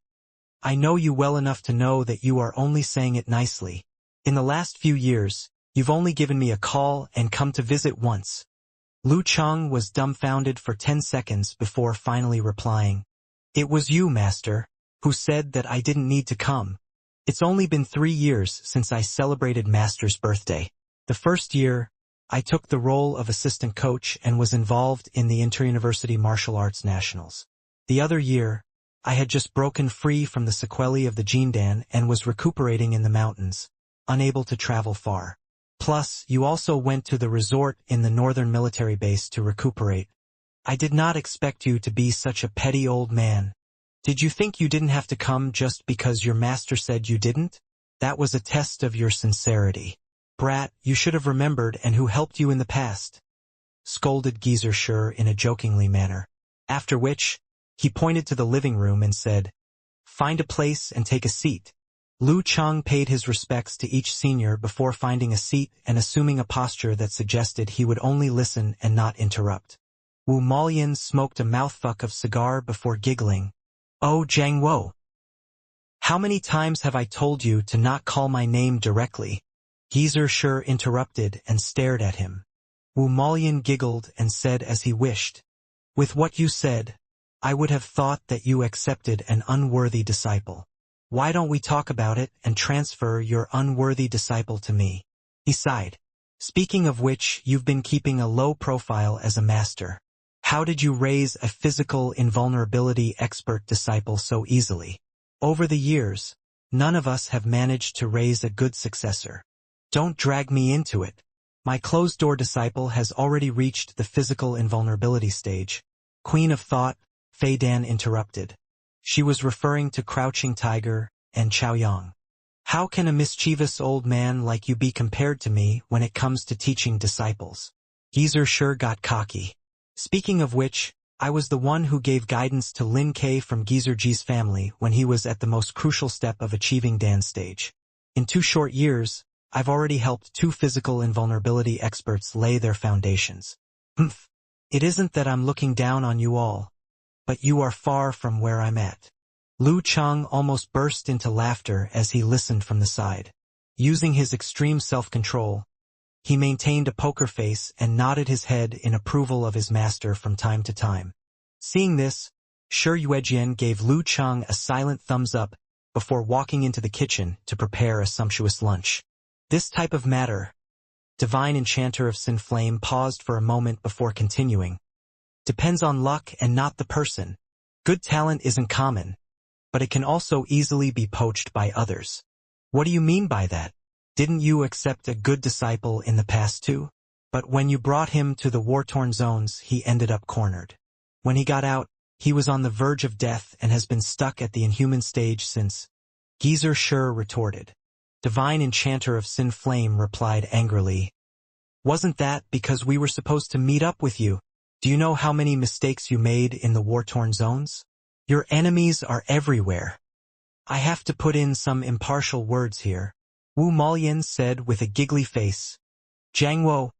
"I know you well enough to know that you are only saying it nicely. In the last few years, you've only given me a call and come to visit once. Lu Cheng was dumbfounded for 10 seconds before finally replying. It was you, Master, who said that I didn't need to come. It's only been 3 years since I celebrated Master's birthday. The first year, I took the role of assistant coach and was involved in the inter-university martial arts nationals. The other year, I had just broken free from the sequelae of the Jindan and was recuperating in the mountains, unable to travel far. Plus, you also went to the resort in the northern military base to recuperate. I did not expect you to be such a petty old man. Did you think you didn't have to come just because your master said you didn't? That was a test of your sincerity. Brat, you should have remembered and who helped you in the past, scolded Geezer Shur in a jokingly manner. After which, he pointed to the living room and said, Find a place and take a seat. Lu Cheng paid his respects to each senior before finding a seat and assuming a posture that suggested he would only listen and not interrupt. Wu Molian smoked a mouthfuck of cigar before giggling. Oh, Zhang Wo. How many times have I told you to not call my name directly? Geezer Shur interrupted and stared at him. Wu Molian giggled and said as he wished, With what you said, I would have thought that you accepted an unworthy disciple. Why don't we talk about it and transfer your unworthy disciple to me? He sighed. Speaking of which, you've been keeping a low profile as a master. How did you raise a physical invulnerability expert disciple so easily? Over the years, none of us have managed to raise a good successor. Don't drag me into it. My closed-door disciple has already reached the physical invulnerability stage. Queen of Thought, Fei Dan interrupted. She was referring to Crouching Tiger and Chaoyang. How can a mischievous old man like you be compared to me when it comes to teaching disciples? Geezer Shur got cocky. Speaking of which, I was the one who gave guidance to Lin Kei from Geezer Ji's family when he was at the most crucial step of achieving Dan's stage. In 2 short years, I've already helped 2 physical invulnerability experts lay their foundations. It isn't that I'm looking down on you all, but you are far from where I'm at. Lu Cheng almost burst into laughter as he listened from the side. Using his extreme self-control, he maintained a poker face and nodded his head in approval of his master from time to time. Seeing this, Shi Yuejian gave Lu Cheng a silent thumbs up before walking into the kitchen to prepare a sumptuous lunch. This type of matter, Divine Enchanter of Sin Flame paused for a moment before continuing, depends on luck and not the person. Good talent isn't common, but it can also easily be poached by others. What do you mean by that? Didn't you accept a good disciple in the past too? But when you brought him to the war-torn zones, he ended up cornered. When he got out, he was on the verge of death and has been stuck at the inhuman stage since. Geezer Shur retorted. Divine Enchanter of Sin Flame replied angrily. Wasn't that because we were supposed to meet up with you? Do you know how many mistakes you made in the war-torn zones? Your enemies are everywhere. I have to put in some impartial words here. Wu Molian said with a giggly face. Zhang Wo,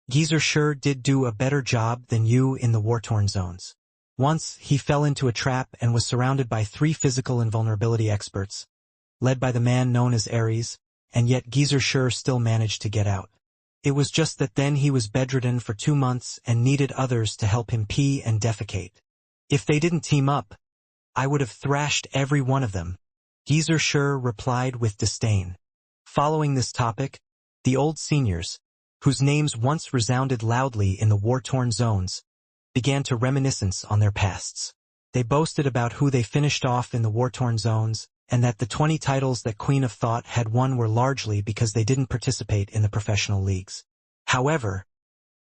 Geezer Shur did do a better job than you in the war-torn zones. Once, he fell into a trap and was surrounded by 3 physical invulnerability experts, led by the man known as Ares, and yet Geezer Shur still managed to get out. It was just that then he was bedridden for 2 months and needed others to help him pee and defecate. If they didn't team up, I would have thrashed every one of them. Geezer Shur replied with disdain. Following this topic, the old seniors, whose names once resounded loudly in the war-torn zones, began to reminiscence on their pasts. They boasted about who they finished off in the war-torn zones, and that the 20 titles that Queen of Thought had won were largely because they didn't participate in the professional leagues. However,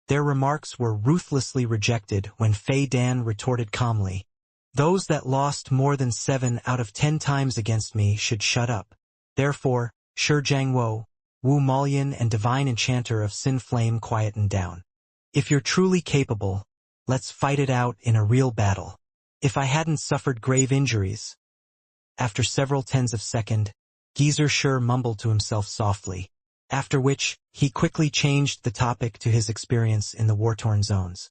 their remarks were ruthlessly rejected when Fei Dan retorted calmly, Those that lost more than 7 out of 10 times against me should shut up. Therefore, Shi Zhang Wo, Wu Molian and Divine Enchanter of Sin Flame quietened down. If you're truly capable, let's fight it out in a real battle. If I hadn't suffered grave injuries. After several tens of seconds, Geezer Shur mumbled to himself softly, after which, he quickly changed the topic to his experience in the war-torn zones.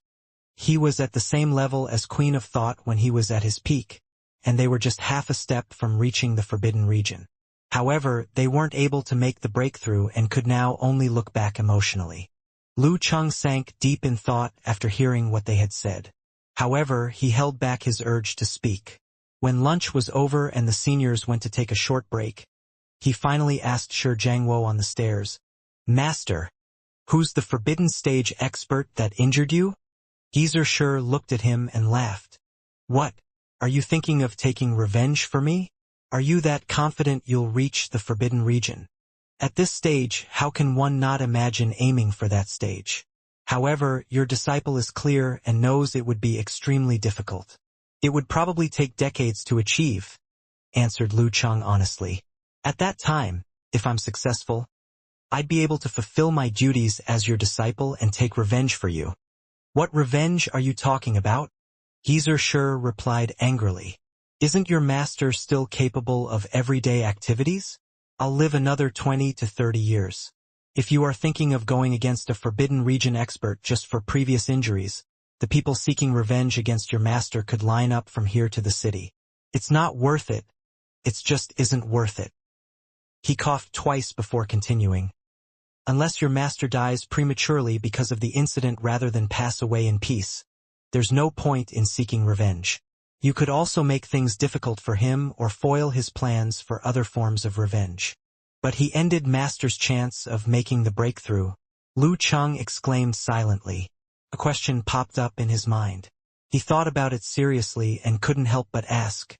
He was at the same level as Queen of Thought when he was at his peak, and they were just half a step from reaching the Forbidden Region. However, they weren't able to make the breakthrough and could now only look back emotionally. Lu Cheng sank deep in thought after hearing what they had said. However, he held back his urge to speak. When lunch was over and the seniors went to take a short break, he finally asked Shi Jiangwo on the stairs, "Master, who's the forbidden stage expert that injured you?" Geezer Shi looked at him and laughed. "What? Are you thinking of taking revenge for me? Are you that confident you'll reach the forbidden region? At this stage, how can one not imagine aiming for that stage? However, your disciple is clear and knows it would be extremely difficult. It would probably take decades to achieve," answered Lu Cheng honestly. "At that time, if I'm successful, I'd be able to fulfill my duties as your disciple and take revenge for you." "What revenge are you talking about?" Geezer Shi replied angrily. "Isn't your master still capable of everyday activities? I'll live another 20 to 30 years. If you are thinking of going against a forbidden region expert just for previous injuries, the people seeking revenge against your master could line up from here to the city. It's not worth it. It just isn't worth it." He coughed twice before continuing. "Unless your master dies prematurely because of the incident rather than pass away in peace, there's no point in seeking revenge. You could also make things difficult for him or foil his plans for other forms of revenge." "But he ended Master's chance of making the breakthrough," Lu Cheng exclaimed silently. A question popped up in his mind. He thought about it seriously and couldn't help but ask,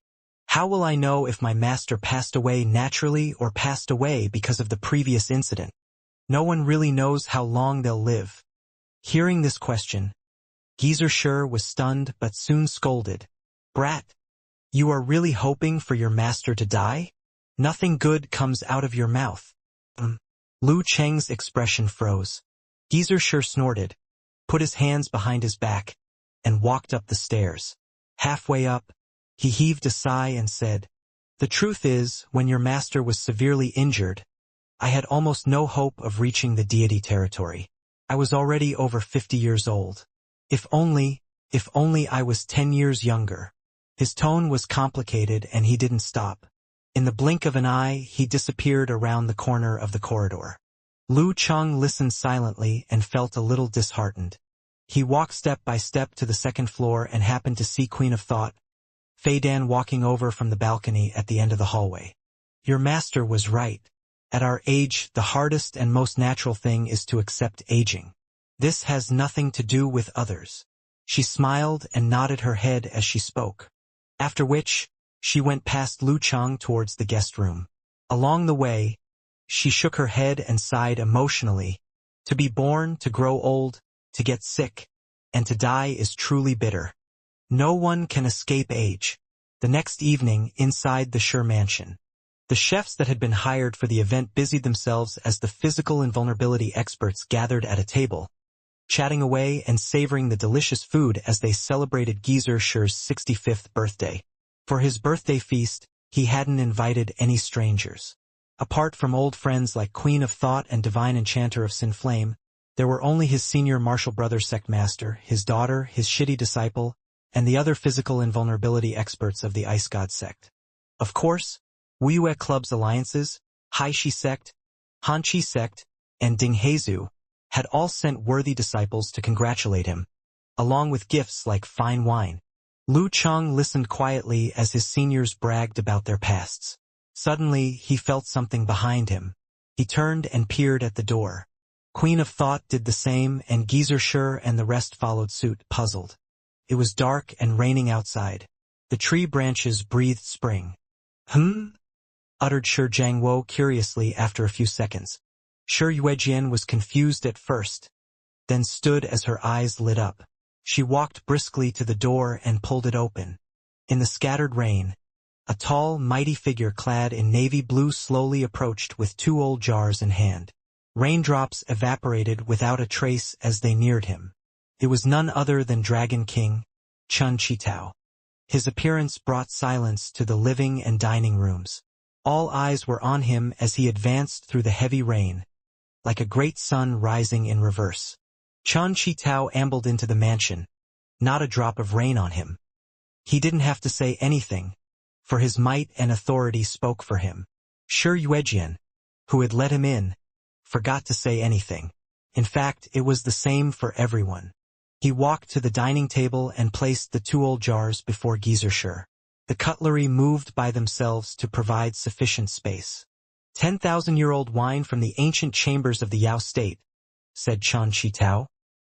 "How will I know if my master passed away naturally or passed away because of the previous incident? No one really knows how long they'll live." Hearing this question, Geezer Shi was stunned but soon scolded. "Brat, you are really hoping for your master to die? Nothing good comes out of your mouth." Lu Cheng's expression froze. Geezer Shi snorted, put his hands behind his back, and walked up the stairs. Halfway up, he heaved a sigh and said, "The truth is, when your master was severely injured, I had almost no hope of reaching the deity territory. I was already over 50 years old. If only I was 10 years younger." His tone was complicated and he didn't stop. In the blink of an eye, he disappeared around the corner of the corridor. Lu Cheng listened silently and felt a little disheartened. He walked step by step to the second floor and happened to see Queen of Thought, Fei Dan, walking over from the balcony at the end of the hallway. "Your master was right. At our age, the hardest and most natural thing is to accept aging. This has nothing to do with others." She smiled and nodded her head as she spoke. After which, she went past Lu Cheng towards the guest room. Along the way, she shook her head and sighed emotionally. To be born, to grow old, to get sick, and to die is truly bitter. No one can escape age. The next evening, inside the Shi mansion, the chefs that had been hired for the event busied themselves as the physical invulnerability experts gathered at a table, chatting away and savoring the delicious food as they celebrated Geezer Shi's 65th birthday. For his birthday feast, he hadn't invited any strangers. Apart from old friends like Queen of Thought and Divine Enchanter of Sin Flame, there were only his senior martial brother sect master, his daughter, his shitty disciple, and the other physical invulnerability experts of the Ice God sect. Of course, Wuyue Club's alliances, Haishi sect, Hanchi sect, and Dinghezu, had all sent worthy disciples to congratulate him, along with gifts like fine wine. Lu Cheng listened quietly as his seniors bragged about their pasts. Suddenly, he felt something behind him. He turned and peered at the door. Queen of Thought did the same, and Geezer Shi and the rest followed suit, puzzled. It was dark and raining outside. The tree branches breathed spring. Uttered Shi Jiangwo curiously after a few seconds. Shi Yuejian was confused at first, then stood as her eyes lit up. She walked briskly to the door and pulled it open. In the scattered rain, a tall, mighty figure clad in navy blue slowly approached with 2 old jars in hand. Raindrops evaporated without a trace as they neared him. It was none other than Dragon King, Chun Chitao. His appearance brought silence to the living and dining rooms. All eyes were on him as he advanced through the heavy rain, like a great sun rising in reverse. Chun Chitao ambled into the mansion, not a drop of rain on him. He didn't have to say anything, for his might and authority spoke for him. Shi Yuejian, who had let him in, forgot to say anything. In fact, it was the same for everyone. He walked to the dining table and placed the 2 old jars before Geyser. The cutlery moved by themselves to provide sufficient space. 10,000-year-old wine from the ancient chambers of the Yao state, said Chen Qitao,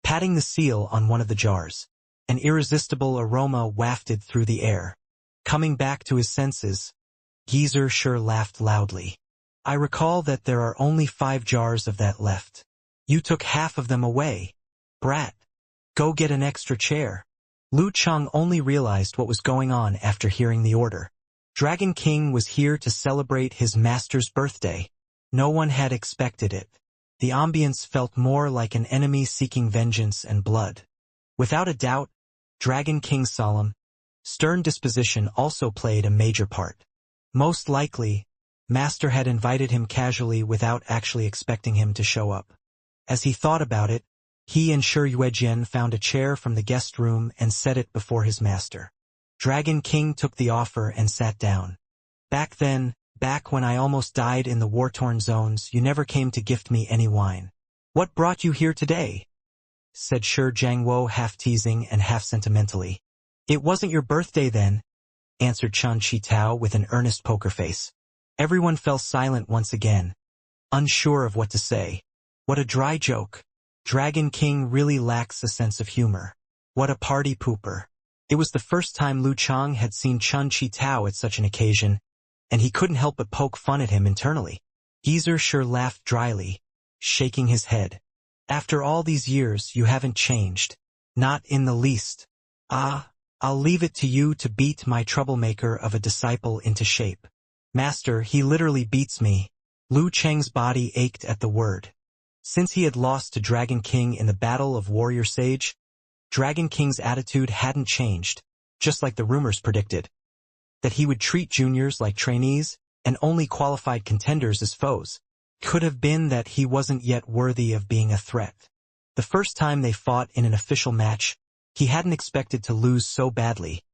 patting the seal on one of the jars. An irresistible aroma wafted through the air. Coming back to his senses, Geyser laughed loudly. I recall that there are only 5 jars of that left. You took half of them away. Brat. Go get an extra chair. Lu Cheng only realized what was going on after hearing the order. Dragon King was here to celebrate his master's birthday. No one had expected it. The ambience felt more like an enemy seeking vengeance and blood. Without a doubt, Dragon King's solemn, stern disposition also played a major part. Most likely, Master had invited him casually without actually expecting him to show up. As he thought about it, he and Shi Yuejian found a chair from the guest room and set it before his master. Dragon King took the offer and sat down. Back when I almost died in the war-torn zones, you never came to gift me any wine. What brought you here today? Said Shi Jiangwo half-teasing and half-sentimentally. It wasn't your birthday then, answered Chen Qitao with an earnest poker face. Everyone fell silent once again, unsure of what to say. What a dry joke. Dragon King really lacks a sense of humor. What a party pooper. It was the first time Lu Cheng had seen Chen Qitao at such an occasion, and he couldn't help but poke fun at him internally. Geyser laughed dryly, shaking his head. After all these years, you haven't changed. Not in the least. I'll leave it to you to beat my troublemaker of a disciple into shape. Master, he literally beats me. Lu Cheng's body ached at the word. Since he had lost to Dragon King in the Battle of Warrior Sage, Dragon King's attitude hadn't changed, just like the rumors predicted. That he would treat juniors like trainees, and only qualified contenders as foes. Could have been that he wasn't yet worthy of being a threat. The first time they fought in an official match, he hadn't expected to lose so badly,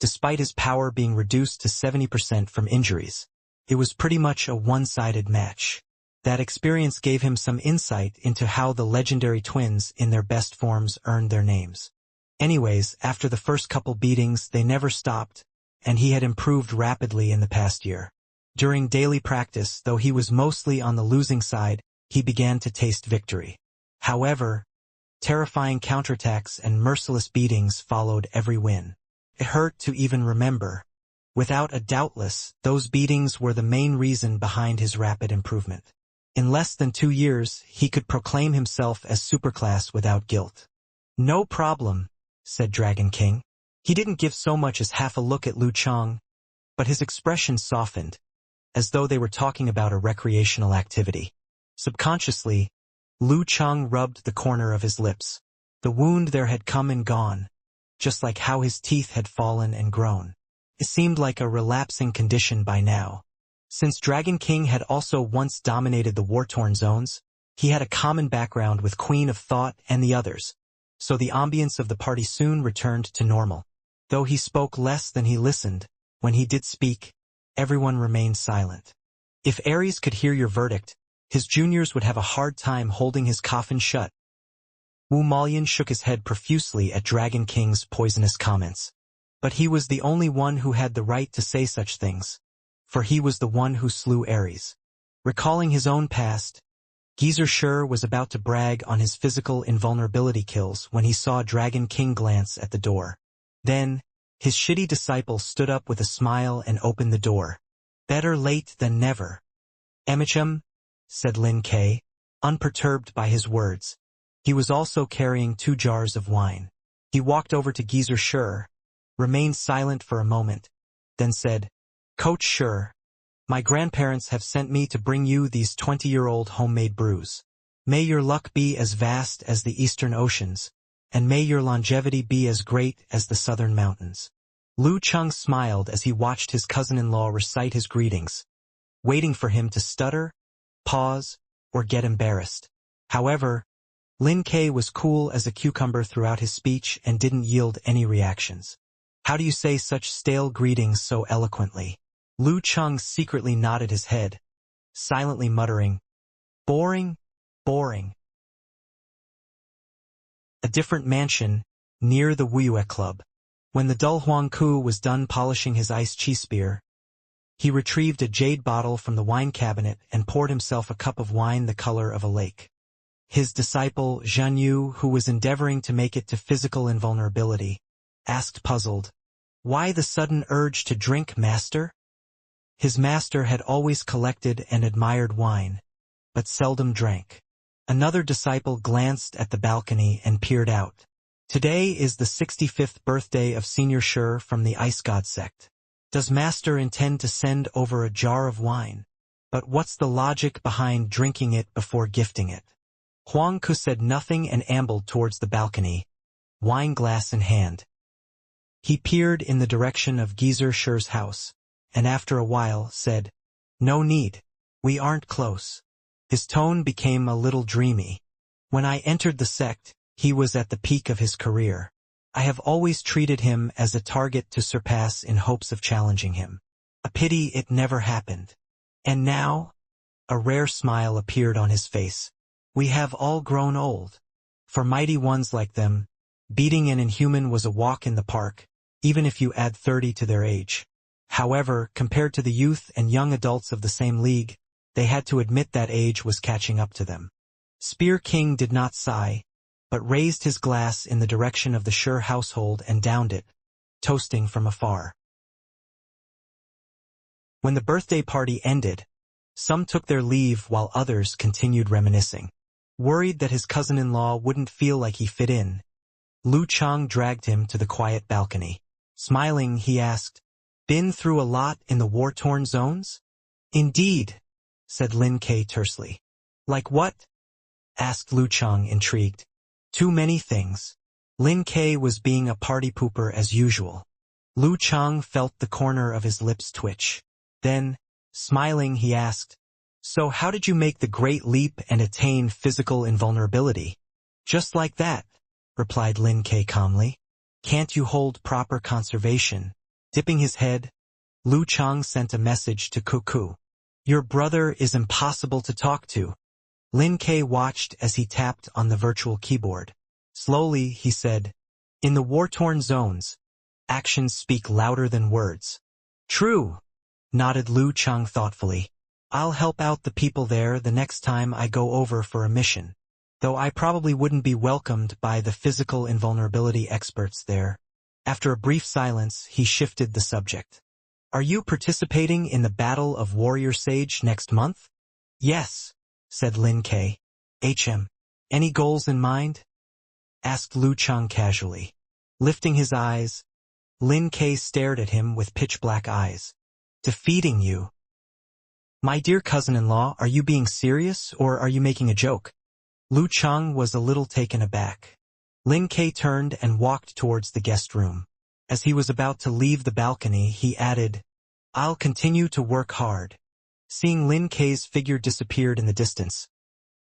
despite his power being reduced to 70% from injuries. It was pretty much a one-sided match. That experience gave him some insight into how the legendary twins in their best forms earned their names. Anyways, after the first couple beatings, they never stopped, and he had improved rapidly in the past year. During daily practice, though he was mostly on the losing side, he began to taste victory. However, terrifying counterattacks and merciless beatings followed every win. It hurt to even remember. Without a doubtless, those beatings were the main reason behind his rapid improvement. In less than 2 years, he could proclaim himself as superclass without guilt. No problem, said Dragon King. He didn't give so much as half a look at Lu Cheng, but his expression softened, as though they were talking about a recreational activity. Subconsciously, Lu Cheng rubbed the corner of his lips. The wound there had come and gone, just like how his teeth had fallen and grown. It seemed like a relapsing condition by now. Since Dragon King had also once dominated the war-torn zones, he had a common background with Queen of Thought and the others, so the ambience of the party soon returned to normal. Though he spoke less than he listened, when he did speak, everyone remained silent. If Ares could hear your verdict, his juniors would have a hard time holding his coffin shut. Wu Malian shook his head profusely at Dragon King's poisonous comments. But he was the only one who had the right to say such things, for he was the one who slew Ares. Recalling his own past, Geyser was about to brag on his physical invulnerability kills when he saw Dragon King glance at the door. Then, his shitty disciple stood up with a smile and opened the door. Better late than never. Emichum, said Lin Kei, unperturbed by his words. He was also carrying 2 jars of wine. He walked over to Geyser, remained silent for a moment, then said, Coach my grandparents have sent me to bring you these 20-year-old homemade brews. May your luck be as vast as the eastern oceans, and may your longevity be as great as the southern mountains. Lu Cheng smiled as he watched his cousin-in-law recite his greetings, waiting for him to stutter, pause, or get embarrassed. However, Lin Kei was cool as a cucumber throughout his speech and didn't yield any reactions. How do you say such stale greetings so eloquently? Lu Cheng secretly nodded his head, silently muttering, boring, boring. a different mansion, near the Wuyue Club. When the dull Huangku was done polishing his ice chi spear, he retrieved a jade bottle from the wine cabinet and poured himself a cup of wine the color of a lake. His disciple, Zhan Yu, who was endeavoring to make it to physical invulnerability, asked puzzled, "Why the sudden urge to drink, master?" His master had always collected and admired wine, but seldom drank. Another disciple glanced at the balcony and peered out. "Today is the 65th birthday of Senior Shi from the Ice God sect. Does master intend to send over a jar of wine? But what's the logic behind drinking it before gifting it?" Huang Ku said nothing and ambled towards the balcony, wine glass in hand. He peered in the direction of Geezer Shi's house, and after a while said, "No need. We aren't close." His tone became a little dreamy. "When I entered the sect, he was at the peak of his career. I have always treated him as a target to surpass in hopes of challenging him. A pity it never happened. And now?" A rare smile appeared on his face. "We have all grown old. For mighty ones like them, beating an inhuman was a walk in the park, even if you add 30 to their age. However, compared to the youth and young adults of the same league, they had to admit that age was catching up to them." Spear King did not sigh, but raised his glass in the direction of the Shi household and downed it, toasting from afar. When the birthday party ended, some took their leave while others continued reminiscing. Worried that his cousin-in-law wouldn't feel like he fit in, Lu Chang dragged him to the quiet balcony. Smiling, he asked, "Been through a lot in the war-torn zones?" "Indeed," said Lin Ke tersely. "Like what?" asked Lu Chang, intrigued. "Too many things." Lin Ke was being a party pooper as usual. Lu Chang felt the corner of his lips twitch. Then, smiling, he asked, "So how did you make the great leap and attain physical invulnerability?" "Just like that," replied Lin Ke calmly. "Can't you hold proper conservation?" Dipping his head, Lu Chang sent a message to Cuckoo. "Your brother is impossible to talk to." Lin Ke watched as he tapped on the virtual keyboard. Slowly, he said, "In the war-torn zones, actions speak louder than words." "True," nodded Lu Chang thoughtfully. "I'll help out the people there the next time I go over for a mission. Though I probably wouldn't be welcomed by the physical invulnerability experts there." After a brief silence, he shifted the subject. "Are you participating in the Battle of Warrior Sage next month?" "Yes," said Lin Ke. Any goals in mind?" asked Lu Chang casually. Lifting his eyes, Lin Ke stared at him with pitch-black eyes. "Defeating you." "My dear cousin-in-law, are you being serious or are you making a joke?" Lu Chang was a little taken aback. Lin Ke turned and walked towards the guest room. As he was about to leave the balcony, he added, "I'll continue to work hard." Seeing Lin Ke's figure disappeared in the distance,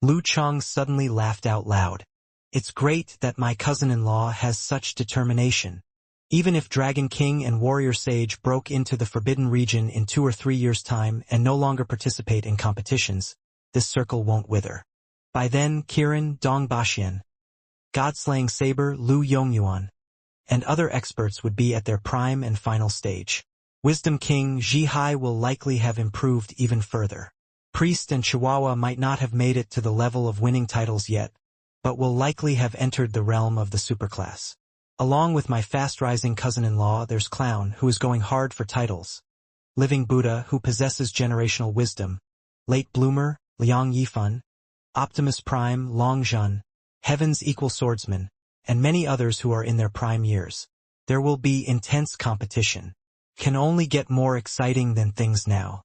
Lu Chang suddenly laughed out loud. "It's great that my cousin-in-law has such determination. Even if Dragon King and Warrior Sage broke into the Forbidden Region in 2 or 3 years' time and no longer participate in competitions, this circle won't wither. By then, Kirin, Dong Baxian, God-slaying Saber, Lu Yongyuan, and other experts would be at their prime and final stage. Wisdom King Zhihai will likely have improved even further. Priest and Chihuahua might not have made it to the level of winning titles yet, but will likely have entered the realm of the superclass. Along with my fast-rising cousin-in-law, there's Clown, who is going hard for titles. Living Buddha, who possesses generational wisdom. Late Bloomer, Liang Yifan. Optimus Prime, Long Zhan. Heaven's Equal Swordsman, and many others who are in their prime years. There will be intense competition. Can only get more exciting than things now.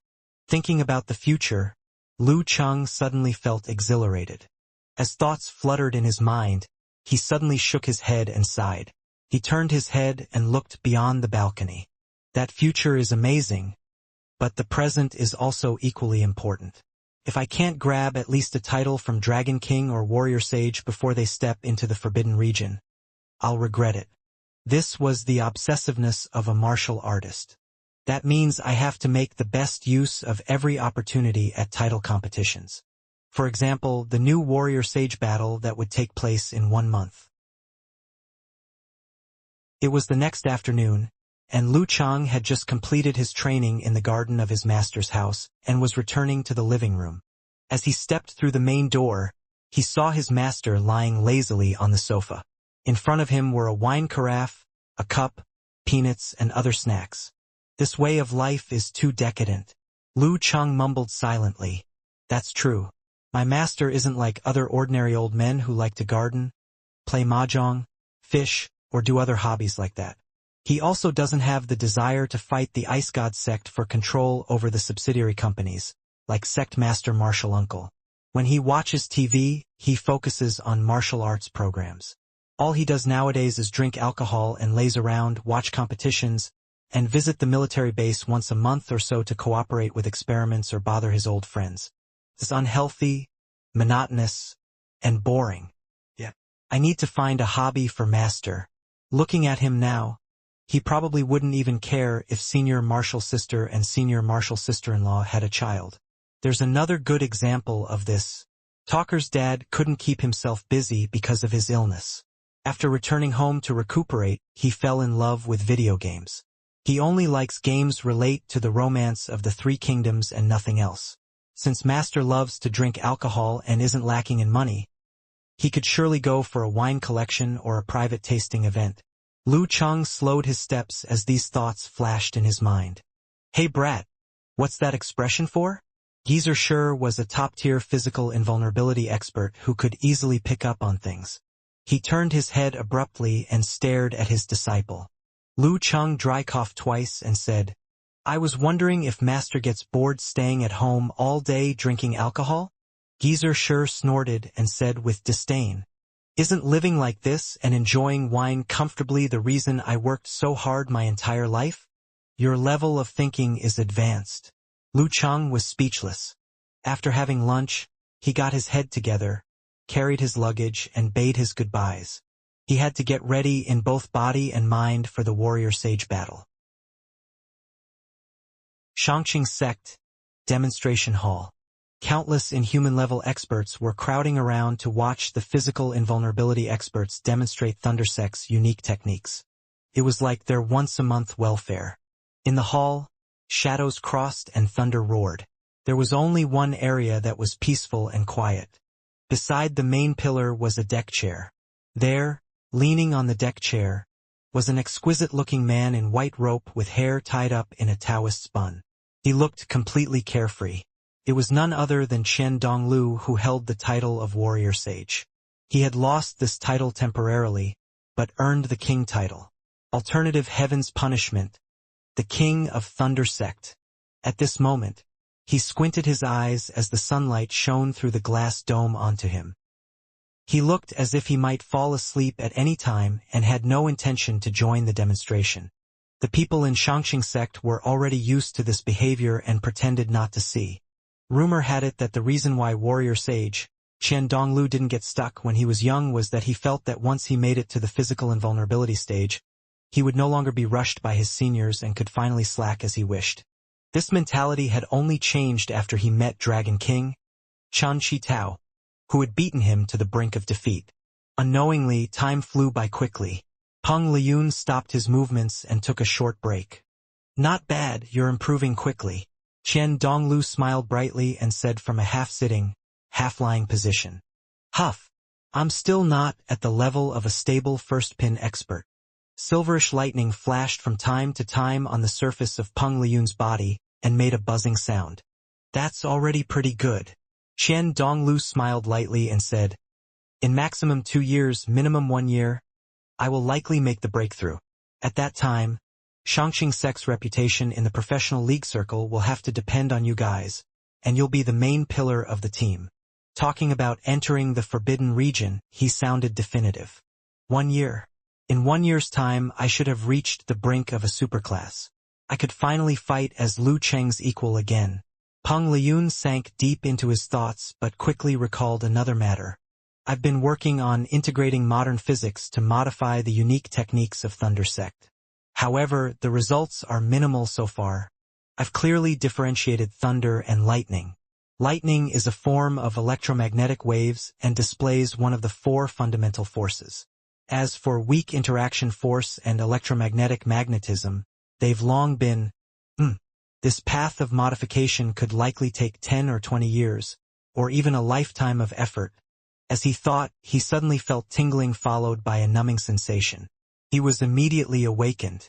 Thinking about the future, Lu Chang suddenly felt exhilarated. As thoughts fluttered in his mind, he suddenly shook his head and sighed. He turned his head and looked beyond the balcony. That future is amazing, but the present is also equally important. If I can't grab at least a title from Dragon King or Warrior Sage before they step into the Forbidden Region, I'll regret it. This was the obsessiveness of a martial artist. That means I have to make the best use of every opportunity at title competitions. For example, the new Warrior Sage battle that would take place in 1 month. It was the next afternoon, and Lu Chang had just completed his training in the garden of his master's house and was returning to the living room. As he stepped through the main door, he saw his master lying lazily on the sofa. In front of him were a wine carafe, a cup, peanuts, and other snacks. This way of life is too decadent. Lu Chang mumbled silently. That's true. My master isn't like other ordinary old men who like to garden, play mahjong, fish, or do other hobbies like that. He also doesn't have the desire to fight the Ice God sect for control over the subsidiary companies, like sect master Martial Uncle. When he watches TV, he focuses on martial arts programs. All he does nowadays is drink alcohol and laze around, watch competitions, and visit the military base once a month or so to cooperate with experiments or bother his old friends. It's unhealthy, monotonous, and boring. Yeah. I need to find a hobby for master. Looking at him now, he probably wouldn't even care if senior martial sister and senior martial sister-in-law had a child. There's another good example of this. Talker's dad couldn't keep himself busy because of his illness. After returning home to recuperate, he fell in love with video games. He only likes games relate to the romance of the Three Kingdoms and nothing else. Since Master loves to drink alcohol and isn't lacking in money, he could surely go for a wine collection or a private tasting event. Lu Chang slowed his steps as these thoughts flashed in his mind. Hey brat, what's that expression for? Geezer sure was a top-tier physical invulnerability expert who could easily pick up on things. He turned his head abruptly and stared at his disciple. Lu Chang dry coughed twice and said, I was wondering if Master gets bored staying at home all day drinking alcohol? Geezer sure snorted and said with disdain, Isn't living like this and enjoying wine comfortably the reason I worked so hard my entire life? Your level of thinking is advanced. Lu Chang was speechless. After having lunch, he got his head together, carried his luggage, and bade his goodbyes. He had to get ready in both body and mind for the warrior sage battle. Shangqing Sect, Demonstration Hall. Countless Inhuman-level experts were crowding around to watch the physical invulnerability experts demonstrate Thundersect's unique techniques. It was like their once-a-month welfare. In the hall, shadows crossed and thunder roared. There was only one area that was peaceful and quiet. Beside the main pillar was a deck chair. There, leaning on the deck chair, was an exquisite-looking man in white robe with hair tied up in a Taoist bun. He looked completely carefree. It was none other than Qian Donglu who held the title of Warrior Sage. He had lost this title temporarily, but earned the King title. Alternative Heaven's Punishment, the King of Thunder Sect. At this moment, he squinted his eyes as the sunlight shone through the glass dome onto him. He looked as if he might fall asleep at any time and had no intention to join the demonstration. The people in Shangqing Sect were already used to this behavior and pretended not to see. Rumor had it that the reason why Warrior Sage, Qian Donglu, didn't get stuck when he was young was that he felt that once he made it to the physical invulnerability stage, he would no longer be rushed by his seniors and could finally slack as he wished. This mentality had only changed after he met Dragon King, Chan Chi Tao, who had beaten him to the brink of defeat. Unknowingly, time flew by quickly. Peng Liyun stopped his movements and took a short break. Not bad, you're improving quickly. Qian Donglu smiled brightly and said from a half-sitting, half-lying position. Huff, I'm still not at the level of a stable first-pin expert. Silverish lightning flashed from time to time on the surface of Peng Liyun's body and made a buzzing sound. That's already pretty good. Qian Donglu smiled lightly and said, In maximum 2 years, minimum 1 year, I will likely make the breakthrough. At that time, Shangqing Sect's reputation in the professional league circle will have to depend on you guys, and you'll be the main pillar of the team. Talking about entering the forbidden region, he sounded definitive. 1 year. In 1 year's time, I should have reached the brink of a superclass. I could finally fight as Lu Cheng's equal again. Peng Liyun sank deep into his thoughts but quickly recalled another matter. I've been working on integrating modern physics to modify the unique techniques of Thunder Sect. However, the results are minimal so far. I've clearly differentiated thunder and lightning. Lightning is a form of electromagnetic waves and displays one of the 4 fundamental forces. As for weak interaction force and electromagnetic magnetism, they've long been, This path of modification could likely take 10 or 20 years, or even a lifetime of effort. As he thought, he suddenly felt tingling followed by a numbing sensation. He was immediately awakened.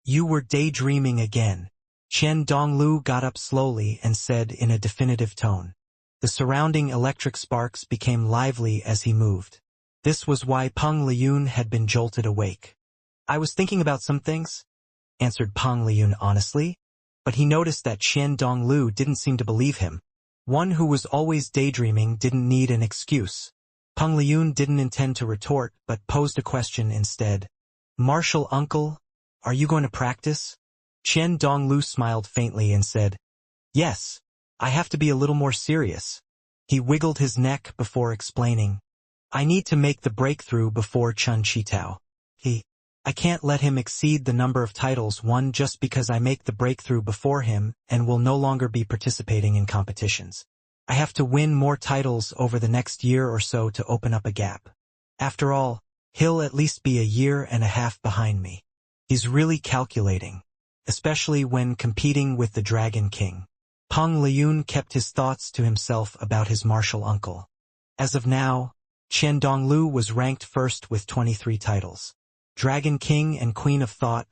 You were daydreaming again. Chen Donglu got up slowly and said in a definitive tone. The surrounding electric sparks became lively as he moved. This was why Peng Liyun had been jolted awake. I was thinking about some things, answered Peng Liyun honestly, but he noticed that Chen Donglu didn't seem to believe him. One who was always daydreaming didn't need an excuse. Peng Liyun didn't intend to retort, but posed a question instead. Martial uncle, are you going to practice? Chen Donglu smiled faintly and said, Yes, I have to be a little more serious. He wiggled his neck before explaining. I need to make the breakthrough before Chun Chitao. I can't let him exceed the number of titles won just because I make the breakthrough before him and will no longer be participating in competitions. I have to win more titles over the next year or so to open up a gap. After all, he'll at least be a year and a half behind me. He's really calculating, especially when competing with the Dragon King. Peng Liyun kept his thoughts to himself about his martial uncle. As of now, Chen Donglu was ranked first with 23 titles. Dragon King and Queen of Thought,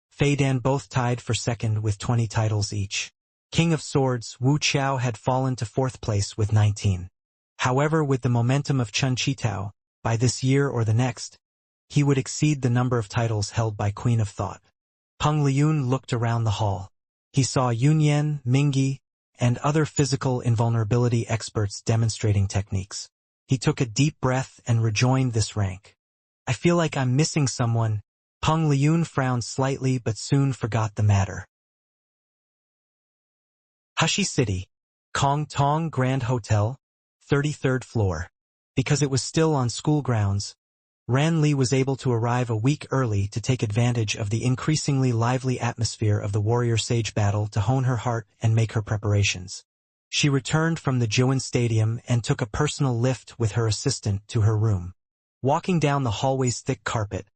Fei Dan both tied for second with 20 titles each. King of Swords, Wu Qiao had fallen to fourth place with 19. However, with the momentum of Chun Chitao, by this year or the next, he would exceed the number of titles held by Queen of Thought. Peng Liyun looked around the hall. He saw Yunyan, Mingyi, and other physical invulnerability experts demonstrating techniques. He took a deep breath and rejoined this rank. I feel like I'm missing someone. Peng Liyun frowned slightly but soon forgot the matter. Hushi City, Kong Tong Grand Hotel, 33rd floor. Because it was still on school grounds, Ran Li was able to arrive a week early to take advantage of the increasingly lively atmosphere of the Warrior Sage battle to hone her heart and make her preparations. She returned from the Jiuan Stadium and took a personal lift with her assistant to her room. Walking down the hallway's thick carpet,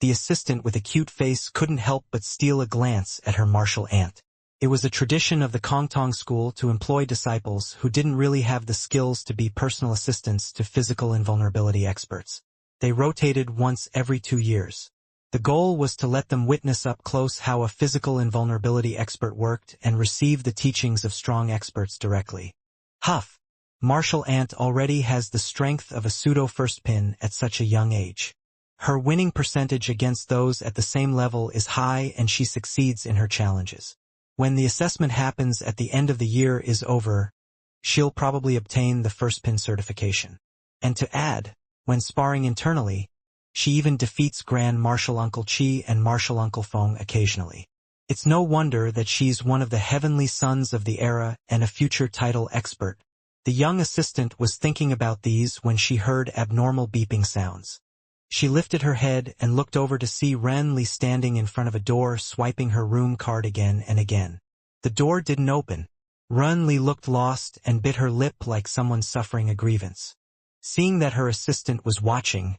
the assistant with a cute face couldn't help but steal a glance at her martial aunt. It was a tradition of the Kongtong school to employ disciples who didn't really have the skills to be personal assistants to physical invulnerability experts. They rotated once every 2 years. The goal was to let them witness up close how a physical invulnerability expert worked and receive the teachings of strong experts directly. Huff! Martial Aunt already has the strength of a pseudo-first pin at such a young age. Her winning percentage against those at the same level is high and she succeeds in her challenges. When the assessment happens at the end of the year is over, she'll probably obtain the first pin certification. And to add, when sparring internally, she even defeats Grand Martial Uncle Chi and Martial Uncle Feng occasionally. It's no wonder that she's one of the heavenly sons of the era and a future title expert. The young assistant was thinking about these when she heard abnormal beeping sounds. She lifted her head and looked over to see Ren Li standing in front of a door swiping her room card again and again. The door didn't open. Ren Li looked lost and bit her lip like someone suffering a grievance. Seeing that her assistant was watching,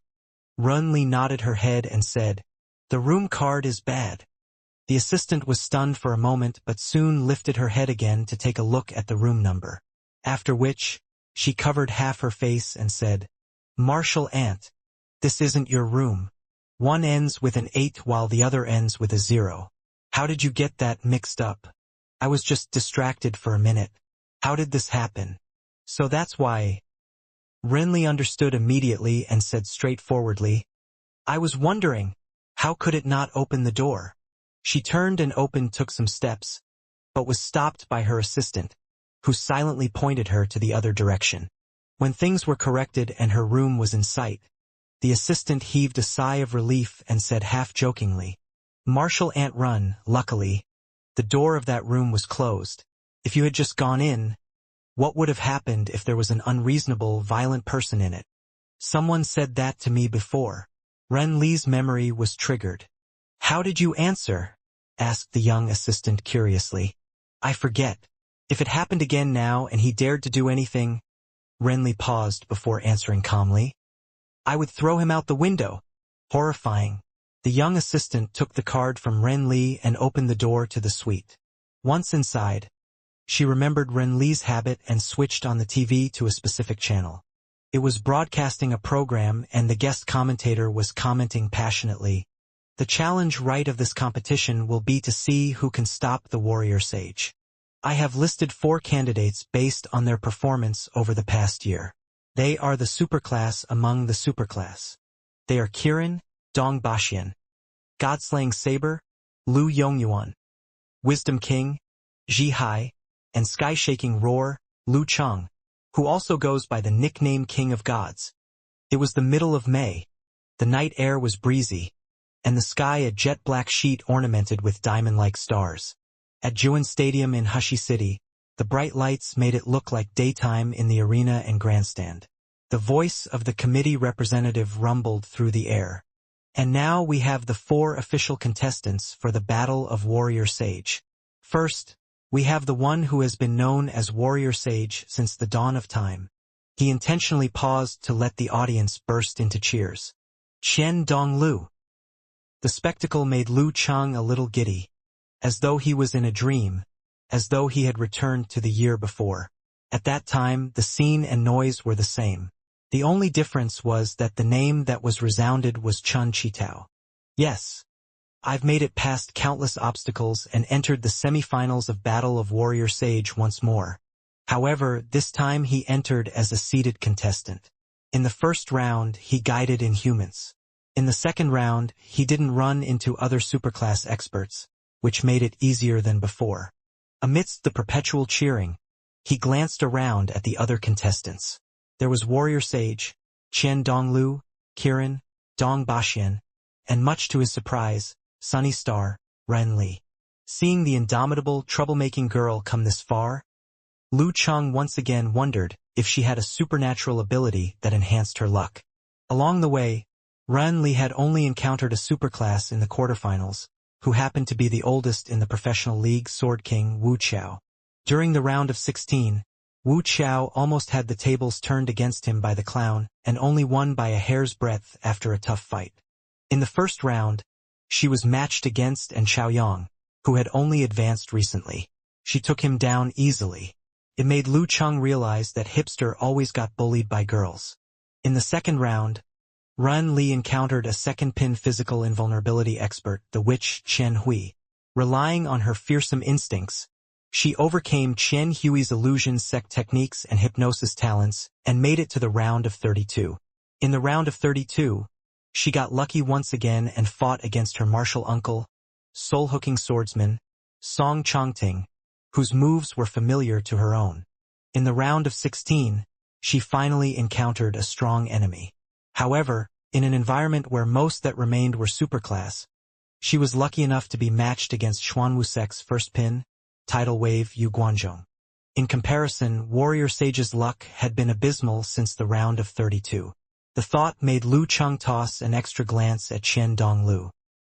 Ren Li nodded her head and said, "The room card is bad." The assistant was stunned for a moment but soon lifted her head again to take a look at the room number. After which, she covered half her face and said, "Martial Aunt, this isn't your room. One ends with an 8 while the other ends with a 0. How did you get that mixed up? I was just distracted for a minute. How did this happen?" "So that's why." Renly understood immediately and said straightforwardly, "I was wondering, how could it not open the door?" She turned and took some steps, but was stopped by her assistant, who silently pointed her to the other direction. When things were corrected and her room was in sight, the assistant heaved a sigh of relief and said half-jokingly, "Martial Aunt Run, luckily, the door of that room was closed. If you had just gone in, what would have happened if there was an unreasonable, violent person in it?" "Someone said that to me before." Ren Li's memory was triggered. "How did you answer?" asked the young assistant curiously. "I forget. If it happened again now and he dared to do anything—" Renly paused before answering calmly. "I would throw him out the window." Horrifying. The young assistant took the card from Ren Li and opened the door to the suite. Once inside, she remembered Ren Li's habit and switched on the TV to a specific channel. It was broadcasting a program and the guest commentator was commenting passionately. The challenge right of this competition will be to see who can stop the warrior sage. I have listed 4 candidates based on their performance over the past year. They are the superclass among the superclass. They are Kirin, Dong Baxian, Godslaying Saber, Lu Yongyuan, Wisdom King, Ji Hai, and Sky-Shaking Roar, Lu Cheng, who also goes by the nickname King of Gods. It was the middle of May. The night air was breezy, and the sky a jet-black sheet ornamented with diamond-like stars. At Juan Stadium in Hushi City, the bright lights made it look like daytime in the arena and grandstand. The voice of the committee representative rumbled through the air. And now we have the 4 official contestants for the Battle of Warrior Sage. First, we have the one who has been known as Warrior Sage since the dawn of time. He intentionally paused to let the audience burst into cheers. Qian Donglu. The spectacle made Lu Cheng a little giddy, as though he was in a dream, as though he had returned to the year before. At that time, the scene and noise were the same. The only difference was that the name that was resounded was Chun Chitao. Yes, I've made it past countless obstacles and entered the semi-finals of Battle of Warrior Sage once more. However, this time he entered as a seeded contestant. In the first round, he guided Inhumans. In the second round, he didn't run into other superclass experts, which made it easier than before. Amidst the perpetual cheering, he glanced around at the other contestants. There was Warrior Sage, Qian Donglu, Kirin, Dong Baxian, and much to his surprise, Sunny Star, Ren Li. Seeing the indomitable, troublemaking girl come this far, Lu Cheng once again wondered if she had a supernatural ability that enhanced her luck. Along the way, Ren Li had only encountered a superclass in the quarterfinals, who happened to be the oldest in the professional league, Sword King Wu Qiao. During the round of 16, Wu Qiao almost had the tables turned against him by the clown and only won by a hair's breadth after a tough fight. In the first round, she was matched against An Xiaoyang, who had only advanced recently. She took him down easily. It made Lu Cheng realize that hipster always got bullied by girls. In the second round, Ren Li encountered a second-pin physical invulnerability expert, the witch Chen Hui. Relying on her fearsome instincts, she overcame Chen Hui's illusion sect techniques and hypnosis talents and made it to the round of 32. In the round of 32, she got lucky once again and fought against her martial uncle, soul-hooking swordsman, Song Chongting, whose moves were familiar to her own. In the round of 16, she finally encountered a strong enemy. However, in an environment where most that remained were superclass, she was lucky enough to be matched against Xuanwu Sek's first pin, tidal wave Yu Guanzhong. In comparison, Warrior Sage's luck had been abysmal since the round of 32. The thought made Lu Cheng toss an extra glance at Qian Donglu.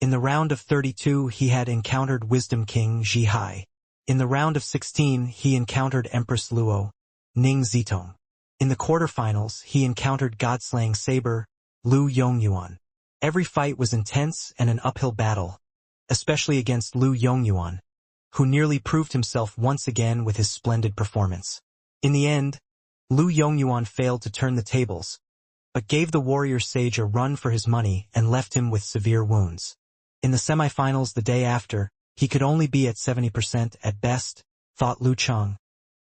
In the round of 32 he had encountered Wisdom King Ji Hai. In the round of 16 he encountered Empress Luo, Ning Zitong. In the quarterfinals he encountered Godslaying Saber, Lu Yongyuan. Every fight was intense and an uphill battle, especially against Lu Yongyuan, who nearly proved himself once again with his splendid performance. In the end, Lu Yongyuan failed to turn the tables, but gave the warrior sage a run for his money and left him with severe wounds. In the semifinals the day after, he could only be at 70% at best, thought Lu Cheng,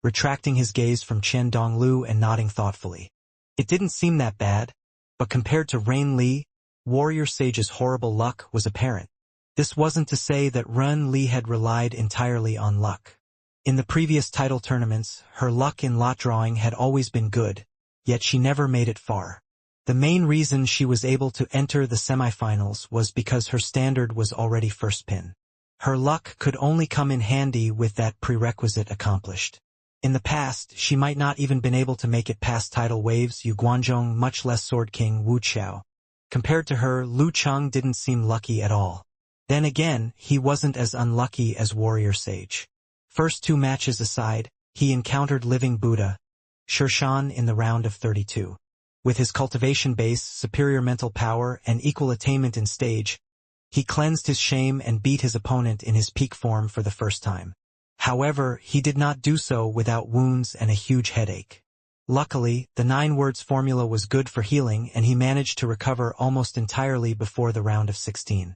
retracting his gaze from Qian Donglu and nodding thoughtfully. It didn't seem that bad, but compared to Ren Li, Warrior Sage's horrible luck was apparent. This wasn't to say that Ren Li had relied entirely on luck. In the previous title tournaments, her luck in lot drawing had always been good, yet she never made it far. The main reason she was able to enter the semifinals was because her standard was already first pin. Her luck could only come in handy with that prerequisite accomplished. In the past, she might not even been able to make it past tidal waves Yu Guanzhong, much less Sword King Wu Qiao. Compared to her, Lu Cheng didn't seem lucky at all. Then again, he wasn't as unlucky as Warrior Sage. First 2 matches aside, he encountered Living Buddha, Shirshan in the round of 32. With his cultivation base, superior mental power, and equal attainment in stage, he cleansed his shame and beat his opponent in his peak form for the first time. However, he did not do so without wounds and a huge headache. Luckily, the 9 words formula was good for healing and he managed to recover almost entirely before the round of 16.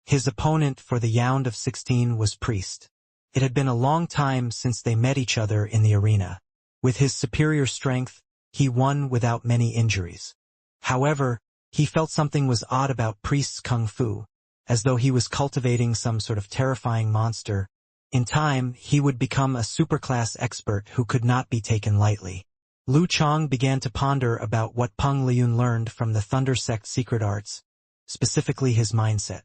His opponent for the round of 16 was Priest. It had been a long time since they met each other in the arena. With his superior strength, he won without many injuries. However, he felt something was odd about Priest's kung fu, as though he was cultivating some sort of terrifying monster. In time, he would become a superclass expert who could not be taken lightly. Lu Chang began to ponder about what Peng Liyun learned from the Thunder Sect secret arts, specifically his mindset.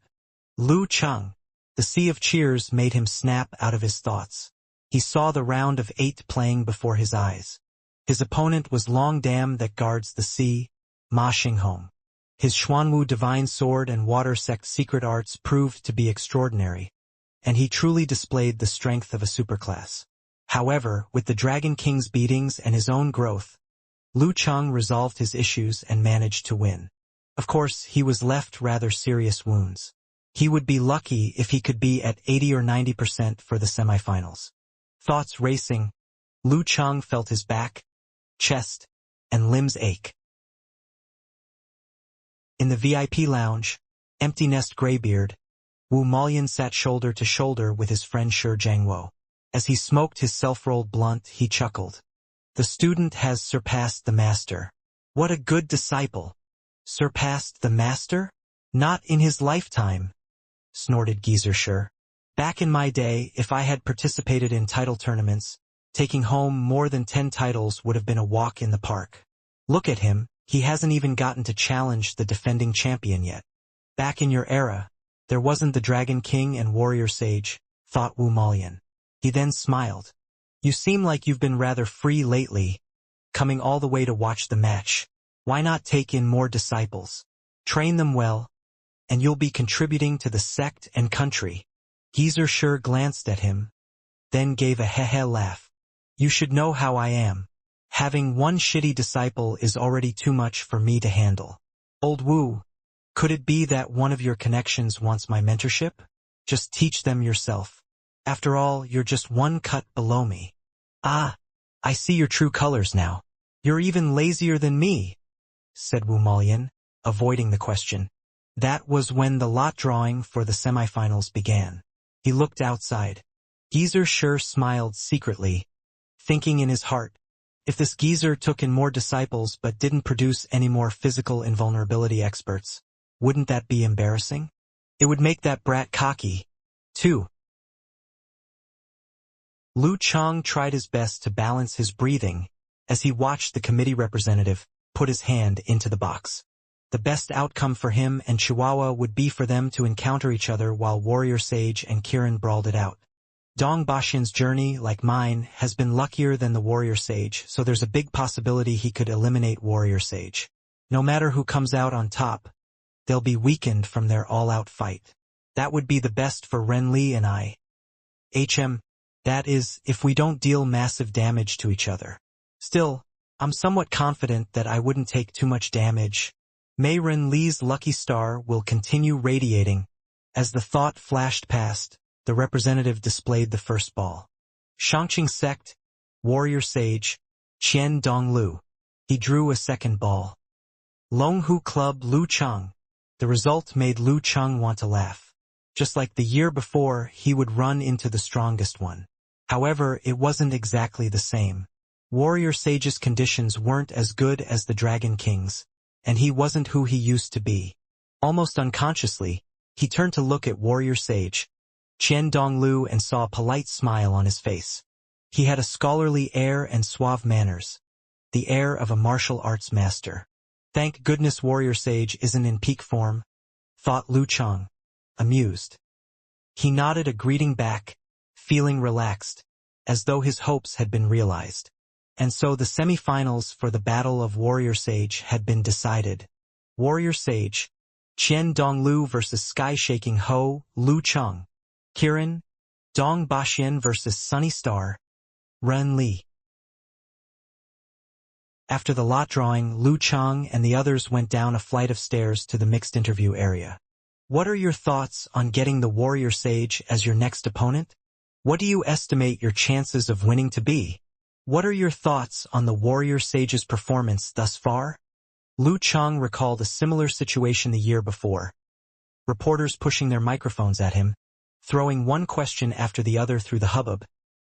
Lu Chang. The sea of cheers made him snap out of his thoughts. He saw the round of 8 playing before his eyes. His opponent was Long Dam that guards the sea, Ma Xinghong. His Xuanwu divine sword and water sect secret arts proved to be extraordinary, and he truly displayed the strength of a superclass. However, with the Dragon King's beatings and his own growth, Lu Chang resolved his issues and managed to win. Of course, he was left rather serious wounds. He would be lucky if he could be at 80 or 90% for the semifinals. Thoughts racing, Lu Chang felt his back, chest, and limbs ache. In the VIP lounge, Empty Nest Greybeard, Wu Molian sat shoulder to shoulder with his friend Shi Jiangwo. As he smoked his self-rolled blunt, he chuckled. The student has surpassed the master. What a good disciple. Surpassed the master? Not in his lifetime, snorted Geezer Shi. Back in my day, if I had participated in title tournaments, taking home more than 10 titles would have been a walk in the park. Look at him, he hasn't even gotten to challenge the defending champion yet. Back in your era, there wasn't the Dragon King and Warrior Sage, thought Wu Molian. He then smiled. You seem like you've been rather free lately, coming all the way to watch the match. Why not take in more disciples? Train them well, and you'll be contributing to the sect and country. Geezer Shi glanced at him, then gave a heh-heh laugh. You should know how I am. Having one shitty disciple is already too much for me to handle. Old Wu, could it be that one of your connections wants my mentorship? Just teach them yourself. After all, you're just one cut below me. Ah, I see your true colors now. You're even lazier than me, said Wu Molian, avoiding the question. That was when the lot drawing for the semifinals began. He looked outside. Geezer Shi smiled secretly, thinking in his heart, if this geezer took in more disciples but didn't produce any more physical invulnerability experts, wouldn't that be embarrassing? It would make that brat cocky, too. Lu Chang tried his best to balance his breathing as he watched the committee representative put his hand into the box. The best outcome for him and Chihuahua would be for them to encounter each other while Warrior Sage and Kirin brawled it out. Dong Baxian's journey, like mine, has been luckier than the Warrior Sage, so there's a big possibility he could eliminate Warrior Sage. No matter who comes out on top, they'll be weakened from their all-out fight. That would be the best for Ren Li and I. That is, if we don't deal massive damage to each other. Still, I'm somewhat confident that I wouldn't take too much damage. Mei Ren Li's lucky star will continue radiating. As the thought flashed past, the representative displayed the first ball. Shangqing Sect, Warrior Sage, Qian Donglu. He drew a second ball. Longhu Club Lu Chang. The result made Lu Chang want to laugh. Just like the year before, he would run into the strongest one. However, it wasn't exactly the same. Warrior Sage's conditions weren't as good as the Dragon King's, and he wasn't who he used to be. Almost unconsciously, he turned to look at Warrior Sage, Qian Donglu, and saw a polite smile on his face. He had a scholarly air and suave manners, the air of a martial arts master. Thank goodness Warrior Sage isn't in peak form, thought Lu Chang, amused. He nodded a greeting back, feeling relaxed, as though his hopes had been realized. And so the semi-finals for the Battle of Warrior Sage had been decided. Warrior Sage, Qian Donglu versus Sky-Shaking Ho, Lu Chang. Kirin, Dong Baxian versus Sunny Star, Ren Li. After the lot drawing, Lu Chang and the others went down a flight of stairs to the mixed interview area. What are your thoughts on getting the warrior sage as your next opponent? What do you estimate your chances of winning to be? What are your thoughts on the warrior sage's performance thus far? Lu Chang recalled a similar situation the year before. Reporters pushing their microphones at him, throwing one question after the other through the hubbub,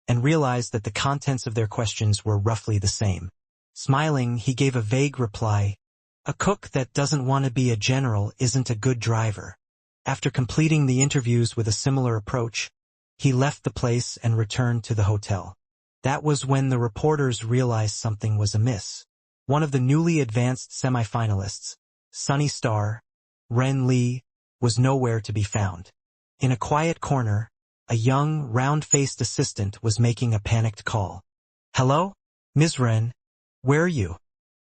and realized that the contents of their questions were roughly the same. Smiling, he gave a vague reply, "A cook that doesn't want to be a general isn't a good driver." After completing the interviews with a similar approach, he left the place and returned to the hotel. That was when the reporters realized something was amiss. One of the newly advanced semi-finalists, Sunny Star, Ren Li, was nowhere to be found. In a quiet corner, a young, round-faced assistant was making a panicked call. "Hello? Ms. Ren? Where are you?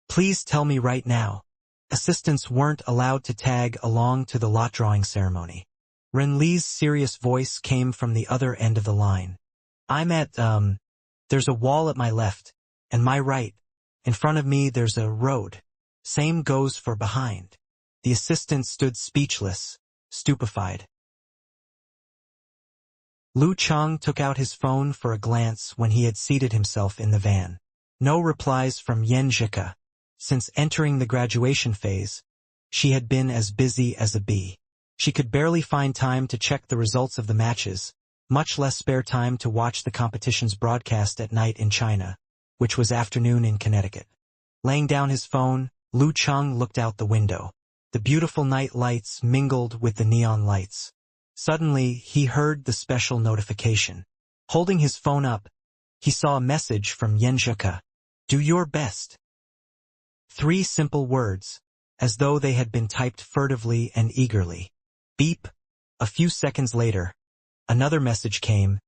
Please tell me right now." Assistants weren't allowed to tag along to the lot drawing ceremony. Ren Li's serious voice came from the other end of the line. "I'm at, there's a wall at my left, and my right. In front of me there's a road. Same goes for behind." The assistant stood speechless, stupefied. Lu Chang took out his phone for a glance when he had seated himself in the van. No replies from Yen Zhika. Since entering the graduation phase, she had been as busy as a bee. She could barely find time to check the results of the matches, much less spare time to watch the competition's broadcast at night in China, which was afternoon in Connecticut. Laying down his phone, Lu Chang looked out the window. The beautiful night lights mingled with the neon lights. Suddenly, he heard the special notification. Holding his phone up, he saw a message from Yen Zhika. "Do your best." 3 simple words, as though they had been typed furtively and eagerly. Beep. A few seconds later, another message came,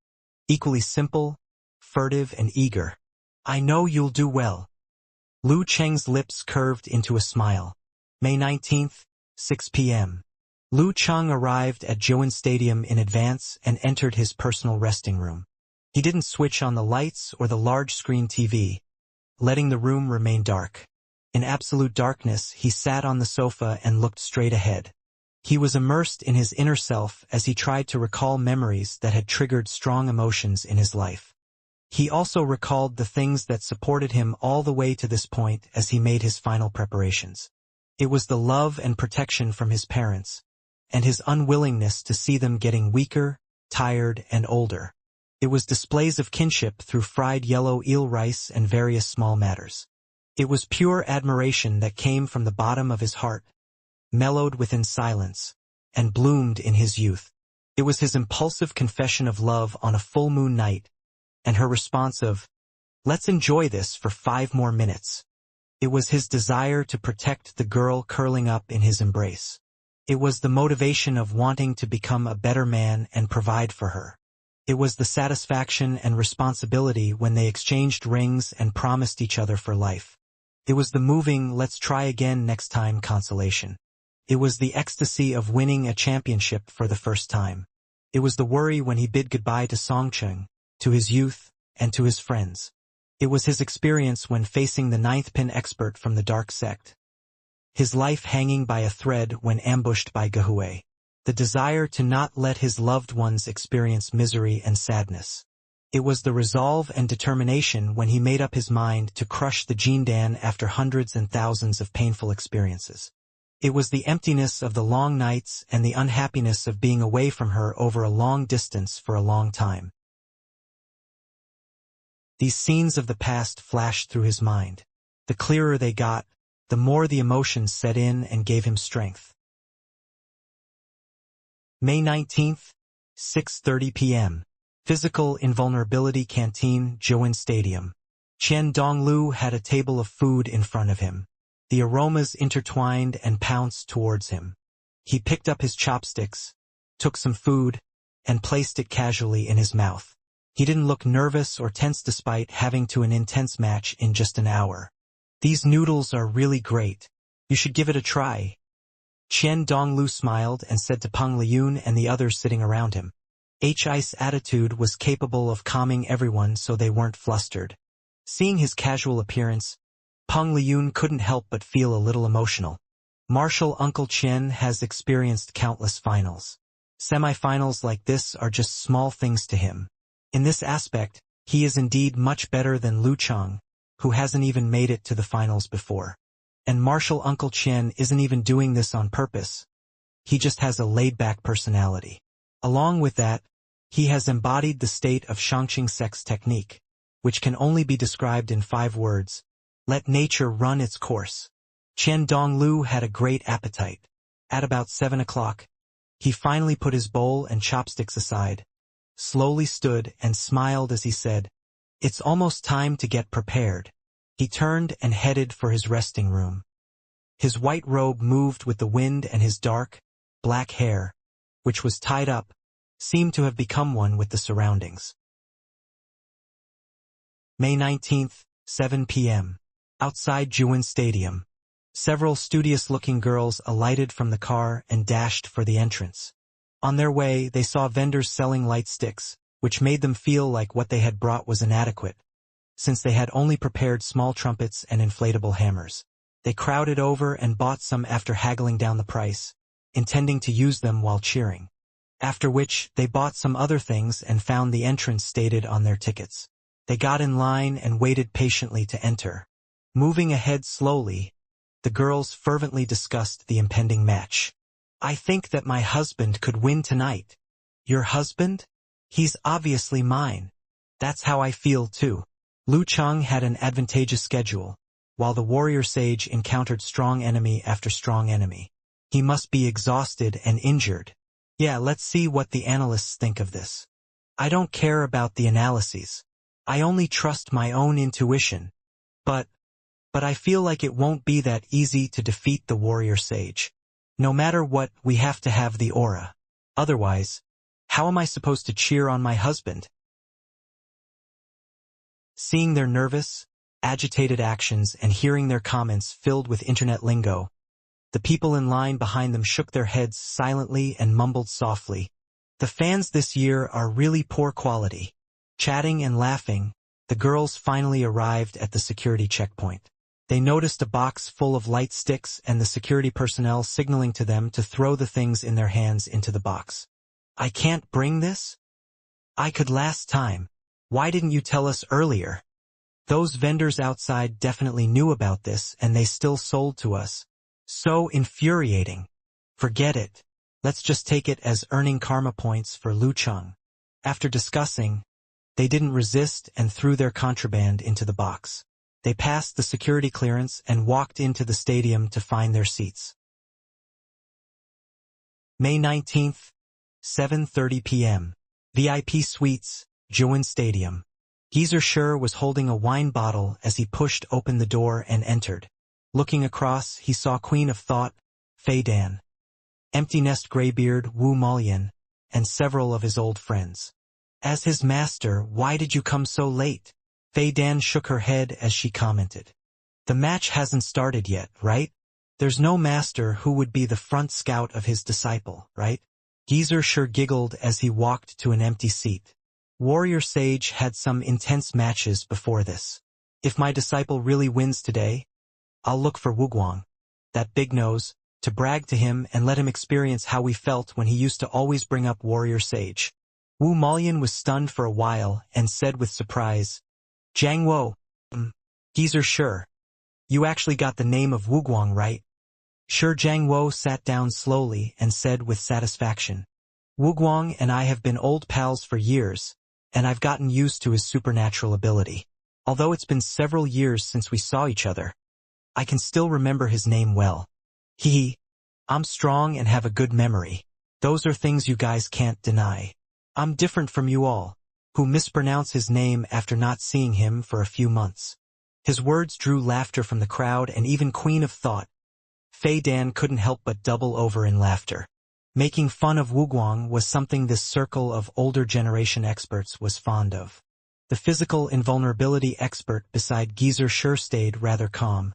equally simple, furtive and eager. "I know you'll do well." Lu Cheng's lips curved into a smile. May 19th, 6 p.m. Lu Chang arrived at Jiuan Stadium in advance and entered his personal resting room. He didn't switch on the lights or the large-screen TV, letting the room remain dark. In absolute darkness, he sat on the sofa and looked straight ahead. He was immersed in his inner self as he tried to recall memories that had triggered strong emotions in his life. He also recalled the things that supported him all the way to this point as he made his final preparations. It was the love and protection from his parents, and his unwillingness to see them getting weaker, tired, and older. It was displays of kinship through fried yellow eel rice and various small matters. It was pure admiration that came from the bottom of his heart, mellowed within silence, and bloomed in his youth. It was his impulsive confession of love on a full moon night, and her response of, "Let's enjoy this for 5 more minutes." It was his desire to protect the girl curling up in his embrace. It was the motivation of wanting to become a better man and provide for her. It was the satisfaction and responsibility when they exchanged rings and promised each other for life. It was the moving "let's try again next time" consolation. It was the ecstasy of winning a championship for the first time. It was the worry when he bid goodbye to Songcheng, to his youth, and to his friends. It was his experience when facing the 9th pin expert from the dark sect. His life hanging by a thread when ambushed by Gehui. The desire to not let his loved ones experience misery and sadness. It was the resolve and determination when he made up his mind to crush the Jindan after hundreds and thousands of painful experiences. It was the emptiness of the long nights and the unhappiness of being away from her over a long distance for a long time. These scenes of the past flashed through his mind. The clearer they got, the more the emotions set in and gave him strength. May 19th, 6:30 p.m. Physical Invulnerability Canteen, Jiuan Stadium. Qian Donglu had a table of food in front of him. The aromas intertwined and pounced towards him. He picked up his chopsticks, took some food, and placed it casually in his mouth. He didn't look nervous or tense despite having to an intense match in just an hour. "These noodles are really great. You should give it a try." Qian Donglu smiled and said to Peng Liyun and the others sitting around him. Hi's attitude was capable of calming everyone so they weren't flustered. Seeing his casual appearance, Peng Liyun couldn't help but feel a little emotional. Martial Uncle Chen has experienced countless finals. Semi-finals like this are just small things to him. In this aspect, he is indeed much better than Lu Cheng, who hasn't even made it to the finals before. And Martial Uncle Chen isn't even doing this on purpose. He just has a laid-back personality. Along with that, he has embodied the state of Shangqing sex technique, which can only be described in 5 words: let nature run its course. Chen Donglu had a great appetite. At about 7 o'clock, he finally put his bowl and chopsticks aside, slowly stood and smiled as he said, "It's almost time to get prepared." He turned and headed for his resting room. His white robe moved with the wind, and his dark, black hair, which was tied up, seemed to have become one with the surroundings. May 19th, 7 p.m. Outside Juin Stadium, several studious-looking girls alighted from the car and dashed for the entrance. On their way, they saw vendors selling light sticks, which made them feel like what they had brought was inadequate, since they had only prepared small trumpets and inflatable hammers. They crowded over and bought some after haggling down the price, intending to use them while cheering. After which, they bought some other things and found the entrance stated on their tickets. They got in line and waited patiently to enter. Moving ahead slowly, the girls fervently discussed the impending match. "I think that my husband could win tonight." "Your husband? He's obviously mine." "That's how I feel too." Lu Cheng had an advantageous schedule, while the warrior sage encountered strong enemy after strong enemy. He must be exhausted and injured. Yeah, let's see what the analysts think of this. I don't care about the analyses. I only trust my own intuition. But I feel like it won't be that easy to defeat the warrior sage. No matter what, we have to have the aura. Otherwise, how am I supposed to cheer on my husband? Seeing their nervous, agitated actions and hearing their comments filled with internet lingo, the people in line behind them shook their heads silently and mumbled softly, "The fans this year are really poor quality." Chatting and laughing, the girls finally arrived at the security checkpoint. They noticed a box full of light sticks and the security personnel signaling to them to throw the things in their hands into the box. "I can't bring this? I could last time. Why didn't you tell us earlier?" Those vendors outside definitely knew about this and they still sold to us. So infuriating. Forget it. Let's just take it as earning karma points for Lu Cheng. After discussing, they didn't resist and threw their contraband into the box. They passed the security clearance and walked into the stadium to find their seats. May 19th, 7:30 p.m. VIP Suites, Juin Stadium. Geezer Sher was holding a wine bottle as he pushed open the door and entered. Looking across, he saw Queen of Thought, Fei Dan, Empty Nest Greybeard Wu Molian, and several of his old friends. "As his master, why did you come so late?" Fei Dan shook her head as she commented. "The match hasn't started yet, right? There's no master who would be the front scout of his disciple, right?" Geezer Sher giggled as he walked to an empty seat. Warrior Sage had some intense matches before this. "If my disciple really wins today, I'll look for Wuguang, that big nose, to brag to him and let him experience how we felt when he used to always bring up Warrior Sage." Wu Molian was stunned for a while and said with surprise, "Jiang Wo, Geezer Sher, you actually got the name of Wuguang right?" Sher Jiang Wo sat down slowly and said with satisfaction, "Wuguang and I have been old pals for years, and I've gotten used to his supernatural ability. Although it's been several years since we saw each other, I can still remember his name well. I'm strong and have a good memory. Those are things you guys can't deny. I'm different from you all, who mispronounce his name after not seeing him for a few months." His words drew laughter from the crowd, and even Queen of Thought, Fei Dan, couldn't help but double over in laughter. Making fun of Wuguang was something this circle of older generation experts was fond of. The physical invulnerability expert beside Geezer Sher stayed rather calm,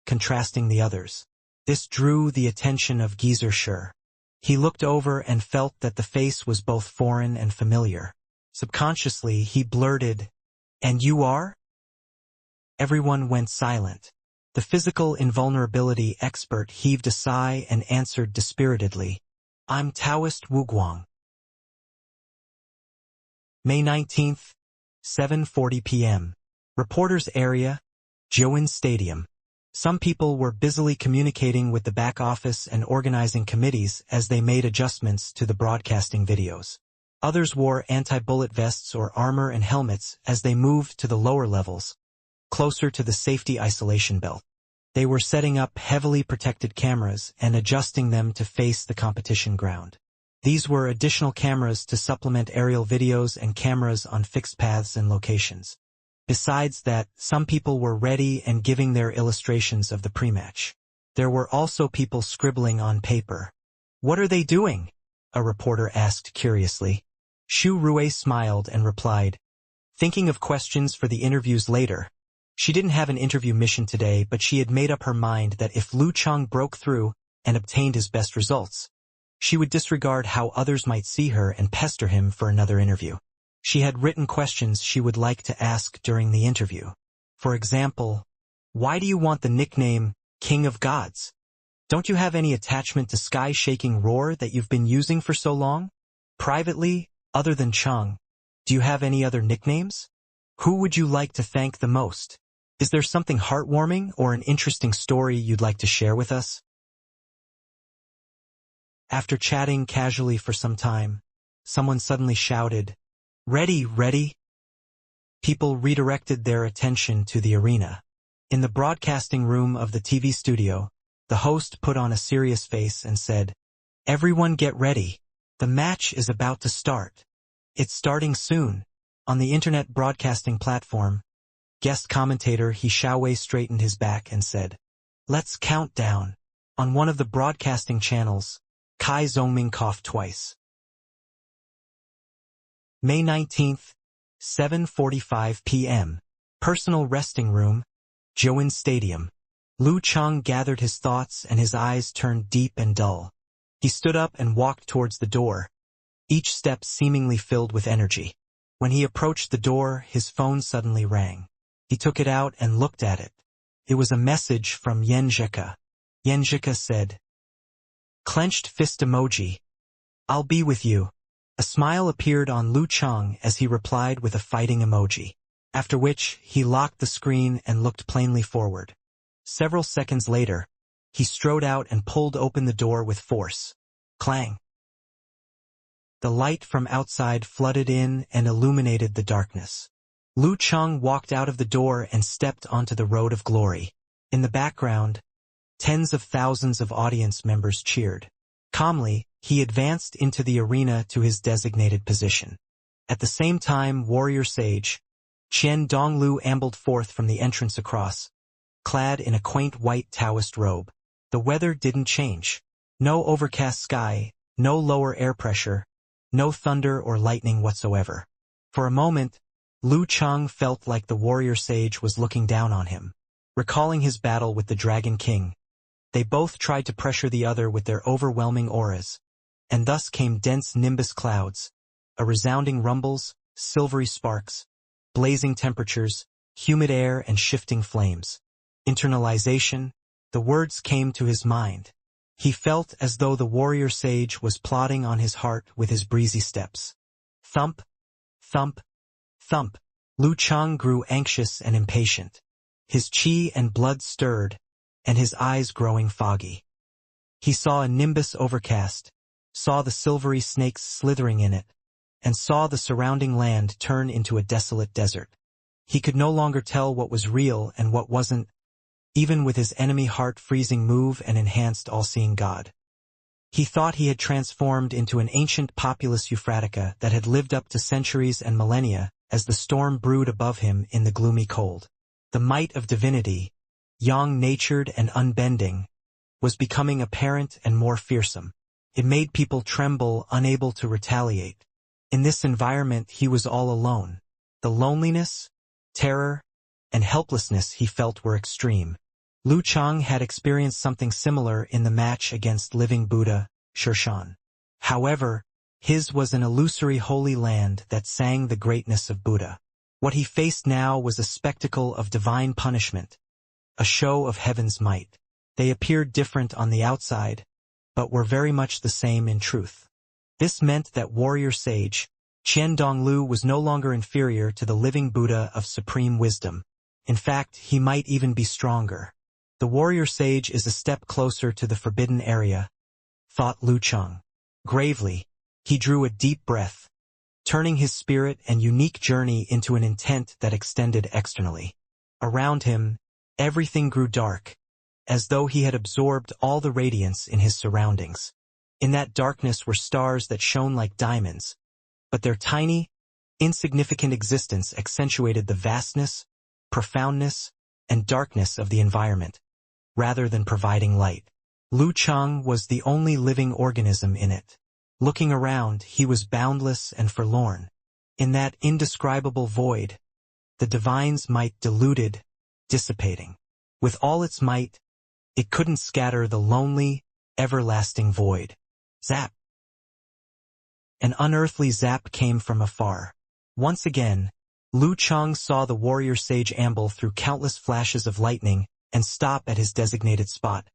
contrasting the others. This drew the attention of Geezer Sher. He looked over and felt that the face was both foreign and familiar. Subconsciously, he blurted, "And you are?" Everyone went silent. The physical invulnerability expert heaved a sigh and answered dispiritedly, "I'm Taoist Wuguang." May 19th, 7:40 p.m. Reporters area, Jiuwen Stadium. Some people were busily communicating with the back office and organizing committees as they made adjustments to the broadcasting videos. Others wore anti-bullet vests or armor and helmets as they moved to the lower levels, closer to the safety isolation belt. They were setting up heavily protected cameras and adjusting them to face the competition ground. These were additional cameras to supplement aerial videos and cameras on fixed paths and locations. Besides that, some people were ready and giving their illustrations of the pre-match. There were also people scribbling on paper. "What are they doing?" a reporter asked curiously. Xu Rui smiled and replied, "Thinking of questions for the interviews later." She didn't have an interview mission today, but she had made up her mind that if Lu Cheng broke through and obtained his best results, she would disregard how others might see her and pester him for another interview. She had written questions she would like to ask during the interview. For example, "Why do you want the nickname King of Gods? Don't you have any attachment to sky-shaking roar that you've been using for so long? Privately, other than Cheng, do you have any other nicknames? Who would you like to thank the most? Is there something heartwarming or an interesting story you'd like to share with us?" After chatting casually for some time, someone suddenly shouted, "Ready, ready!" People redirected their attention to the arena. In the broadcasting room of the TV studio, the host put on a serious face and said, "Everyone get ready. The match is about to start. It's starting soon." On the internet broadcasting platform, guest commentator He Xiaowei straightened his back and said, "Let's count down." On one of the broadcasting channels, Kai Zhongming coughed twice. May 19th, 7:45 p.m. Personal resting room, Jiuwen Stadium. Lu Cheng gathered his thoughts and his eyes turned deep and dull. He stood up and walked towards the door, each step seemingly filled with energy. When he approached the door, his phone suddenly rang. He took it out and looked at it. It was a message from Yan Zhika. Yan Zhika said, "Clenched fist emoji. I'll be with you." A smile appeared on Lu Cheng as he replied with a fighting emoji, after which he locked the screen and looked plainly forward. Several seconds later, he strode out and pulled open the door with force. Clang! The light from outside flooded in and illuminated the darkness. Lu Cheng walked out of the door and stepped onto the road of glory. In the background, tens of thousands of audience members cheered. Calmly, he advanced into the arena to his designated position. At the same time, warrior sage Qian Donglu ambled forth from the entrance across, clad in a quaint white Taoist robe. The weather didn't change. No overcast sky, no lower air pressure, no thunder or lightning whatsoever. For a moment, Lu Cheng felt like the warrior sage was looking down on him. Recalling his battle with the Dragon King, they both tried to pressure the other with their overwhelming auras, and thus came dense nimbus clouds, a resounding rumbles, silvery sparks, blazing temperatures, humid air and shifting flames. Internalization, the words came to his mind. He felt as though the warrior sage was plodding on his heart with his breezy steps. Thump, thump, thump. Lu Cheng grew anxious and impatient. His chi and blood stirred, and his eyes growing foggy. He saw a nimbus overcast, saw the silvery snakes slithering in it, and saw the surrounding land turn into a desolate desert. He could no longer tell what was real and what wasn't, even with his enemy heart freezing move and enhanced all-seeing God. He thought he had transformed into an ancient populous Euphratica that had lived up to centuries and millennia as the storm brewed above him in the gloomy cold. The might of divinity, yang-natured and unbending, was becoming apparent and more fearsome. It made people tremble, unable to retaliate. In this environment he was all alone. The loneliness, terror, and helplessness he felt were extreme. Lu Cheng had experienced something similar in the match against living Buddha, Shirshan. However, his was an illusory holy land that sang the greatness of Buddha. What he faced now was a spectacle of divine punishment, a show of heaven's might. They appeared different on the outside, but were very much the same in truth. This meant that warrior sage, Qian Donglu, was no longer inferior to the living Buddha of supreme wisdom. In fact, he might even be stronger. The warrior sage is a step closer to the forbidden area, thought Lu Cheng. Gravely, he drew a deep breath, turning his spirit and unique journey into an intent that extended externally. Around him, everything grew dark, as though he had absorbed all the radiance in his surroundings. In that darkness were stars that shone like diamonds, but their tiny, insignificant existence accentuated the vastness, profoundness, and darkness of the environment, rather than providing light. Lu Cheng was the only living organism in it. Looking around, he was boundless and forlorn. In that indescribable void, the divine's might diluted, dissipating. With all its might, it couldn't scatter the lonely, everlasting void. Zap! An unearthly zap came from afar. Once again, Lu Cheng saw the warrior sage amble through countless flashes of lightning and stop at his designated spot,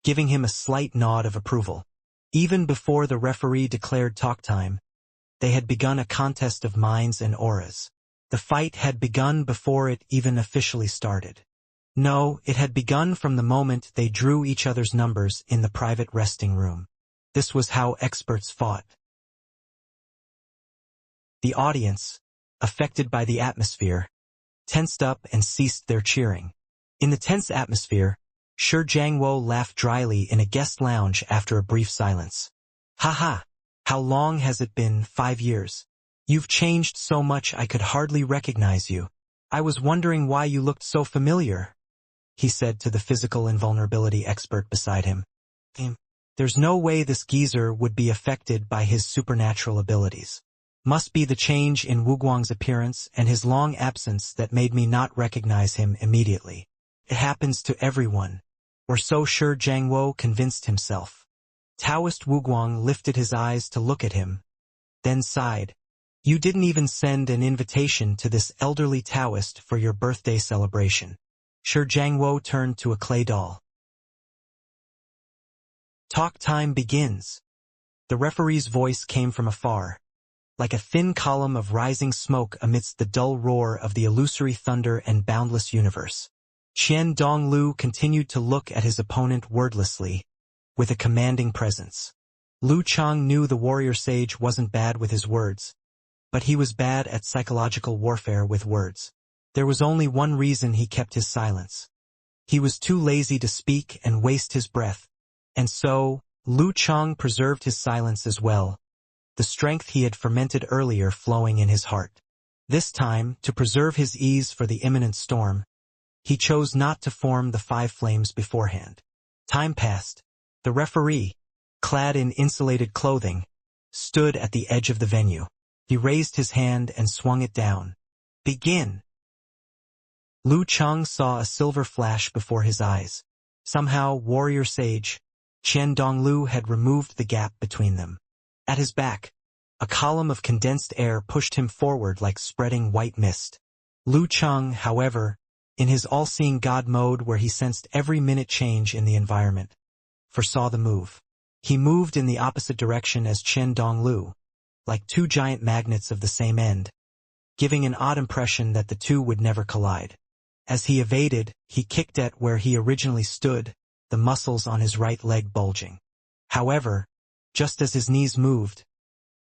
giving him a slight nod of approval. Even before the referee declared talk time, they had begun a contest of minds and auras. The fight had begun before it even officially started. No, it had begun from the moment they drew each other's numbers in the private resting room. This was how experts fought. The audience, affected by the atmosphere, tensed up and ceased their cheering. In the tense atmosphere, Shi Jiangwo laughed dryly in a guest lounge after a brief silence. "Ha! How long has it been? 5 years. You've changed so much I could hardly recognize you. I was wondering why you looked so familiar," he said to the physical invulnerability expert beside him. "There's no way this geezer would be affected by his supernatural abilities. Must be the change in Wuguang's appearance and his long absence that made me not recognize him immediately. It happens to everyone." Or so Shi Jiangwo convinced himself. Taoist Wuguang lifted his eyes to look at him, then sighed. "You didn't even send an invitation to this elderly Taoist for your birthday celebration." Shi Jiangwo turned to a clay doll. "Talk time begins." The referee's voice came from afar, like a thin column of rising smoke amidst the dull roar of the illusory thunder and boundless universe. Qian Donglu continued to look at his opponent wordlessly, with a commanding presence. Lu Cheng knew the warrior sage wasn't bad with his words, but he was bad at psychological warfare with words. There was only one reason he kept his silence. He was too lazy to speak and waste his breath, and so, Lu Cheng preserved his silence as well, the strength he had fermented earlier flowing in his heart. This time, to preserve his ease for the imminent storm, he chose not to form the 5 flames beforehand. Time passed. The referee, clad in insulated clothing, stood at the edge of the venue. He raised his hand and swung it down. "Begin!" Lu Cheng saw a silver flash before his eyes. Somehow, warrior sage, Qian Donglu had removed the gap between them. At his back, a column of condensed air pushed him forward like spreading white mist. Lu Cheng, however, in his all-seeing God mode where he sensed every minute change in the environment, foresaw the move. He moved in the opposite direction as Qian Donglu, like 2 giant magnets of the same end, giving an odd impression that the two would never collide. As he evaded, he kicked at where he originally stood, the muscles on his right leg bulging. However, just as his knees moved,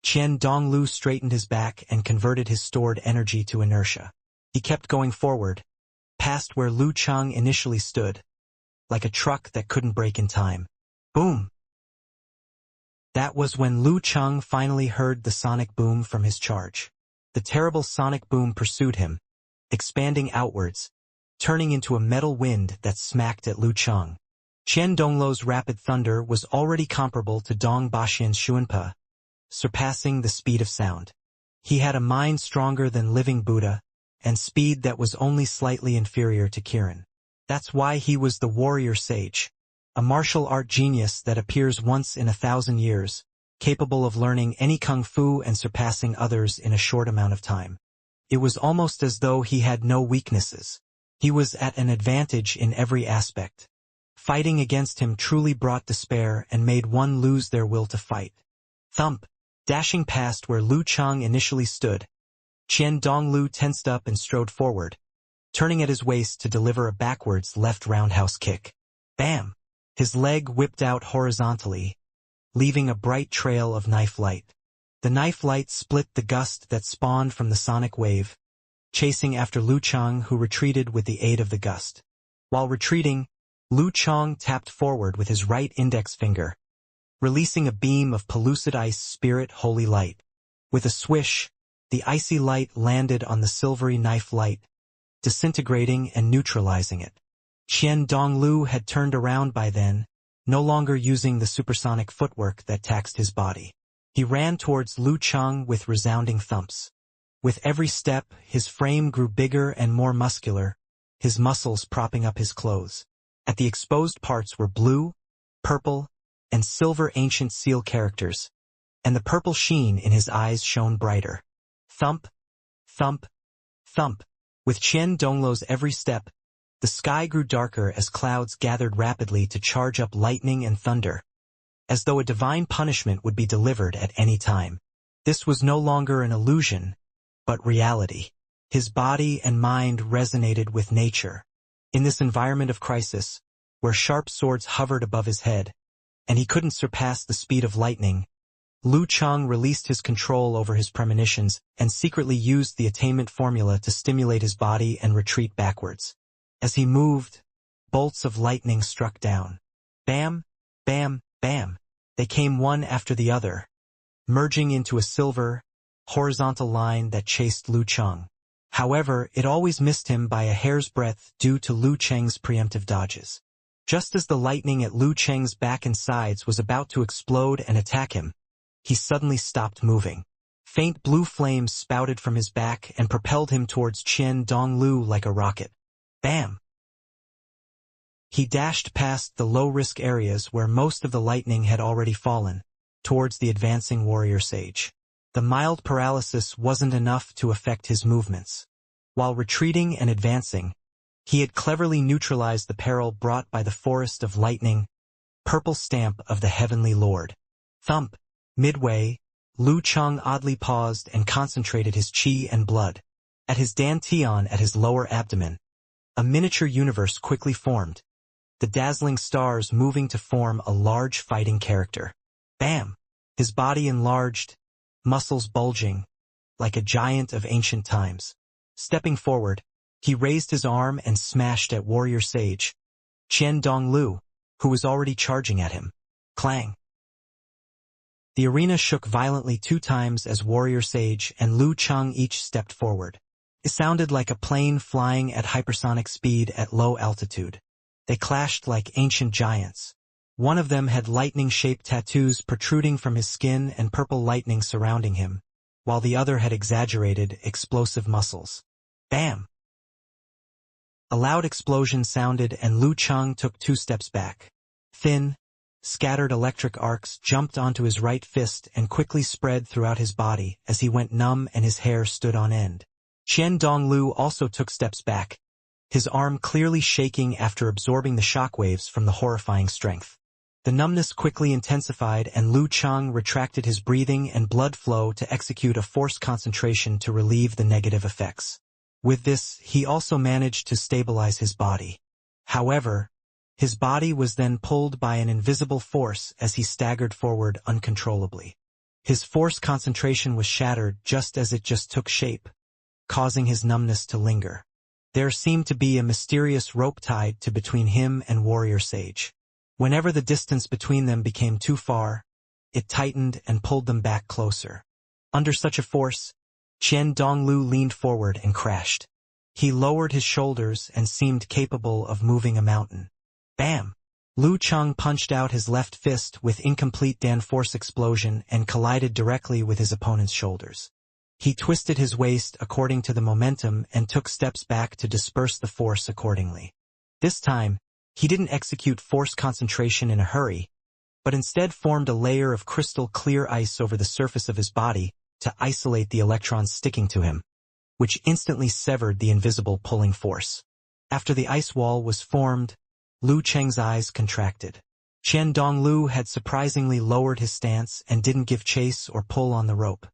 Qian Donglu straightened his back and converted his stored energy to inertia. He kept going forward, past where Lu Cheng initially stood, like a truck that couldn't brake in time. Boom! That was when Lu Cheng finally heard the sonic boom from his charge. The terrible sonic boom pursued him, expanding outwards, turning into a metal wind that smacked at Lu Cheng. Qian Donglu's rapid thunder was already comparable to Dong Baxian's Xuanpa, surpassing the speed of sound. He had a mind stronger than living Buddha, and speed that was only slightly inferior to Kirin. That's why he was the warrior sage, a martial art genius that appears once in 1,000 years, capable of learning any kung fu and surpassing others in a short amount of time. It was almost as though he had no weaknesses. He was at an advantage in every aspect. Fighting against him truly brought despair and made one lose their will to fight. Thump! Dashing past where Lu Chang initially stood, Qian Donglu tensed up and strode forward, turning at his waist to deliver a backwards left roundhouse kick. Bam! His leg whipped out horizontally, leaving a bright trail of knife light. The knife light split the gust that spawned from the sonic wave, chasing after Lu Chang, who retreated with the aid of the gust. While retreating, Lu Chang tapped forward with his right index finger, releasing a beam of pellucid ice spirit holy light. With a swish, the icy light landed on the silvery knife light, disintegrating and neutralizing it. Qian Donglu had turned around by then, no longer using the supersonic footwork that taxed his body. He ran towards Lu Chang with resounding thumps. With every step, his frame grew bigger and more muscular, his muscles propping up his clothes. At the exposed parts were blue, purple, and silver ancient seal characters, and the purple sheen in his eyes shone brighter. Thump, thump, thump. With Qian Donglu's every step, the sky grew darker as clouds gathered rapidly to charge up lightning and thunder, as though a divine punishment would be delivered at any time. This was no longer an illusion, but reality. His body and mind resonated with nature. In this environment of crisis, where sharp swords hovered above his head, and he couldn't surpass the speed of lightning, Lu Chang released his control over his premonitions and secretly used the attainment formula to stimulate his body and retreat backwards. As he moved, bolts of lightning struck down. Bam, bam, bam. They came one after the other, merging into a silver, horizontal line that chased Lu Chang. However, it always missed him by a hair's breadth due to Lu Cheng's preemptive dodges. Just as the lightning at Lu Cheng's back and sides was about to explode and attack him, he suddenly stopped moving. Faint blue flames spouted from his back and propelled him towards Qian Donglu like a rocket. Bam! He dashed past the low-risk areas where most of the lightning had already fallen, towards the advancing warrior sage. The mild paralysis wasn't enough to affect his movements. While retreating and advancing, he had cleverly neutralized the peril brought by the forest of lightning, purple stamp of the heavenly lord. Thump! Midway, Lu Chang oddly paused and concentrated his qi and blood. At his dantian at his lower abdomen, a miniature universe quickly formed, the dazzling stars moving to form a large fighting character. Bam! His body enlarged, muscles bulging, like a giant of ancient times. Stepping forward, he raised his arm and smashed at warrior sage Qian Donglu, who was already charging at him. Clang! The arena shook violently 2 times as warrior sage and Lu Chang each stepped forward. It sounded like a plane flying at hypersonic speed at low altitude. They clashed like ancient giants. One of them had lightning-shaped tattoos protruding from his skin and purple lightning surrounding him, while the other had exaggerated, explosive muscles. Bam! A loud explosion sounded and Lu Chang took 2 steps back. Thin, scattered electric arcs jumped onto his right fist and quickly spread throughout his body as he went numb and his hair stood on end. Qian Donglu also took steps back, his arm clearly shaking after absorbing the shockwaves from the horrifying strength. The numbness quickly intensified and Lu Chang retracted his breathing and blood flow to execute a forced concentration to relieve the negative effects. With this, he also managed to stabilize his body. However, his body was then pulled by an invisible force as he staggered forward uncontrollably. His force concentration was shattered just as it just took shape, causing his numbness to linger. There seemed to be a mysterious rope tied to between him and warrior sage. Whenever the distance between them became too far, it tightened and pulled them back closer. Under such a force, Qian Donglu leaned forward and crashed. He lowered his shoulders and seemed capable of moving a mountain. Bam! Lu Chang punched out his left fist with incomplete Dan-force explosion and collided directly with his opponent's shoulders. He twisted his waist according to the momentum and took steps back to disperse the force accordingly. This time, he didn't execute force concentration in a hurry, but instead formed a layer of crystal clear ice over the surface of his body to isolate the electrons sticking to him, which instantly severed the invisible pulling force. After the ice wall was formed, Lu Cheng's eyes contracted. Qian Donglu had surprisingly lowered his stance and didn't give chase or pull on the rope.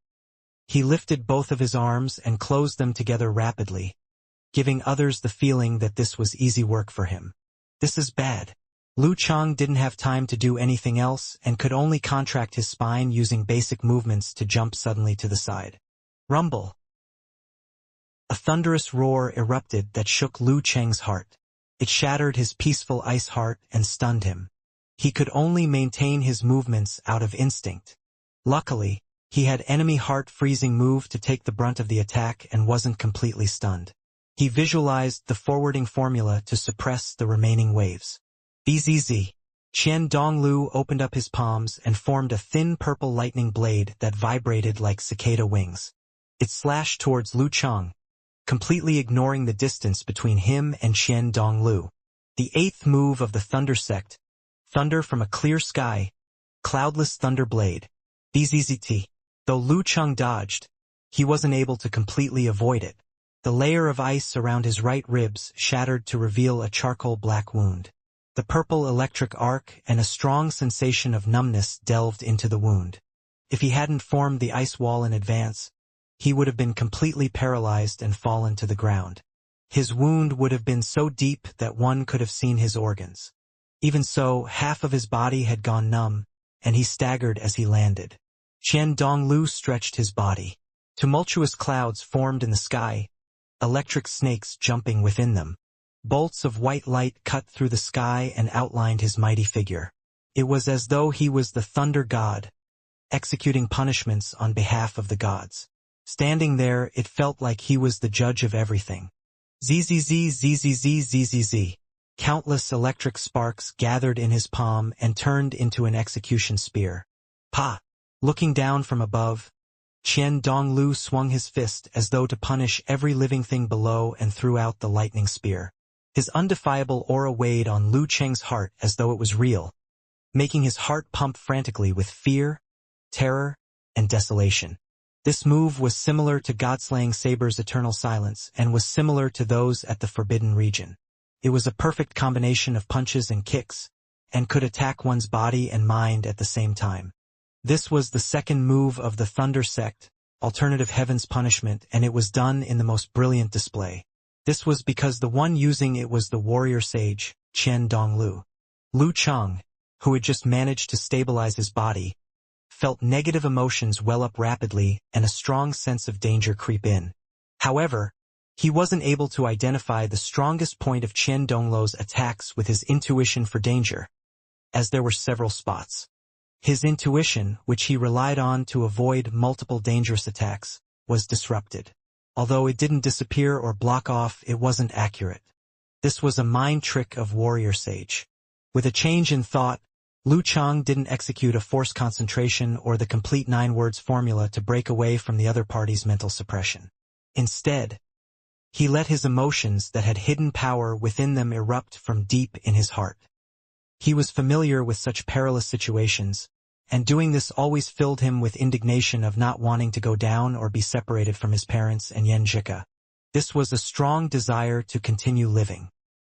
He lifted both of his arms and closed them together rapidly, giving others the feeling that this was easy work for him. This is bad. Lu Cheng didn't have time to do anything else and could only contract his spine using basic movements to jump suddenly to the side. Rumble. A thunderous roar erupted that shook Lu Cheng's heart. It shattered his peaceful ice heart and stunned him. He could only maintain his movements out of instinct. Luckily, he had enemy heart-freezing move to take the brunt of the attack and wasn't completely stunned. He visualized the forwarding formula to suppress the remaining waves. BZZ. Qian Donglu opened up his palms and formed a thin purple lightning blade that vibrated like cicada wings. It slashed towards Lu Cheng, completely ignoring the distance between him and Qian Donglu. The eighth move of the Thunder Sect, Thunder from a Clear Sky, Cloudless Thunder Blade. BZZT. Though Lu Cheng dodged, he wasn't able to completely avoid it. The layer of ice around his right ribs shattered to reveal a charcoal black wound. The purple electric arc and a strong sensation of numbness delved into the wound. If he hadn't formed the ice wall in advance, he would have been completely paralyzed and fallen to the ground. His wound would have been so deep that one could have seen his organs. Even so, half of his body had gone numb, and he staggered as he landed. Qian Donglu stretched his body. Tumultuous clouds formed in the sky, electric snakes jumping within them. Bolts of white light cut through the sky and outlined his mighty figure. It was as though he was the thunder god, executing punishments on behalf of the gods. Standing there, it felt like he was the judge of everything. ZZZ, ZZZ, ZZZ. Countless electric sparks gathered in his palm and turned into an execution spear. Pa! Looking down from above, Qian Donglu swung his fist as though to punish every living thing below and threw out the lightning spear. His undefiable aura weighed on Lu Cheng's heart as though it was real, making his heart pump frantically with fear, terror, and desolation. This move was similar to God-slaying Saber's eternal silence and was similar to those at the Forbidden Region. It was a perfect combination of punches and kicks, and could attack one's body and mind at the same time. This was the second move of the Thunder Sect, Alternative Heaven's Punishment, and it was done in the most brilliant display. This was because the one using it was the warrior sage, Qian Donglu. Lu Cheng, who had just managed to stabilize his body, felt negative emotions well up rapidly and a strong sense of danger creep in. However, he wasn't able to identify the strongest point of Qian Donglu's attacks with his intuition for danger, as there were several spots. His intuition, which he relied on to avoid multiple dangerous attacks, was disrupted. Although it didn't disappear or block off, it wasn't accurate. This was a mind trick of warrior sage. With a change in thought, Lu Cheng didn't execute a forced concentration or the complete 9 words formula to break away from the other party's mental suppression. Instead, he let his emotions that had hidden power within them erupt from deep in his heart. He was familiar with such perilous situations, and doing this always filled him with indignation of not wanting to go down or be separated from his parents and Yen Jika. This was a strong desire to continue living.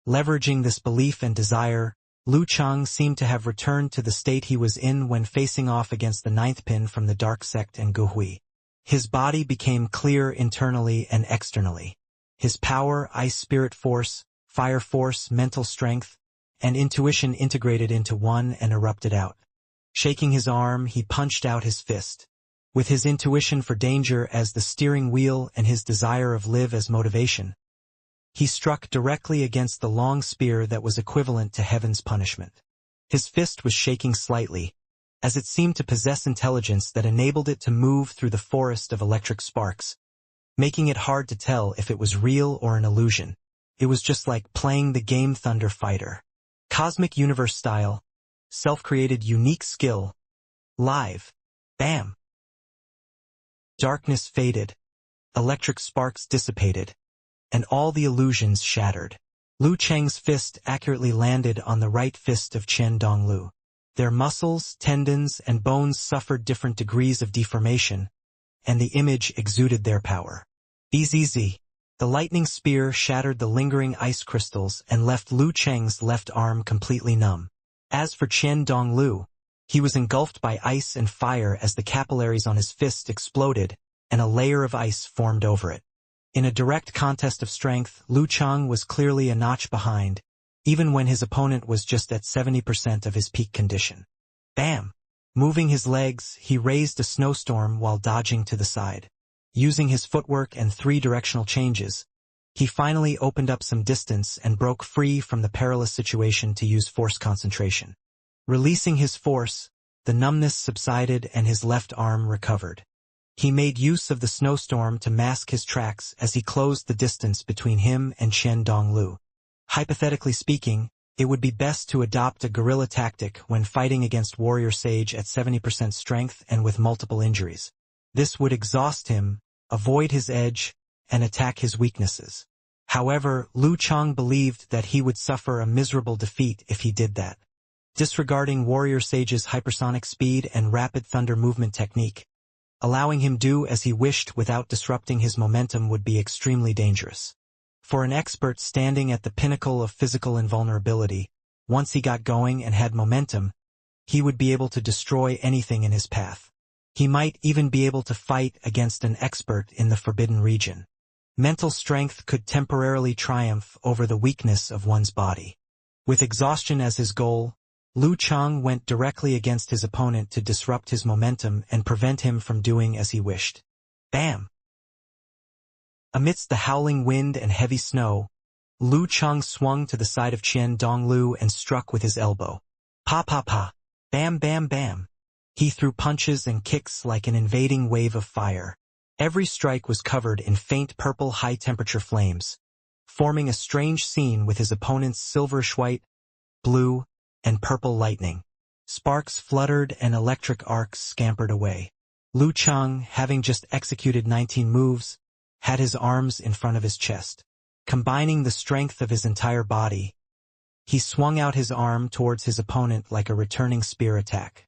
Leveraging this belief and desire, Lu Cheng seemed to have returned to the state he was in when facing off against the 9th pin from the Dark Sect and Guhui. His body became clear internally and externally. His power, ice spirit force, fire force, mental strength, and intuition integrated into one and erupted out. Shaking his arm, he punched out his fist. With his intuition for danger as the steering wheel and his desire of live as motivation, he struck directly against the long spear that was equivalent to heaven's punishment. His fist was shaking slightly, as it seemed to possess intelligence that enabled it to move through the forest of electric sparks, making it hard to tell if it was real or an illusion. It was just like playing the game Thunder Fighter. Cosmic Universe style, self-created unique skill, live, bam. Darkness faded, electric sparks dissipated, and all the illusions shattered. Lu Cheng's fist accurately landed on the right fist of Qian Donglu. Their muscles, tendons, and bones suffered different degrees of deformation, and the image exuded their power. BZZ. The lightning spear shattered the lingering ice crystals and left Lu Cheng's left arm completely numb. As for Qian Donglu, he was engulfed by ice and fire as the capillaries on his fist exploded, and a layer of ice formed over it. In a direct contest of strength, Lu Cheng was clearly a notch behind, even when his opponent was just at 70% of his peak condition. Bam! Moving his legs, he raised a snowstorm while dodging to the side. Using his footwork and 3-directional changes, he finally opened up some distance and broke free from the perilous situation to use force concentration. Releasing his force, the numbness subsided and his left arm recovered. He made use of the snowstorm to mask his tracks as he closed the distance between him and Qian Donglu. Hypothetically speaking, it would be best to adopt a guerrilla tactic when fighting against Warrior Sage at 70% strength and with multiple injuries. This would exhaust him, avoid his edge, and attack his weaknesses. However, Lu Cheng believed that he would suffer a miserable defeat if he did that. Disregarding Warrior Sage's hypersonic speed and rapid thunder movement technique, allowing him do as he wished without disrupting his momentum would be extremely dangerous. For an expert standing at the pinnacle of physical invulnerability, once he got going and had momentum, he would be able to destroy anything in his path. He might even be able to fight against an expert in the forbidden region. Mental strength could temporarily triumph over the weakness of one's body. With exhaustion as his goal, Lu Cheng went directly against his opponent to disrupt his momentum and prevent him from doing as he wished. Bam! Amidst the howling wind and heavy snow, Lu Cheng swung to the side of Qian Donglu and struck with his elbow. Pa pa pa! Bam bam bam! He threw punches and kicks like an invading wave of fire. Every strike was covered in faint purple high-temperature flames, forming a strange scene with his opponent's silverish-white, blue, and purple lightning. Sparks fluttered and electric arcs scampered away. Lu Cheng, having just executed 19 moves, had his arms in front of his chest. Combining the strength of his entire body, he swung out his arm towards his opponent like a returning spear attack.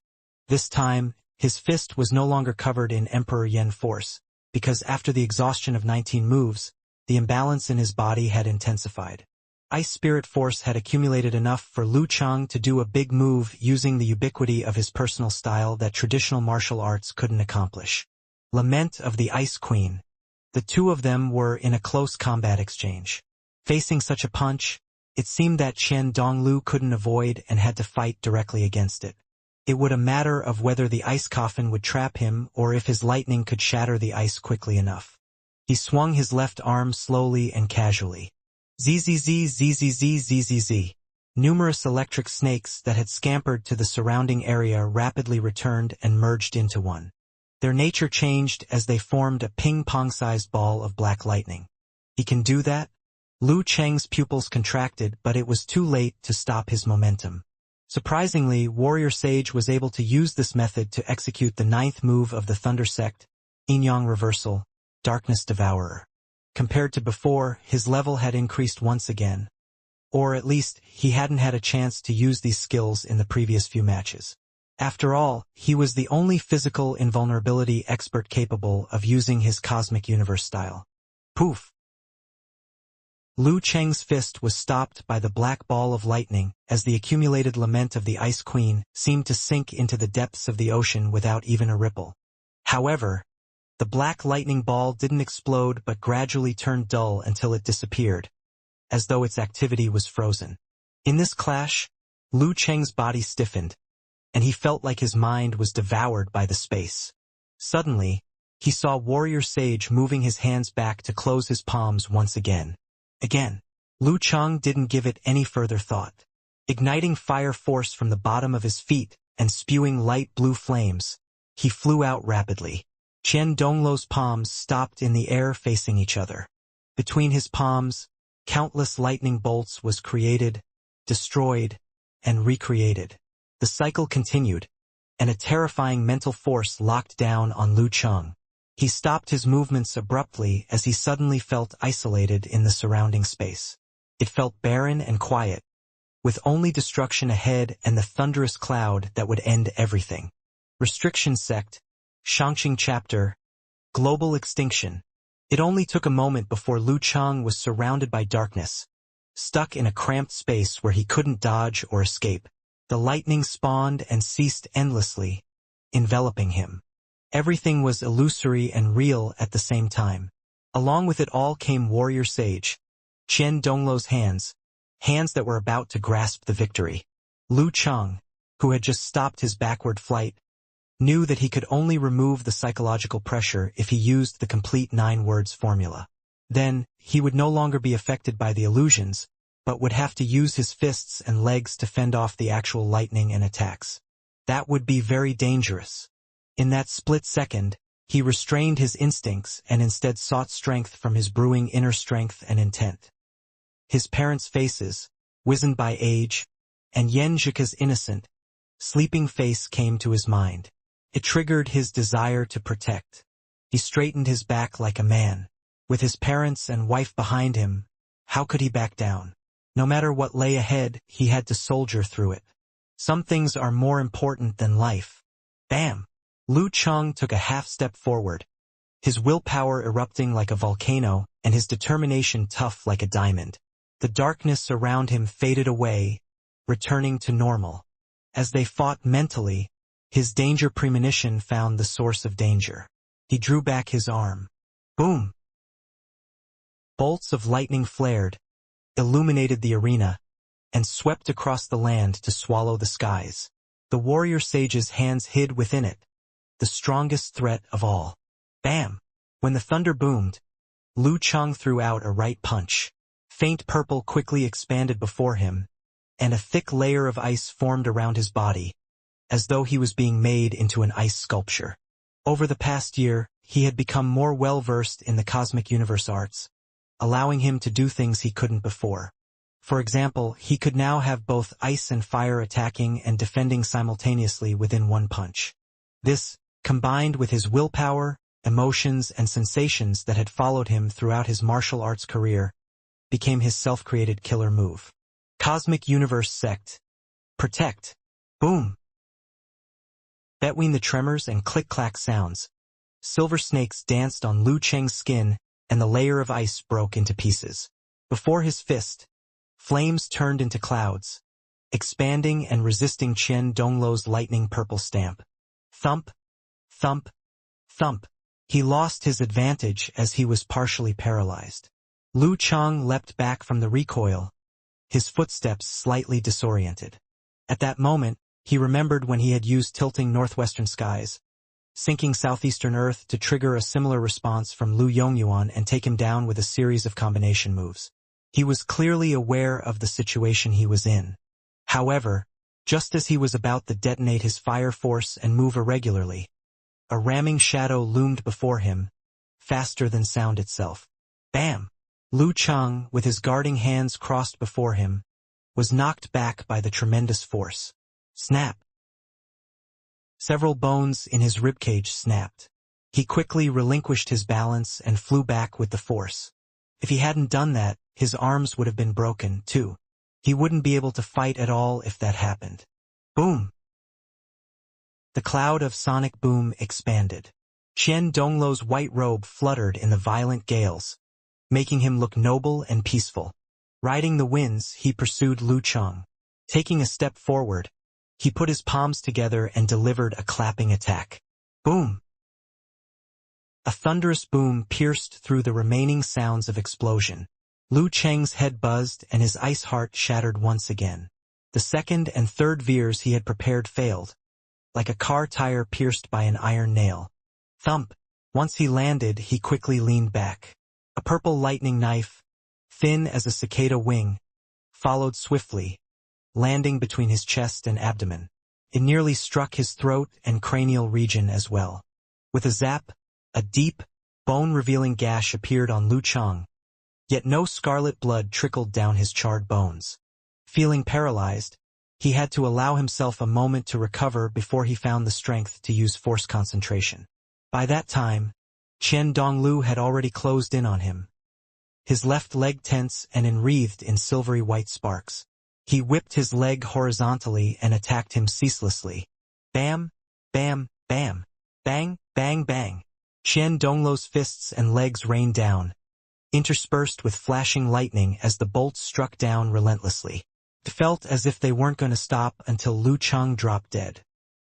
This time, his fist was no longer covered in Emperor Yen force, because after the exhaustion of 19 moves, the imbalance in his body had intensified. Ice spirit force had accumulated enough for Lu Cheng to do a big move using the ubiquity of his personal style that traditional martial arts couldn't accomplish. Lament of the Ice Queen. The two of them were in a close combat exchange. Facing such a punch, it seemed that Qian Donglu couldn't avoid and had to fight directly against it. It would a matter of whether the ice coffin would trap him or if his lightning could shatter the ice quickly enough. He swung his left arm slowly and casually. Zzz. Numerous electric snakes that had scampered to the surrounding area rapidly returned and merged into one. Their nature changed as they formed a ping-pong-sized ball of black lightning. He can do that? Lu Cheng's pupils contracted, but it was too late to stop his momentum. Surprisingly, Warrior Sage was able to use this method to execute the 9th move of the Thunder Sect, Yin-Yang Reversal, Darkness Devourer. Compared to before, his level had increased once again. Or at least, he hadn't had a chance to use these skills in the previous few matches. After all, he was the only physical invulnerability expert capable of using his Cosmic Universe style. Poof! Lu Cheng's fist was stopped by the black ball of lightning as the accumulated lament of the Ice Queen seemed to sink into the depths of the ocean without even a ripple. However, the black lightning ball didn't explode but gradually turned dull until it disappeared, as though its activity was frozen. In this clash, Lu Cheng's body stiffened, and he felt like his mind was devoured by the space. Suddenly, he saw Warrior Sage moving his hands back to close his palms once again. Lu Cheng didn't give it any further thought. Igniting fire force from the bottom of his feet and spewing light blue flames, he flew out rapidly. Qian Donglu's palms stopped in the air facing each other. Between his palms, countless lightning bolts was created, destroyed, and recreated. The cycle continued, and a terrifying mental force locked down on Lu Cheng. He stopped his movements abruptly as he suddenly felt isolated in the surrounding space. It felt barren and quiet, with only destruction ahead and the thunderous cloud that would end everything. Restriction Sect, Shangqing Chapter, Global Extinction. It only took a moment before Lu Cheng was surrounded by darkness, stuck in a cramped space where he couldn't dodge or escape. The lightning spawned and ceased endlessly, enveloping him. Everything was illusory and real at the same time. Along with it all came Warrior Sage, Qian Dongluo's hands that were about to grasp the victory. Lu Cheng, who had just stopped his backward flight, knew that he could only remove the psychological pressure if he used the complete 9 words formula. Then, he would no longer be affected by the illusions, but would have to use his fists and legs to fend off the actual lightning and attacks. That would be very dangerous. In that split second, he restrained his instincts and instead sought strength from his brewing inner strength and intent. His parents' faces, wizened by age, and Yen Zhika's innocent, sleeping face came to his mind. It triggered his desire to protect. He straightened his back like a man. With his parents and wife behind him, how could he back down? No matter what lay ahead, he had to soldier through it. Some things are more important than life. Bam! Lu Cheng took a half-step forward, his willpower erupting like a volcano and his determination tough like a diamond. The darkness around him faded away, returning to normal. As they fought mentally, his danger premonition found the source of danger. He drew back his arm. Boom! Bolts of lightning flared, illuminated the arena, and swept across the land to swallow the skies. The warrior sage's hands hid within it, the strongest threat of all. Bam! When the thunder boomed, Lu Cheng threw out a right punch. Faint purple quickly expanded before him, and a thick layer of ice formed around his body, as though he was being made into an ice sculpture. Over the past year, he had become more well-versed in the cosmic universe arts, allowing him to do things he couldn't before. For example, he could now have both ice and fire attacking and defending simultaneously within one punch. This, combined with his willpower, emotions, and sensations that had followed him throughout his martial arts career, became his self-created killer move. Cosmic Universe Sect. Protect. Boom! Between the tremors and click-clack sounds, silver snakes danced on Lu Cheng's skin and the layer of ice broke into pieces. Before his fist, flames turned into clouds, expanding and resisting Qian Dongluo's lightning purple stamp. Thump, thump, thump. He lost his advantage as he was partially paralyzed. Lu Cheng leapt back from the recoil, his footsteps slightly disoriented. At that moment, he remembered when he had used tilting northwestern skies, sinking southeastern Earth to trigger a similar response from Lu Yongyuan and take him down with a series of combination moves. He was clearly aware of the situation he was in. However, just as he was about to detonate his fire force and move irregularly, a ramming shadow loomed before him, faster than sound itself. Bam! Lu Cheng, with his guarding hands crossed before him, was knocked back by the tremendous force. Snap! Several bones in his ribcage snapped. He quickly relinquished his balance and flew back with the force. If he hadn't done that, his arms would have been broken, too. He wouldn't be able to fight at all if that happened. Boom! The cloud of sonic boom expanded. Qian Dongluo's white robe fluttered in the violent gales, making him look noble and peaceful. Riding the winds, he pursued Lu Cheng. Taking a step forward, he put his palms together and delivered a clapping attack. Boom! A thunderous boom pierced through the remaining sounds of explosion. Lu Cheng's head buzzed and his ice heart shattered once again. The second and third veers he had prepared failed, like a car tire pierced by an iron nail. Thump! Once he landed, he quickly leaned back. A purple lightning knife, thin as a cicada wing, followed swiftly, landing between his chest and abdomen. It nearly struck his throat and cranial region as well. With a zap, a deep, bone-revealing gash appeared on Lu Cheng, yet no scarlet blood trickled down his charred bones. Feeling paralyzed, he had to allow himself a moment to recover before he found the strength to use force concentration. By that time, Qian Donglu had already closed in on him, his left leg tense and enwreathed in silvery white sparks. He whipped his leg horizontally and attacked him ceaselessly. Bam, bam, bam, bang, bang, bang. Qian Donglu's fists and legs rained down, interspersed with flashing lightning as the bolts struck down relentlessly. It felt as if they weren't going to stop until Lu Cheng dropped dead.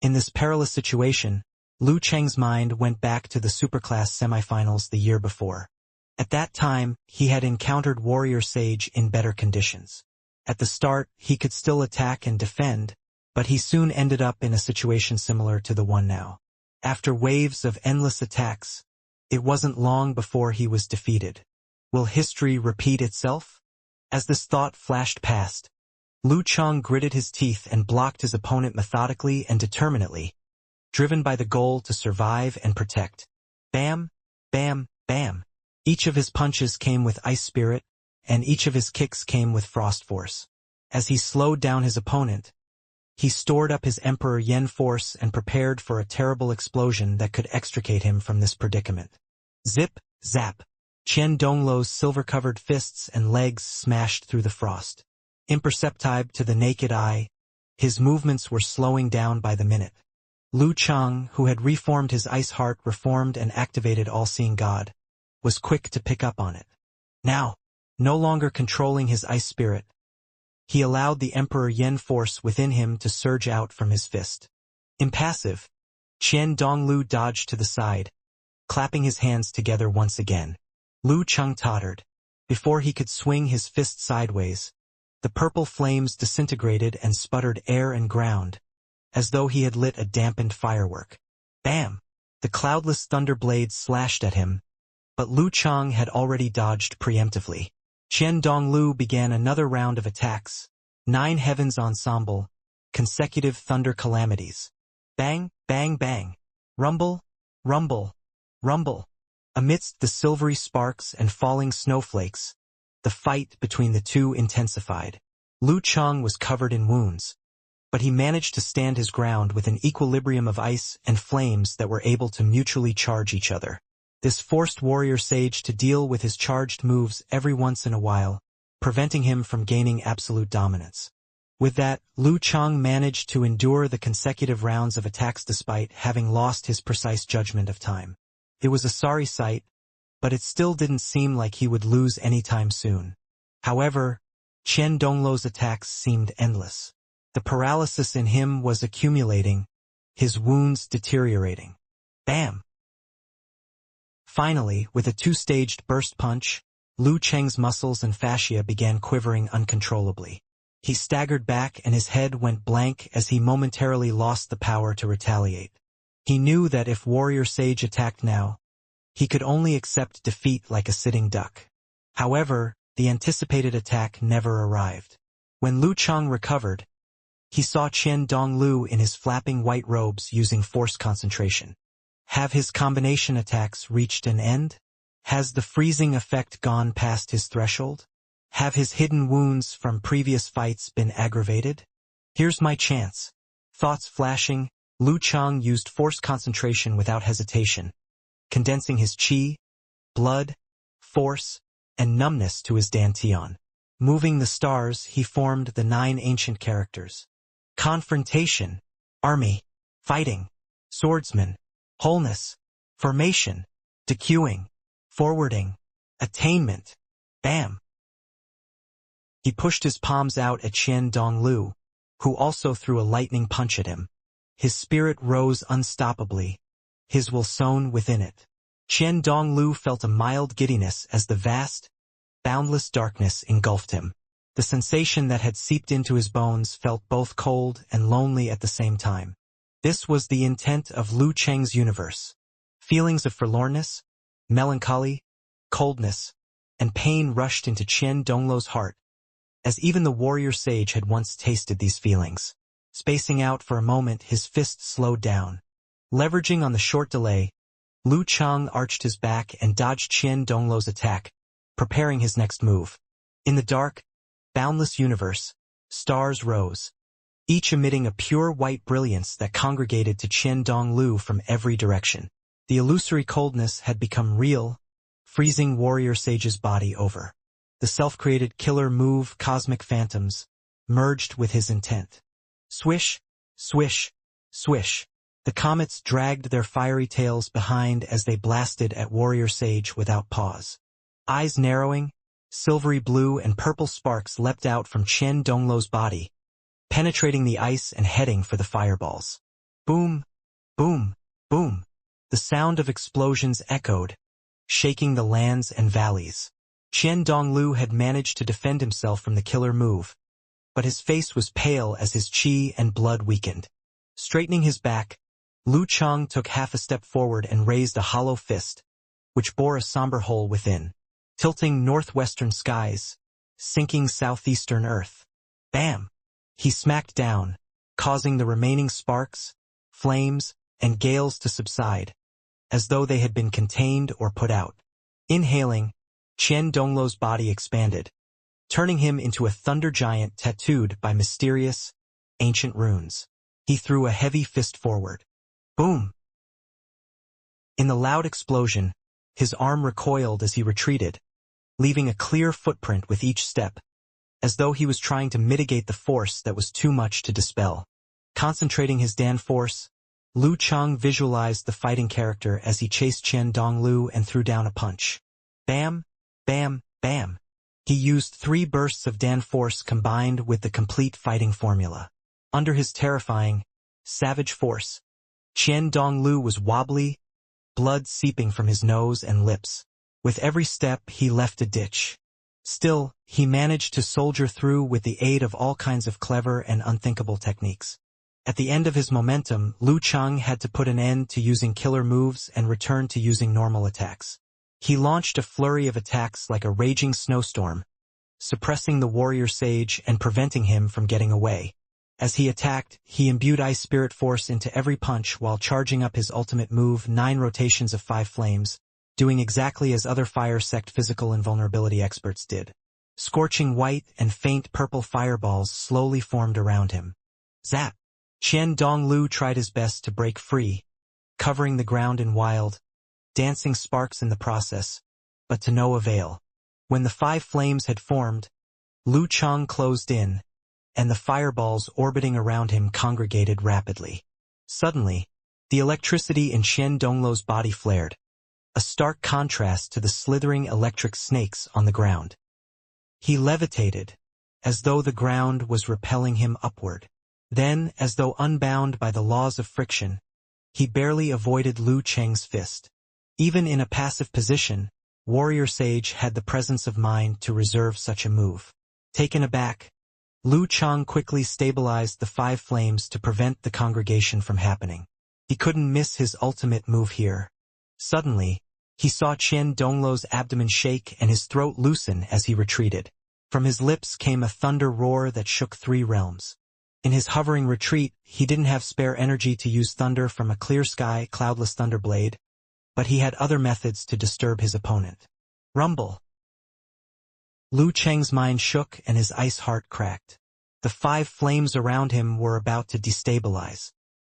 In this perilous situation, Lu Cheng's mind went back to the Superclass semifinals the year before. At that time, he had encountered Warrior Sage in better conditions. At the start, he could still attack and defend, but he soon ended up in a situation similar to the one now. After waves of endless attacks, it wasn't long before he was defeated. Will history repeat itself? As this thought flashed past, Lu Cheng gritted his teeth and blocked his opponent methodically and determinedly, driven by the goal to survive and protect. Bam, bam, bam. Each of his punches came with ice spirit, and each of his kicks came with frost force. As he slowed down his opponent, he stored up his Emperor Yen force and prepared for a terrible explosion that could extricate him from this predicament. Zip, zap. Qian Donglu's silver-covered fists and legs smashed through the frost. Imperceptible to the naked eye, his movements were slowing down by the minute. Lu Cheng, who had reformed his ice heart, reformed and activated all-seeing God, was quick to pick up on it. Now, no longer controlling his ice spirit, he allowed the Emperor Yen force within him to surge out from his fist. Impassive, Qian Donglu dodged to the side, clapping his hands together once again. Lu Cheng tottered. Before he could swing his fist sideways, the purple flames disintegrated and sputtered air and ground, as though he had lit a dampened firework. Bam! The cloudless thunder blades slashed at him, but Lu Cheng had already dodged preemptively. Qian Donglu began another round of attacks. 9 heavens ensemble, consecutive thunder calamities. Bang, bang, bang. Rumble, rumble, rumble. Amidst the silvery sparks and falling snowflakes, the fight between the two intensified. Lu Cheng was covered in wounds, but he managed to stand his ground with an equilibrium of ice and flames that were able to mutually charge each other. This forced Warrior Sage to deal with his charged moves every once in a while, preventing him from gaining absolute dominance. With that, Lu Cheng managed to endure the consecutive rounds of attacks despite having lost his precise judgment of time. It was a sorry sight, but it still didn't seem like he would lose anytime soon. However, Qian Donglu's attacks seemed endless. The paralysis in him was accumulating, his wounds deteriorating. Bam! Finally, with a 2-staged burst punch, Lu Cheng's muscles and fascia began quivering uncontrollably. He staggered back and his head went blank as he momentarily lost the power to retaliate. He knew that if Warrior Sage attacked now, he could only accept defeat like a sitting duck. However, the anticipated attack never arrived. When Lu Cheng recovered, he saw Qian Donglu in his flapping white robes using force concentration. Have his combination attacks reached an end? Has the freezing effect gone past his threshold? Have his hidden wounds from previous fights been aggravated? Here's my chance. Thoughts flashing, Lu Cheng used force concentration without hesitation, condensing his qi, blood, force, and numbness to his dantian. Moving the stars, he formed the 9 ancient characters. Confrontation, army, fighting, swordsman, wholeness, formation, dequeuing, forwarding, attainment. Bam! He pushed his palms out at Qian Donglu, who also threw a lightning punch at him. His spirit rose unstoppably, his will sown within it. Qian Donglu felt a mild giddiness as the vast, boundless darkness engulfed him. The sensation that had seeped into his bones felt both cold and lonely at the same time. This was the intent of Lu Cheng's universe. Feelings of forlornness, melancholy, coldness, and pain rushed into Qian Donglu's heart, as even the Warrior Sage had once tasted these feelings. Spacing out for a moment, his fist slowed down. Leveraging on the short delay, Lu Cheng arched his back and dodged Qian Donglu's attack, preparing his next move. In the dark, boundless universe, stars rose, each emitting a pure white brilliance that congregated to Qian Donglu from every direction. The illusory coldness had become real, freezing Warrior Sage's body over. The self-created killer move, Cosmic Phantoms, merged with his intent. Swish, swish, swish. The comets dragged their fiery tails behind as they blasted at Warrior Sage without pause. Eyes narrowing, silvery blue and purple sparks leapt out from Qian Donglu's body, penetrating the ice and heading for the fireballs. Boom, boom, boom. The sound of explosions echoed, shaking the lands and valleys. Qian Donglu had managed to defend himself from the killer move, but his face was pale as his qi and blood weakened. Straightening his back, Lu Cheng took half a step forward and raised a hollow fist, which bore a somber hole within, tilting northwestern skies, sinking southeastern earth. Bam! He smacked down, causing the remaining sparks, flames, and gales to subside, as though they had been contained or put out. Inhaling, Qian Donglu's body expanded, turning him into a thunder giant tattooed by mysterious, ancient runes. He threw a heavy fist forward. Boom! In the loud explosion, his arm recoiled as he retreated, leaving a clear footprint with each step, as though he was trying to mitigate the force that was too much to dispel. Concentrating his Dan force, Lu Cheng visualized the fighting character as he chased Qian Donglu and threw down a punch. Bam, bam, bam. He used 3 bursts of Dan force combined with the complete fighting formula. Under his terrifying, savage force, Qian Donglu was wobbly, blood seeping from his nose and lips. With every step he left a ditch. Still, he managed to soldier through with the aid of all kinds of clever and unthinkable techniques. At the end of his momentum, Lu Cheng had to put an end to using killer moves and return to using normal attacks. He launched a flurry of attacks like a raging snowstorm, suppressing the warrior sage and preventing him from getting away. As he attacked, he imbued ice spirit force into every punch while charging up his ultimate move 9 rotations of 5 flames, doing exactly as other fire sect physical invulnerability experts did. Scorching white and faint purple fireballs slowly formed around him. Zap! Qian Donglu tried his best to break free, covering the ground in wild, dancing sparks in the process, but to no avail. When the 5 flames had formed, Lu Cheng closed in, and the fireballs orbiting around him congregated rapidly. Suddenly, the electricity in Qian Donglu's body flared, a stark contrast to the slithering electric snakes on the ground. He levitated, as though the ground was repelling him upward. Then, as though unbound by the laws of friction, he barely avoided Lu Cheng's fist. Even in a passive position, Warrior Sage had the presence of mind to reserve such a move. Taken aback, Lu Cheng quickly stabilized the 5 flames to prevent the congregation from happening. He couldn't miss his ultimate move here. Suddenly, he saw Qian Donglu's abdomen shake and his throat loosen as he retreated. From his lips came a thunder roar that shook 3 realms. In his hovering retreat, he didn't have spare energy to use thunder from a clear sky, cloudless thunderblade, but he had other methods to disturb his opponent. Rumble! Lu Cheng's mind shook and his ice heart cracked. The 5 flames around him were about to destabilize.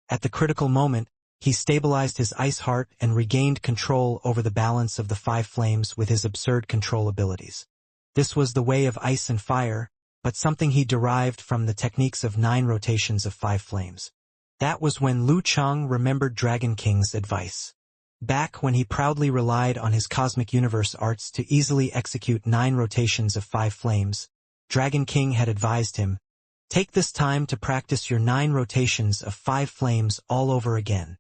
At the critical moment, he stabilized his ice heart and regained control over the balance of the 5 flames with his absurd control abilities. This was the way of ice and fire, but something he derived from the techniques of 9 rotations of 5 flames. That was when Lu Cheng remembered Dragon King's advice. Back when he proudly relied on his cosmic universe arts to easily execute 9 rotations of 5 flames, Dragon King had advised him, "Take this time to practice your 9 rotations of 5 flames all over again.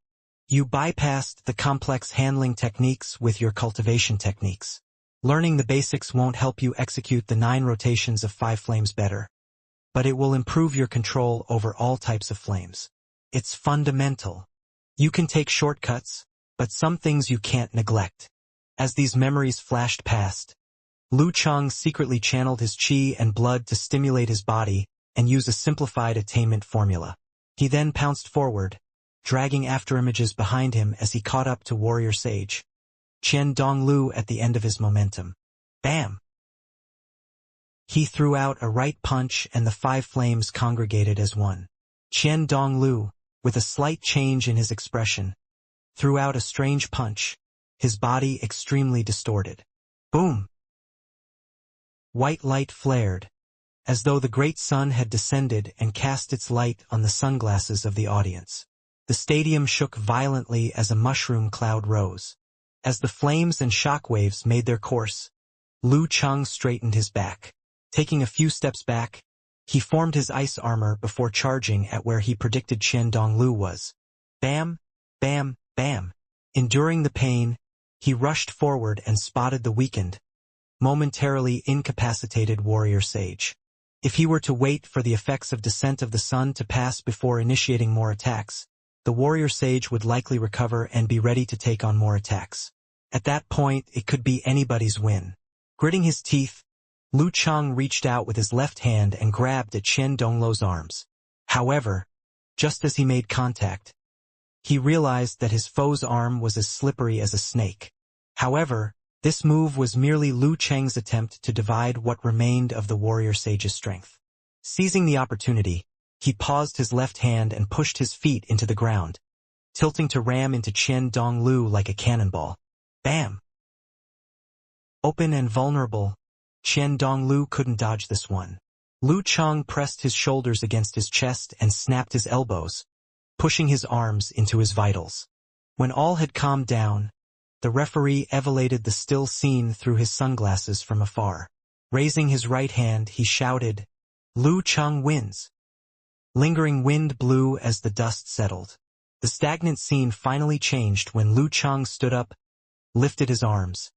You bypassed the complex handling techniques with your cultivation techniques. Learning the basics won't help you execute the 9 rotations of 5 flames better, but it will improve your control over all types of flames. It's fundamental. You can take shortcuts, but some things you can't neglect." As these memories flashed past, Lu Cheng secretly channeled his qi and blood to stimulate his body and use a simplified attainment formula. He then pounced forward, dragging afterimages behind him as he caught up to Warrior Sage, Qian Donglu at the end of his momentum. Bam! He threw out a right punch and the 5 flames congregated as one. Qian Donglu, with a slight change in his expression, threw out a strange punch, his body extremely distorted. Boom! White light flared, as though the great sun had descended and cast its light on the sunglasses of the audience. The stadium shook violently as a mushroom cloud rose. As the flames and shockwaves made their course, Lu Cheng straightened his back. Taking a few steps back, he formed his ice armor before charging at where he predicted Qian Donglu was. Bam, bam, bam. Enduring the pain, he rushed forward and spotted the weakened, momentarily incapacitated warrior sage. If he were to wait for the effects of Descent of the Sun to pass before initiating more attacks, the warrior sage would likely recover and be ready to take on more attacks. At that point, it could be anybody's win. Gritting his teeth, Lu Cheng reached out with his left hand and grabbed at Qian Donglu's arms. However, just as he made contact, he realized that his foe's arm was as slippery as a snake. However, this move was merely Lu Cheng's attempt to divide what remained of the warrior sage's strength. Seizing the opportunity, he paused his left hand and pushed his feet into the ground, tilting to ram into Qian Donglu like a cannonball. Bam! Open and vulnerable, Qian Donglu couldn't dodge this one. Lu Cheng pressed his shoulders against his chest and snapped his elbows, pushing his arms into his vitals. When all had calmed down, the referee evaluated the still scene through his sunglasses from afar. Raising his right hand, he shouted, "Lu Cheng wins." Lingering wind blew as the dust settled. The stagnant scene finally changed when Lu Cheng stood up, lifted his arms,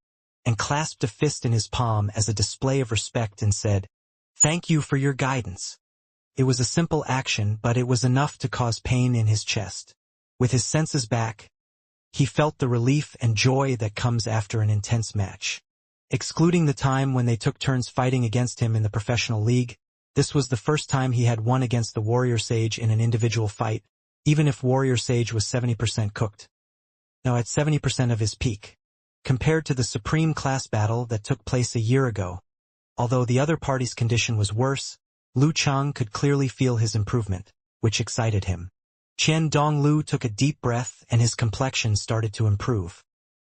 and clasped a fist in his palm as a display of respect and said, "Thank you for your guidance." It was a simple action, but it was enough to cause pain in his chest. With his senses back, he felt the relief and joy that comes after an intense match. Excluding the time when they took turns fighting against him in the professional league, this was the first time he had won against the Warrior Sage in an individual fight, even if Warrior Sage was 70% cooked. Now at 70% of his peak. Compared to the Supreme Class battle that took place a year ago, although the other party's condition was worse, Lu Cheng could clearly feel his improvement, which excited him. Qian Donglu took a deep breath and his complexion started to improve.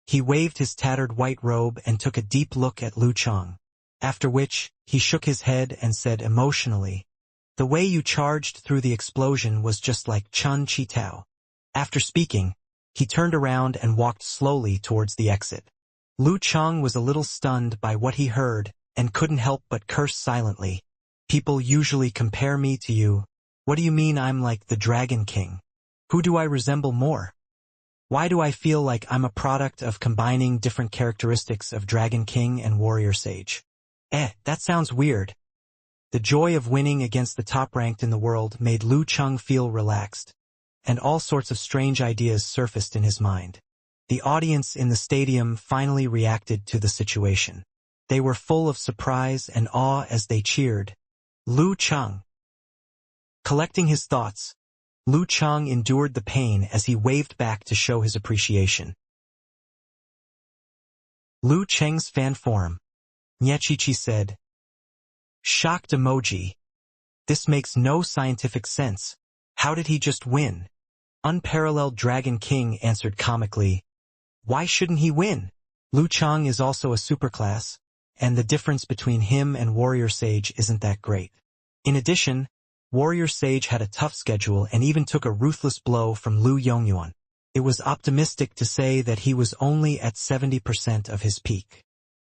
He waved his tattered white robe and took a deep look at Lu Cheng, after which he shook his head and said emotionally, "The way you charged through the explosion was just like Chun Chi Tao." After speaking, he turned around and walked slowly towards the exit. Lu Cheng was a little stunned by what he heard and couldn't help but curse silently. "People usually compare me to you. What do you mean I'm like the Dragon King? Who do I resemble more? Why do I feel like I'm a product of combining different characteristics of Dragon King and Warrior Sage? That sounds weird." The joy of winning against the top-ranked in the world made Lu Cheng feel relaxed, and all sorts of strange ideas surfaced in his mind. The audience in the stadium finally reacted to the situation. They were full of surprise and awe as they cheered, "Lu Cheng." Collecting his thoughts, Lu Cheng endured the pain as he waved back to show his appreciation. Lu Cheng's fan forum. Nyechichi said, "Shocked emoji. This makes no scientific sense. How did he just win?" Unparalleled Dragon King answered comically, "Why shouldn't he win? Lu Cheng is also a superclass, and the difference between him and Warrior Sage isn't that great. In addition, Warrior Sage had a tough schedule and even took a ruthless blow from Lu Yongyuan. It was optimistic to say that he was only at 70% of his peak.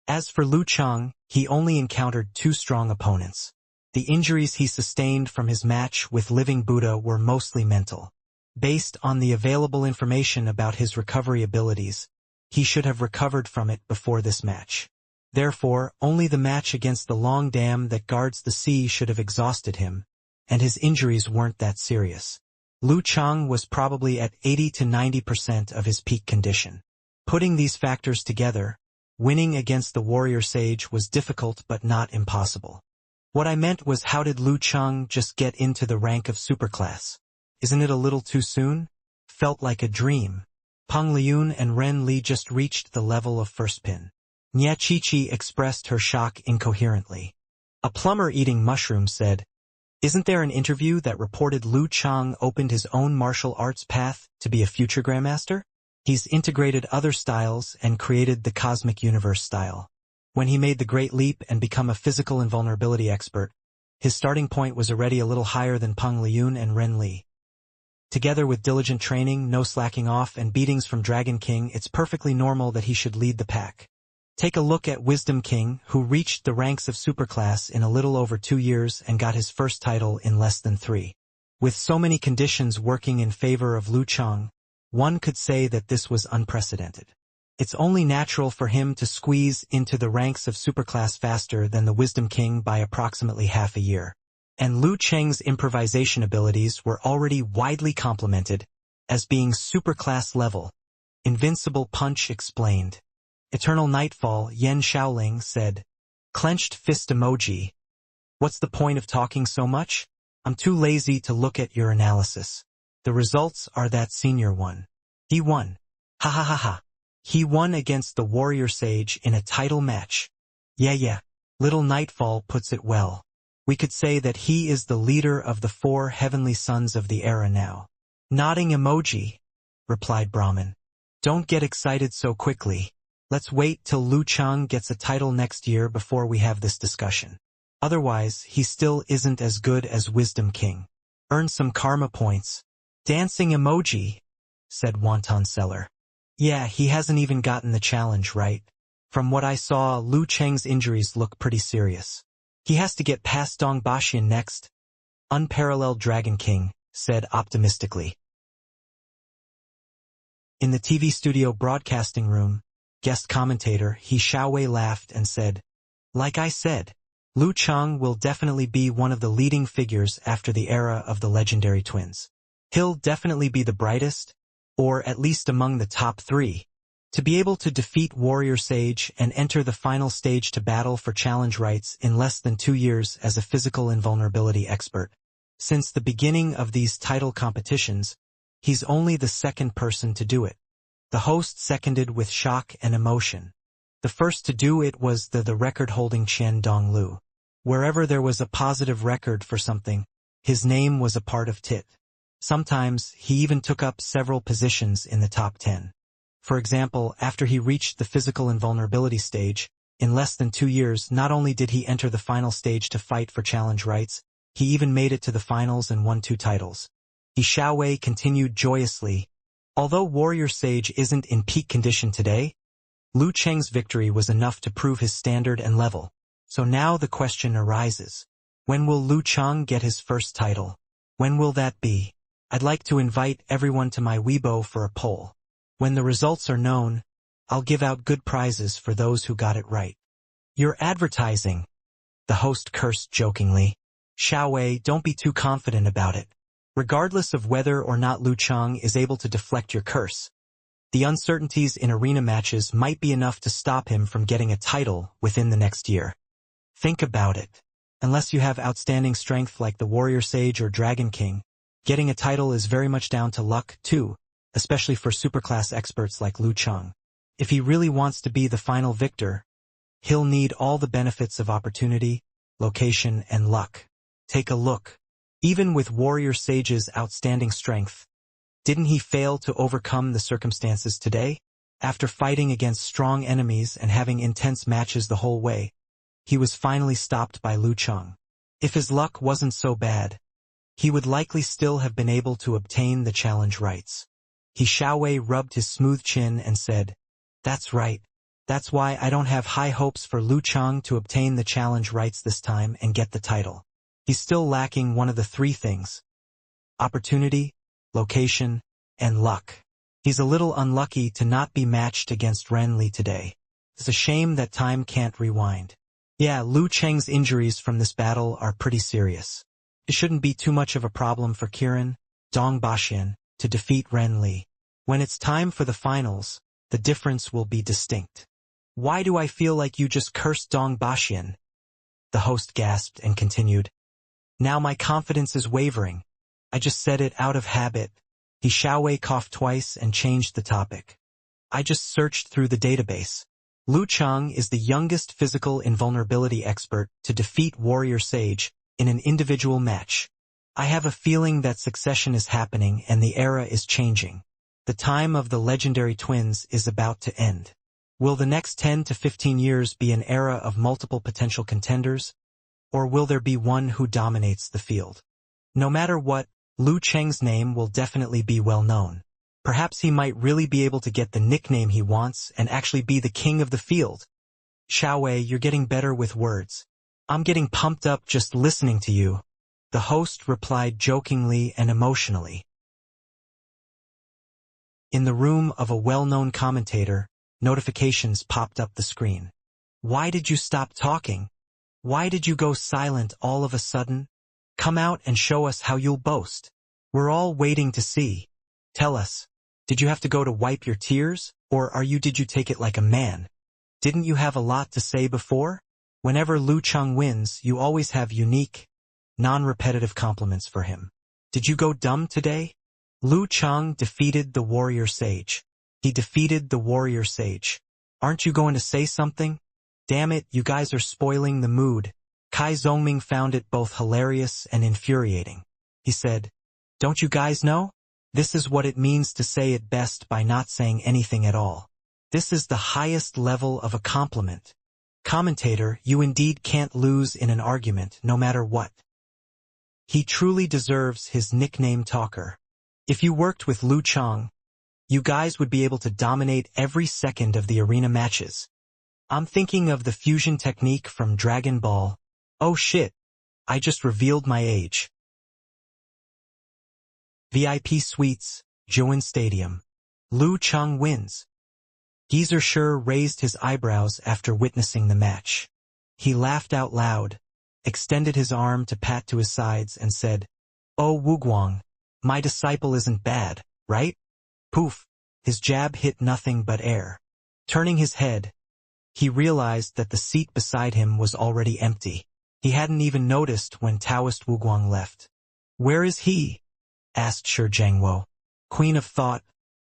As for Lu Cheng, he only encountered two strong opponents. The injuries he sustained from his match with Living Buddha were mostly mental. Based on the available information about his recovery abilities, he should have recovered from it before this match. Therefore, only the match against the long dam that guards the sea should have exhausted him, and his injuries weren't that serious. Lu Cheng was probably at 80 to 90% of his peak condition. Putting these factors together, winning against the Warrior Sage was difficult but not impossible. What I meant was, how did Lu Cheng just get into the rank of superclass? Isn't it a little too soon? Felt like a dream. Peng Liyun and Ren Li just reached the level of first pin. Nyachichi expressed her shock incoherently. A plumber eating mushrooms said, "Isn't there an interview that reported Lu Cheng opened his own martial arts path to be a future grandmaster? He's integrated other styles and created the Cosmic Universe style. When he made the Great Leap and become a physical invulnerability expert, his starting point was already a little higher than Peng Liyun and Ren Li." Together with diligent training, no slacking off, and beatings from Dragon King, it's perfectly normal that he should lead the pack. Take a look at Wisdom King, who reached the ranks of superclass in a little over 2 years and got his first title in less than 3. With so many conditions working in favor of Lu Chang, one could say that this was unprecedented. It's only natural for him to squeeze into the ranks of superclass faster than the Wisdom King by approximately half a year. And Lu Cheng's improvisation abilities were already widely complimented as being superclass level. Invincible Punch explained. Eternal Nightfall, Yan Shaoling said. Clenched fist emoji. What's the point of talking so much? I'm too lazy to look at your analysis. The results are that Senior won. He won. Ha ha ha ha. He won against the Warrior Sage in a title match. Yeah. Little Nightfall puts it well. We could say that he is the leader of the 4 heavenly sons of the era now. Nodding emoji, replied Brahmin. Don't get excited so quickly. Let's wait till Lu Chang gets a title next year before we have this discussion. Otherwise, he still isn't as good as Wisdom King. Earn some karma points. Dancing emoji, said Wonton Seller. Yeah, he hasn't even gotten the challenge right. From what I saw, Lu Cheng's injuries look pretty serious. He has to get past Dong Baxian next. Unparalleled Dragon King said optimistically. In the TV studio broadcasting room, guest commentator He Xiaowei laughed and said, like I said, Lu Chang will definitely be one of the leading figures after the era of the legendary twins. He'll definitely be the brightest, or at least among the top 3. To be able to defeat Warrior Sage and enter the final stage to battle for challenge rights in less than 2 years as a physical invulnerability expert. Since the beginning of these title competitions, he's only the second person to do it. The host seconded with shock and emotion. The first to do it was the record-holding Chen Donglu. Wherever there was a positive record for something, his name was a part of it. Sometimes, he even took up several positions in the top 10. For example, after he reached the physical invulnerability stage, in less than 2 years, not only did he enter the final stage to fight for challenge rights, he even made it to the finals and won 2 titles. He Xiaowei continued joyously. Although Warrior Sage isn't in peak condition today, Lu Cheng's victory was enough to prove his standard and level. So now the question arises. When will Lu Chang get his first title? When will that be? I'd like to invite everyone to my Weibo for a poll. When the results are known, I'll give out good prizes for those who got it right. You're advertising, the host cursed jokingly. Xiaowei, don't be too confident about it. Regardless of whether or not Lu Chang is able to deflect your curse, the uncertainties in arena matches might be enough to stop him from getting a title within the next year. Think about it. Unless you have outstanding strength like the Warrior Sage or Dragon King, getting a title is very much down to luck, too, especially for superclass experts like Lu Chang. If he really wants to be the final victor, he'll need all the benefits of opportunity, location, and luck. Take a look. Even with Warrior Sage's outstanding strength, didn't he fail to overcome the circumstances today? After fighting against strong enemies and having intense matches the whole way, he was finally stopped by Lu Chang. If his luck wasn't so bad, he would likely still have been able to obtain the challenge rights. He Xiaowei rubbed his smooth chin and said, That's right. That's why I don't have high hopes for Lu Chang to obtain the challenge rights this time and get the title. He's still lacking one of the 3 things: opportunity, location, and luck. He's a little unlucky to not be matched against Ren Li today. It's a shame that time can't rewind. Yeah, Lu Cheng's injuries from this battle are pretty serious. It shouldn't be too much of a problem for Kiran, Dong Baxian, to defeat Ren Li. When it's time for the finals, the difference will be distinct. Why do I feel like you just cursed Dong Baxian? The host gasped and continued. Now my confidence is wavering. I just said it out of habit. He Xiaowei coughed twice and changed the topic. I just searched through the database. Lu Chang is the youngest physical invulnerability expert to defeat Warrior Sage in an individual match. I have a feeling that succession is happening and the era is changing. The time of the legendary twins is about to end. Will the next 10 to 15 years be an era of multiple potential contenders? Or will there be one who dominates the field? No matter what, Lu Cheng's name will definitely be well known. Perhaps he might really be able to get the nickname he wants and actually be the king of the field. Xiaowei, you're getting better with words. I'm getting pumped up just listening to you, the host replied jokingly and emotionally. In the room of a well-known commentator, notifications popped up the screen. Why did you stop talking? Why did you go silent all of a sudden? Come out and show us how you'll boast. We're all waiting to see. Tell us, did you have to go to wipe your tears, or did you take it like a man? Didn't you have a lot to say before? Whenever Lu Cheng wins, you always have unique, non-repetitive compliments for him. Did you go dumb today? Lu Cheng defeated the warrior sage. He defeated the warrior sage. Aren't you going to say something? Damn it, you guys are spoiling the mood. Kai Zhongming found it both hilarious and infuriating. He said, don't you guys know? This is what it means to say it best by not saying anything at all. This is the highest level of a compliment. Commentator, you indeed can't lose in an argument, no matter what. He truly deserves his nickname talker. If you worked with Lu Cheng, you guys would be able to dominate every second of the arena matches. I'm thinking of the fusion technique from Dragon Ball. Oh shit, I just revealed my age. VIP Suites, Joan Stadium. Lu Cheng wins. Geezer sure raised his eyebrows after witnessing the match. He laughed out loud, extended his arm to pat to his sides and said, Oh Wuguang, my disciple isn't bad, right? Poof, his jab hit nothing but air. Turning his head, he realized that the seat beside him was already empty. He hadn't even noticed when Taoist Wuguang left. Where is he? Asked Shi Zhengwo. Queen of Thought,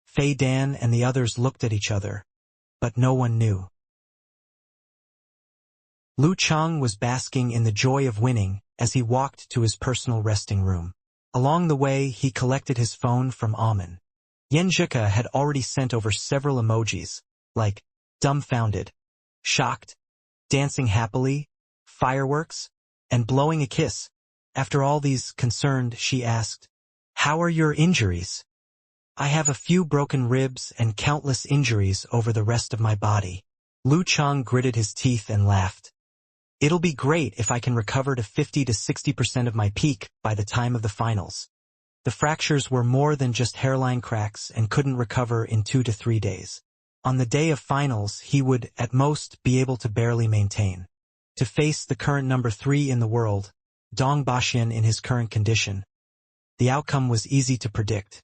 Fei Dan and the others looked at each other, but no one knew. Lu Cheng was basking in the joy of winning as he walked to his personal resting room. Along the way, he collected his phone from Amen. Yan Zhika had already sent over several emojis, like dumbfounded, shocked, dancing happily, fireworks, and blowing a kiss. After all these concerned, she asked, How are your injuries? I have a few broken ribs and countless injuries over the rest of my body. Lu Cheng gritted his teeth and laughed. It'll be great if I can recover to 50 to 60% of my peak by the time of the finals. The fractures were more than just hairline cracks and couldn't recover in 2 to 3 days. On the day of finals, he would, at most, be able to barely maintain. To face the current number 3 in the world, Dong Baxian in his current condition, the outcome was easy to predict.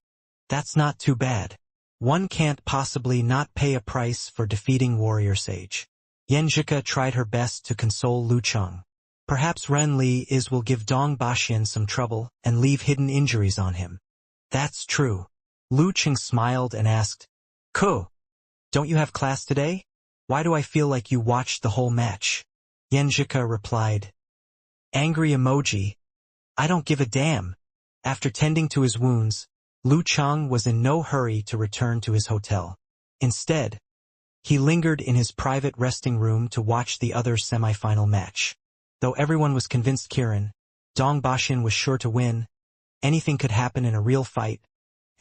That's not too bad. One can't possibly not pay a price for defeating Warrior Sage. Yan Zhika tried her best to console Lu Cheng. Perhaps Ren Li will give Dong Baxian some trouble and leave hidden injuries on him. That's true. Lu Cheng smiled and asked, Ko, don't you have class today? Why do I feel like you watched the whole match? Yan Zhika replied, Angry emoji. I don't give a damn. After tending to his wounds, Lu Cheng was in no hurry to return to his hotel. Instead, he lingered in his private resting room to watch the other semi-final match. Though everyone was convinced Kirin, Dong Baxian was sure to win, anything could happen in a real fight,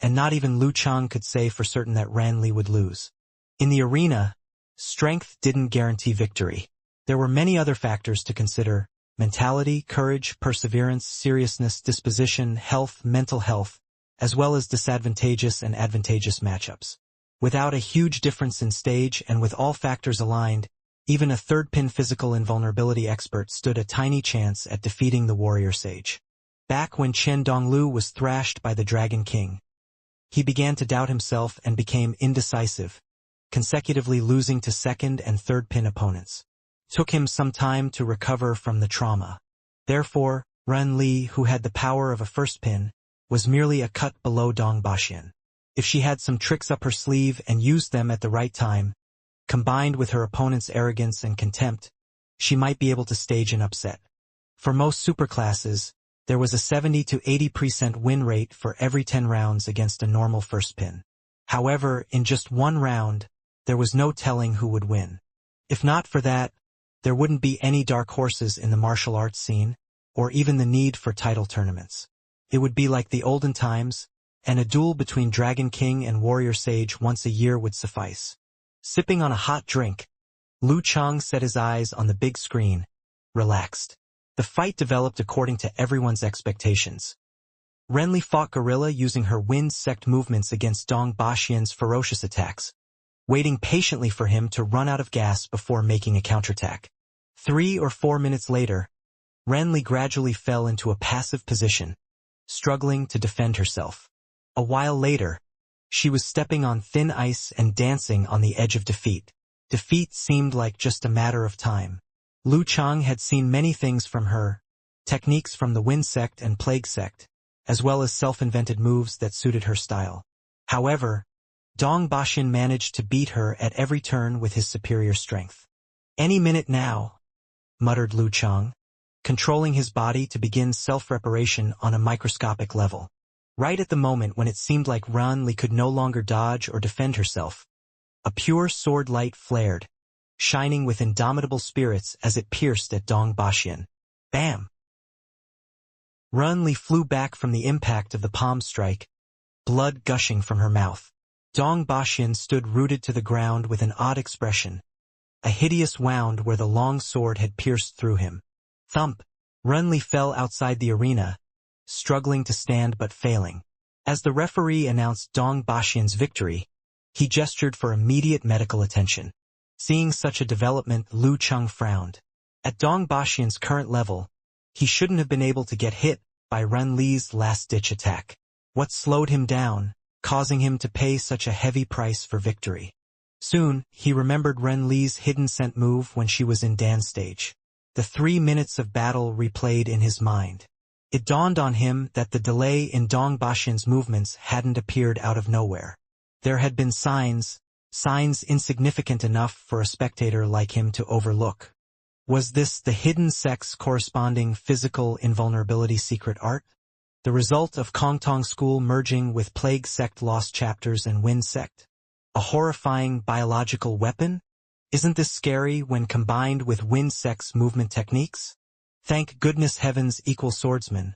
and not even Lu Cheng could say for certain that Ran Li would lose. In the arena, strength didn't guarantee victory. There were many other factors to consider: mentality, courage, perseverance, seriousness, disposition, health, mental health, as well as disadvantageous and advantageous matchups. Without a huge difference in stage and with all factors aligned, even a third-pin physical invulnerability expert stood a tiny chance at defeating the Warrior Sage. Back when Chen Donglu was thrashed by the Dragon King, he began to doubt himself and became indecisive, consecutively losing to second and third-pin opponents. Took him some time to recover from the trauma. Therefore, Ren Li, who had the power of a first pin, was merely a cut below Dong Baxian. If she had some tricks up her sleeve and used them at the right time, combined with her opponent's arrogance and contempt, she might be able to stage an upset. For most superclasses, there was a 70 to 80% win rate for every 10 rounds against a normal first pin. However, in just one round, there was no telling who would win. If not for that, there wouldn't be any dark horses in the martial arts scene, or even the need for title tournaments. It would be like the olden times, and a duel between Dragon King and Warrior Sage once a year would suffice. Sipping on a hot drink, Lu Chang set his eyes on the big screen, relaxed. The fight developed according to everyone's expectations. Renly fought Gorilla using her wind sect movements against Dong Baxian's ferocious attacks, waiting patiently for him to run out of gas before making a counterattack. 3 or 4 minutes later, Renly gradually fell into a passive position, struggling to defend herself. A while later, she was stepping on thin ice and dancing on the edge of defeat. Defeat seemed like just a matter of time. Lu Chang had seen many things from her, techniques from the Wind Sect and Plague Sect, as well as self-invented moves that suited her style. However, Dong Baxian managed to beat her at every turn with his superior strength. "Any minute now," muttered Lu Chang, controlling his body to begin self-reparation on a microscopic level. Right at the moment when it seemed like Renly could no longer dodge or defend herself, a pure sword light flared, shining with indomitable spirits as it pierced at Dong Baxian. Bam! Renly flew back from the impact of the palm strike, blood gushing from her mouth. Dong Baxian stood rooted to the ground with an odd expression, a hideous wound where the long sword had pierced through him. Thump! Renly fell outside the arena, struggling to stand but failing. As the referee announced Dong Baxian's victory, he gestured for immediate medical attention. Seeing such a development, Lu Chang frowned. At Dong Baxian's current level, he shouldn't have been able to get hit by Renly's last-ditch attack. What slowed him down, causing him to pay such a heavy price for victory? Soon, he remembered Renly's hidden scent move when she was in Dan's stage. The 3 minutes of battle replayed in his mind. It dawned on him that the delay in Dong Baxian's movements hadn't appeared out of nowhere. There had been signs insignificant enough for a spectator like him to overlook. Was this the hidden sect's corresponding physical invulnerability secret art? The result of Kongtong School merging with Plague Sect Lost Chapters and Wind Sect? A horrifying biological weapon? Isn't this scary when combined with Wind Sect's movement techniques? Thank goodness heavens equal swordsman.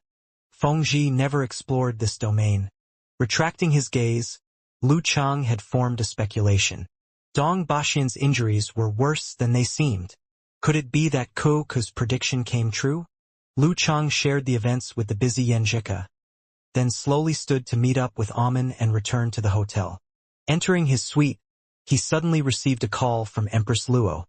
Fengji never explored this domain. Retracting his gaze, Lu Chang had formed a speculation. Dong Baxian's injuries were worse than they seemed. Could it be that Ku's prediction came true? Lu Chang shared the events with the busy Yanjika, then slowly stood to meet up with Amen and return to the hotel. Entering his suite, he suddenly received a call from Empress Luo.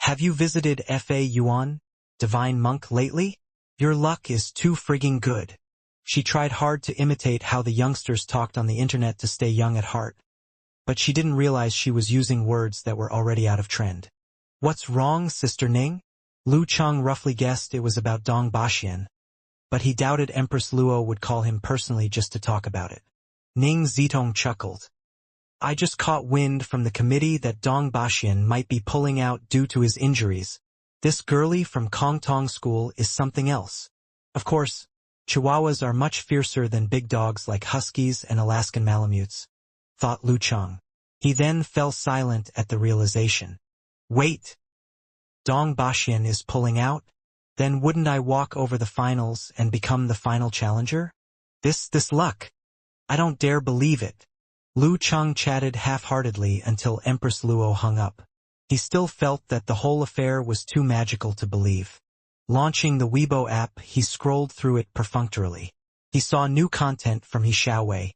"Have you visited Fa Yuan, Divine Monk, lately? Your luck is too frigging good." She tried hard to imitate how the youngsters talked on the internet to stay young at heart, but she didn't realize she was using words that were already out of trend. "What's wrong, Sister Ning?" Lu Chang roughly guessed it was about Dong Baxian, but he doubted Empress Luo would call him personally just to talk about it. Ning Zitong chuckled. "I just caught wind from the committee that Dong Baxian might be pulling out due to his injuries. This girlie from Kongtong School is something else. Of course, Chihuahuas are much fiercer than big dogs like Huskies and Alaskan Malamutes," thought Lu Chang. He then fell silent at the realization. Wait! Dong Baxian is pulling out? Then wouldn't I walk over the finals and become the final challenger? This luck! I don't dare believe it. Lu Chang chatted half-heartedly until Empress Luo hung up. He still felt that the whole affair was too magical to believe. Launching the Weibo app, he scrolled through it perfunctorily. He saw new content from He Xiaowei.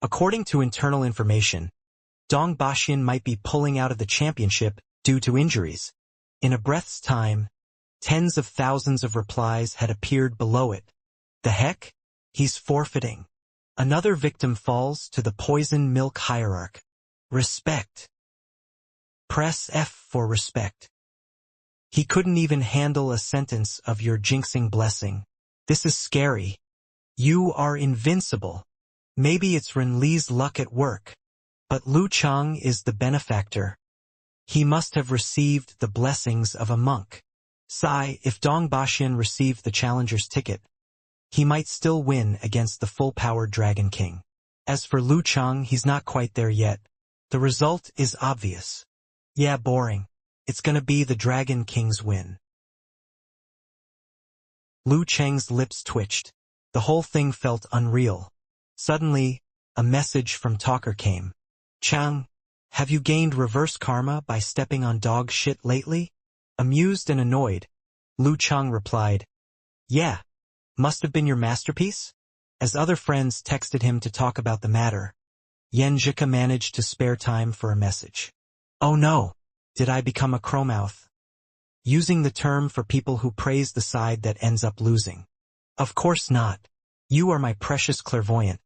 According to internal information, Dong Baxian might be pulling out of the championship due to injuries. In a breath's time, tens of thousands of replies had appeared below it. The heck? He's forfeiting. Another victim falls to the poison milk hierarch. Respect. Press F for respect. He couldn't even handle a sentence of "your jinxing blessing." This is scary. You are invincible. Maybe it's Renly's luck at work. But Lu Chang is the benefactor. He must have received the blessings of a monk. If Dong Baxian received the challenger's ticket, he might still win against the full-powered Dragon King. As for Lu Chang, he's not quite there yet. The result is obvious. Yeah, boring. It's gonna be the Dragon King's win. Lu Chang's lips twitched. The whole thing felt unreal. Suddenly, a message from Talker came. Chang, have you gained reverse karma by stepping on dog shit lately? Amused and annoyed, Lu Chang replied, Yeah, must have been your masterpiece? As other friends texted him to talk about the matter, Yen Zhika managed to spare time for a message. Oh no, did I become a crowmouth? Using the term for people who praise the side that ends up losing. Of course not. You are my precious clairvoyant,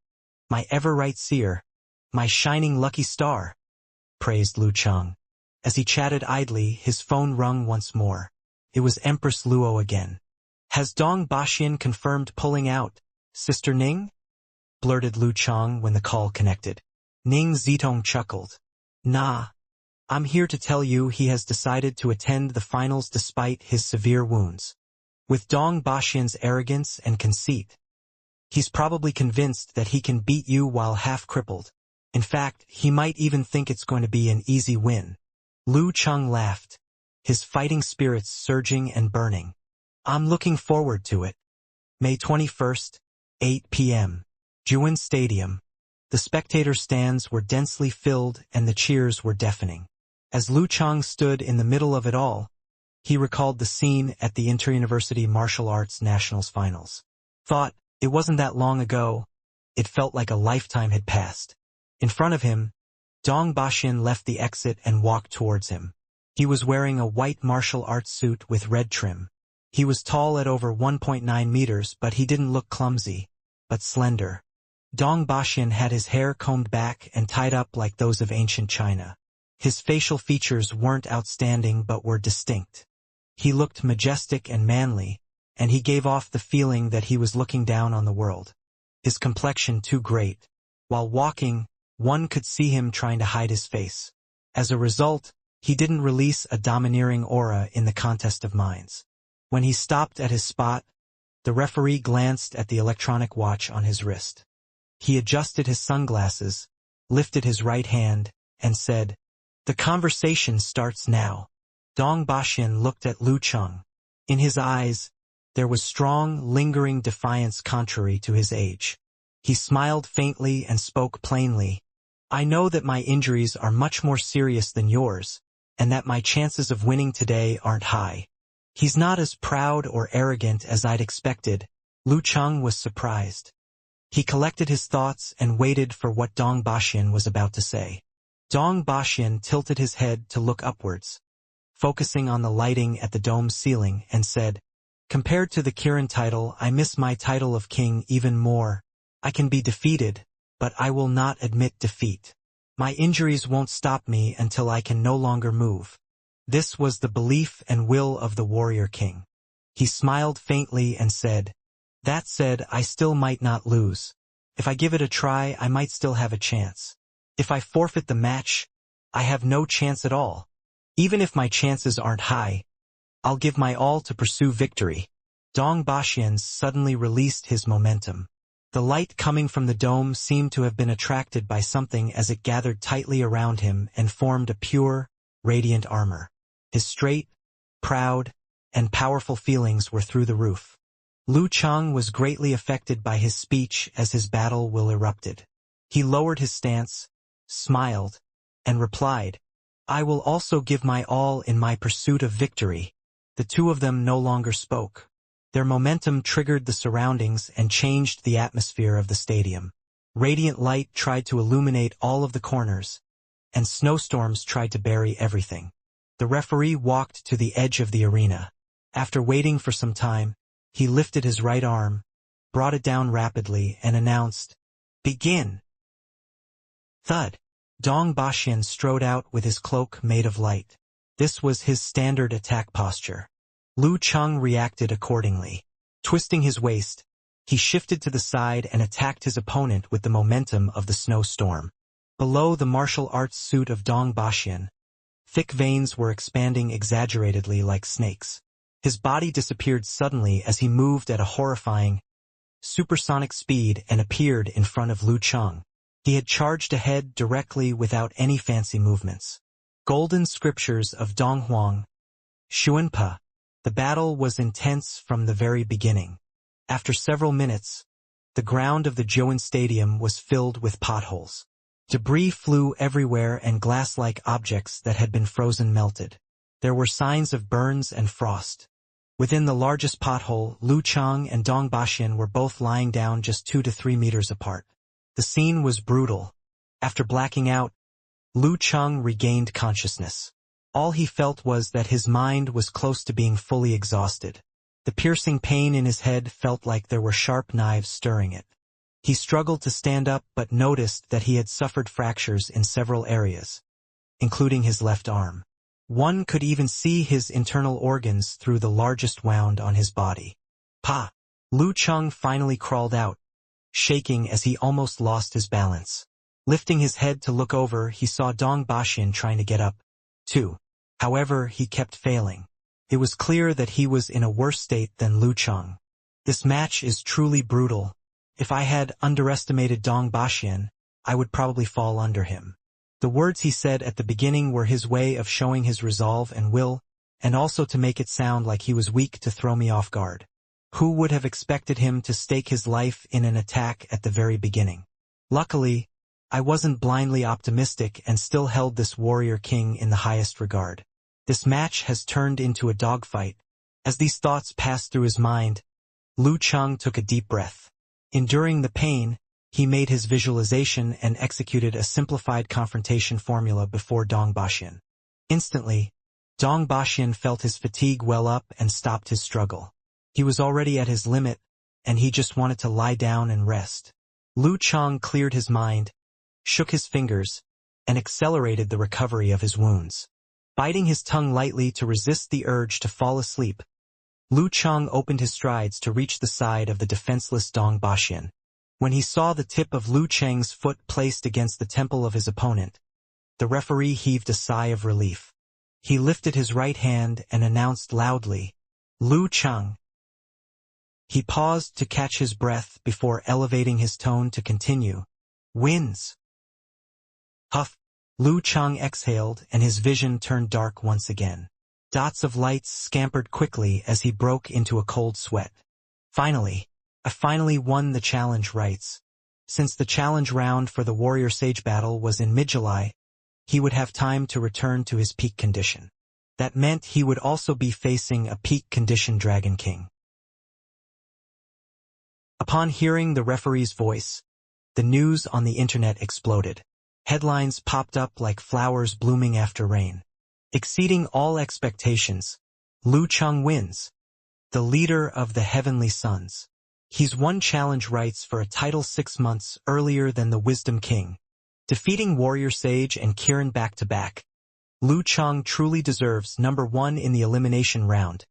my ever-right seer, my shining lucky star, praised Lu Chang. As he chatted idly, his phone rung once more. It was Empress Luo again. Has Dong Baxian confirmed pulling out, Sister Ning? Blurted Lu Chang when the call connected. Ning Zitong chuckled. Nah. I'm here to tell you he has decided to attend the finals despite his severe wounds. With Dong Baxian's arrogance and conceit, he's probably convinced that he can beat you while half-crippled. In fact, he might even think it's going to be an easy win. Lu Chang laughed, his fighting spirits surging and burning. I'm looking forward to it. May 21st, 8 p.m. Juin Stadium. The spectator stands were densely filled and the cheers were deafening. As Lu Chang stood in the middle of it all, he recalled the scene at the Inter-University Martial Arts Nationals Finals. Thought, it wasn't that long ago. It felt like a lifetime had passed. In front of him, Dong Baxian left the exit and walked towards him. He was wearing a white martial arts suit with red trim. He was tall at over 1.9 meters, but he didn't look clumsy, but slender. Dong Baxian had his hair combed back and tied up like those of ancient China. His facial features weren't outstanding but were distinct. He looked majestic and manly, and he gave off the feeling that he was looking down on the world. His complexion too great. While walking, one could see him trying to hide his face. As a result, he didn't release a domineering aura in the contest of minds. When he stopped at his spot, the referee glanced at the electronic watch on his wrist. He adjusted his sunglasses, lifted his right hand, and said, The conversation starts now. Dong Baxian looked at Lu Chang. In his eyes, there was strong, lingering defiance contrary to his age. He smiled faintly and spoke plainly. I know that my injuries are much more serious than yours, and that my chances of winning today aren't high. He's not as proud or arrogant as I'd expected. Lu Chang was surprised. He collected his thoughts and waited for what Dong Baxian was about to say. Dong Baxian tilted his head to look upwards, focusing on the lighting at the dome's ceiling, and said, Compared to the Kirin title, I miss my title of king even more. I can be defeated, but I will not admit defeat. My injuries won't stop me until I can no longer move. This was the belief and will of the warrior king. He smiled faintly and said, That said, I still might not lose. If I give it a try, I might still have a chance. If I forfeit the match, I have no chance at all. Even if my chances aren't high, I'll give my all to pursue victory. Dong Baxian suddenly released his momentum. The light coming from the dome seemed to have been attracted by something as it gathered tightly around him and formed a pure, radiant armor. His straight, proud, and powerful feelings were through the roof. Lu Chang was greatly affected by his speech as his battle will erupted. He lowered his stance, smiled, and replied, I will also give my all in my pursuit of victory. The two of them no longer spoke. Their momentum triggered the surroundings and changed the atmosphere of the stadium. Radiant light tried to illuminate all of the corners, and snowstorms tried to bury everything. The referee walked to the edge of the arena. After waiting for some time, he lifted his right arm, brought it down rapidly, and announced, Begin! Thud! Dong Baxian strode out with his cloak made of light. This was his standard attack posture. Lu Chang reacted accordingly. Twisting his waist, he shifted to the side and attacked his opponent with the momentum of the snowstorm. Below the martial arts suit of Dong Baxian, thick veins were expanding exaggeratedly like snakes. His body disappeared suddenly as he moved at a horrifying, supersonic speed and appeared in front of Lu Chang. He had charged ahead directly without any fancy movements. Golden scriptures of Dong Huang. Xuanpa. The battle was intense from the very beginning. After several minutes, The ground of the Joan Stadium was filled with potholes. Debris flew everywhere and glass-like objects that had been frozen melted. There were signs of burns and frost. Within the largest pothole, Lu Chang and Dong Baxian were both lying down just 2 to 3 meters apart. The scene was brutal. After blacking out, Lu Chang regained consciousness. All he felt was that his mind was close to being fully exhausted. The piercing pain in his head felt like there were sharp knives stirring it. He struggled to stand up but noticed that he had suffered fractures in several areas, including his left arm. One could even see his internal organs through the largest wound on his body. Pa! Lu Chang finally crawled out, shaking as he almost lost his balance. Lifting his head to look over, he saw Dong Baxian trying to get up, too. However, he kept failing. It was clear that he was in a worse state than Lu Chang. This match is truly brutal. If I had underestimated Dong Baxian, I would probably fall under him. The words he said at the beginning were his way of showing his resolve and will, and also to make it sound like he was weak to throw me off guard. Who would have expected him to stake his life in an attack at the very beginning? Luckily, I wasn't blindly optimistic and still held this warrior king in the highest regard. This match has turned into a dogfight. As these thoughts passed through his mind, Lu Chang took a deep breath. Enduring the pain, he made his visualization and executed a simplified confrontation formula before Dong Baxian. Instantly, Dong Baxian felt his fatigue well up and stopped his struggle. He was already at his limit, and he just wanted to lie down and rest. Lu Chang cleared his mind, shook his fingers, and accelerated the recovery of his wounds. Biting his tongue lightly to resist the urge to fall asleep, Lu Chang opened his strides to reach the side of the defenseless Dong Baxian. When he saw the tip of Lu Chang's foot placed against the temple of his opponent, the referee heaved a sigh of relief. He lifted his right hand and announced loudly, "Lu Chang." He paused to catch his breath before elevating his tone to continue, "Wins." Huff! Lu Chang exhaled and his vision turned dark once again. Dots of lights scampered quickly as he broke into a cold sweat. Finally, I finally won the challenge rights. Since the challenge round for the Warrior Sage battle was in mid-July, he would have time to return to his peak condition. That meant he would also be facing a peak condition Dragon King. Upon hearing the referee's voice, the news on the internet exploded. Headlines popped up like flowers blooming after rain. Exceeding all expectations, Lu Chang wins, the leader of the Heavenly Sons. He's won challenge rights for a title 6 months earlier than the Wisdom King. Defeating Warrior Sage and Kirin back-to-back, Lu Chang truly deserves number 1 in the elimination round.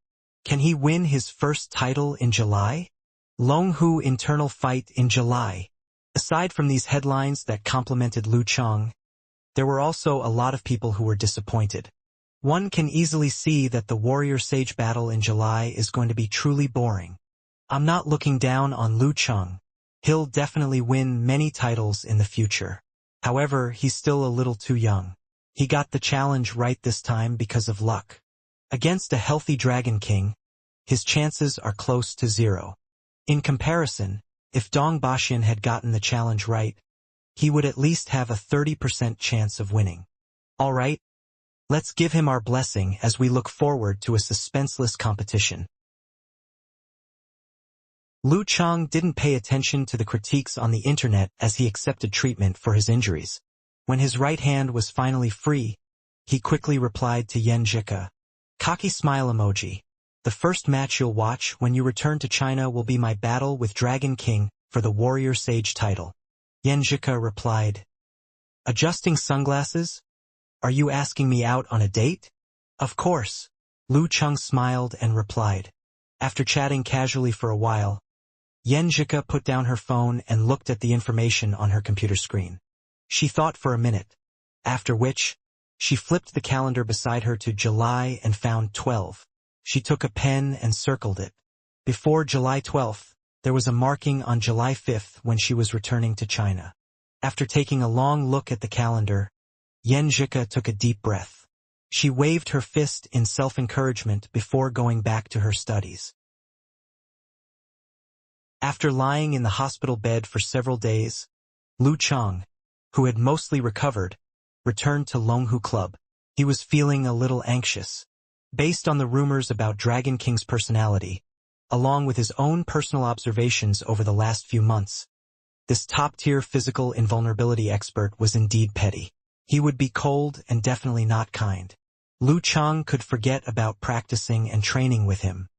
Can he win his first title in July? Long Hu internal fight in July. Aside from these headlines that complimented Lu Chang, there were also a lot of people who were disappointed. One can easily see that the Warrior Sage battle in July is going to be truly boring. I'm not looking down on Lu Chang. He'll definitely win many titles in the future. However, he's still a little too young. He got the challenge right this time because of luck. Against a healthy Dragon King, his chances are close to 0. In comparison, if Dong Baxian had gotten the challenge right, he would at least have a 30% chance of winning. Alright, let's give him our blessing as we look forward to a suspenseless competition. Lu Chang didn't pay attention to the critiques on the internet as he accepted treatment for his injuries. When his right hand was finally free, he quickly replied to Yen Jika. Cocky smile emoji. The first match you'll watch when you return to China will be my battle with Dragon King for the Warrior Sage title. Yen Jika replied. Adjusting sunglasses? Are you asking me out on a date? Of course. Lu Chang smiled and replied. After chatting casually for a while, Yen Jika put down her phone and looked at the information on her computer screen. She thought for a minute, after which, she flipped the calendar beside her to July and found 12. She took a pen and circled it. Before July 12th, there was a marking on July 5th when she was returning to China. After taking a long look at the calendar, Yen Jika took a deep breath. She waved her fist in self-encouragement before going back to her studies. After lying in the hospital bed for several days, Lu Chang, who had mostly recovered, returned to Longhu Club. He was feeling a little anxious. Based on the rumors about Dragon King's personality, along with his own personal observations over the last few months, this top-tier physical invulnerability expert was indeed petty. He would be cold and definitely not kind. Lu Chang could forget about practicing and training with him.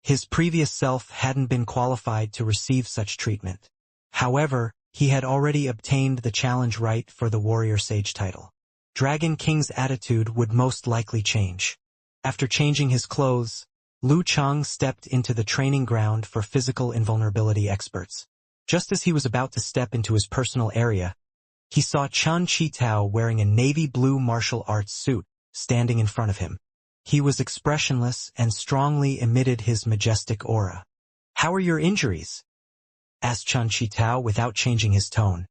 His previous self hadn't been qualified to receive such treatment. However, he had already obtained the challenge right for the Warrior Sage title. Dragon King's attitude would most likely change. After changing his clothes, Lu Chang stepped into the training ground for physical invulnerability experts. Just as he was about to step into his personal area, he saw Chun Chi-Tao wearing a navy blue martial arts suit standing in front of him. He was expressionless and strongly emitted his majestic aura. "How are your injuries?" asked Chun Chi-Tao without changing his tone.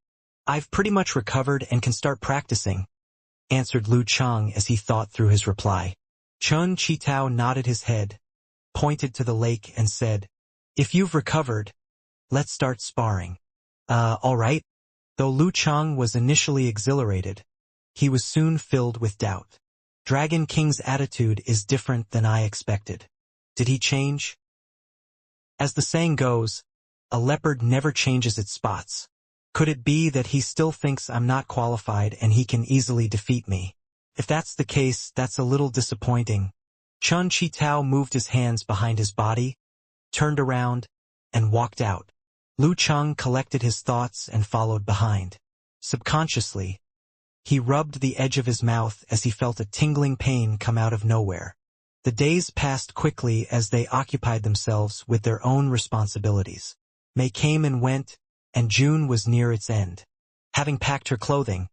"I've pretty much recovered and can start practicing," answered Lu Chang as he thought through his reply. Chun Chi-Tao nodded his head, pointed to the lake and said, "If you've recovered, let's start sparring." All right." Though Lu Chang was initially exhilarated, he was soon filled with doubt. Dragon King's attitude is different than I expected. Did he change? As the saying goes, a leopard never changes its spots. Could it be that he still thinks I'm not qualified and he can easily defeat me? If that's the case, that's a little disappointing. Chun Chi-Tao moved his hands behind his body, turned around, and walked out. Lu Chang collected his thoughts and followed behind. Subconsciously, he rubbed the edge of his mouth as he felt a tingling pain come out of nowhere. The days passed quickly as they occupied themselves with their own responsibilities. May came and went, and June was near its end. Having packed her clothing,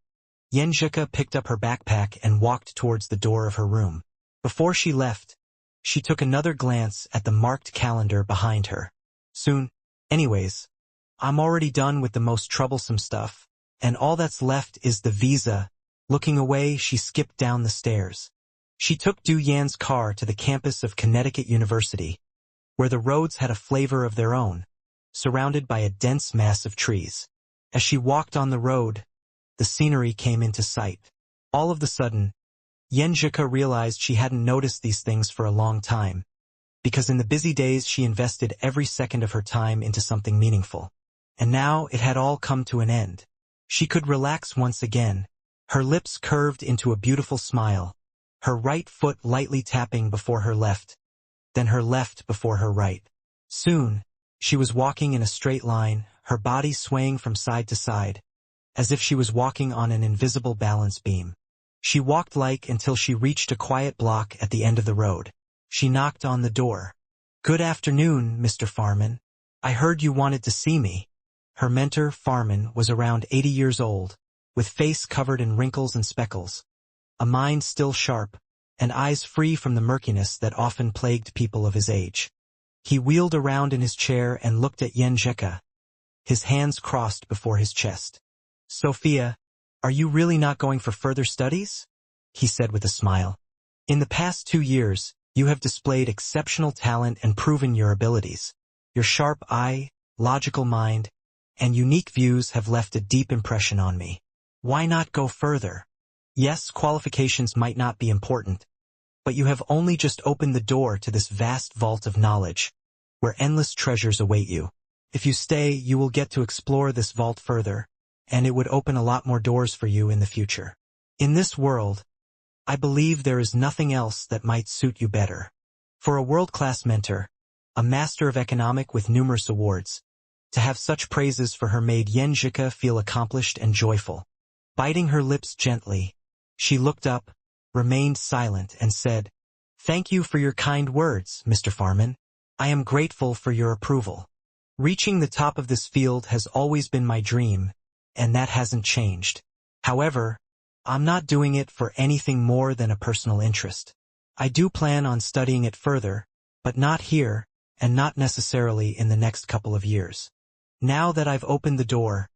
Yenjika picked up her backpack and walked towards the door of her room. Before she left, she took another glance at the marked calendar behind her. "Soon. Anyways, I'm already done with the most troublesome stuff, and all that's left is the visa." Looking away, she skipped down the stairs. She took Du Yan's car to the campus of Connecticut University, where the roads had a flavor of their own, surrounded by a dense mass of trees. As she walked on the road, the scenery came into sight. All of a sudden, Yenjika realized she hadn't noticed these things for a long time, because in the busy days she invested every second of her time into something meaningful. And now it had all come to an end. She could relax once again, her lips curved into a beautiful smile, her right foot lightly tapping before her left, then her left before her right. Soon, she was walking in a straight line, her body swaying from side to side, as if she was walking on an invisible balance beam. She walked until she reached a quiet block at the end of the road. She knocked on the door. "Good afternoon, Mr. Farman. I heard you wanted to see me." Her mentor, Farman, was around 80 years old, with face covered in wrinkles and speckles, a mind still sharp, and eyes free from the murkiness that often plagued people of his age. He wheeled around in his chair and looked at Yenjika, his hands crossed before his chest. "Sophia, are you really not going for further studies?" he said with a smile. "In the past 2 years, you have displayed exceptional talent and proven your abilities. Your sharp eye, logical mind, and unique views have left a deep impression on me. Why not go further? Yes, qualifications might not be important, but you have only just opened the door to this vast vault of knowledge, where endless treasures await you. If you stay, you will get to explore this vault further, and it would open a lot more doors for you in the future. In this world, I believe there is nothing else that might suit you better." For a world-class mentor, a master of economic with numerous awards, to have such praises for her made Yenjika feel accomplished and joyful. Biting her lips gently, she looked up, remained silent, and said, "Thank you for your kind words, Mr. Farman. I am grateful for your approval. Reaching the top of this field has always been my dream, and that hasn't changed. However, I'm not doing it for anything more than a personal interest. I do plan on studying it further, but not here, and not necessarily in the next couple of years. Now that I've opened the door,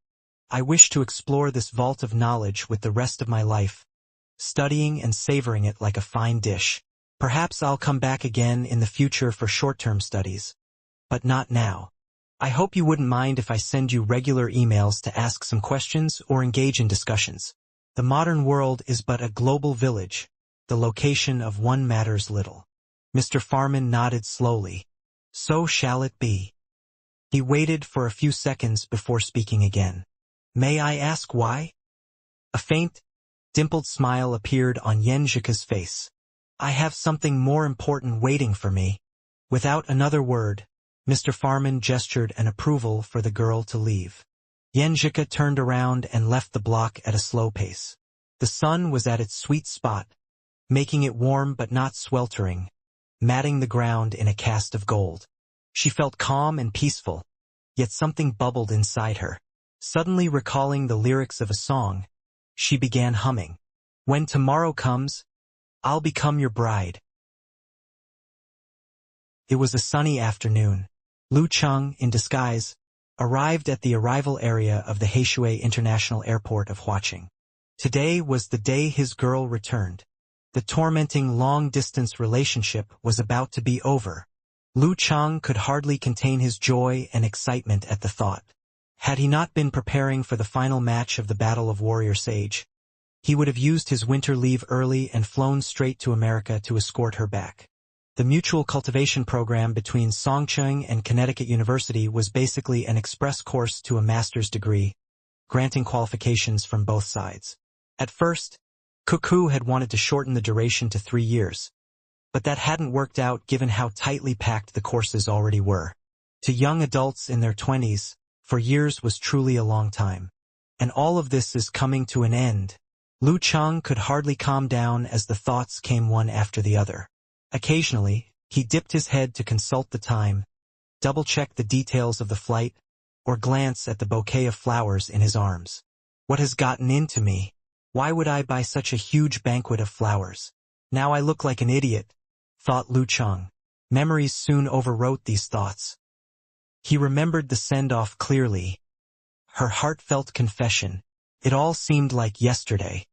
I wish to explore this vault of knowledge with the rest of my life, studying and savoring it like a fine dish. Perhaps I'll come back again in the future for short-term studies, but not now." I hope you wouldn't mind if I send you regular emails to ask some questions or engage in discussions. The modern world is but a global village. The location of one matters little. Mr. Farman nodded slowly. So shall it be. He waited for a few seconds before speaking again. May I ask why? A faint, dimpled smile appeared on Yenjika's face. I have something more important waiting for me. Without another word, Mr. Farman gestured an approval for the girl to leave. Yenjika turned around and left the block at a slow pace. The sun was at its sweet spot, making it warm but not sweltering, matting the ground in a cast of gold. She felt calm and peaceful, yet something bubbled inside her. Suddenly recalling the lyrics of a song, she began humming. When tomorrow comes, I'll become your bride. It was a sunny afternoon. Lu Cheng, in disguise, arrived at the arrival area of the Heishui International Airport of Huaqing. Today was the day his girl returned. The tormenting long-distance relationship was about to be over. Lu Cheng could hardly contain his joy and excitement at the thought. Had he not been preparing for the final match of the Battle of Warrior Sage, he would have used his winter leave early and flown straight to America to escort her back. The mutual cultivation program between Songcheng and Connecticut University was basically an express course to a master's degree, granting qualifications from both sides. At first, Cuckoo had wanted to shorten the duration to 3 years, but that hadn't worked out given how tightly packed the courses already were. To young adults in their 20s, 4 years was truly a long time. And all of this is coming to an end. Lu Cheng could hardly calm down as the thoughts came one after the other. Occasionally, he dipped his head to consult the time, double-check the details of the flight, or glance at the bouquet of flowers in his arms. What has gotten into me? Why would I buy such a huge banquet of flowers? Now I look like an idiot, thought Lu Cheng. Memories soon overwrote these thoughts. He remembered the send-off clearly. Her heartfelt confession. It all seemed like yesterday.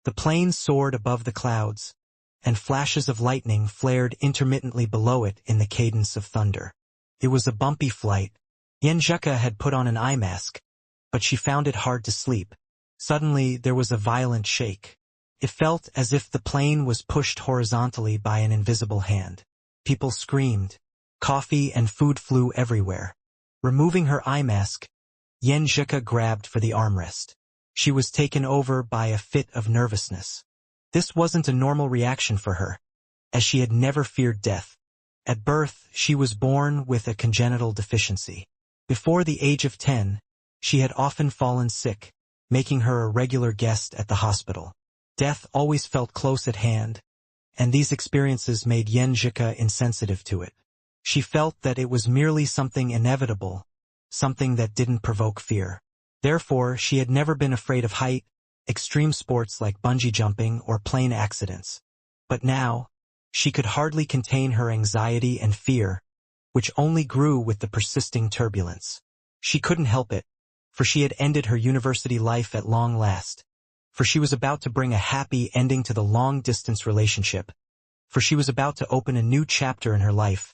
The plane soared above the clouds, and flashes of lightning flared intermittently below it in the cadence of thunder. It was a bumpy flight. Yenjika had put on an eye mask, but she found it hard to sleep. Suddenly there was a violent shake. It felt as if the plane was pushed horizontally by an invisible hand. People screamed. Coffee and food flew everywhere. Removing her eye mask, Yenjika grabbed for the armrest. She was taken over by a fit of nervousness. This wasn't a normal reaction for her, as she had never feared death. At birth, she was born with a congenital deficiency. Before the age of 10, she had often fallen sick, making her a regular guest at the hospital. Death always felt close at hand, and these experiences made Yenjika insensitive to it. She felt that it was merely something inevitable, something that didn't provoke fear. Therefore, she had never been afraid of height, extreme sports like bungee jumping or plane accidents. But now, she could hardly contain her anxiety and fear, which only grew with the persisting turbulence. She couldn't help it, for she had ended her university life at long last. For she was about to bring a happy ending to the long-distance relationship. For she was about to open a new chapter in her life.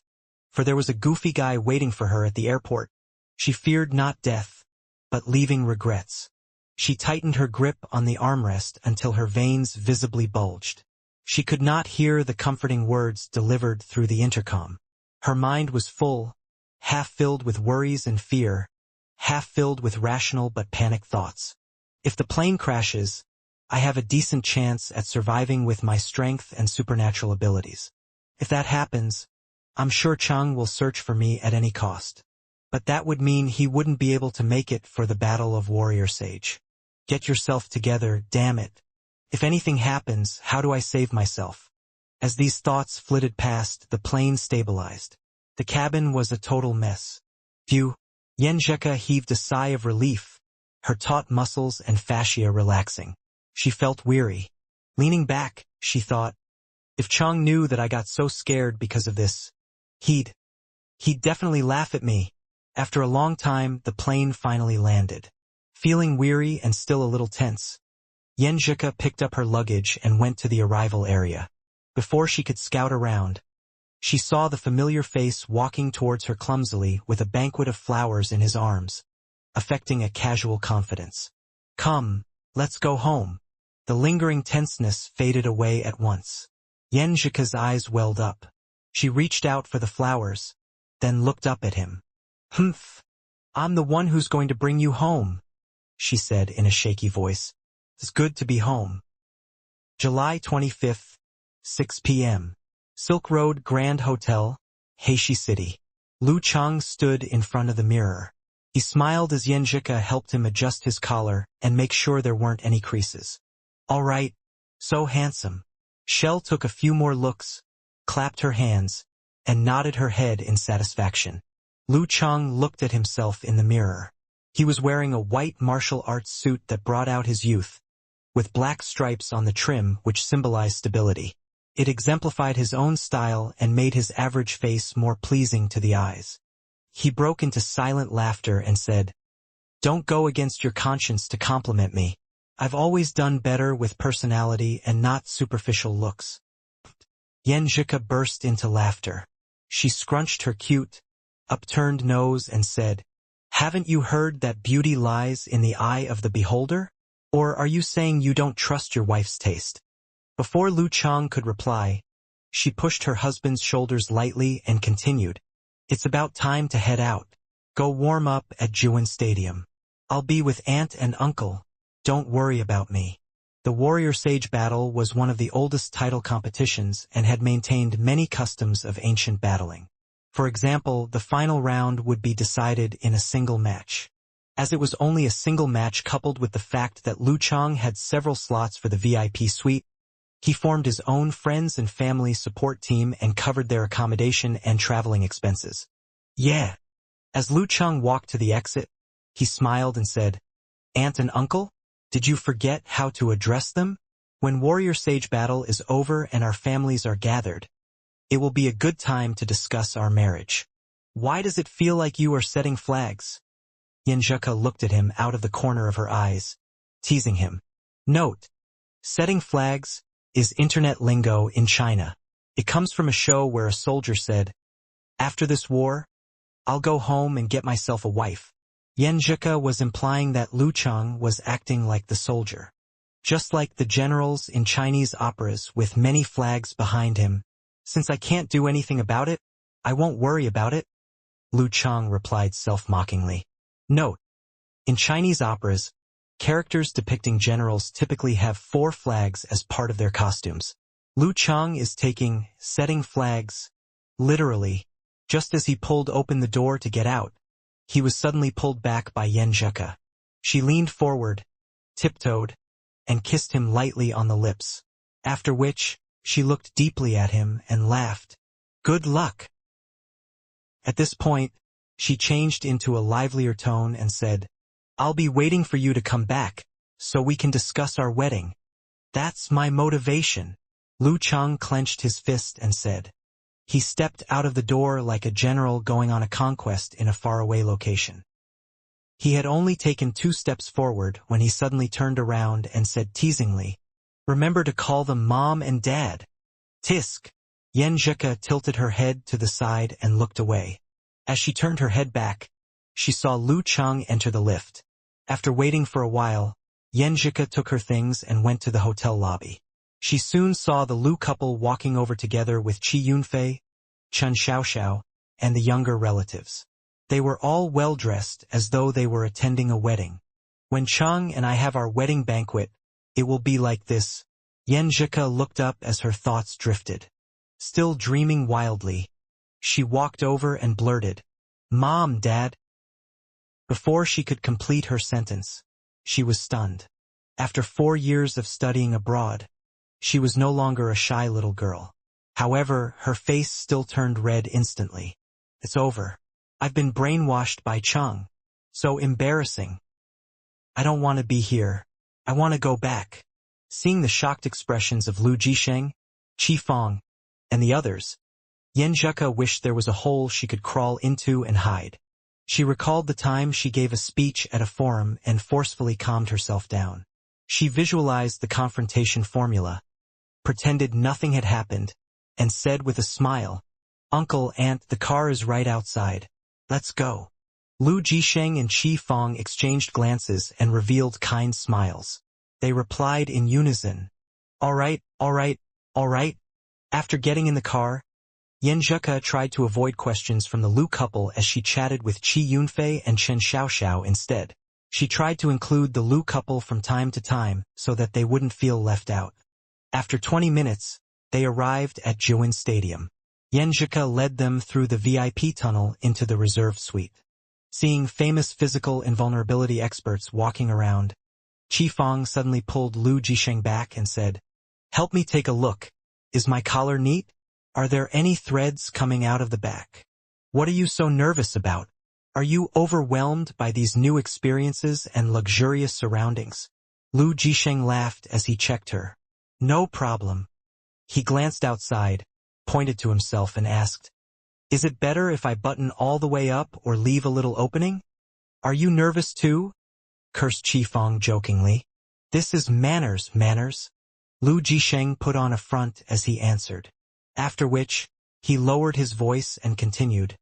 For there was a goofy guy waiting for her at the airport. She feared not death, but leaving regrets. She tightened her grip on the armrest until her veins visibly bulged. She could not hear the comforting words delivered through the intercom. Her mind was full, half filled with worries and fear, half filled with rational but panicked thoughts. If the plane crashes, I have a decent chance at surviving with my strength and supernatural abilities. If that happens, I'm sure Chang will search for me at any cost. But that would mean he wouldn't be able to make it for the Battle of Warrior Sage. Get yourself together, damn it. If anything happens, how do I save myself? As these thoughts flitted past, the plane stabilized. The cabin was a total mess. Phew. Yenjika heaved a sigh of relief, her taut muscles and fascia relaxing. She felt weary. Leaning back, she thought, if Chang knew that I got so scared because of this, he'd definitely laugh at me. After a long time, the plane finally landed. Feeling weary and still a little tense, Yenjika picked up her luggage and went to the arrival area. Before she could scout around, She saw the familiar face walking towards her clumsily with a banquet of flowers in his arms, affecting a casual confidence. Come, let's go home. The lingering tenseness faded away at once. Yenjika's eyes welled up. She reached out for the flowers, then looked up at him. Humph, I'm the one who's going to bring you home, she said in a shaky voice. It's good to be home. July 25th, 6 p.m. Silk Road Grand Hotel, Heishi City. Lu Chang stood in front of the mirror. He smiled as Yenjika helped him adjust his collar and make sure there weren't any creases. All right, so handsome. Shell took a few more looks, clapped her hands, and nodded her head in satisfaction. Lu Chang looked at himself in the mirror. He was wearing a white martial arts suit that brought out his youth, with black stripes on the trim which symbolized stability. It exemplified his own style and made his average face more pleasing to the eyes. He broke into silent laughter and said, "Don't go against your conscience to compliment me. I've always done better with personality and not superficial looks." Yenjika burst into laughter. She scrunched her cute, upturned nose and said, "Haven't you heard that beauty lies in the eye of the beholder? Or are you saying you don't trust your wife's taste?" Before Lu Chang could reply, she pushed her husband's shoulders lightly and continued, "It's about time to head out. Go warm up at Juin Stadium. I'll be with Aunt and Uncle. Don't worry about me." The Warrior Sage Battle was one of the oldest title competitions and had maintained many customs of ancient battling. For example, the final round would be decided in a single match. As it was only a single match coupled with the fact that Lu Chang had several slots for the VIP suite, he formed his own friends and family support team and covered their accommodation and traveling expenses. Yeah. As Lu Chang walked to the exit, he smiled and said, "Aunt and Uncle, did you forget how to address them? When Warrior Sage Battle is over and our families are gathered, it will be a good time to discuss our marriage. Why does it feel like you are setting flags?" Yenjika looked at him out of the corner of her eyes, teasing him. Note: setting flags is internet lingo in China. It comes from a show where a soldier said, "After this war, I'll go home and get myself a wife." Yenjika was implying that Lu Chang was acting like the soldier. Just like the generals in Chinese operas with many flags behind him. "Since I can't do anything about it, I won't worry about it," Lu Chang replied self-mockingly. Note: in Chinese operas, characters depicting generals typically have 4 flags as part of their costumes. Lu Chang is taking "setting flags" literally. Just as he pulled open the door to get out, he was suddenly pulled back by Yenjika. She leaned forward, tiptoed, and kissed him lightly on the lips, after which she looked deeply at him and laughed. "Good luck." At this point, she changed into a livelier tone and said, "I'll be waiting for you to come back, so we can discuss our wedding. That's my motivation." Lu Chang clenched his fist and said. He stepped out of the door like a general going on a conquest in a faraway location. He had only taken 2 steps forward when he suddenly turned around and said teasingly, "Remember to call them Mom and Dad." Tisk. Yenjika tilted her head to the side and looked away. As she turned her head back, she saw Lu Chang enter the lift. After waiting for a while, Yenjika took her things and went to the hotel lobby. She soon saw the Lu couple walking over together with Qi Yunfei, Chun Xiaoxiao, and the younger relatives. They were all well-dressed as though they were attending a wedding. "When Chang and I have our wedding banquet, it will be like this." Yenjika looked up as her thoughts drifted. Still dreaming wildly, she walked over and blurted, "Mom, Dad." Before she could complete her sentence, she was stunned. After 4 years of studying abroad, she was no longer a shy little girl. However, her face still turned red instantly. "It's over. I've been brainwashed by Chang. So embarrassing. I don't want to be here. I want to go back." Seeing the shocked expressions of Lu Jisheng, Qi Fong, and the others, Yenjika wished there was a hole she could crawl into and hide. She recalled the time she gave a speech at a forum and forcefully calmed herself down. She visualized the confrontation formula, pretended nothing had happened, and said with a smile, Uncle, Aunt, the car is right outside. Let's go. Lu Jisheng and Qi Fong exchanged glances and revealed kind smiles. They replied in unison. All right, all right, all right. After getting in the car, Yan Zheke tried to avoid questions from the Lu couple as she chatted with Qi Yunfei and Chen Xiaoxiao instead. She tried to include the Lu couple from time to time so that they wouldn't feel left out. After 20 minutes, they arrived at Jiuyin Stadium. Yan Zheke led them through the VIP tunnel into the reserved suite. Seeing famous physical invulnerability experts walking around, Qi Fong suddenly pulled Lu Jisheng back and said, "Help me take a look. Is my collar neat? Are there any threads coming out of the back? What are you so nervous about? Are you overwhelmed by these new experiences and luxurious surroundings?" Lu Jisheng laughed as he checked her. "No problem." He glanced outside, pointed to himself and asked, "Is it better if I button all the way up or leave a little opening?" "Are you nervous too?" cursed Qi Fong jokingly. "This is manners, manners." Lu Jisheng put on a front as he answered. After which, he lowered his voice and continued,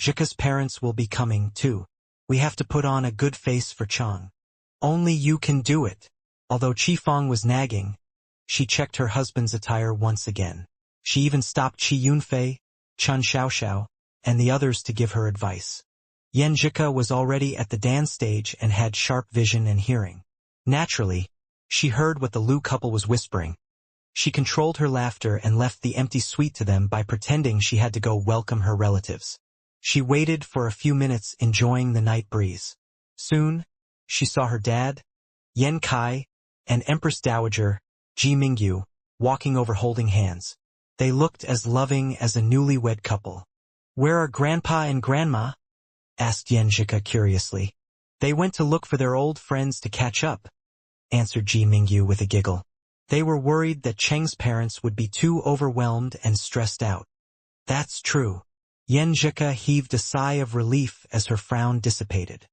"Zheke's parents will be coming too. We have to put on a good face for Chang. Only you can do it." Although Qi Fong was nagging, she checked her husband's attire once again. She even stopped Qi Yunfei, Chen Xiaoxiao, and the others to give her advice. Yan Zheke was already at the dance stage and had sharp vision and hearing. Naturally, she heard what the Lu couple was whispering. She controlled her laughter and left the empty suite to them by pretending she had to go welcome her relatives. She waited for a few minutes enjoying the night breeze. Soon, she saw her dad, Yan Kai, and Empress Dowager, Ji Mingyu, walking over holding hands. They looked as loving as a newlywed couple. "Where are Grandpa and Grandma?" asked Yan Zheke curiously. "They went to look for their old friends to catch up," answered Ji Mingyu with a giggle. They were worried that Cheng's parents would be too overwhelmed and stressed out. "That's true." Yan Zheke heaved a sigh of relief as her frown dissipated.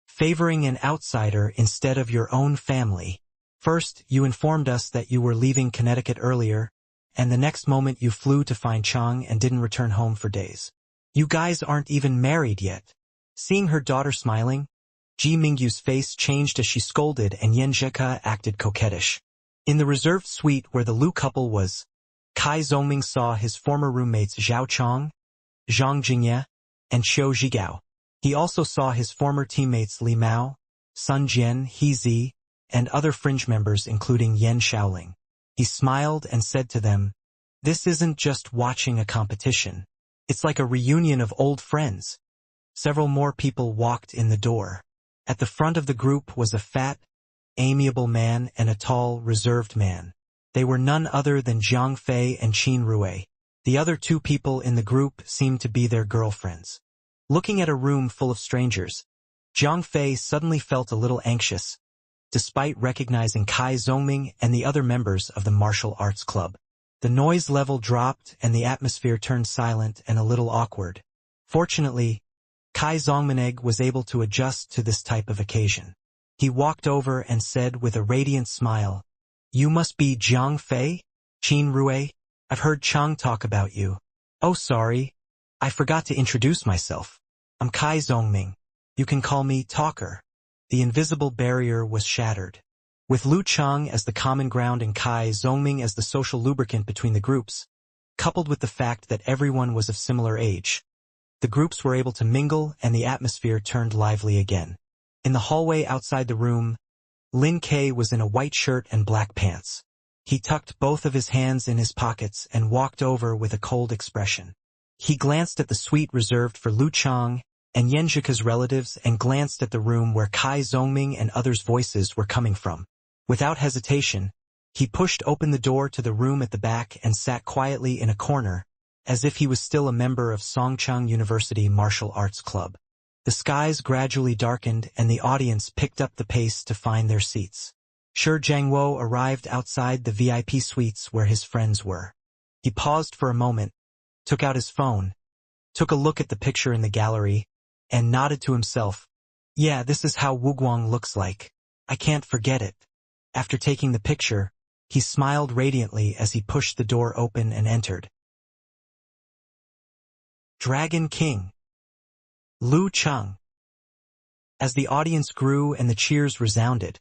"Favoring an outsider instead of your own family. First, you informed us that you were leaving Connecticut earlier, and the next moment you flew to find Chang and didn't return home for days. You guys aren't even married yet." Seeing her daughter smiling, Ji Mingyu's face changed as she scolded and Yan Zheke acted coquettish. In the reserved suite where the Lu couple was, Kai Zongming saw his former roommates Zhao Chong, Zhang Jingye, and Qiu Zhigao. He also saw his former teammates Li Mao, Sun Jian, He Zi, and other fringe members including Yan Shaoling. He smiled and said to them, "This isn't just watching a competition. It's like a reunion of old friends." Several more people walked in the door. At the front of the group was a fat, amiable man and a tall, reserved man. They were none other than Zhang Fei and Qin Rui. The other two people in the group seemed to be their girlfriends. Looking at a room full of strangers, Zhang Fei suddenly felt a little anxious, despite recognizing Kai Zongming and the other members of the martial arts club. The noise level dropped and the atmosphere turned silent and a little awkward. Fortunately, Kai Zongming was able to adjust to this type of occasion. He walked over and said with a radiant smile, "You must be Zhang Fei? Qin Rui? I've heard Chang talk about you." "Oh, sorry. I forgot to introduce myself. I'm Kai Zongming. You can call me Talker." The invisible barrier was shattered. With Lu Chang as the common ground and Kai Zongming as the social lubricant between the groups, coupled with the fact that everyone was of similar age, the groups were able to mingle and the atmosphere turned lively again. In the hallway outside the room, Lin Kei was in a white shirt and black pants. He tucked both of his hands in his pockets and walked over with a cold expression. He glanced at the suite reserved for Lu Chang and Yan Zheke's relatives and glanced at the room where Kai Zongming and others' voices were coming from. Without hesitation, he pushed open the door to the room at the back and sat quietly in a corner, as if he was still a member of Songchang University Martial Arts Club. The skies gradually darkened and the audience picked up the pace to find their seats. Shi Jiangwo arrived outside the VIP suites where his friends were. He paused for a moment, took out his phone, took a look at the picture in the gallery, and nodded to himself. "Yeah, this is how Wuguang looks like. I can't forget it." After taking the picture, he smiled radiantly as he pushed the door open and entered. Dragon King. Lu Cheng. As the audience grew and the cheers resounded,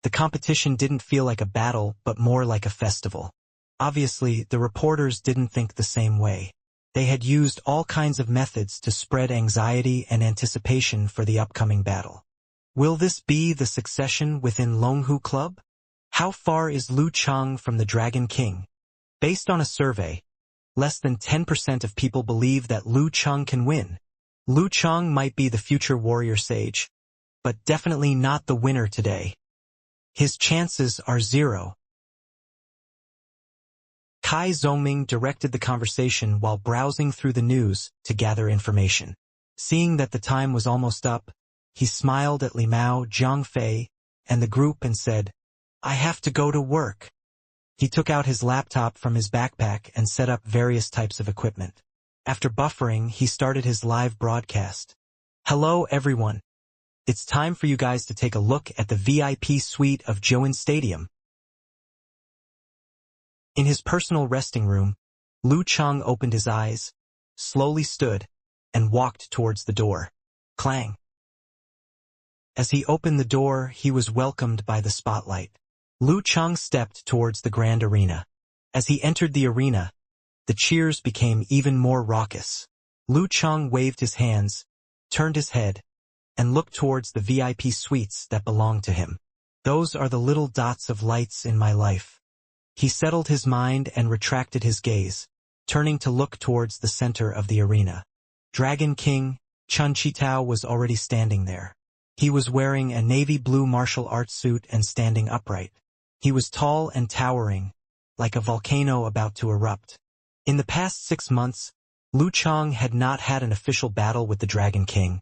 the competition didn't feel like a battle but more like a festival. Obviously, the reporters didn't think the same way. They had used all kinds of methods to spread anxiety and anticipation for the upcoming battle. Will this be the succession within Longhu Club? How far is Lu Cheng from the Dragon King? Based on a survey, less than 10% of people believe that Lu Cheng can win. Lu Cheng might be the future warrior sage, but definitely not the winner today. His chances are zero. Kai Zhongming directed the conversation while browsing through the news to gather information. Seeing that the time was almost up, he smiled at Limao Zhangfei and the group and said, "I have to go to work." He took out his laptop from his backpack and set up various types of equipment. After buffering, he started his live broadcast. "Hello everyone. It's time for you guys to take a look at the VIP suite of Join Stadium." In his personal resting room, Lu Cheng opened his eyes, slowly stood, and walked towards the door. Clang. As he opened the door, he was welcomed by the spotlight. Lu Cheng stepped towards the grand arena. As he entered the arena, the cheers became even more raucous. Lu Cheng waved his hands, turned his head, and looked towards the VIP suites that belonged to him. "Those are the little dots of lights in my life." He settled his mind and retracted his gaze, turning to look towards the center of the arena. Dragon King, Chun Chitao was already standing there. He was wearing a navy blue martial arts suit and standing upright. He was tall and towering, like a volcano about to erupt. In the past 6 months, Lu Cheng had not had an official battle with the Dragon King,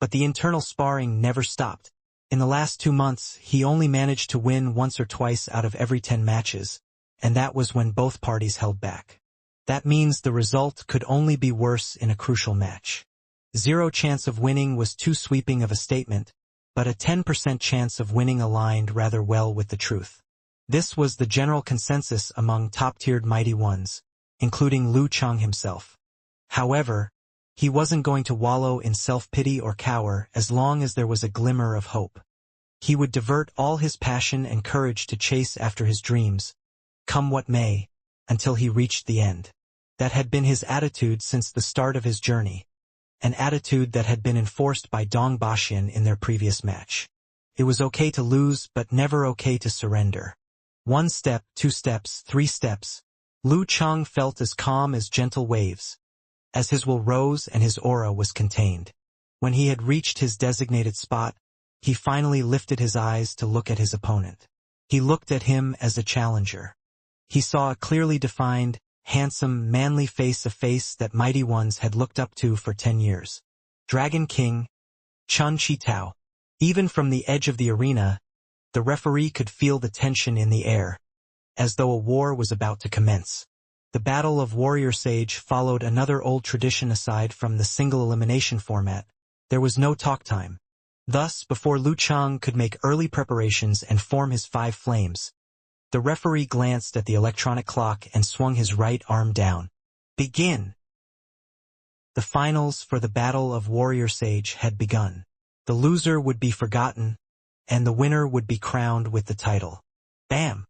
but the internal sparring never stopped. In the last 2 months, he only managed to win once or twice out of every 10 matches, and that was when both parties held back. That means the result could only be worse in a crucial match. 0 chance of winning was too sweeping of a statement, but a 10% chance of winning aligned rather well with the truth. This was the general consensus among top-tiered mighty ones, including Lu Cheng himself. However, he wasn't going to wallow in self-pity or cower as long as there was a glimmer of hope. He would divert all his passion and courage to chase after his dreams, come what may, until he reached the end. That had been his attitude since the start of his journey, an attitude that had been enforced by Dong Baxian in their previous match. It was okay to lose, but never okay to surrender. 1 step, 2 steps, 3 steps. Lu Cheng felt as calm as gentle waves, as his will rose and his aura was contained. When he had reached his designated spot, he finally lifted his eyes to look at his opponent. He looked at him as a challenger. He saw a clearly defined, handsome, manly face, a face that mighty ones had looked up to for 10 years. Dragon King, Chun Chitao. Even from the edge of the arena, the referee could feel the tension in the air, as though a war was about to commence. The Battle of Warrior Sage followed another old tradition. Aside from the single elimination format, there was no talk time. Thus, before Lu Cheng could make early preparations and form his 5 flames, the referee glanced at the electronic clock and swung his right arm down. Begin! The finals for the Battle of Warrior Sage had begun. The loser would be forgotten, and the winner would be crowned with the title. Bam!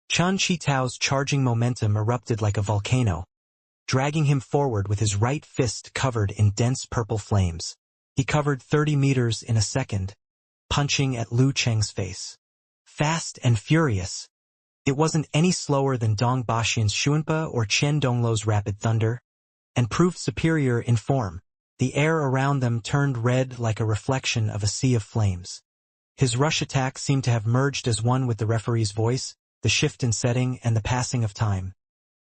Chun Chitao's charging momentum erupted like a volcano, dragging him forward with his right fist covered in dense purple flames. He covered 30 meters in a second, punching at Lu Cheng's face. Fast and furious. It wasn't any slower than Dong Baxian's Xuanpa or Chen Dongluo's Rapid Thunder, and proved superior in form. The air around them turned red like a reflection of a sea of flames. His rush attack seemed to have merged as one with the referee's voice, the shift in setting, and the passing of time.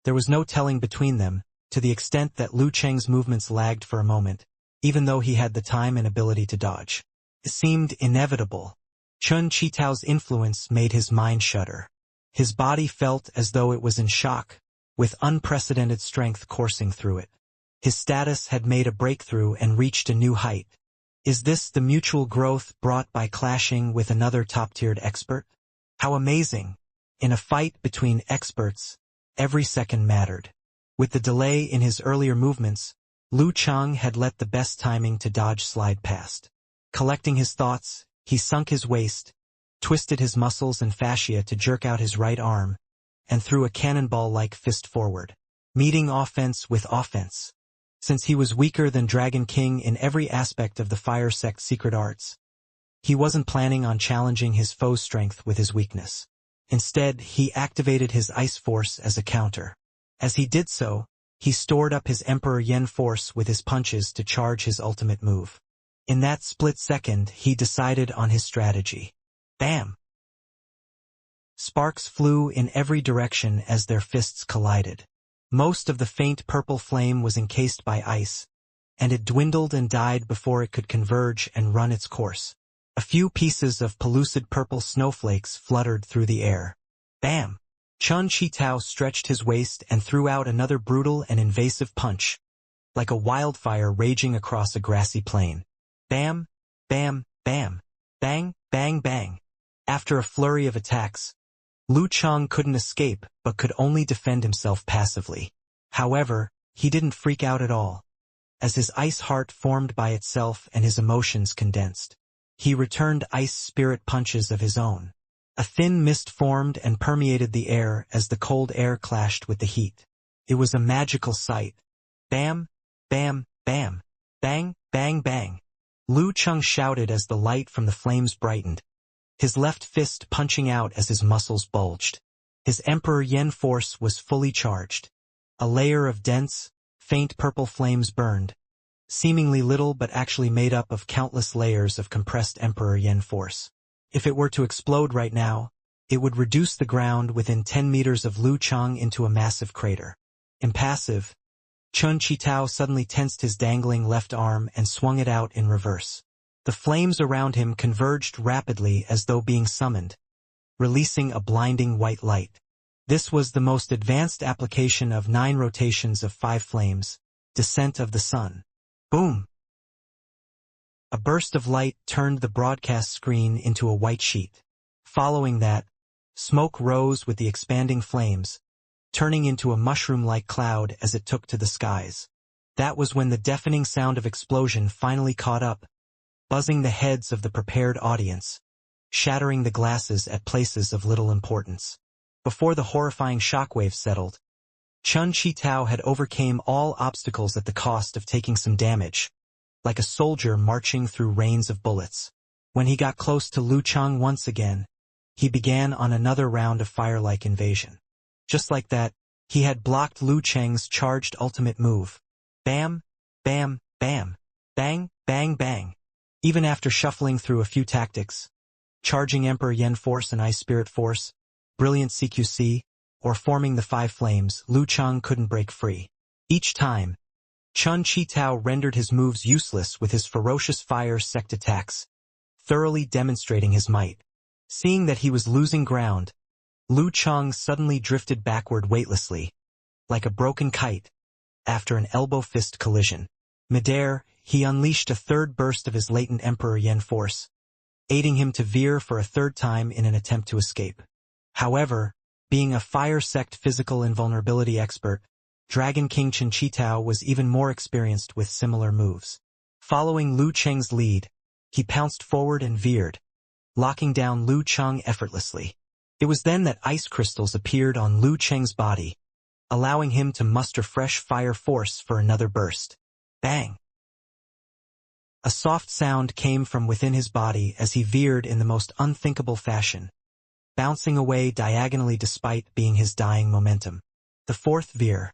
There was no telling between them, to the extent that Lu Cheng's movements lagged for a moment, even though he had the time and ability to dodge. It seemed inevitable. Chun Chitao's influence made his mind shudder. His body felt as though it was in shock, with unprecedented strength coursing through it. His status had made a breakthrough and reached a new height. Is this the mutual growth brought by clashing with another top-tiered expert? How amazing! In a fight between experts, every second mattered. With the delay in his earlier movements, Lu Chang had let the best timing to dodge slide past. Collecting his thoughts, he sunk his waist, twisted his muscles and fascia to jerk out his right arm, and threw a cannonball-like fist forward, meeting offense with offense. Since he was weaker than Dragon King in every aspect of the fire sect's secret arts, he wasn't planning on challenging his foe's strength with his weakness. Instead, he activated his ice force as a counter. As he did so, he stored up his Emperor Yen force with his punches to charge his ultimate move. In that split second, he decided on his strategy. Bam! Sparks flew in every direction as their fists collided. Most of the faint purple flame was encased by ice, and it dwindled and died before it could converge and run its course. A few pieces of pellucid purple snowflakes fluttered through the air. Bam! Chun Chi-Tao stretched his waist and threw out another brutal and invasive punch, like a wildfire raging across a grassy plain. Bam! Bam! Bam! Bang! Bang! Bang! After a flurry of attacks, Lu Chang couldn't escape but could only defend himself passively. However, he didn't freak out at all. As his ice heart formed by itself and his emotions condensed, he returned ice spirit punches of his own. A thin mist formed and permeated the air as the cold air clashed with the heat. It was a magical sight. Bam! Bam! Bam! Bang! Bang! Bang! Lu Chang shouted as the light from the flames brightened, his left fist punching out as his muscles bulged. His Emperor Yen force was fully charged. A layer of dense, faint purple flames burned, seemingly little but actually made up of countless layers of compressed Emperor Yen force. If it were to explode right now, it would reduce the ground within 10 meters of Lu Chang into a massive crater. Impassive, Chun Chi-Tao suddenly tensed his dangling left arm and swung it out in reverse. The flames around him converged rapidly as though being summoned, releasing a blinding white light. This was the most advanced application of 9 rotations of 5 flames, descent of the sun. Boom! A burst of light turned the broadcast screen into a white sheet. Following that, smoke rose with the expanding flames, turning into a mushroom-like cloud as it took to the skies. That was when the deafening sound of explosion finally caught up, buzzing the heads of the prepared audience, shattering the glasses at places of little importance. Before the horrifying shockwaves settled, Chun Chi-Tao had overcame all obstacles at the cost of taking some damage, like a soldier marching through rains of bullets. When he got close to Lu Chang once again, he began on another round of fire-like invasion. Just like that, he had blocked Lu Chang's charged ultimate move. Bam! Bam! Bam! Bang! Bang! Bang! Even after shuffling through a few tactics, charging Emperor Yen Force and Ice Spirit Force, Brilliant CQC, or forming the 5 flames, Lu Chang couldn't break free. Each time, Chun Chi-Tao rendered his moves useless with his ferocious fire sect attacks, thoroughly demonstrating his might. Seeing that he was losing ground, Lu Chang suddenly drifted backward weightlessly, like a broken kite, after an elbow-fist collision. Midair, he unleashed a third burst of his latent Emperor Yen force, aiding him to veer for a third time in an attempt to escape. However, being a fire sect physical invulnerability expert, Dragon King Chun Chi-Tao was even more experienced with similar moves. Following Lu Chang's lead, he pounced forward and veered, locking down Lu Chang effortlessly. It was then that ice crystals appeared on Lu Chang's body, allowing him to muster fresh fire force for another burst. Bang! A soft sound came from within his body as he veered in the most unthinkable fashion, bouncing away diagonally despite being his dying momentum. The fourth veer.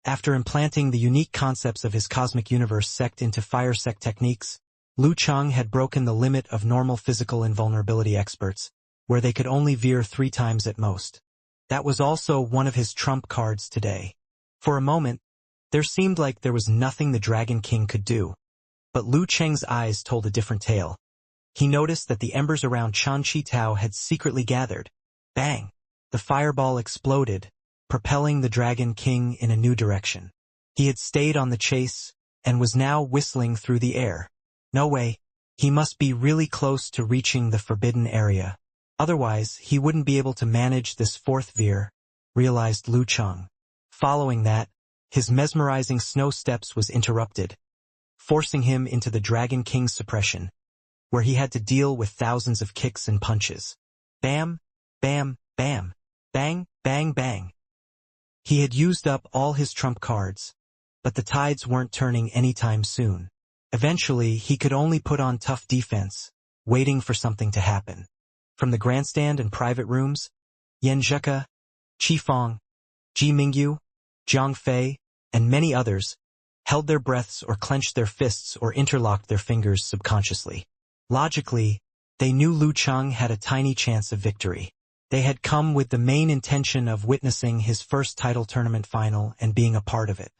After implanting the unique concepts of his cosmic universe sect into fire sect techniques, Lu Chang had broken the limit of normal physical invulnerability experts, where they could only veer 3 times at most. That was also one of his trump cards today. For a moment, there seemed like there was nothing the Dragon King could do. But Lu Chang's eyes told a different tale. He noticed that the embers around Chun Chi-Tao had secretly gathered. Bang! The fireball exploded, propelling the Dragon King in a new direction. He had stayed on the chase, and was now whistling through the air. No way. He must be really close to reaching the forbidden area. Otherwise, he wouldn't be able to manage this fourth veer, realized Lu Chang. Following that, his mesmerizing snow steps was interrupted, forcing him into the Dragon King's suppression, where he had to deal with thousands of kicks and punches. Bam, bam, bam, bang, bang, bang. He had used up all his trump cards, but the tides weren't turning anytime soon. Eventually, he could only put on tough defense, waiting for something to happen. From the grandstand and private rooms, Yan Zheke, Qi Feng, Ji Mingyu, Zhang Fei, and many others held their breaths or clenched their fists or interlocked their fingers subconsciously. Logically, they knew Lu Cheng had a tiny chance of victory. They had come with the main intention of witnessing his first title tournament final and being a part of it.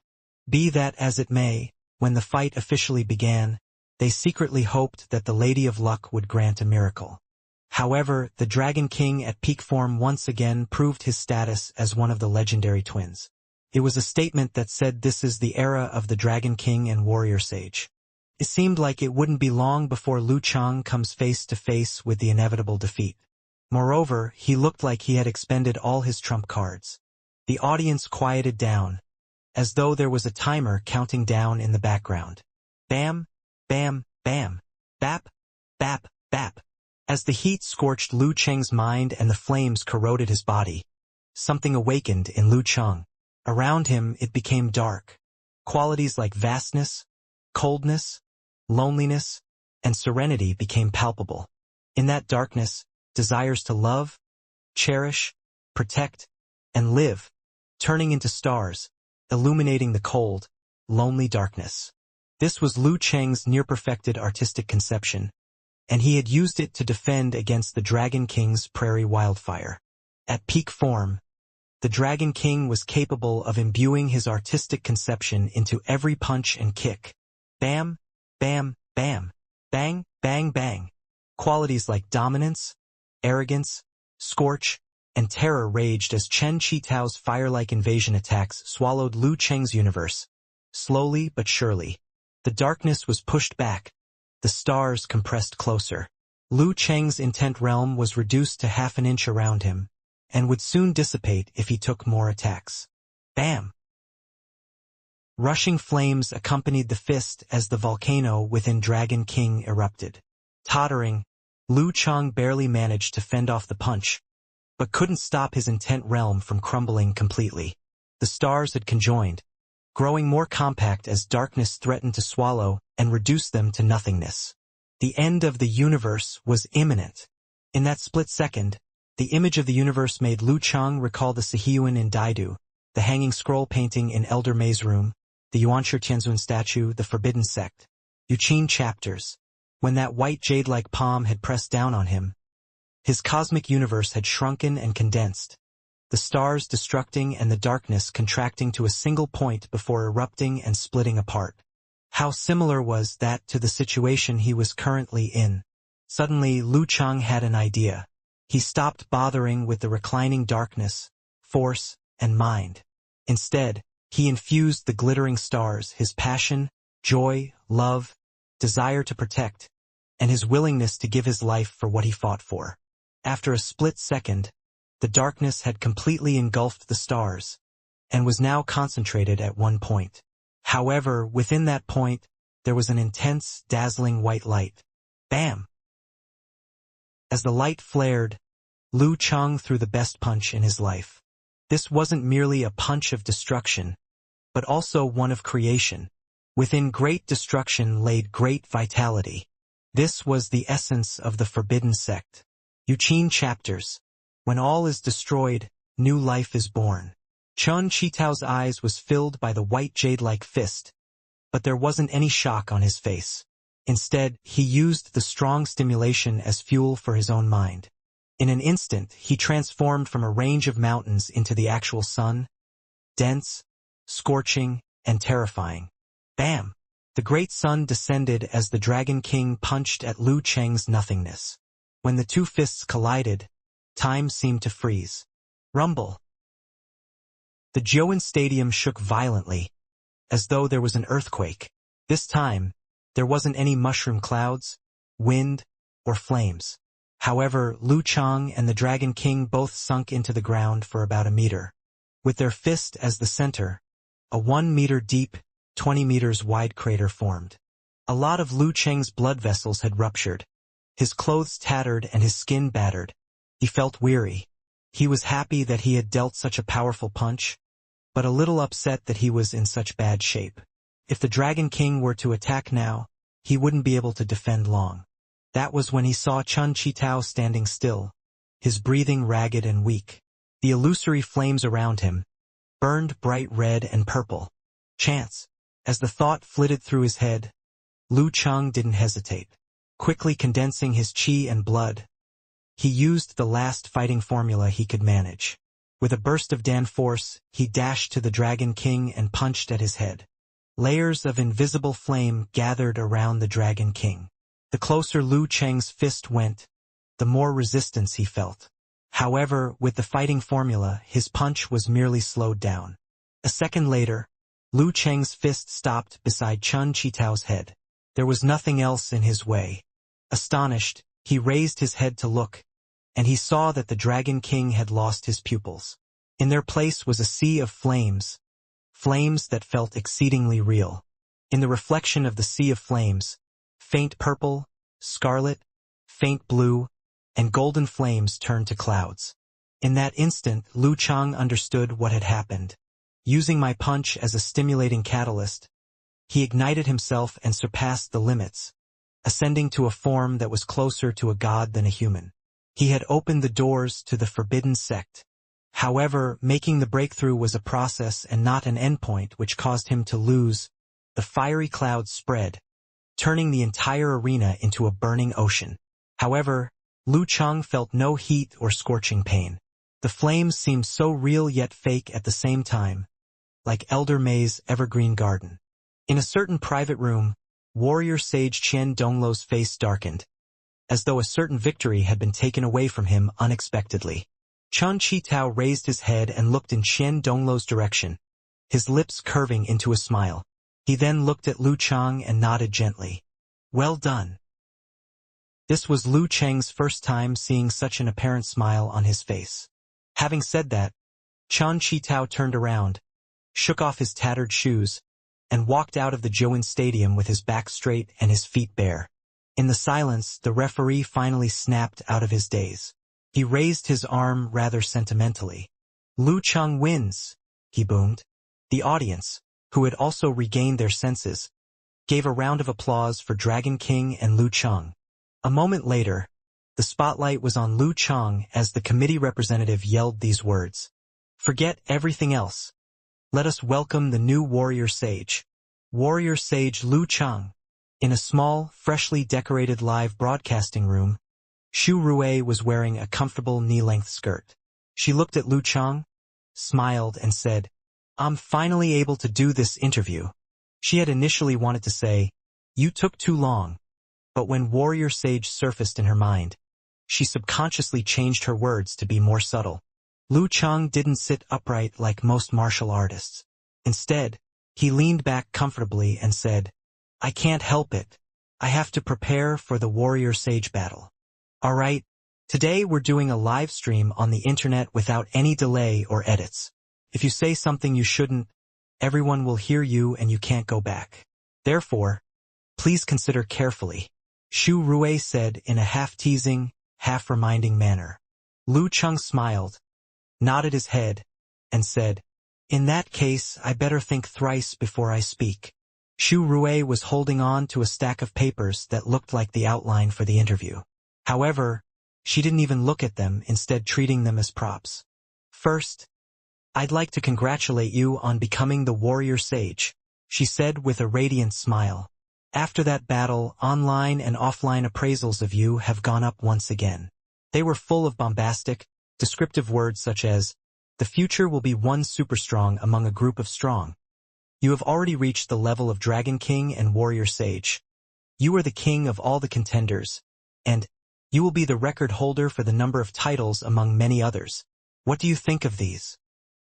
Be that as it may, when the fight officially began, they secretly hoped that the Lady of Luck would grant a miracle. However, the Dragon King at peak form once again proved his status as one of the legendary twins. It was a statement that said this is the era of the Dragon King and Warrior Sage. It seemed like it wouldn't be long before Lu Cheng comes face to face with the inevitable defeat. Moreover, he looked like he had expended all his trump cards. The audience quieted down, as though there was a timer counting down in the background. Bam, bam, bam, bap, bap, bap. As the heat scorched Lu Cheng's mind and the flames corroded his body, something awakened in Lu Cheng. Around him it became dark. Qualities like vastness, coldness, loneliness, and serenity became palpable. In that darkness, desires to love, cherish, protect, and live, turning into stars, illuminating the cold, lonely darkness. This was Lu Cheng's near-perfected artistic conception, and he had used it to defend against the Dragon King's prairie wildfire. At peak form, the Dragon King was capable of imbuing his artistic conception into every punch and kick. Bam, bam, bam, bang, bang, bang. Qualities like dominance, arrogance, scorch, and terror raged as Chen Qitao's fire-like invasion attacks swallowed Lu Cheng's universe. Slowly but surely, the darkness was pushed back, the stars compressed closer. Lu Cheng's intent realm was reduced to half an inch around him, and would soon dissipate if he took more attacks. Bam! Rushing flames accompanied the fist as the volcano within Dragon King erupted. Tottering, Lu Cheng barely managed to fend off the punch, but couldn't stop his intent realm from crumbling completely. The stars had conjoined, growing more compact as darkness threatened to swallow and reduce them to nothingness. The end of the universe was imminent. In that split second, the image of the universe made Lu Cheng recall the Sihiyuan in Daidu, the hanging scroll painting in Elder Mei's room, the Yuanshi Tianzun statue, the Forbidden Sect, Yuqin chapters. When that white jade-like palm had pressed down on him, his cosmic universe had shrunken and condensed, the stars destructing and the darkness contracting to a single point before erupting and splitting apart. How similar was that to the situation he was currently in? Suddenly, Lu Cheng had an idea. He stopped bothering with the reclining darkness, force, and mind. Instead, he infused the glittering stars, his passion, joy, love, desire to protect, and his willingness to give his life for what he fought for. After a split second, the darkness had completely engulfed the stars, and was now concentrated at one point. However, within that point, there was an intense, dazzling white light. Bam! As the light flared, Lu Cheng threw the best punch in his life. This wasn't merely a punch of destruction, but also one of creation. Within great destruction laid great vitality. This was the essence of the Forbidden Sect. Yuqin chapters. When all is destroyed, new life is born. Chen Qitao's eyes was filled by the white jade-like fist, but there wasn't any shock on his face. Instead, he used the strong stimulation as fuel for his own mind. In an instant, he transformed from a range of mountains into the actual sun, dense, scorching, and terrifying. Bam! The great sun descended as the Dragon King punched at Lu Cheng's nothingness. When the two fists collided, time seemed to freeze. Rumble! The Jiuan Stadium shook violently, as though there was an earthquake. This time, there wasn't any mushroom clouds, wind, or flames. However, Lu Cheng and the Dragon King both sunk into the ground for about a meter. With their fist as the center, a 1-meter deep, 20 meters wide crater formed. A lot of Lu Cheng's blood vessels had ruptured. His clothes tattered and his skin battered. He felt weary. He was happy that he had dealt such a powerful punch, but a little upset that he was in such bad shape. If the Dragon King were to attack now, he wouldn't be able to defend long. That was when he saw Chun Chi-Tao standing still, his breathing ragged and weak. The illusory flames around him burned bright red and purple. Chance. As the thought flitted through his head, Lu Cheng didn't hesitate. Quickly condensing his qi and blood, he used the last fighting formula he could manage. With a burst of Dan force, he dashed to the Dragon King and punched at his head. Layers of invisible flame gathered around the Dragon King. The closer Lu Cheng's fist went, the more resistance he felt. However, with the fighting formula, his punch was merely slowed down. A second later, Lu Cheng's fist stopped beside Chun Chi-Tao's head. There was nothing else in his way. Astonished, he raised his head to look, and he saw that the Dragon King had lost his pupils. In their place was a sea of flames, flames that felt exceedingly real. In the reflection of the sea of flames, faint purple, scarlet, faint blue, and golden flames turned to clouds. In that instant, Lu Cheng understood what had happened. Using my punch as a stimulating catalyst, he ignited himself and surpassed the limits, ascending to a form that was closer to a god than a human. He had opened the doors to the forbidden sect. However, making the breakthrough was a process and not an endpoint, which caused him to lose. The fiery clouds spread, turning the entire arena into a burning ocean. However, Lu Cheng felt no heat or scorching pain. The flames seemed so real yet fake at the same time, like Elder May's evergreen garden. In a certain private room, warrior sage Qian Donglo's face darkened, as though a certain victory had been taken away from him unexpectedly. Chun Chi-Tao raised his head and looked in Qian Donglo's direction, his lips curving into a smile. He then looked at Lu Cheng and nodded gently. Well done. This was Lu Cheng's first time seeing such an apparent smile on his face. Having said that, Chun Chi-Tao turned around, shook off his tattered shoes, and walked out of the Joan Stadium with his back straight and his feet bare. In the silence, the referee finally snapped out of his daze. He raised his arm rather sentimentally. Lu Cheng wins, he boomed. The audience, who had also regained their senses, gave a round of applause for Dragon King and Lu Cheng. A moment later, the spotlight was on Lu Cheng as the committee representative yelled these words. Forget everything else. Let us welcome the new warrior sage. Warrior sage Lu Cheng. In a small, freshly decorated live broadcasting room, Xu Rui was wearing a comfortable knee-length skirt. She looked at Lu Cheng, smiled, and said, I'm finally able to do this interview. She had initially wanted to say, you took too long, but when warrior sage surfaced in her mind, she subconsciously changed her words to be more subtle. Lu Cheng didn't sit upright like most martial artists. Instead, he leaned back comfortably and said, I can't help it. I have to prepare for the warrior sage battle. All right, today we're doing a live stream on the internet without any delay or edits. If you say something you shouldn't, everyone will hear you and you can't go back. Therefore, please consider carefully, Xu Rui said in a half-teasing, half-reminding manner. Lu Cheng smiled, nodded his head, and said, in that case, I better think thrice before I speak. Xu Rui was holding on to a stack of papers that looked like the outline for the interview. However, she didn't even look at them, instead treating them as props. First, I'd like to congratulate you on becoming the warrior sage, she said with a radiant smile. After that battle, online and offline appraisals of you have gone up once again. They were full of bombastic, descriptive words such as, the future will be one super strong among a group of strong. You have already reached the level of Dragon King and Warrior Sage. You are the king of all the contenders, and you will be the record holder for the number of titles among many others. What do you think of these?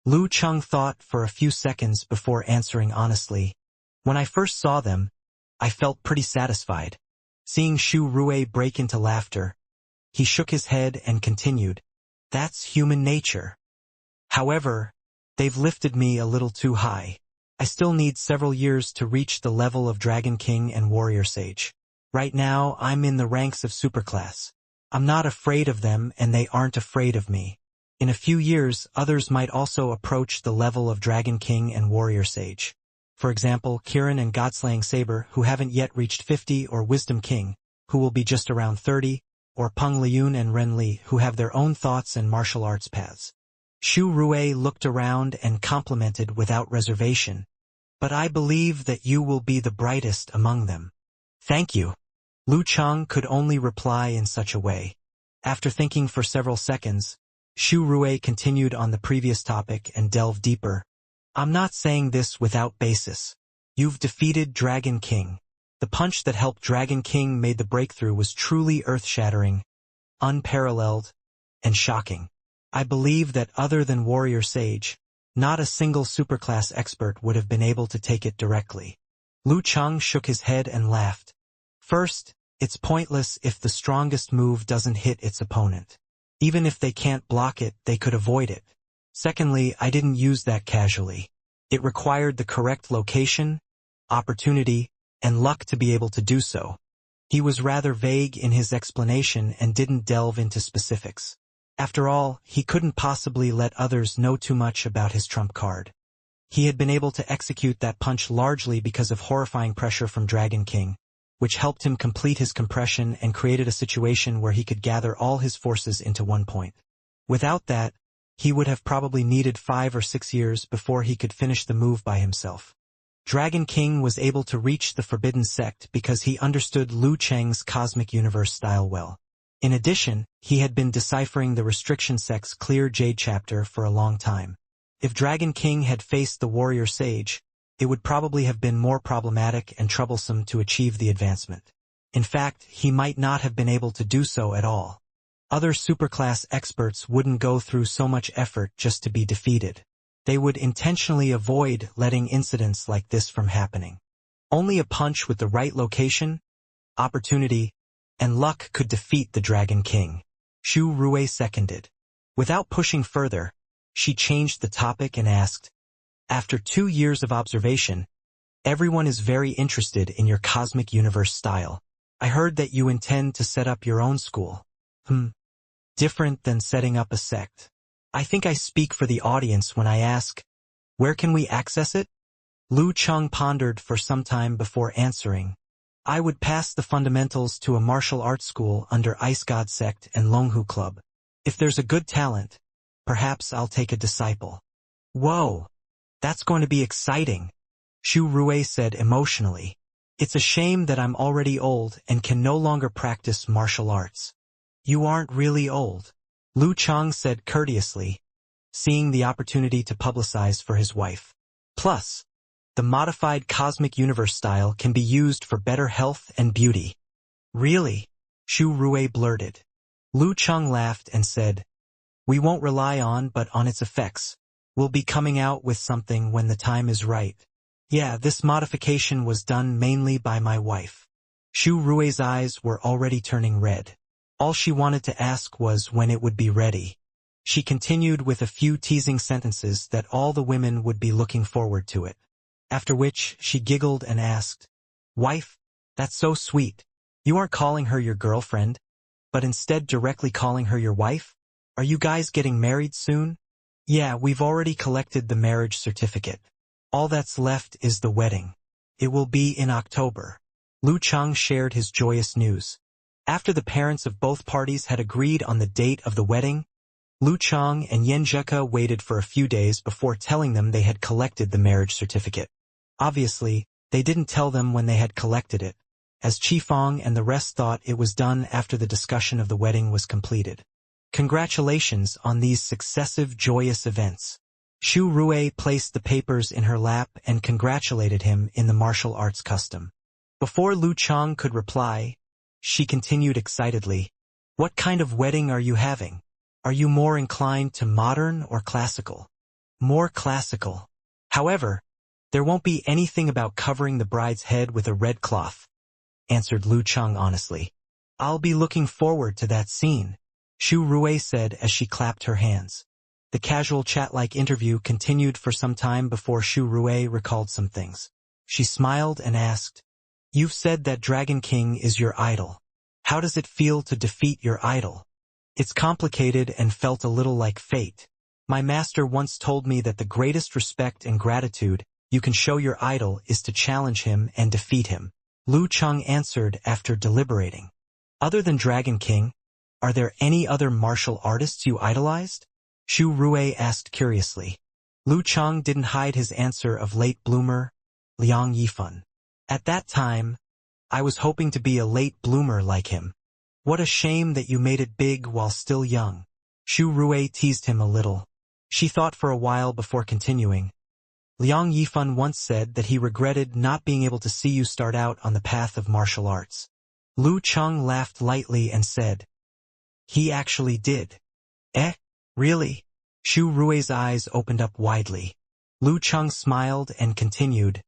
Lu Cheng thought for a few seconds before answering honestly. When I first saw them, I felt pretty satisfied. Seeing Xu Rui break into laughter, he shook his head and continued, that's human nature. However, They've lifted me a little too high. I still need several years to reach the level of Dragon King and Warrior Sage. Right now, I'm in the ranks of superclass. I'm not afraid of them and they aren't afraid of me. In a few years, others might also approach the level of Dragon King and Warrior Sage. For example, Kirin and Godslaying Saber, who haven't yet reached 50, or Wisdom King, who will be just around 30, or Peng Liyun and Ren Li, who have their own thoughts and martial arts paths. Xu Rui looked around and complimented without reservation. But I believe that you will be the brightest among them. Thank you. Lu Chang could only reply in such a way. After thinking for several seconds, Xu Rui continued on the previous topic and delved deeper. I'm not saying this without basis. You've defeated Dragon King. The punch that helped Dragon King made the breakthrough was truly earth-shattering, unparalleled, and shocking. I believe that other than Warrior Sage, not a single superclass expert would have been able to take it directly. Lu Chang shook his head and laughed. First, it's pointless if the strongest move doesn't hit its opponent. Even if they can't block it, they could avoid it. Secondly, I didn't use that casually. It required the correct location, opportunity, and luck to be able to do so. He was rather vague in his explanation and didn't delve into specifics. After all, he couldn't possibly let others know too much about his trump card. He had been able to execute that punch largely because of horrifying pressure from Dragon King, which helped him complete his compression and created a situation where he could gather all his forces into one point. Without that, he would have probably needed 5 or 6 years before he could finish the move by himself. Dragon King was able to reach the Forbidden Sect because he understood Liu Cheng's Cosmic Universe style well. In addition, he had been deciphering the Restriction Sect's Clear Jade chapter for a long time. If Dragon King had faced the Warrior Sage, it would probably have been more problematic and troublesome to achieve the advancement. In fact, he might not have been able to do so at all. Other superclass experts wouldn't go through so much effort just to be defeated. They would intentionally avoid letting incidents like this from happening. Only a punch with the right location, opportunity, and luck could defeat the Dragon King. Xu Rui seconded. Without pushing further, she changed the topic and asked, after 2 years of observation, everyone is very interested in your Cosmic Universe style. I heard that you intend to set up your own school. Different than setting up a sect. I think I speak for the audience when I ask, where can we access it? Lu Chang pondered for some time before answering. I would pass the fundamentals to a martial arts school under Ice God Sect and Longhu Club. If there's a good talent, perhaps I'll take a disciple. Whoa! That's going to be exciting, Xu Rui said emotionally. It's a shame that I'm already old and can no longer practice martial arts. You aren't really old, Lu Chang said courteously, seeing the opportunity to publicize for his wife. Plus, the modified Cosmic Universe style can be used for better health and beauty. Really? Xu Rui blurted. Lu Chang laughed and said, we won't rely on but on its effects. We'll be coming out with something when the time is right. Yeah, this modification was done mainly by my wife. Xu Rui's eyes were already turning red. All she wanted to ask was when it would be ready. She continued with a few teasing sentences that all the women would be looking forward to it. After which, she giggled and asked, wife, that's so sweet. You aren't calling her your girlfriend, but instead directly calling her your wife? Are you guys getting married soon? Yeah, we've already collected the marriage certificate. All that's left is the wedding. It will be in October. Lu Chang shared his joyous news. After the parents of both parties had agreed on the date of the wedding, Lu Chang and Yan Zheke waited for a few days before telling them they had collected the marriage certificate. Obviously, they didn't tell them when they had collected it, as Qifeng and the rest thought it was done after the discussion of the wedding was completed. Congratulations on these successive joyous events. Xu Rui placed the papers in her lap and congratulated him in the martial arts custom. Before Lu Chang could reply, she continued excitedly, what kind of wedding are you having? Are you more inclined to modern or classical? More classical. However, there won't be anything about covering the bride's head with a red cloth, answered Lu Chang honestly. I'll be looking forward to that scene, Xu Rui said as she clapped her hands. The casual chat-like interview continued for some time before Shu Rui recalled some things. She smiled and asked, "You've said that Dragon King is your idol. How does it feel to defeat your idol?" "It's complicated and felt a little like fate. My master once told me that the greatest respect and gratitude you can show your idol is to challenge him and defeat him," Lu Cheng answered after deliberating. "Other than Dragon King, are there any other martial artists you idolized?" Shu Rui asked curiously. Lu Cheng didn't hide his answer of late bloomer, Liang Yifan. "At that time, I was hoping to be a late bloomer like him." "What a shame that you made it big while still young." Shu Rui teased him a little. She thought for a while before continuing. "Liang Yifan once said that he regretted not being able to see you start out on the path of martial arts." Lu Cheng laughed lightly and said, "He actually did." "Eh? Really?" Shu Rui's eyes opened up widely. Lu Cheng smiled and continued,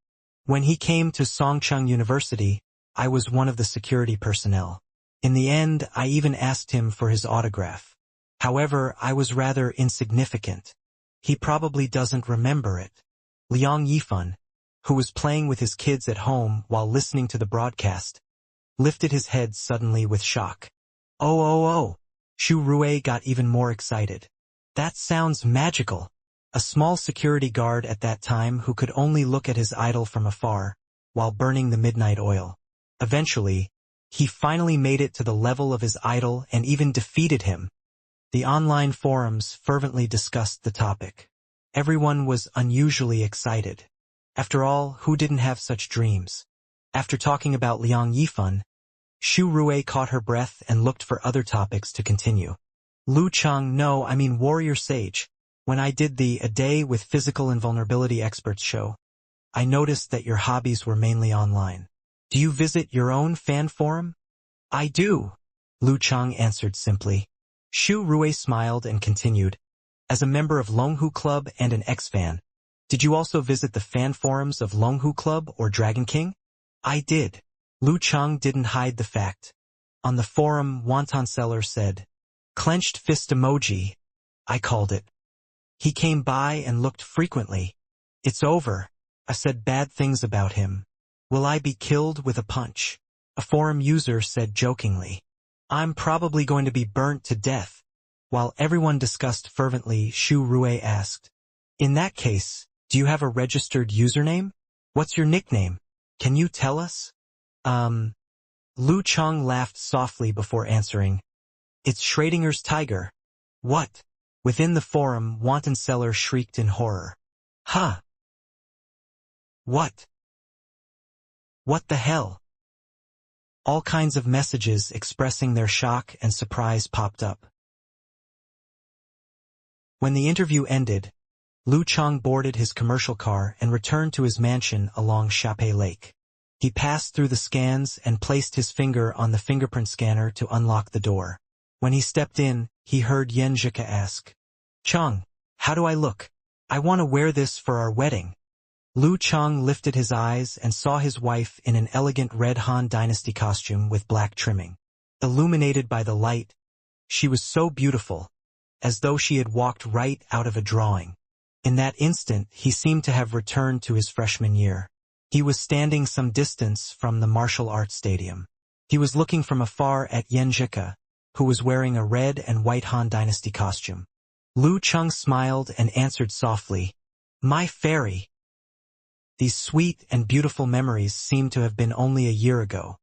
"When he came to Songcheng University, I was one of the security personnel. In the end, I even asked him for his autograph. However, I was rather insignificant. He probably doesn't remember it." Liang Yifan, who was playing with his kids at home while listening to the broadcast, lifted his head suddenly with shock. "Oh, oh, oh!" Shu Rui got even more excited. "That sounds magical." A small security guard at that time who could only look at his idol from afar, while burning the midnight oil. Eventually, he finally made it to the level of his idol and even defeated him. The online forums fervently discussed the topic. Everyone was unusually excited. After all, who didn't have such dreams? After talking about Liang Yifan, Shu Rui caught her breath and looked for other topics to continue. "Lu Cheng, no, I mean Warrior Sage. When I did the A Day with Physical Invulnerability Experts show, I noticed that your hobbies were mainly online. Do you visit your own fan forum?" "I do," Lu Cheng answered simply. Shu Rui smiled and continued, "As a member of Longhu Club and an ex-fan, did you also visit the fan forums of Longhu Club or Dragon King?" "I did." Lu Cheng didn't hide the fact. On the forum, Wonton Seller said, "Clenched fist emoji. I called it. He came by and looked frequently. It's over. I said bad things about him. Will I be killed with a punch?" A forum user said jokingly, "I'm probably going to be burnt to death." While everyone discussed fervently, Shu Rui asked, "In that case, do you have a registered username? What's your nickname? Can you tell us?" Lu Cheng laughed softly before answering, "It's Schrodinger's tiger." "What?" Within the forum, Wanton Seller shrieked in horror. "Huh? What? What the hell?" All kinds of messages expressing their shock and surprise popped up. When the interview ended, Lu Cheng boarded his commercial car and returned to his mansion along Chape Lake. He passed through the scans and placed his finger on the fingerprint scanner to unlock the door. When he stepped in, he heard Yen Zhika ask, "Cheng, how do I look? I want to wear this for our wedding." Lu Cheng lifted his eyes and saw his wife in an elegant red Han Dynasty costume with black trimming. Illuminated by the light, she was so beautiful, as though she had walked right out of a drawing. In that instant, he seemed to have returned to his freshman year. He was standing some distance from the martial arts stadium. He was looking from afar at Yen Zhika, who was wearing a red and white Han Dynasty costume. Lu Cheng smiled and answered softly, "My fairy." These sweet and beautiful memories seemed to have been only a year ago.